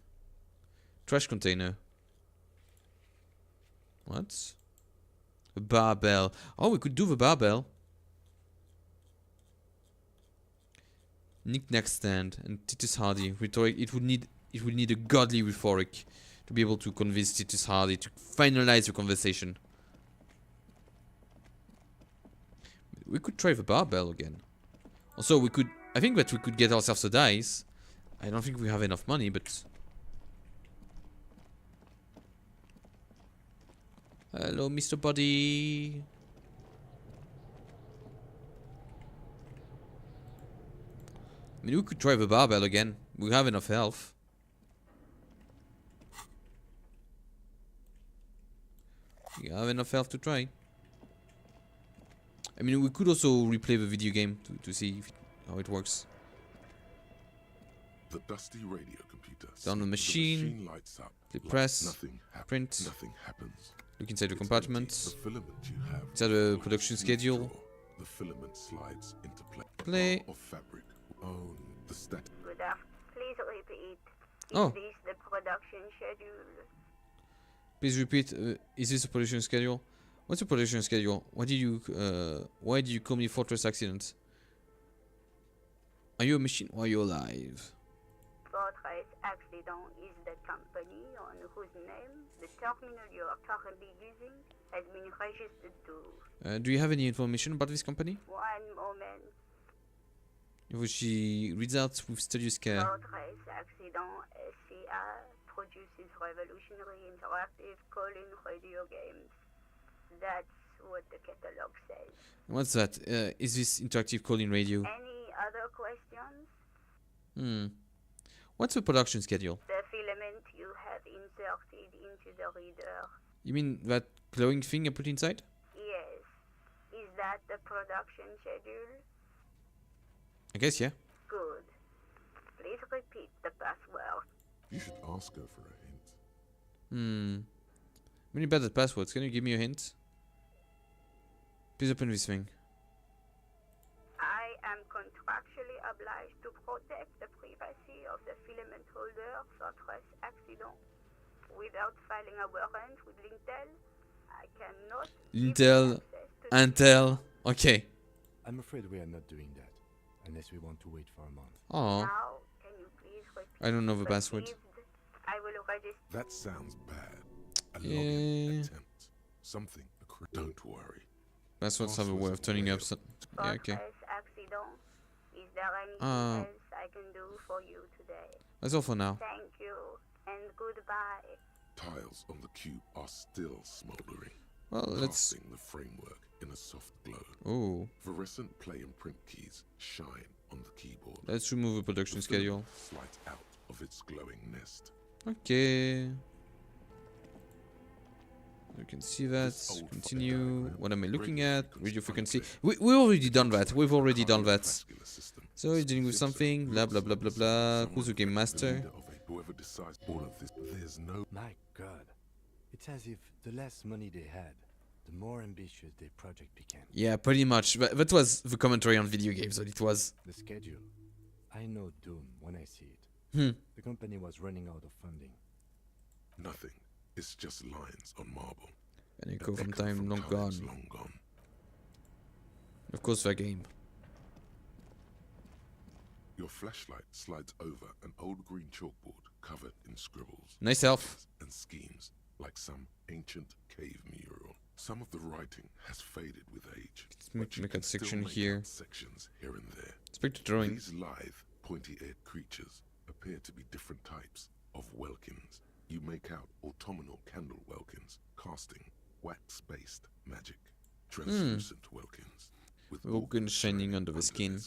Trash container. What? A barbell. Oh, we could do the barbell. Knick-knack stand and Titus Hardy. Rhetoric. It would need a godly rhetoric to be able to convince Titus Hardy to finalize the conversation. We could try the barbell again. Also, we could... I think that we could get ourselves a dice. I don't think we have enough money, but... Hello, Mr. Body. I mean, we could try the barbell again. We have enough health. We have enough health to try. I mean, we could also replay the video game to see how it works. The dusty radio computer. Down the machine. Lights up. Click press. Nothing Print. Nothing happens. Look inside the compartment. The filament you have. Inside the production schedule. The filament slides into play. Play. Of fabric. Oh, the stat. Please repeat. Oh. Is this the production schedule? Please repeat. Is this a production schedule? What's the production schedule? Why did you call me Fortress Accident? Are you a machine or are you alive? Fortress Accident is the company on whose name the terminal you are currently using has been registered to. Do you have any information about this company? One moment. She reads out with studious care. Fortress Accident SCA produces revolutionary interactive call-in radio games. That's what the catalog says. What's that? Is this interactive call-in radio? Any other questions? What's the production schedule? The filament you have inserted into the reader. You mean that glowing thing I put inside? Yes. Is that the production schedule? I guess, yeah. Good. Please repeat the password. You should ask her for a hint. I'm really bad at passwords. Can you give me a hint? Please open this thing. I am contractually obliged to protect the privacy of the filament holder Fortress Accident. Without filing a warrant with Intel, I cannot... Intel. Okay. I'm afraid we are not doing that, unless we want to wait for a month. Oh. Now, can you please repeat I don't know the password. I will register... That sounds bad. A login attempt. Something. Don't worry. Passwords have a way of turning up. Yeah, okay. Accident. Is there anything else I can do for you today? That's all for now. Thank you, and goodbye. Tiles on the cube are still smoldering. Well, let's... Casting the framework in a soft glow. Oh. Fluorescent play and print keys shine on the keyboard. Let's remove the production schedule. Slides out of its glowing nest. Okay. You can see that. Continue. What am I looking at? Radio frequency. We already done that. We've already done that. So he's dealing with something. Blah blah blah blah blah. Who's the game master? Whoever decides all of this, there's no. My God, it's as if the less money they had, the more ambitious their project became. Yeah, pretty much. That was the commentary on video games. What it was. The schedule. I know Doom when I see it. The company was running out of funding. Nothing. It's just lines on marble. An echo from time long gone. Long gone. Of course, that game. Your flashlight slides over an old green chalkboard covered in scribbles. Nice elf. And schemes, like some ancient cave mural. Some of the writing has faded with age. Let's make a section here. Sections here and there. Let's pick the drawing. These lithe, pointy-eared creatures appear to be different types of welkins. You make out autumnal candle welkins, casting wax-based magic. Translucent welkins. With Welkins shining under the skin.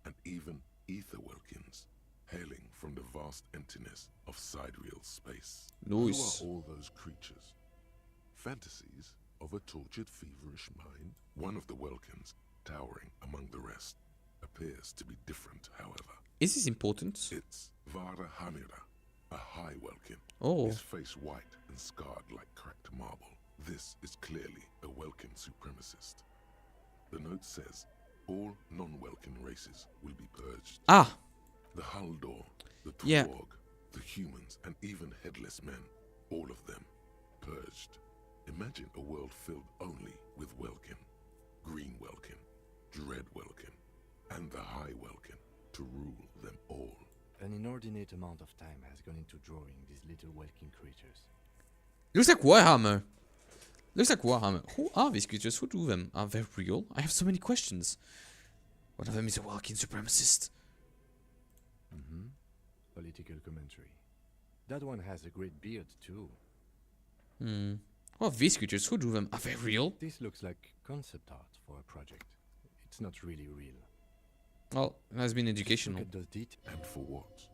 And even ether Welkins, hailing from the vast emptiness of sidereal space. Nice. Who are all those creatures? Fantasies of a tortured, feverish mind? One of the Welkins, towering among the rest, appears to be different, however. Is this important? It's Vara Hamira, a high Welkin. Oh. His face white and scarred like cracked marble. This is clearly a Welkin supremacist. The note says, all non-Welkin races will be purged. Ah! The Haldor, the Tuareg, Yeah. the humans, and even headless men, all of them, purged. Imagine a world filled only with Welkin, Green Welkin, Dread Welkin, and the High Welkin, to rule them all. An inordinate amount of time has gone into drawing these little Welkin creatures. Looks like Warhammer. Looks like Warhammer. Who are these creatures? Who do them? Are they real? I have so many questions. One of them is a Welkin supremacist. Political commentary. That one has a great beard too. Who are these creatures? Who do them? Are they real? This looks like concept art for a project. It's not really real. Well, it has been educational. Look at those details. And for what?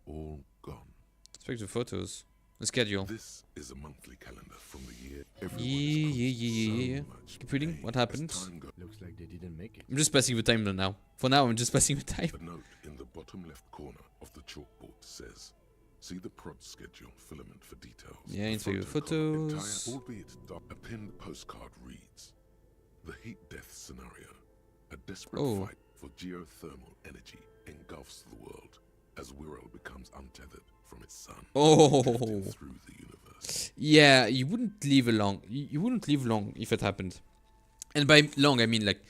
All gone. Expect the photos. The schedule. This is a monthly calendar from the year. Yeah. Keep reading. What happened? Looks like they didn't make it. I'm just passing the time now. For now, I'm just passing the time. The note in the bottom left corner of the chalkboard says, see the prod schedule filament for details. Yeah, into your photos. photos. Albeit dark, a pinned postcard reads, the heat death scenario. A desperate fight for geothermal energy engulfs the world as Wirral becomes untethered from its sun. Drifting through the universe. Yeah, you wouldn't live long. You wouldn't live long if it happened. And by long, I mean like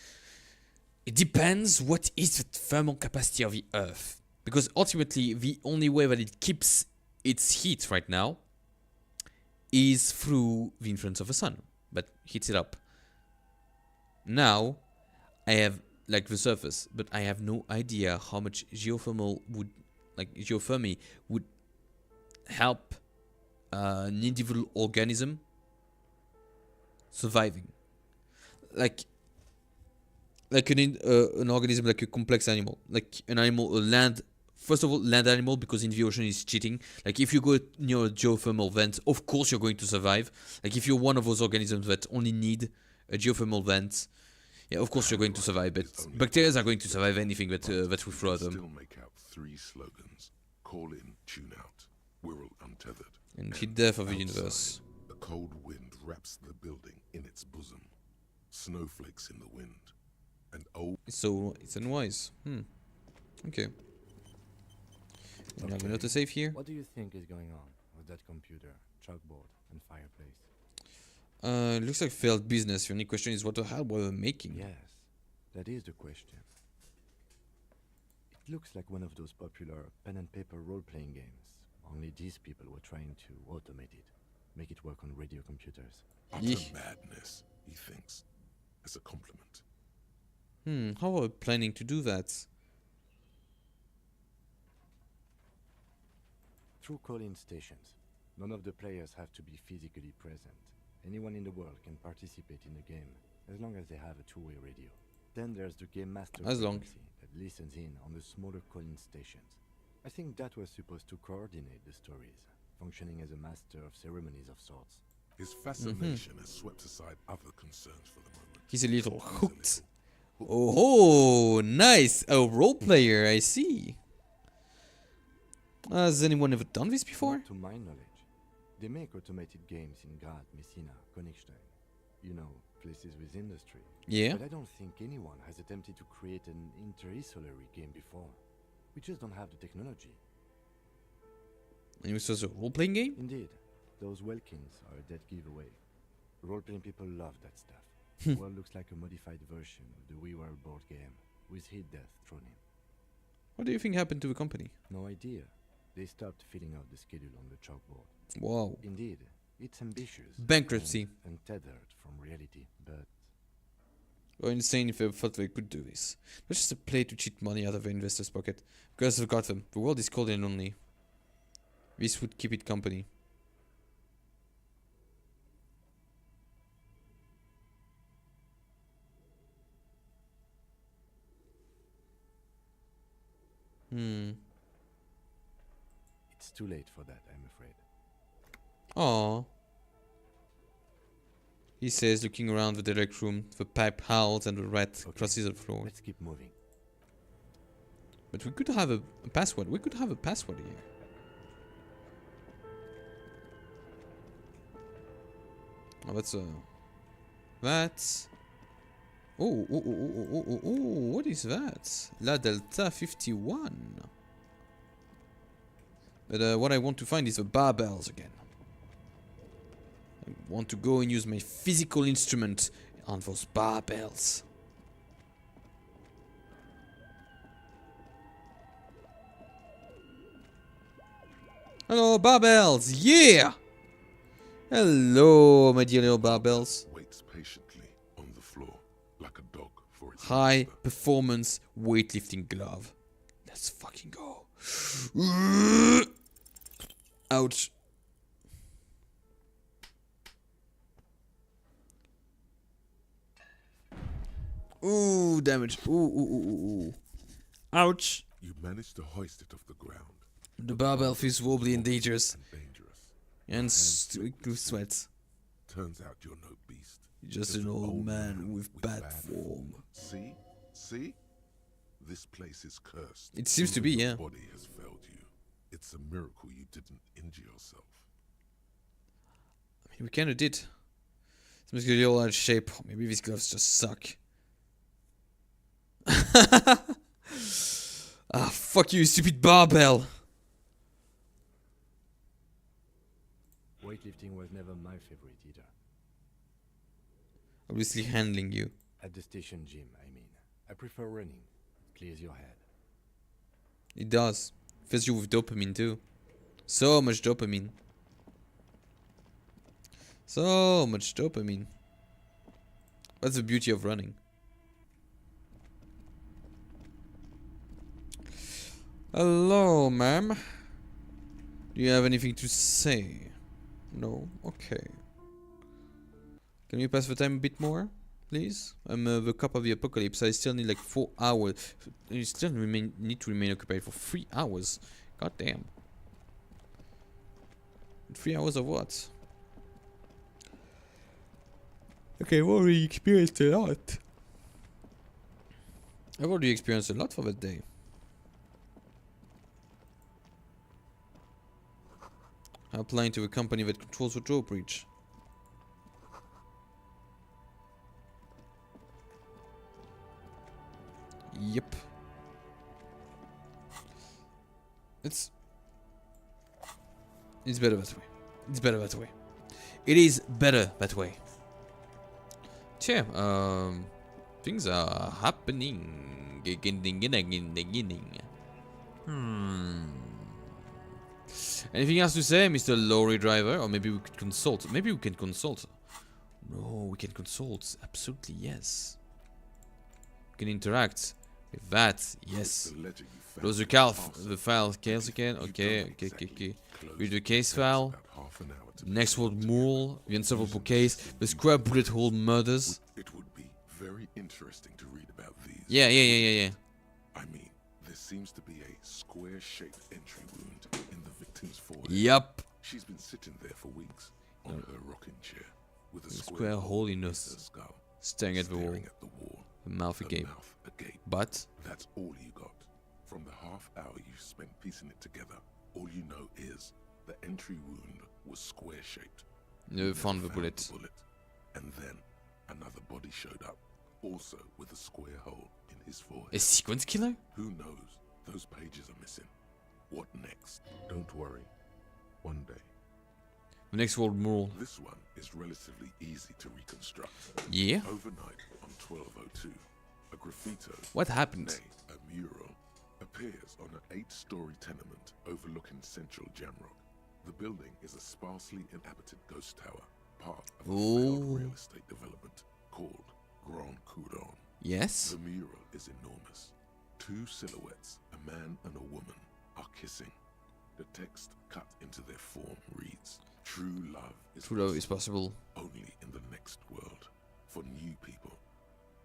it depends what is the thermal capacity of the Earth. Because ultimately, the only way that it keeps its heat right now is through the influence of the sun, but heats it up. Now, I have like the surface, but I have no idea how much geothermal would, like geothermy would help an individual organism surviving. Like an organism, like a complex animal, like an animal, a land. First of all, land animal, because in the ocean is cheating. Like if you go near a geothermal vent, of course you're going to survive. Like if you're one of those organisms that only need a geothermal vent, yeah, of course you're going to survive. But bacteria are going to survive anything that we throw at them. Still make out three slogans: call in, tune out, Wirral untethered, and heat death of the universe. A cold wind wraps the building in its bosom. Snowflakes in the wind, and So it's unwise. Okay. Now we know to save here. What do you think is going on with that computer, chalkboard, and fireplace? Looks like failed business. The only question is what the hell were they making? Yes, that is the question. It looks like one of those popular pen and paper role-playing games. Only these people were trying to automate it, make it work on radio computers. Utter madness, he thinks, as a compliment. How are we planning to do that? Through call-in stations. None of the players have to be physically present. Anyone in the world can participate in the game, as long as they have a two-way radio. Then there's the game master frequency that listens in on the smaller call-in stations. I think that was supposed to coordinate the stories, functioning as a master of ceremonies of sorts. His fascination has swept aside other concerns for the moment. He's a little hooked. Oh, nice! A role player, I see. Has anyone ever done this before? Not to my knowledge. They make automated games in Grad, Messina, Königstein. You know, places with industry. Yeah. But I don't think anyone has attempted to create an interisolary game before. We just don't have the technology. And it was a role-playing game? Indeed. Those Welkins are a dead giveaway. Role-playing people love that stuff. The world looks like a modified version of the WeWorld board game, with heat death thrown in. What do you think happened to the company? No idea. They stopped filling out the schedule on the chalkboard. Wow. Indeed, it's ambitious. Bankruptcy. And tethered from reality, but... Or insane if they thought they could do this. Not just a play to cheat money out of the investors' pocket. Because of Gotham, the world is cold and lonely. This would keep it company. It's too late for that, I'm afraid. Oh. He says, looking around the direct room. The pipe howls and the rat crosses the floor. Let's keep moving. But we could have a password. We could have a password here. Oh, that's oh, what is that? La Delta 51. But what I want to find is the barbells again. I want to go and use my physical instrument on those barbells. Hello, barbells! Yeah! Hello, my dear little barbells. Waits patiently on the floor, like a dog for its High master. performance weightlifting glove. Let's fucking go. Ouch. Ooh, damage. Ooh. Ouch. You managed to hoist it off the ground. The barbell feels wobbly and dangerous. And sweats. Turns out you're no beast. Just an old man with bad form. See? See? This place is cursed. It seems to be, Even yeah. your body has failed you. It's a miracle you didn't injure yourself. I mean, we kinda did. Seems like you're all out of shape. Maybe these gloves just suck. Ah, fuck you, stupid barbell. Weightlifting was never my favorite either. Obviously handling you. At the station gym, I mean. I prefer running. It clears your head. It does. Fills you with dopamine too. So much dopamine. So much dopamine. That's the beauty of running. Hello, ma'am. Do you have anything to say? No? Okay. Can you pass the time a bit more, please? I'm the cop of the apocalypse. I still need like 4 hours. You still need to remain occupied for 3 hours. God damn. 3 hours of what? Okay, I've already experienced a lot. I've already experienced a lot for that day. Applying to a company that controls the drawbridge. Yep. It's better that way. It's better that way. It is better that way. Things are happening. Anything else to say, Mr. Lorry Driver? Or maybe we could consult. Maybe we can consult. No, we can consult. Absolutely, yes. We can interact with that. Yes. Close the file. Case again. Okay. Read the case file. Next world mural. The unsolvable case. The square bullet hole murders. It would be very interesting to read about these. Yeah. I mean, there seems to be a square-shaped entry wound in the victim's forehead. Yup. She's been sitting there for weeks on her rocking chair with a square hole in her skull, staring at the wall. Her mouth agape. But that's all you got. From the half hour you spent piecing it together, all you know is the entry wound was square-shaped. Never found the bullet. And then another body showed up, also with a square hole in his forehead. A sequence killer? Who knows? Those pages are missing. What next? Don't worry. One day. The next world mural. This one is relatively easy to reconstruct. Yeah? Overnight on 1202, a graffito, what happened? nay, a mural, appears on an 8-story tenement overlooking central Jamrock. The building is a sparsely inhabited ghost tower, part of a failed real estate development called Grand Couronne. Yes? The mural is enormous. 2 silhouettes, a man and a woman, are kissing. The text cut into their form reads, True love is possible only in the next world. For new people,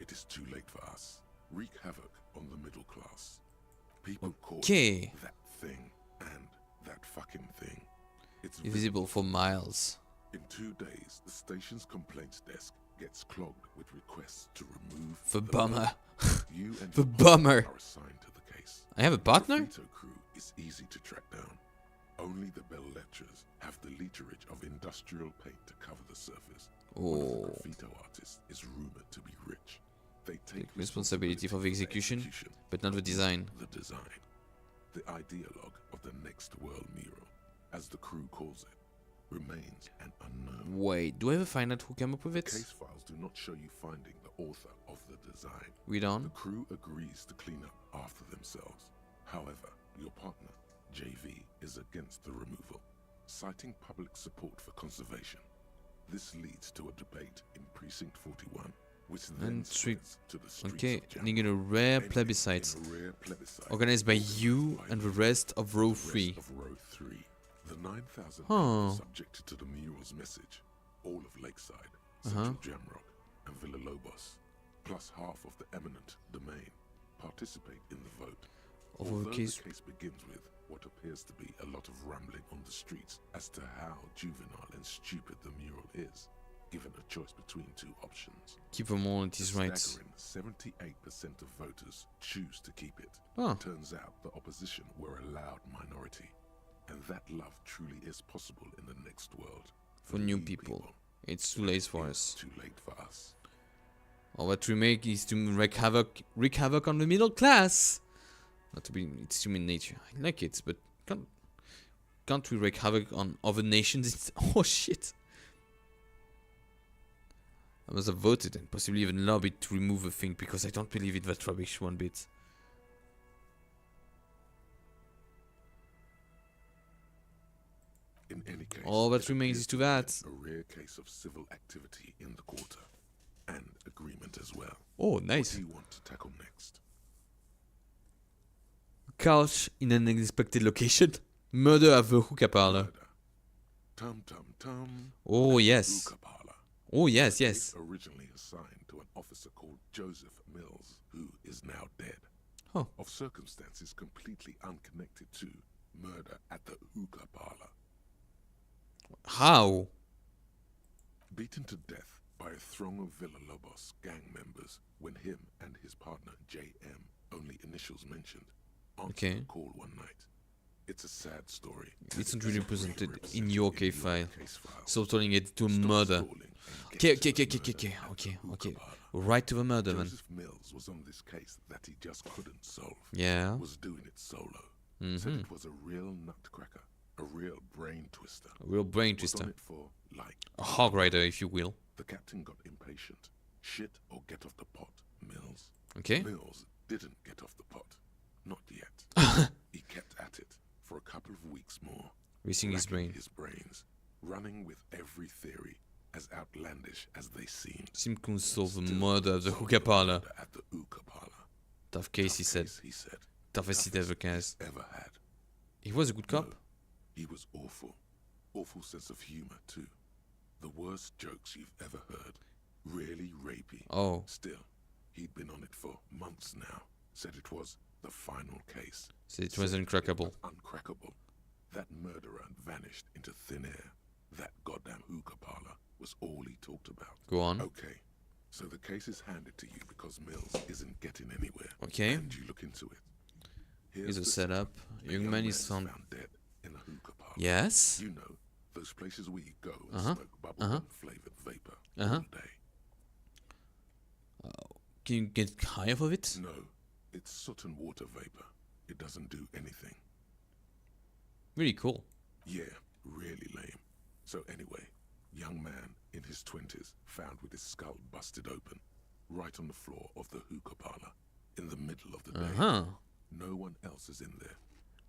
it is too late for us. Wreak havoc on the middle class. People call Okay. it that thing and that fucking thing. It's Invisible for miles. In 2 days, the station's complaints desk gets clogged with requests to remove The bummer. You and The your partner bummer. are assigned to the case. I have a partner? The Veto crew is easy to track down. Only the bell lectures have the literage of industrial paint to cover the surface. One of the graffito artists is rumored to be rich. They take Responsibility for the execution, but not the design. The design. The ideologue of the next world mural, as the crew calls it, remains an unknown. Wait, do I ever find out who came up with it? Case files do not show you finding the author of the design. Read on. The crew agrees to clean up after themselves. However, your partner, JV, is against the removal, citing public support for conservation. This leads to a debate in Precinct 41, which then spreads to the streets Okay, of Jam. ending in a rare plebiscite. Organized by you and the rest of Row 3. The 9,000 Huh. people subjected to the mural's message, all of Lakeside, Central Jamrock, and Villa Lobos, plus half of the eminent domain, participate in the vote. Although the case begins with what appears to be a lot of rambling on the streets as to how juvenile and stupid the mural is, given a choice between two options. Keep them all at his rights. Staggering 78% of voters choose to keep it. Oh. Turns out the opposition were a loud minority. And that love truly is possible in the next world. For new people. It's too late for us. Too late for us. All that we make is to wreak havoc on the middle class. Not to be, it's human nature. I like it, but can't we wreak havoc on other nations? Oh shit! I must have voted and possibly even lobbied to remove the thing because I don't believe it that rubbish one bit. In any case, all that remains is to that. A rare case of civil activity in the quarter, and agreement as well. Oh, nice. What do you want to tackle next? Couch in an unexpected location. Murder at the hookah parlor. Tum tum tum. Oh yes. Hookah parlor. Oh yes, yes. Originally assigned to an officer called Joseph Mills, who is now dead. Huh. Of circumstances completely unconnected to murder at the hookah parlor. How? Beaten to death by a throng of Villa Lobos gang members when him and his partner JM, only initials mentioned, answered the call one night. It's a sad story. It's not really presented in your case file. So turning it to murder. Okay. Right to the murder, man. Joseph Mills was on this case that he just couldn't solve. Yeah. Was doing it solo. Said it was a real nutcracker. A real brain twister. A real brain twister. On it for, like, a hog rider, if you will. The captain got impatient. Shit or get off the pot, Mills. Okay. Mills didn't get off the pot. Not yet. He kept at it for a couple of weeks more. Racing his brain. His brains, running with every theory as outlandish as they seemed. Seemed to solve the murder of the hookah parlor. At the hookah parlor. Tough case, he said. Toughest he'd ever cast. Ever had. He was a good cop. No. He was awful. Awful sense of humor, too. The worst jokes you've ever heard. Really rapey. Oh. Still, he'd been on it for months now. Said it was the final case. Said it was uncrackable. Uncrackable. That murderer vanished into thin air. That goddamn hookah parlor was all he talked about. Go on. Okay. So the case is handed to you because Mills isn't getting anywhere. Okay. And you look into it. Here's a setup. Young man is found dead in a hookah parlor. Yes. You know, those places where you go and smoke bubblegum flavored vapor all day. Can you get high off of it? No, it's soot and water vapor. It doesn't do anything. Really cool. Yeah, really lame. So anyway, young man in his 20s found with his skull busted open, right on the floor of the hookah parlor, in the middle of the day. No one else is in there.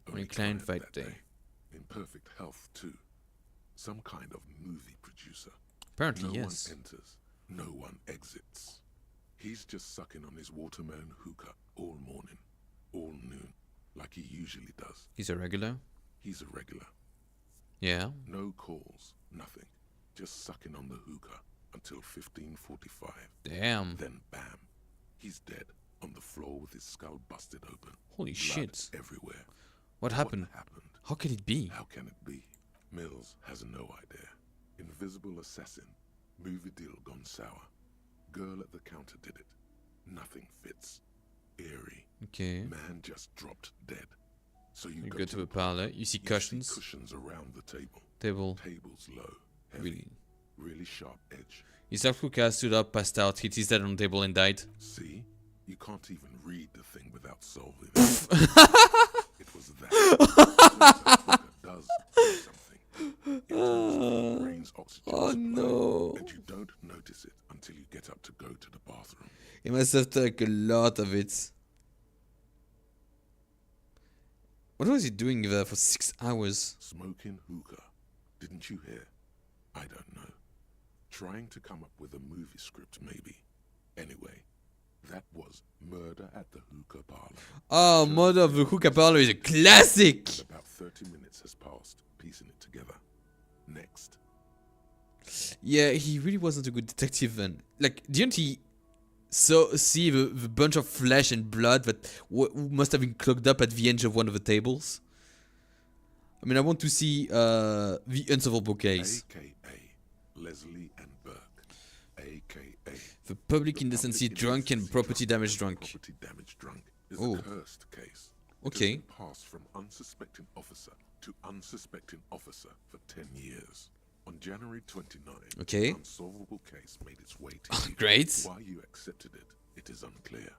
Only client fight day. In perfect health too. Some kind of movie producer. Apparently, no yes. No one enters. No one exits. He's just sucking on his watermelon hookah all morning, all noon, like he usually does. He's a regular? He's a regular. Yeah. No calls, nothing. Just sucking on the hookah until 15:45. Damn. Then bam, he's dead on the floor with his skull busted open. Holy Blood shit. everywhere. What happened? What happened? How can it be? How can it be? Mills has no idea. Invisible assassin. Movie deal gone sour. Girl at the counter did it. Nothing fits. Eerie. Okay. Man just dropped dead. So you go to the parlor. You see cushions. Cushions around the table. Tables low. Heavy, really. Really sharp edge. His self-cooker stood up, passed out, hit his head on the table and died. See? You can't even read the thing without solving it. It was that. Does something. It turns the brain's oxygen supply, no. and you don't notice it until you get up to go to the bathroom. He must have took a lot of it. What was he doing there for 6 hours? Smoking hookah. Didn't you hear? I don't know. Trying to come up with a movie script, maybe. Anyway, that was Murder at the Hookah Parlor. Oh, Murder of the Hookah Parlor is a classic! And about 30 minutes has passed, piecing it together. Next. Yeah, he really wasn't a good detective then. Like, didn't he see the bunch of flesh and blood that must have been clogged up at the edge of one of the tables? I mean, I want to see the unsolvable case. A.K.A. Leslie and Burke. A.K.A. The public indecency drunk and property damage drunk. Property damage drunk is Oh. a cursed case. Okay. It has been passed from unsuspecting officer to unsuspecting officer for 10 years. On January 29, Okay. an unsolvable case made its way to you. Great. Why you accepted it is unclear.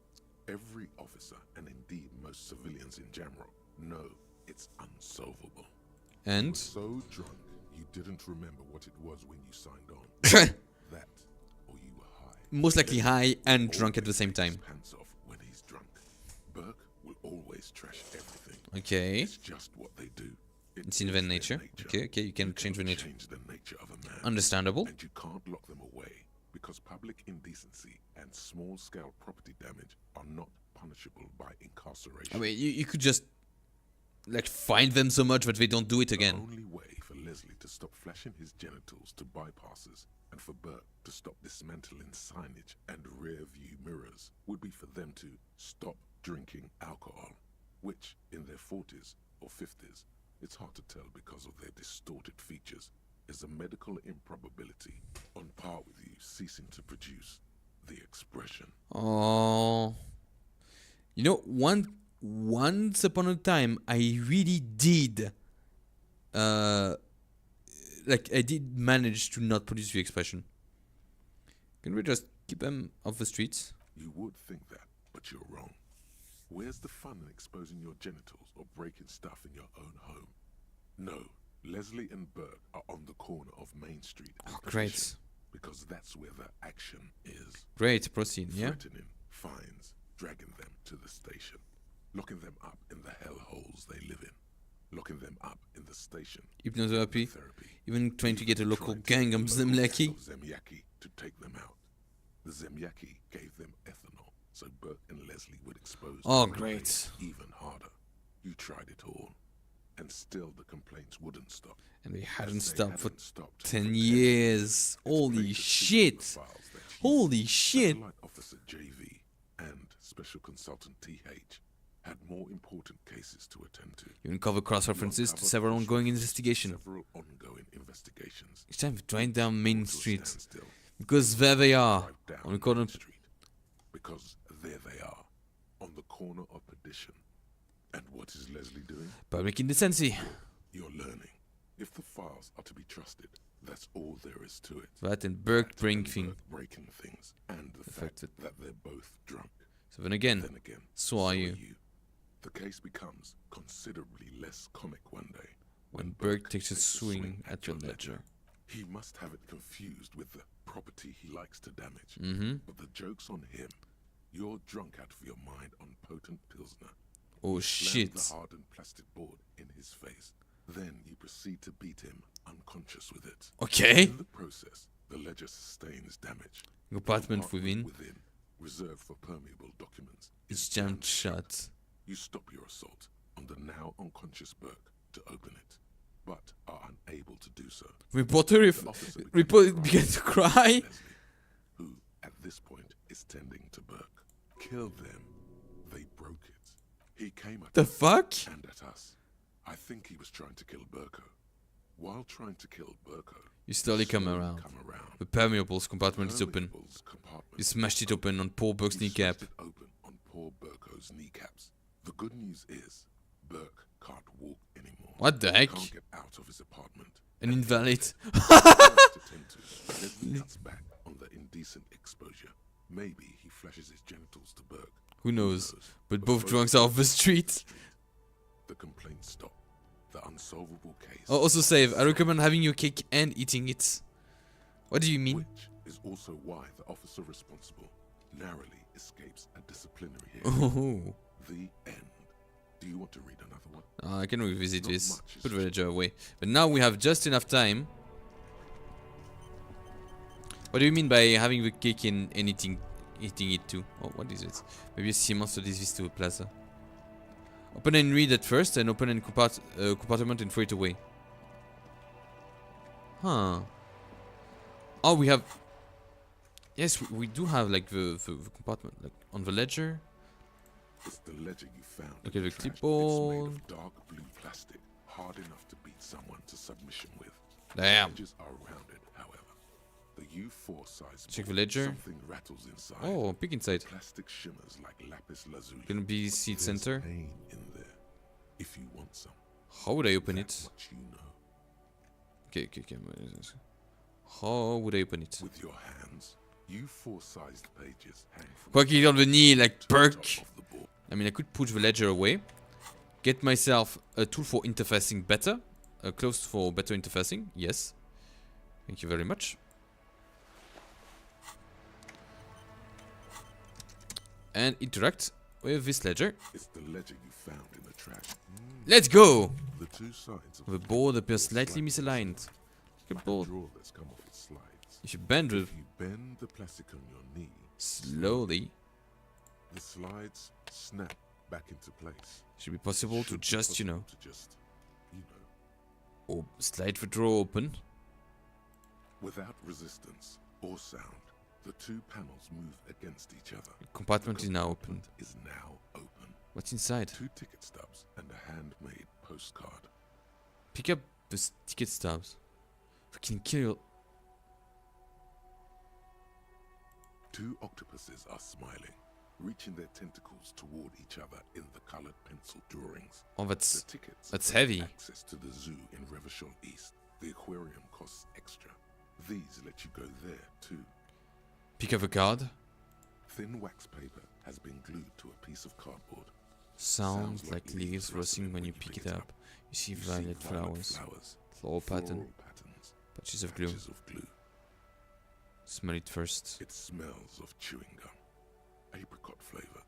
Every officer, and indeed most civilians in general, know it's unsolvable. And? You were so drunk, you didn't remember what it was when you signed on. That, or you were high. Most likely high and drunk at the same time. Pants off when he's drunk. Burke will always trash everything. Okay. It's just what they do. It's in their nature. Okay, you can change the nature. Change the nature of a man. Understandable. And you can't lock them away because public indecency and small-scale property damage are not punishable by incarceration. I mean, you could just like fine them so much that they don't do it again. The only way for Leslie to stop flashing his genitals to bypassers and for Burke to stop dismantling signage and rear-view mirrors would be for them to stop drinking alcohol, which in their 40s or 50s, it's hard to tell because of their distorted features, is a medical improbability on par with you ceasing to produce the expression. Oh, you know, once upon a time, I really did, like I did manage to not produce the expression. Can we just keep them off the streets? You would think that, but you're wrong. Where's the fun in exposing your genitals or breaking stuff in your own home? No, Leslie and Burke are on the corner of Main Street. Oh, great. Because that's where the action is. Great, proceed, yeah? Threatening, fines, dragging them to the station, locking them up in the hellholes they live in, locking them up in the station. Hypnotherapy, even trying to get a local gang of Zemyaki. To take them out. The Zemyaki gave them ethanol, so Burke and Leslie would expose Oh, the great. complaints even harder. You tried it all, and still the complaints wouldn't stop. And they hadn't As they stopped for hadn't stopped 10 years. Holy shit. Holy shit. Satellite Officer JV and Special Consultant TH had more important cases to attend to. You uncover cross-references to several ongoing investigations. Several ongoing investigations. Each time drive down Main Street. Because there they are. On the corner. Because there they are. On the corner of perdition. And what is Leslie doing? Public indecency. You're learning. If the files are to be trusted, that's all there is to it. That and Burke breaking things. And the fact that they're both drunk. So then again, so are you. The case becomes considerably less comic one day. When Burke takes a swing at your ledger. He must have it confused with the property he likes to damage. Mm-hmm. But the joke's on him. You're drunk out of your mind on potent Pilsner. Oh, You slam shit. the hardened plastic board in his face. Then you proceed to beat him unconscious with it. Okay. In the process, the ledger sustains damage. Compartment within. Reserved for permeable documents. It's jammed shut. You stop your assault on the now unconscious Burke to open it, but are unable to do so. Reporter began to cry. Leslie, who at this point is tending to Burke. Kill them They broke it. He came at The us fuck? and at us. I think he was trying to kill Burko. While trying to kill Burko, You slowly come around. The permeables compartment is open. You smashed it open on poor Burke's kneecap. It open on poor Burko's kneecaps. The good news is, Burke can't walk anymore. What the heck? He can't get out of his apartment. An invalid. Cuts back on the indecent exposure. Maybe he flashes his genitals to Burke. Who knows? But both drunks are off the street. The complaint stopped. The unsolvable case. Oh, also save. I recommend having your cake and eating it. What do you mean? Which is also why the officer responsible narrowly escapes a disciplinary hearing. Oh. The end. Do you want to read another one? I can revisit this. Put Villager away. But now we have just enough time. What do you mean by having the cake and eating it too? Oh, what is it? Maybe a sea monster does this to a plaza. Open and read at first, and open and compartment and throw it away. Huh. Oh, we have... Yes, we do have like the compartment, like on the ledger. It's the ledger you found. Okay, the It's made clipboard. of dark blue plastic, hard enough to beat someone to submission with. Damn. The edges are rounded, however. The U4 size. Check the ledger. Something rattles inside. Oh, peek inside. Plastic shimmers like lapis lazuli. Gonna be seat There's center. pain in there. If you want some. How would I open That's it? what you know. Okay. How would I open it? With your hands, U4 sized pages hang from Poke it on the knee like to the Perk. top of the board. I mean, I could push the ledger away. Get myself a tool for interfacing better. A close for better interfacing. Yes. Thank you very much. And interact with this ledger. It's the ledger you found in the trash. Let's go! The two sides of The board appears slightly misaligned. Look at board. drawer that's come off its slides. If you bend If with you bend the plastic on your knee slowly, the slides snap back into place. should be possible to Should be just, possible to just, or slide the drawer open. without resistance or sound, the two panels move against each other. The compartment is now open. Is now open. What's inside? 2 ticket stubs and a handmade postcard. Pick up the ticket stubs. Fucking kill. 2 octopuses are smiling, reaching their tentacles toward each other in the colored pencil drawings. Oh, that's The tickets that's grant heavy. access to the zoo in Revachol East. The aquarium costs extra. These let you go there too. Pick up a card. Thin wax paper has been glued to a piece of cardboard. Sounds like leaves rustling when you pick it up. You see violet flowers. Floral pattern. Patterns. Patches of glue. Smell it first. It smells of chewing gum. Apricot flavored.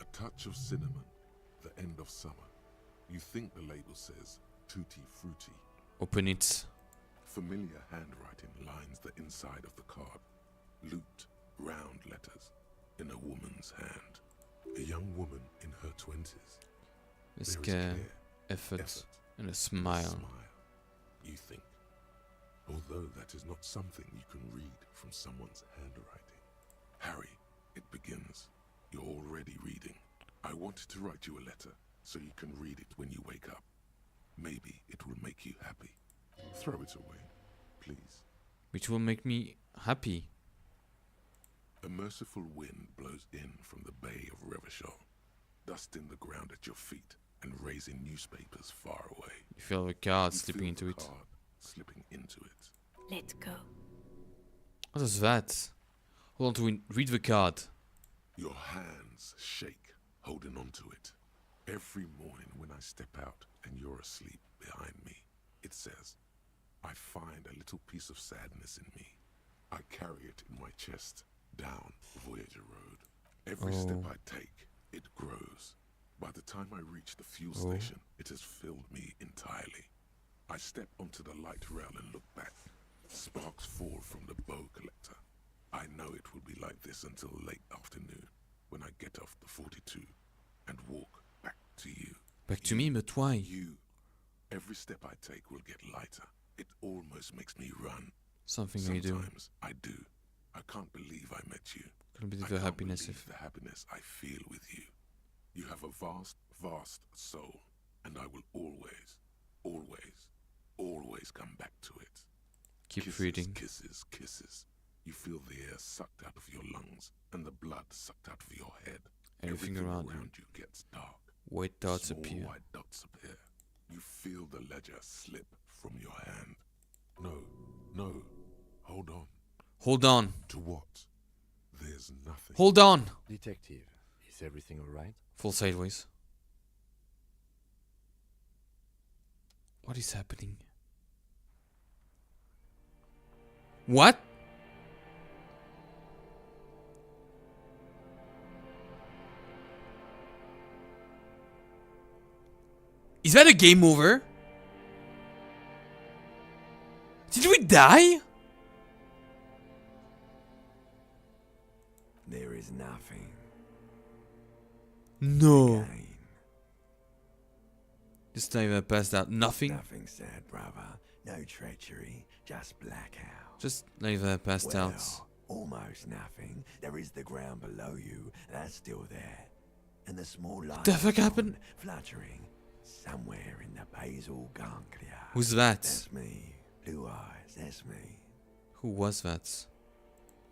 A touch of cinnamon. The end of summer. You think the label says tutti frutti. Open it. Familiar handwriting lines the inside of the card. Looped, round letters in a woman's hand. A young woman in her 20s. A There is scare, care, effort, and a smile. You think. Although that is not something you can read from someone's handwriting. Harry, it begins. You're already reading. I wanted to write you a letter so you can read it when you wake up. Maybe it will make you happy. Throw it away, please. Which will make me happy. A merciful wind blows in from the bay of Revachol, dusting the ground at your feet and raising newspapers far away. You feel the card You slipping feel into the it. card slipping into it. Let's go. What is that? Hold on to read the card. Your hands shake, holding onto it. Every morning when I step out and you're asleep behind me, it says, I find a little piece of sadness in me. I carry it in my chest, down Voyager Road. Every step I take, it grows. By the time I reach the fuel station, it has filled me entirely. I step onto the light rail and look back. Sparks fall from the bow collector. I know it will be like this until late afternoon, when I get off the 42 and walk back to you. Back to me, but why? You. Every step I take will get lighter. It almost makes me run. Something I do. Sometimes I do. I can't believe I met you. Can't believe I the can't happiness believe of... the happiness I feel with you. You have a vast, vast soul, and I will always, always, always come back to it. Keep kisses, reading. Kisses, kisses. You feel the air sucked out of your lungs and the blood sucked out of your head. Everything around you. Gets dark. White dots Small appear. white dots appear. You feel the ledger slip from your hand. No, no. Hold on. Hold on. To what? There's nothing. Hold on. Detective, is everything alright? Fall sideways. What is happening? What? Is that a game over? Did we die? There is nothing. No. This time I passed out. Nothing. Nothing sad, brother. No treachery. Just blackout. Just like that passed well, out. Almost nothing. There is the ground below you. That's still there. And the small light The fuck happened? fluttering somewhere in the basal ganglia. Who's that? That's me. Blue eyes. That's me. Who was that?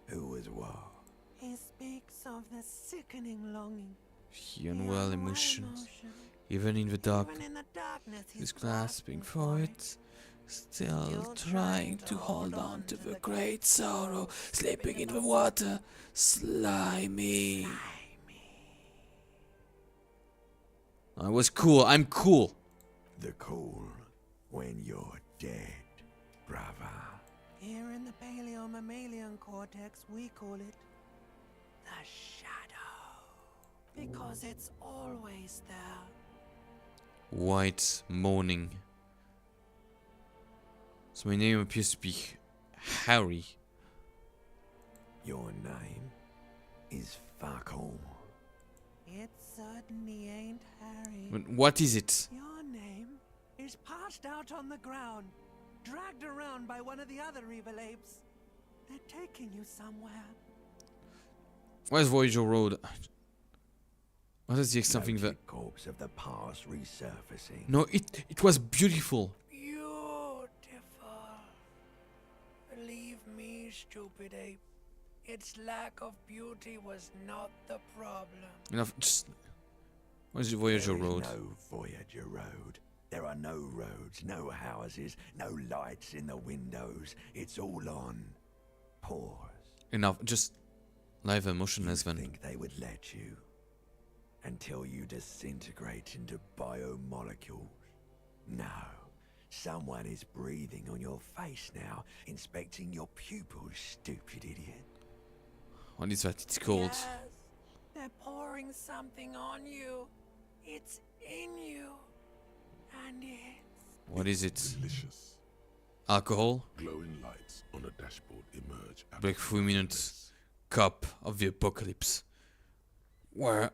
Who was what? He speaks of the sickening longing. He unwell emotions. Even in the dark, he's grasping for it. Still trying to hold on to the great sorrow. Sleeping in the water. Slimy. I was cool. I'm cool. The cool when you're dead, brother. Here in the paleo-mammalian cortex, we call it the shadow. Because it's always there. White moaning. So my name appears to be Harry. Your name is fuck all. It certainly ain't Harry. But what is it? Your name is passed out on the ground, dragged around by one of the other evil apes. They're taking you somewhere. Where's Voyager Road? What is the something that? Corpse of the past resurfacing. No, it was beautiful. Beautiful. Believe me, stupid ape. Its lack of beauty was not the problem. Enough. Just. Where's the Voyager Road? There is no Voyager Road. There are no roads, no houses, no lights in the windows. It's all on pause. Enough. Just live emotionless You then. think they would let you until you disintegrate into biomolecules? No. Someone is breathing on your face now, inspecting your pupils, stupid idiot. What is that? It's cold. Yes, they're pouring something on you. It's in you. And it's... What is it? Delicious. Alcohol? Glowing lights on a dashboard emerge. Black fulminant cup of the apocalypse. Where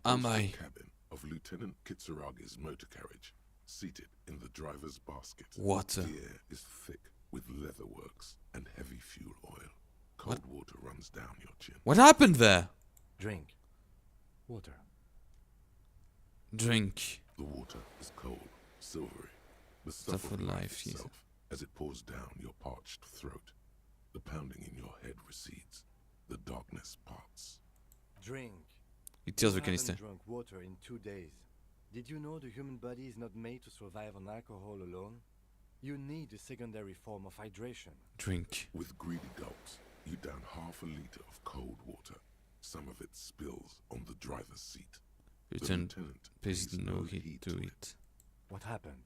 am I? Cabin of Lieutenant Kitsuragi's motor carriage, seated in the driver's basket. Water. The air is thick with leatherworks and heavy fuel oil. Cold water runs down your chin. What happened there? Drink. Water. Drink. The water is cold, silvery. The Stuff stuff of of life, life yes. itself, as it pours down your parched throat. The pounding in your head recedes. The darkness parts. Drink. It tells the You canister. haven't drunk water in 2 days. Did you know the human body is not made to survive on alcohol alone? You need a secondary form of hydration. Drink. With greedy gulps, you down half a liter of cold water. Some of it spills on the driver's seat. Lieutenant pays no heed to it. What happened?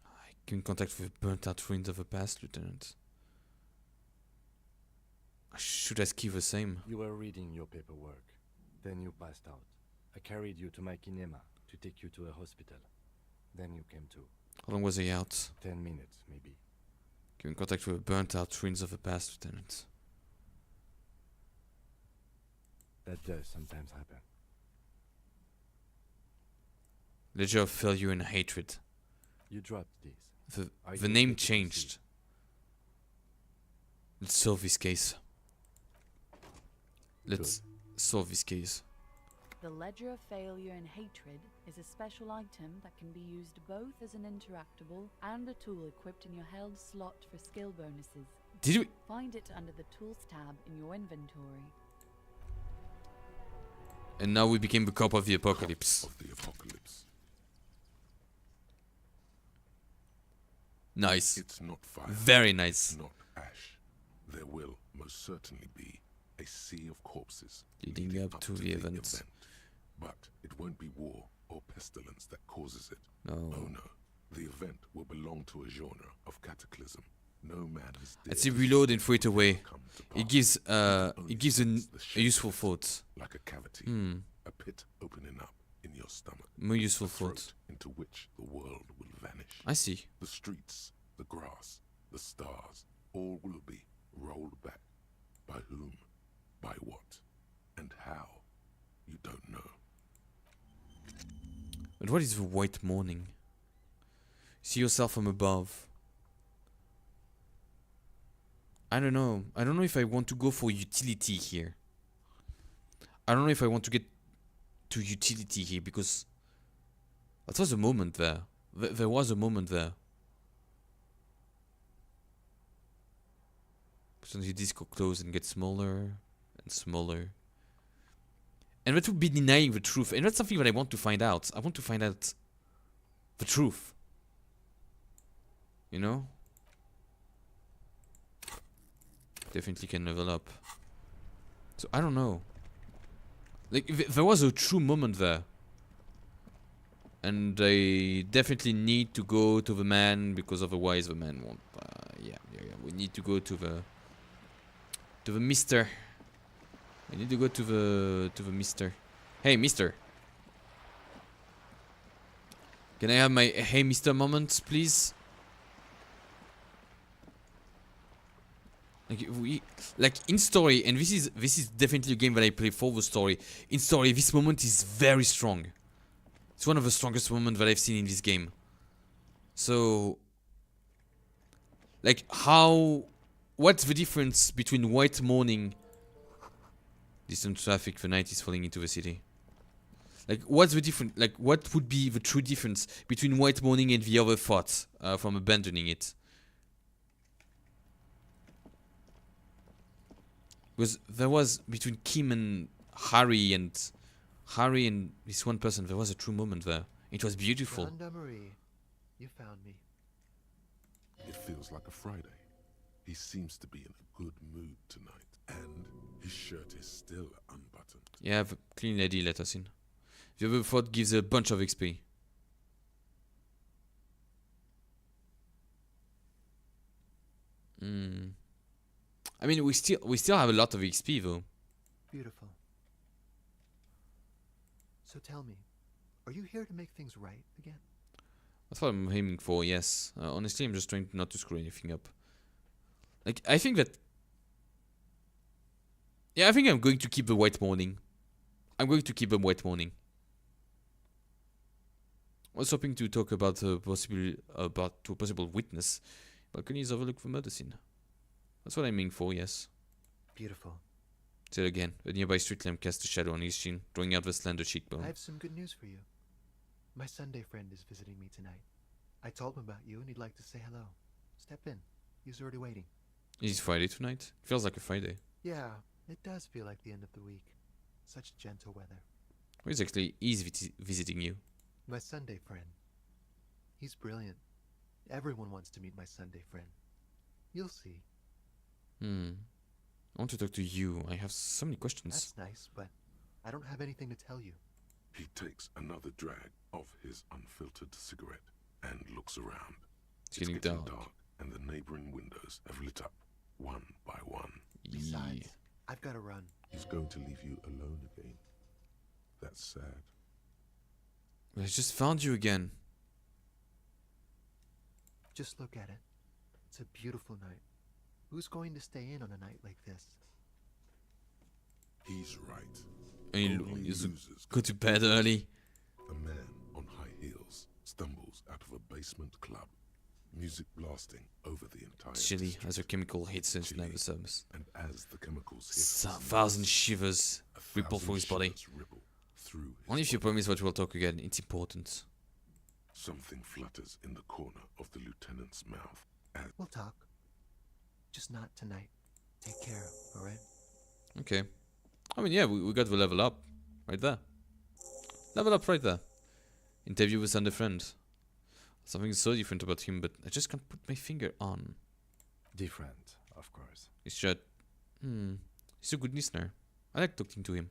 I came in contact with burnt out ruins of the past, Lieutenant. I should ask you the same. You were reading your paperwork. Then you passed out. I carried you to my kinema to take you to a hospital. Then you came to. How long was I out? 10 minutes, maybe. Came in contact with the burnt out ruins of the past, Lieutenant. That does sometimes happen. Ledger of failure and hatred. You dropped these. The name changed. Let's solve this case. Let's solve this case. The Ledger of Failure and Hatred is a special item that can be used both as an interactable and a tool equipped in your held slot for skill bonuses. Did we? Find it under the Tools tab in your inventory. And now we became the cop of the apocalypse. Nice. It's not fire. Very nice. Not ash. There will most certainly be a sea of corpses leading up to the event. But it won't be war or pestilence that causes it. No. Oh no. The event will belong to a genre of cataclysm. No man has dared. Let's see, reload and throw it away. It gives a useful thought. Like a cavity, a pit opening up in your stomach. More useful thought. Into which the world will vanish. I see. The streets, the grass, the stars, all will be rolled back. By whom? By what? And how? You don't know. But what is the white morning? See yourself from above. I don't know. I don't know if I want to go for utility here. I don't know if I want to get to utility here because that was a moment there. There was a moment there. Suddenly the disco closes and gets smaller and smaller. And that would be denying the truth. And that's something that I want to find out. I want to find out the truth. You know? Definitely can level up. So I don't know. Like there was a true moment there. And I definitely need to go to the man because otherwise the man won't. Yeah. We need to go to the mister. I need to go to the mister. Hey, mister. Can I have my hey, mister moment, please? Like in story, and this is definitely a game that I play for the story. In story, this moment is very strong. It's one of the strongest moments that I've seen in this game. So, like what's the difference between white morning? Distant traffic, the night is falling into the city. Like, what's the difference? Like, what would be the true difference between white morning and the other thoughts from abandoning it? Because there was between Kim and Harry and this one person, there was a true moment there. It was beautiful. Marie, you found me. It feels like a Friday. He seems to be in a good mood tonight, and his shirt is still unbuttoned. Yeah, the clean lady let us in. The other thought gives a bunch of XP. I mean, we still have a lot of XP though. Beautiful. So tell me, are you here to make things right again? That's what I'm aiming for. Yes. Honestly, I'm just trying not to screw anything up. Like, I think that. Yeah, I think I'm going to keep the white morning. I'm going to keep the white morning. I was hoping to talk about to a possible witness. Balconies overlook the murder scene. That's what I'm aiming for, yes. Beautiful. Say it again. A nearby street lamp casts a shadow on his chin, drawing out the slender cheekbone. I have some good news for you. My Sunday friend is visiting me tonight. I told him about you and he'd like to say hello. Step in. He's already waiting. Is it Friday tonight? It feels like a Friday. Yeah, it does feel like the end of the week. Such gentle weather. Who is actually visiting you? My Sunday friend. He's brilliant. Everyone wants to meet my Sunday friend. You'll see. I want to talk to you. I have so many questions. That's nice, but I don't have anything to tell you. He takes another drag of his unfiltered cigarette and looks around. It's getting dark. And the neighboring windows have lit up, one by one. Besides, I've got to run. He's going to leave you alone again. That's sad. I just found you again. Just look at it. It's a beautiful night. Who's going to stay in on a night like this? He's right. And you go to bed early. A man on high heels stumbles out of a basement club, music blasting over the entire Chilly district. as a chemical hits his nervous systems. And as the chemicals hit, 1,000 shivers ripple through his body. Ripple through his Only if you body. promise what we'll talk again. It's important. Something flutters in the corner of the lieutenant's mouth. We'll talk. Just not tonight. Take care, alright? Okay. I mean, yeah, we got the level up. Right there. Level up right there. Interview with Sunday friend. Something so different about him, but I just can't put my finger on. Different, of course. He's just... He's a good listener. I like talking to him.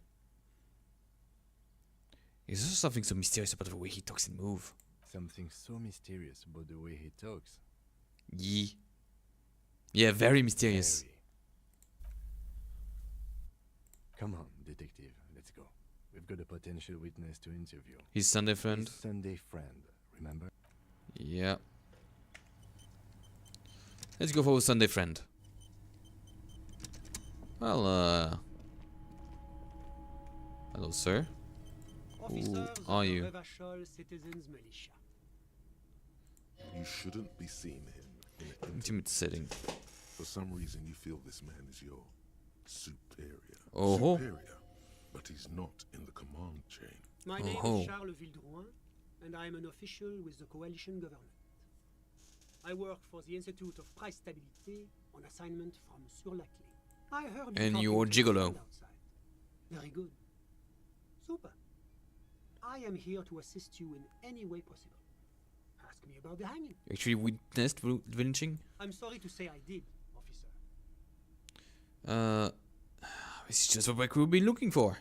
There's also something so mysterious about the way he talks and moves. Something so mysterious about the way he talks. Yeah, very mysterious. Very. Come on, detective, let's go. We've got a potential witness to interview. His Sunday friend? His Sunday friend, remember? Yeah. Let's go for a Sunday friend. Well, hello, sir. Who are you? You shouldn't be seeing him in an Intimate setting. For some reason, you feel this man is your superior. Oh-ho. Superior, but he's not in the command chain. My name is Charles Vildrouin, and I am an official with the coalition government. I work for the Institute of Price Stability on assignment from Sur-la-Clé. I heard you And talking you're to gigolo. a friend outside. Very good. Super. I am here to assist you in any way possible. Ask me about the hanging. You actually witnessed the lynching? I'm sorry to say I did, officer. This is just what we've been looking for.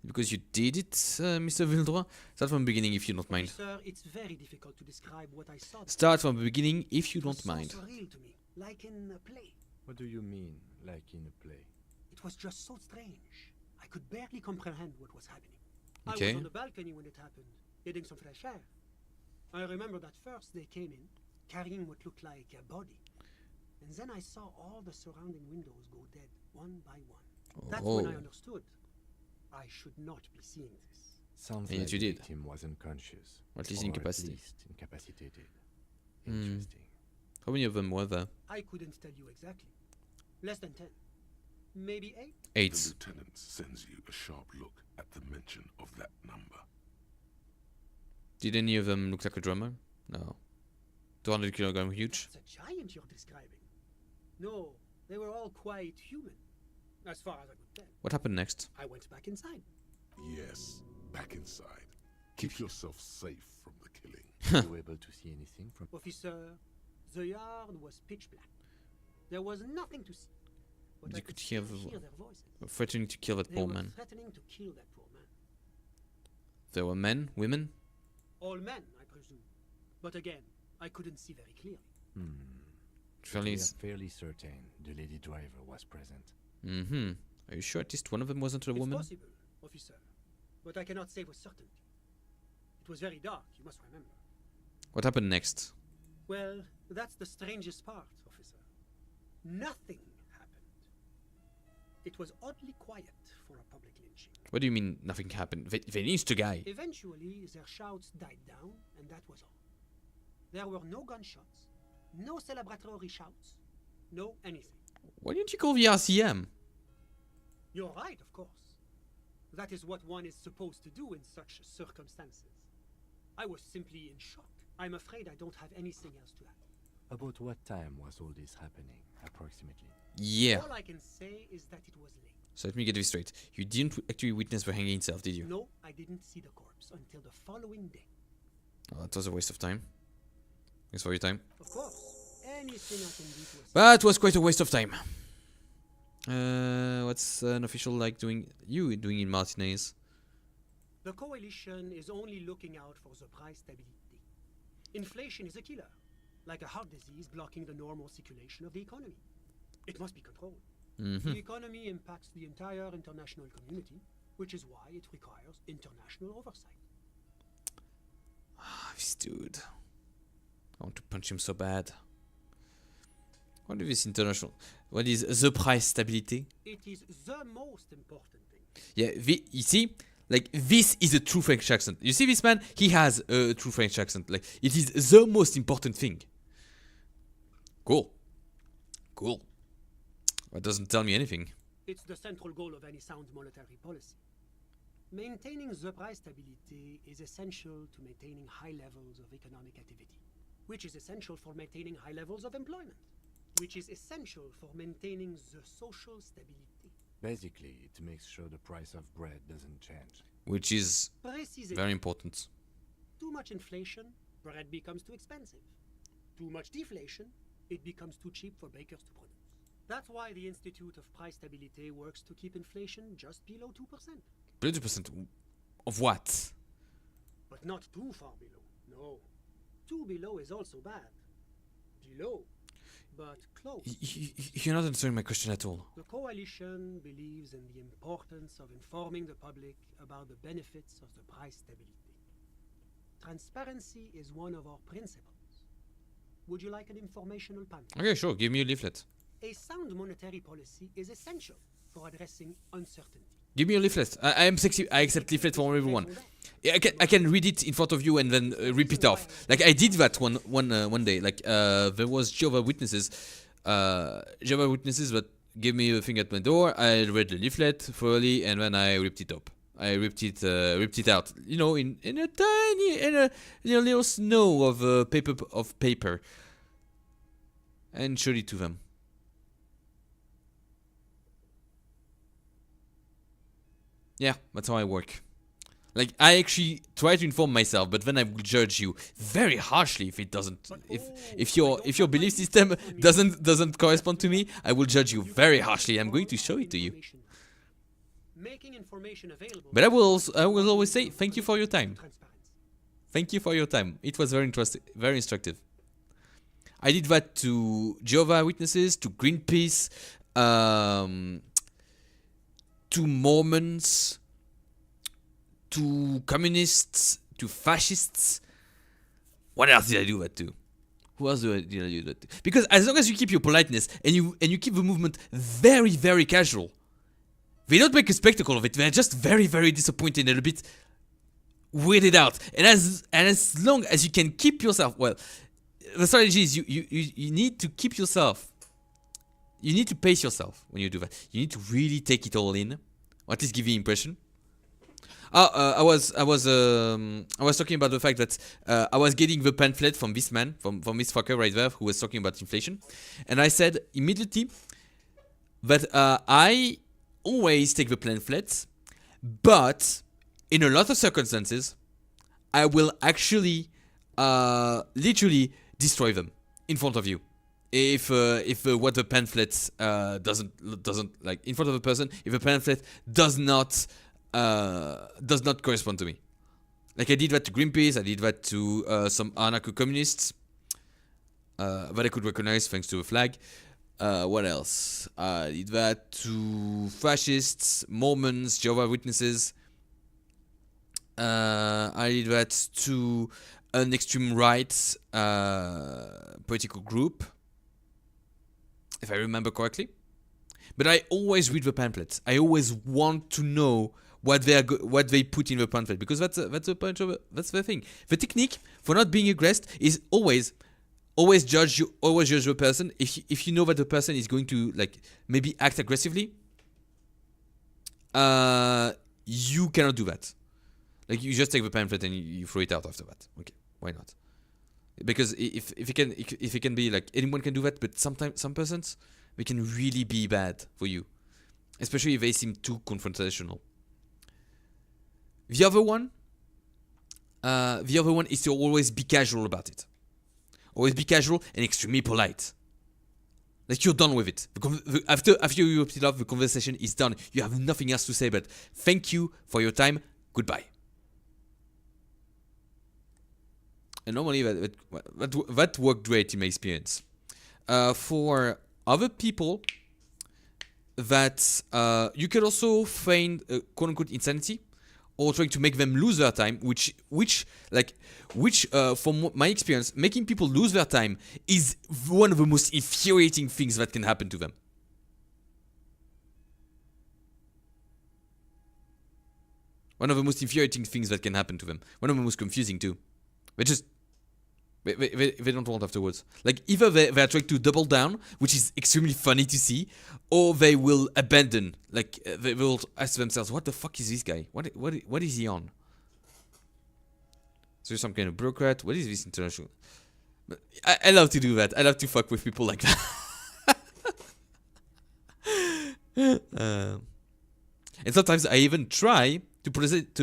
Because you did it, Mr. Vildroy. Start from the beginning if you don't mind. Officer, it's very difficult to describe what I saw. Start from the beginning if you It was don't so mind. surreal to me, like in a play. What do you mean, like in a play? It was just so strange. I could barely comprehend what was happening. I Okay. was on the balcony when it happened, getting some fresh air. I remember that first they came in, carrying what looked like a body. And then I saw all the surrounding windows go dead, one by one. That's when I understood. I should not be seeing this. Sounds And like yet you the did. victim was unconscious. Or at least Or incapacitated. At least incapacitated. Hmm. Interesting. How many of them were there? I couldn't tell you exactly. Less than 10. Maybe 8? 8. The lieutenant sends you a sharp look at the mention of that number. Did any of them look like a drummer? No. 200 kilogram huge? It's a giant you're describing. No, they were all quite human, as far as I could tell. What happened next? I went back inside. Yes, back inside. Keep yourself safe from the killing. Were you able to see anything from... Officer, the yard was pitch black. There was nothing to see. But I You could could hear still the hear their voices. threatening to kill that They poor were man. threatening to kill that poor man. There were men, women. All men, I presume. But again, I couldn't see very clearly. Fairly. We are fairly certain the lady driver was present. Mm-hmm. Are you sure at least one of them wasn't a It's woman? possible, officer. But I cannot say with certainty. It was very dark, you must remember. What happened next? Well, that's the strangest part, officer. Nothing happened. It was oddly quiet for a public lynching. What do you mean nothing happened? They lynched a guy. Eventually, their shouts died down, and that was all. There were no gunshots, no celebratory shouts, no anything. Why didn't you call the RCM? You're right, of course. That is what one is supposed to do in such circumstances. I was simply in shock. I'm afraid I don't have anything else to add. About what time was all this happening, approximately? Yeah. All I can say is that it was late. So let me get this straight. You didn't actually witness the hanging itself, did you? No, I didn't see the corpse until the following day. Oh, that was a waste of time. Thanks for your time. Of course, anything I can do to assist. That was quite a waste of time. What's an official like doing in Martinez? The coalition is only looking out for the price stability. Inflation is a killer, like a heart disease blocking the normal circulation of the economy. It must be controlled. Mm-hmm. The economy impacts the entire international community, which is why it requires international oversight. This dude. I want to punch him so bad. What is this international? What is the price stability? It is the most important thing. Yeah, you see? Like, this is a true French accent. You see this man? He has a true French accent. Like, it is the most important thing. Cool. Cool. That doesn't tell me anything. It's the central goal of any sound monetary policy. Maintaining the price stability is essential to maintaining high levels of economic activity, which is essential for maintaining high levels of employment, which is essential for maintaining the social stability. Basically, it makes sure the price of bread doesn't change. Which is very important. Too much inflation, bread becomes too expensive. Too much deflation, it becomes too cheap for bakers to produce. That's why the Institute of Price Stability works to keep inflation just below 2%. Below 2% of what? But not too far below, no. Too below is also bad. Below, but close. You're not answering my question at all. The coalition believes in the importance of informing the public about the benefits of the price stability. Transparency is one of our principles. Would you like an informational pamphlet? Okay, sure. Give me a leaflet. A sound monetary policy is essential for addressing uncertainty. Give me a leaflet. I am sexy. I accept leaflet from everyone. Yeah, I can read it in front of you and then rip it off. Like I did that one day. Like there was Jehovah's Witnesses that gave me a thing at my door. I read the leaflet thoroughly and then I ripped it up. I ripped it out. You know, in a tiny little snow of paper, and showed it to them. Yeah, that's how I work. Like I actually try to inform myself, but then I will judge you very harshly if it doesn't. If your belief system doesn't correspond to me, I will judge you very harshly. I'm going to show it to you. Making information available. But I will always say thank you for your time. Thank you for your time. It was very interesting, very instructive. I did that to Jehovah's Witnesses, to Greenpeace, to Mormons, to communists, to fascists. What else did I do that to? Who else did I do that to? Because as long as you keep your politeness and you keep the movement very, very casual, they don't make a spectacle of it. They're just very, very disappointed and a bit weirded out. And as long as you can keep yourself, well, the strategy is you need to keep yourself. You need to pace yourself when you do that. You need to really take it all in, or at least give the impression. I was talking about the fact that I was getting the pamphlet from this man, from this fucker right there, who was talking about inflation, and I said immediately that I always take the pamphlets, but in a lot of circumstances, I will actually literally destroy them in front of you. If what the pamphlet doesn't like in front of a person, if a pamphlet does not correspond to me, like I did that to Greenpeace, I did that to some anarcho-communists that I could recognize thanks to a flag. What else? I did that to fascists, Mormons, Jehovah's Witnesses. I did that to an extreme right political group, if I remember correctly. But I always read the pamphlets. I always want to know what they put in the pamphlet, because that's the thing. The technique for not being aggressed is always judge the person. If you know that the person is going to like maybe act aggressively, you cannot do that. Like you just take the pamphlet and you throw it out after that. Okay, why not? Because if it can be like anyone can do that, but sometimes some persons, they can really be bad for you, especially if they seem too confrontational. The other one is to always be casual about it. Always be casual and extremely polite. Like you're done with it. After you ripped it off, the conversation is done. You have nothing else to say but thank you for your time. Goodbye. And normally that worked great in my experience. For other people, that you can also feign quote unquote insanity, or trying to make them lose their time, which from my experience, making people lose their time is one of the most infuriating things that can happen to them. One of the most infuriating things that can happen to them. One of the most confusing too. They don't want afterwards. Like, either they are trying to double down, which is extremely funny to see, or they will abandon. Like, they will ask themselves, what the fuck is this guy? What is he on? So some kind of bureaucrat. What is this international? I love to do that. I love to fuck with people like that. And sometimes I even try to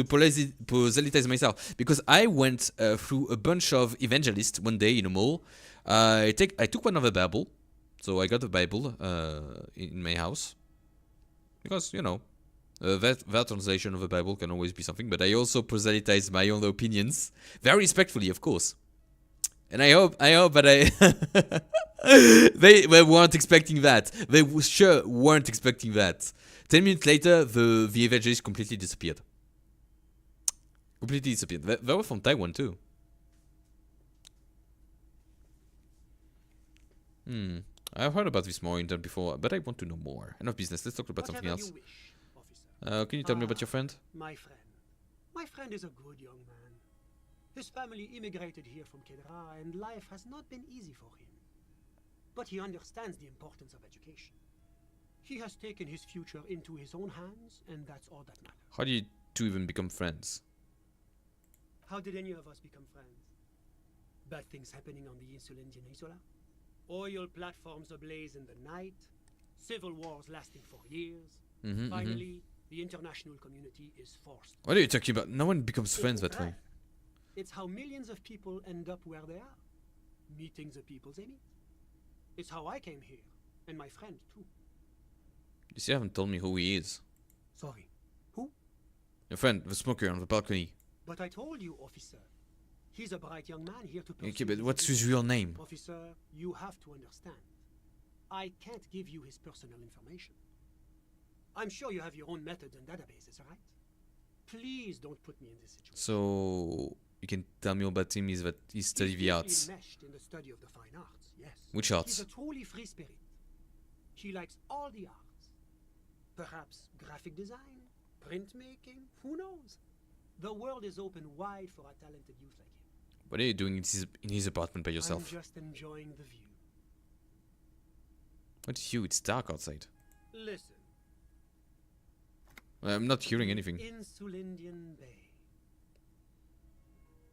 proselytize myself, because I went through a bunch of evangelists one day in a mall. I took one of the Bible, so I got the Bible in my house, because you know that translation of the Bible can always be something. But I also proselytize my own opinions, very respectfully, of course. And I hope that they weren't expecting that. They sure weren't expecting that. 10 minutes later, the evangelist completely disappeared. They were from Taiwan too. I've heard about this more in depth before, but I want to know more. Enough business. Let's talk about something else. You wish, officer. Can you tell me about your friend? My friend. My friend is a good young man. His family immigrated here from Kedra, and life has not been easy for him. But he understands the importance of education. He has taken his future into his own hands, and that's all that matters. How did you two even become friends? How did any of us become friends? Bad things happening on the Insulindian Peninsula? Oil platforms ablaze in the night? Civil wars lasting for years? Finally, the international community is forced. What are you talking about? No one becomes friends that way. It's how millions of people end up where they are. Meeting the people they meet. It's how I came here, and my friend too. You still haven't told me who he is. Sorry. Who? Your friend, the smoker on the balcony. But I told you, officer. He's a bright young man here to pursue. Okay, but what's his real name? Officer, you have to understand. I can't give you his personal information. I'm sure you have your own methods and databases, right? Please don't put me in this situation. So you can tell me about him is that he studied the arts. Meshed in the study of the fine arts, yes. Which arts? He's a truly free spirit. He likes all the arts. Perhaps graphic design, printmaking, who knows? The world is open wide for a talented youth like him. What are you doing in his apartment by yourself? I'm just enjoying the view. What's you? It's dark outside. Listen. I'm not hearing anything. Insulindian Bay.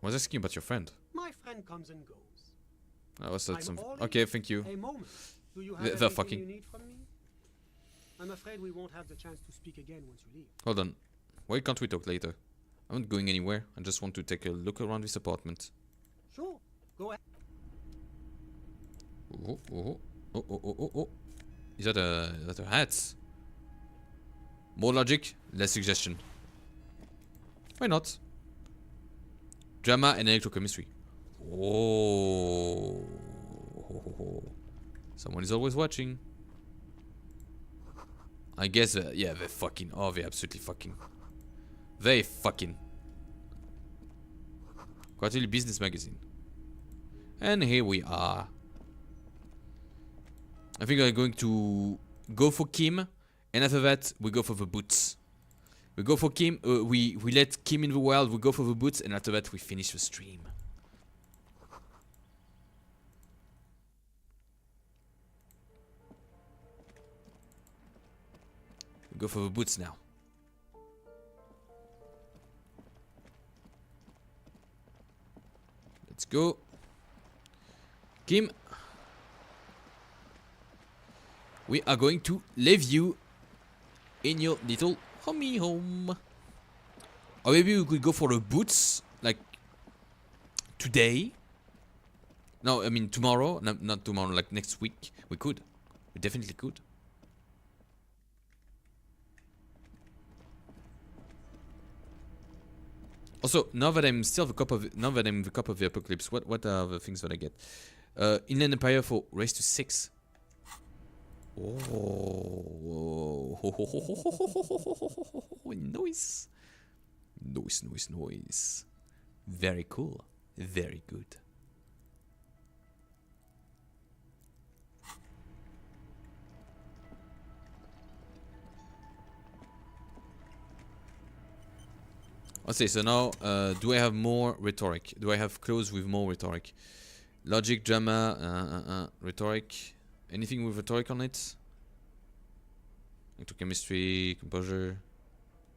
I was asking about your friend. My friend comes and goes. I was at some. Okay, thank you. A moment. Do you have anything you need from me? I'm afraid we won't have the chance to speak again once you leave. Hold on. Why can't we talk later? I'm not going anywhere. I just want to take a look around this apartment. Sure. Go ahead. Oh. Is that a hat? More logic, less suggestion. Why not? Drama and electrochemistry. Oh. Someone is always watching. I guess, yeah, they're fucking. Oh, they're absolutely fucking. They fucking. Quarterly Business Magazine. And here we are. I think I'm going to go for Kim. And after that, we go for the boots. We go for Kim. We let Kim in the wild. We go for the boots. And after that, we finish the stream. We go for the boots now. Let's go. Kim. We are going to leave you in your little homie home. Or maybe we could go for the boots, like today. No, I mean tomorrow. No, not tomorrow, like next week. We could. We definitely could. Also, now that I'm still the cop of the apocalypse, what are the things that I get? Inland Empire for race to 6. Oh, nice. Noise. Very cool. Very good. Okay, so now, do I have more rhetoric? Do I have clothes with more rhetoric? Logic, drama, rhetoric. Anything with rhetoric on it? Electrochemistry, composure,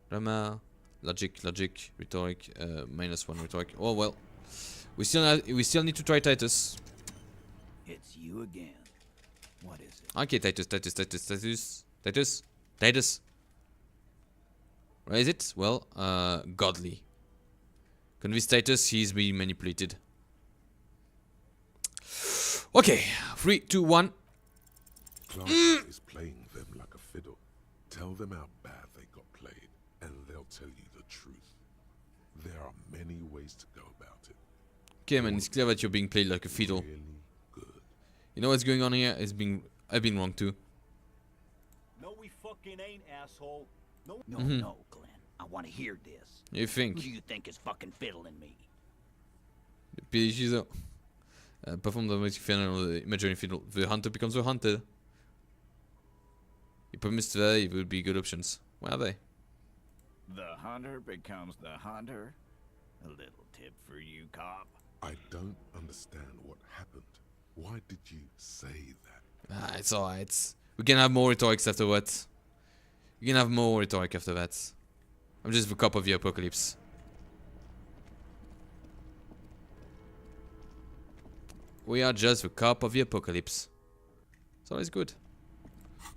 drama, logic, rhetoric, -1 rhetoric. Oh well. We still need to try Titus. It's you again. What is it? Okay, Titus. Where is it? Well, godly. Convince Titus he's being manipulated. Okay, 3, 2, 1. Clark is playing them like a fiddle. Tell them how bad they got played, and they'll tell you the truth. There are many ways to go about it. Okay, man, it's clear that you're being played like a fiddle. Really good. You know what's going on here? I've been wrong too. No, we fucking ain't, asshole. No, No, Glenn. I want to hear this. You think? Who do you think is fucking fiddling me? Schizo. Perform the magic final imaginary fiddle. The hunter becomes the hunted. You promised that it would be good options. Where are they? The hunter becomes the hunter? A little tip for you, cop. I don't understand what happened. Why did you say that? It's alright. We can have more rhetorics afterwards. We can have more rhetoric after that. I'm just the cop of the apocalypse. We are just the cop of the apocalypse. It's always good.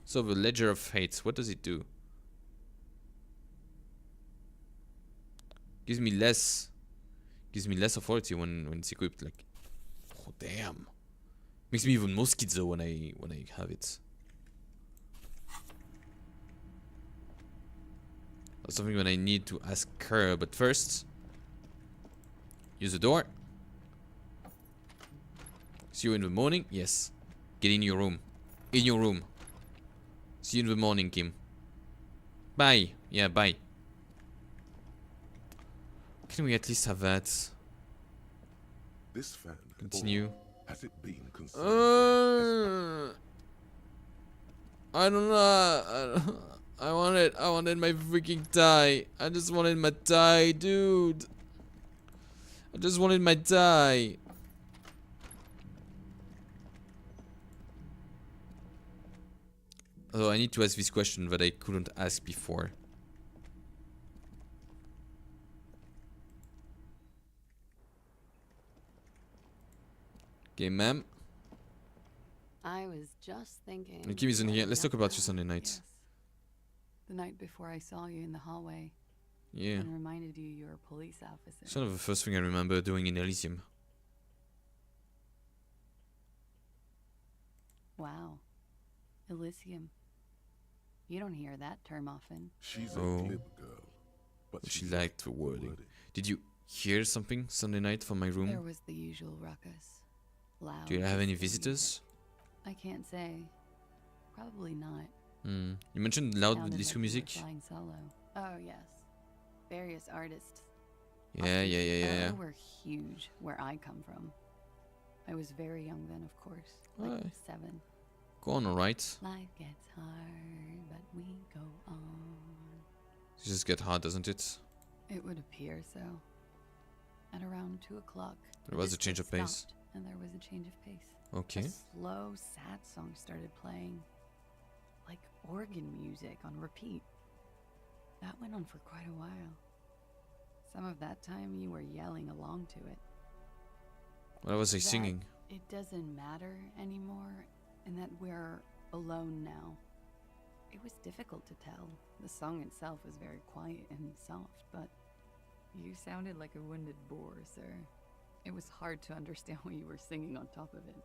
So the Ledger of Fate, what does it do? Gives me less authority when it's equipped. Like, oh damn, makes me even more schizo when I have it. That's something that I need to ask her, but first, use the door. See you in the morning. Yes, get in your room. In your room. See you in the morning, Kim. Bye. Yeah, bye. Can we at least have that? This fan. Continue. Has it been considered? I don't know. I wanted my freaking tie. I just wanted my tie, dude. I just wanted my tie. Although I need to ask this question that I couldn't ask before. Okay, ma'am. I was just thinking. Kim isn't here. Let's talk about your Sunday night. Yes. The night before I saw you in the hallway. Yeah. And reminded you you're a police officer. It's kind of the first thing I remember doing in Elysium. Wow. Elysium. You don't hear that term often. She's a glib girl, but she liked the wording. Did you hear something Sunday night from my room? There was the usual ruckus. Loud. Do you have any visitors? I can't say. Probably not. You mentioned loud Sounded disco like music. you were flying solo. Oh yes. Various artists. Yeah. We're huge where I come from. I was very young then, of course. Like Right. 7. Go on, alright. Life gets hard, but we go on. It just get hard, doesn't it? It would appear so. At around 2 o'clock. There was a change of pace. stopped, and there was a change of pace. Okay. A slow, sad song started playing. Like organ music on repeat. That went on for quite a while. Some of that time you were yelling along to it. What was I That singing? It doesn't matter anymore, and that we're alone now. It was difficult to tell. The song itself was very quiet and soft, but you sounded like a wounded boar, sir. It was hard to understand what you were singing on top of it.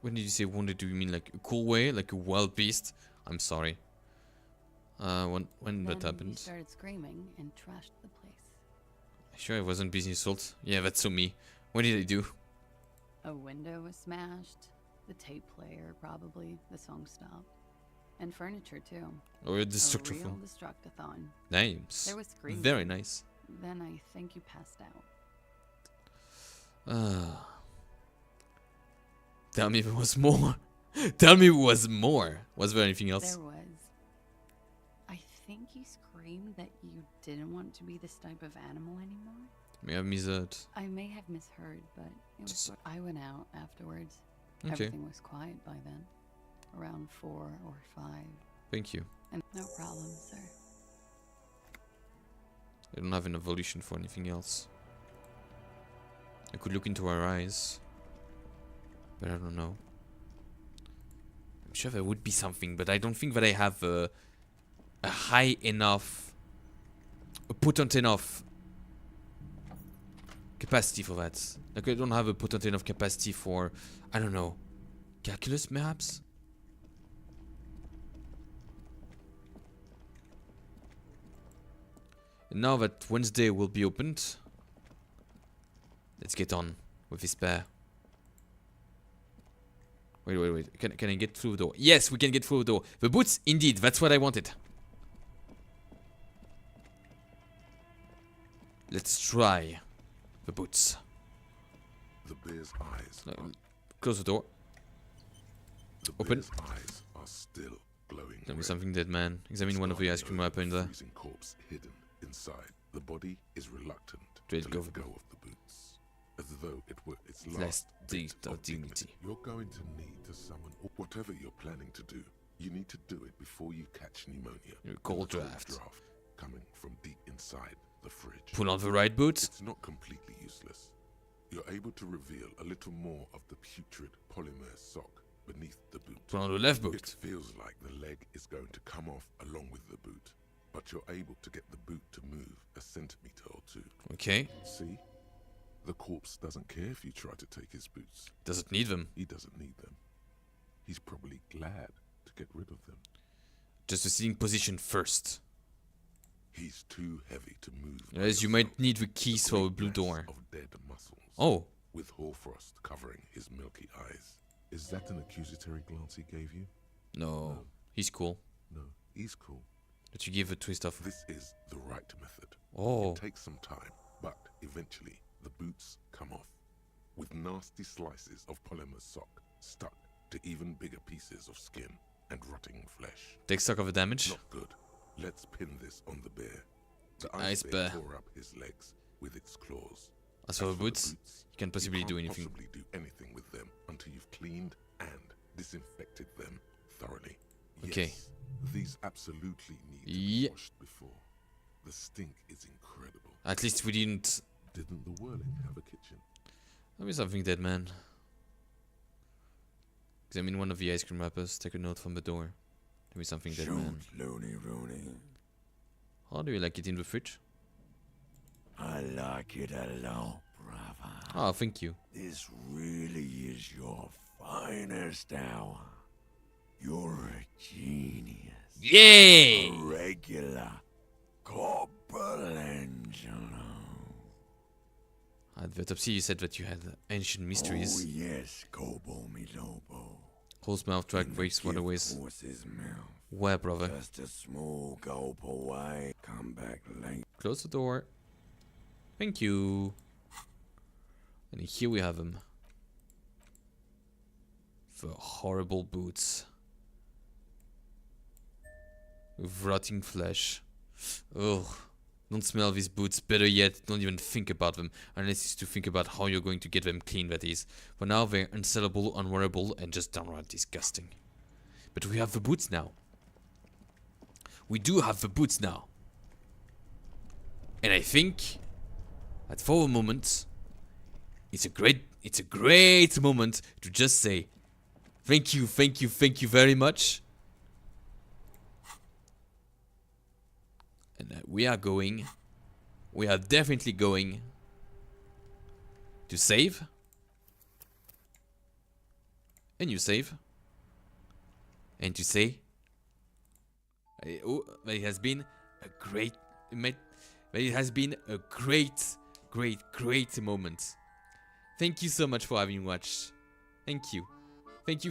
When did you say wounded? Do you mean like a cool way? Like a wild beast? I'm sorry. When that Then happened? you started screaming and trashed the place. Sure I wasn't busy assault? Yeah, that's so me. What did I do? A window was smashed. The tape player, probably. The song stopped. And furniture, too. Or a destructive A real one. destructathon. Nice. There was screaming. Very nice. Then I think you passed out. Tell me if there was more. Tell me if there was more. Was there anything else? There was. I think you screamed that you didn't want to be this type of animal anymore. May have misheard. I may have misheard, but it was. I went out afterwards. Okay. Everything was quiet by then. Around 4 or 5. Thank you. And no problem, sir. I don't have an evolution for anything else. I could look into her eyes, but I don't know. I'm sure there would be something, but I don't think that I have a high enough, a potent enough capacity for that. Like, I don't have a potent enough capacity for, I don't know, calculus perhaps? And now that Wednesday will be opened, let's get on with this pair. Wait. Can I get through the door? Yes, we can get through the door. The boots, indeed, that's what I wanted. Let's try the boots. The bear's eyes. Close the door. The Open. bear's eyes are still glowing. Tell me something, dead man. Examine one of the ice cream wrapper in there. Freezing corpse hidden inside. The body is reluctant to let go of the boots, as though it were its last bit of dignity. You're going to need to summon whatever you're planning to do. You need to do it before you catch pneumonia. Your cold draft. Coming from deep inside the fridge. Put on the right boots. It's not completely useless. You're able to reveal a little more of the putrid polymer sock beneath the boot. Put on the left boot. It feels like the leg is going to come off along with the boot, but you're able to get the boot to move a centimeter or 2. Okay. See? The corpse doesn't care if you try to take his boots. Doesn't need them. He doesn't need them. He's probably glad to get rid of them. Just a sitting position first. He's too heavy to move. As you might need the keys for a blue door. Of dead muscles. Oh. With hoarfrost covering his milky eyes. Is that an accusatory glance he gave you? No. He's cool. No, he's cool. But you give a twist of. This is the right method. Oh. It takes some time, but eventually the boots come off, with nasty slices of polymer sock stuck to even bigger pieces of skin and rotting flesh. Take stock of the damage. Not good. Let's pin this on the bear. The ice bear tore up his legs with its claws. As for the boots, you can't possibly do anything. You can't possibly do anything with them until you've cleaned and disinfected them thoroughly. Okay. Yes, these absolutely need to be washed before. The stink is incredible. At least we didn't. Didn't the whirling have a kitchen? Tell me something, dead man. Examine one of the ice cream wrappers. Take a note from the door. Tell me something, dead man. Looney Rooney. How do you like it in the fridge? I like it a lot, brother. Oh, thank you. This really is your finest hour. You're a genius. Yay! A regular Copperangelo. At the autopsy, you said that you had ancient mysteries. Oh yes, Gobo mi Lobo. Close mouth, drag waste, waterways. Where, brother? Just a small gulp away. Come back late. Close the door. Thank you. And here we have them. The horrible boots. With rotting flesh. Ugh. Don't smell these boots. Better yet, don't even think about them. Unless it's to think about how you're going to get them clean, that is. For now, they're unsellable, unwearable, and just downright disgusting. But we have the boots now. We do have the boots now. And I think that for a moment, it's a great moment to just say thank you very much. And we are definitely going to save a new save and to say it has been a great moment. Thank you so much for having watched. Thank you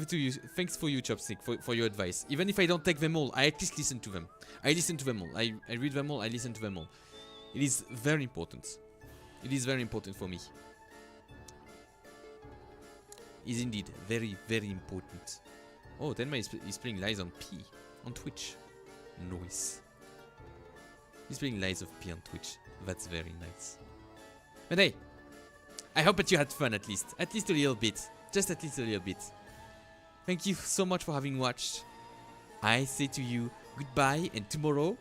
to you. Thanks for you, Chopstick, for your advice. Even if I don't take them all, I at least listen to them. I listen to them all. I read them all. I listen to them all. It is very important. It is very important for me. It is indeed very, very important. Oh, Tenma is playing Lies on P on Twitch. Nice. He's playing Lies of P on Twitch. That's very nice. But hey, I hope that you had fun at least a little bit. Just at least a little bit. Thank you so much for having watched. I say to you goodbye, and tomorrow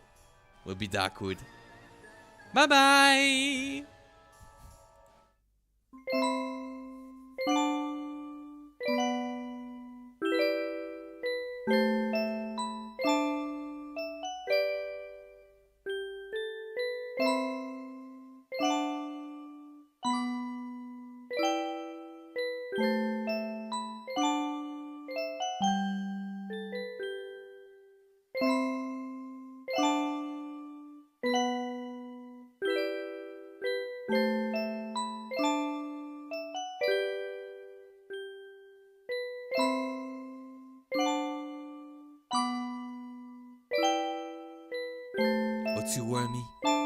will be Darkwood. Bye bye! Or too wormy.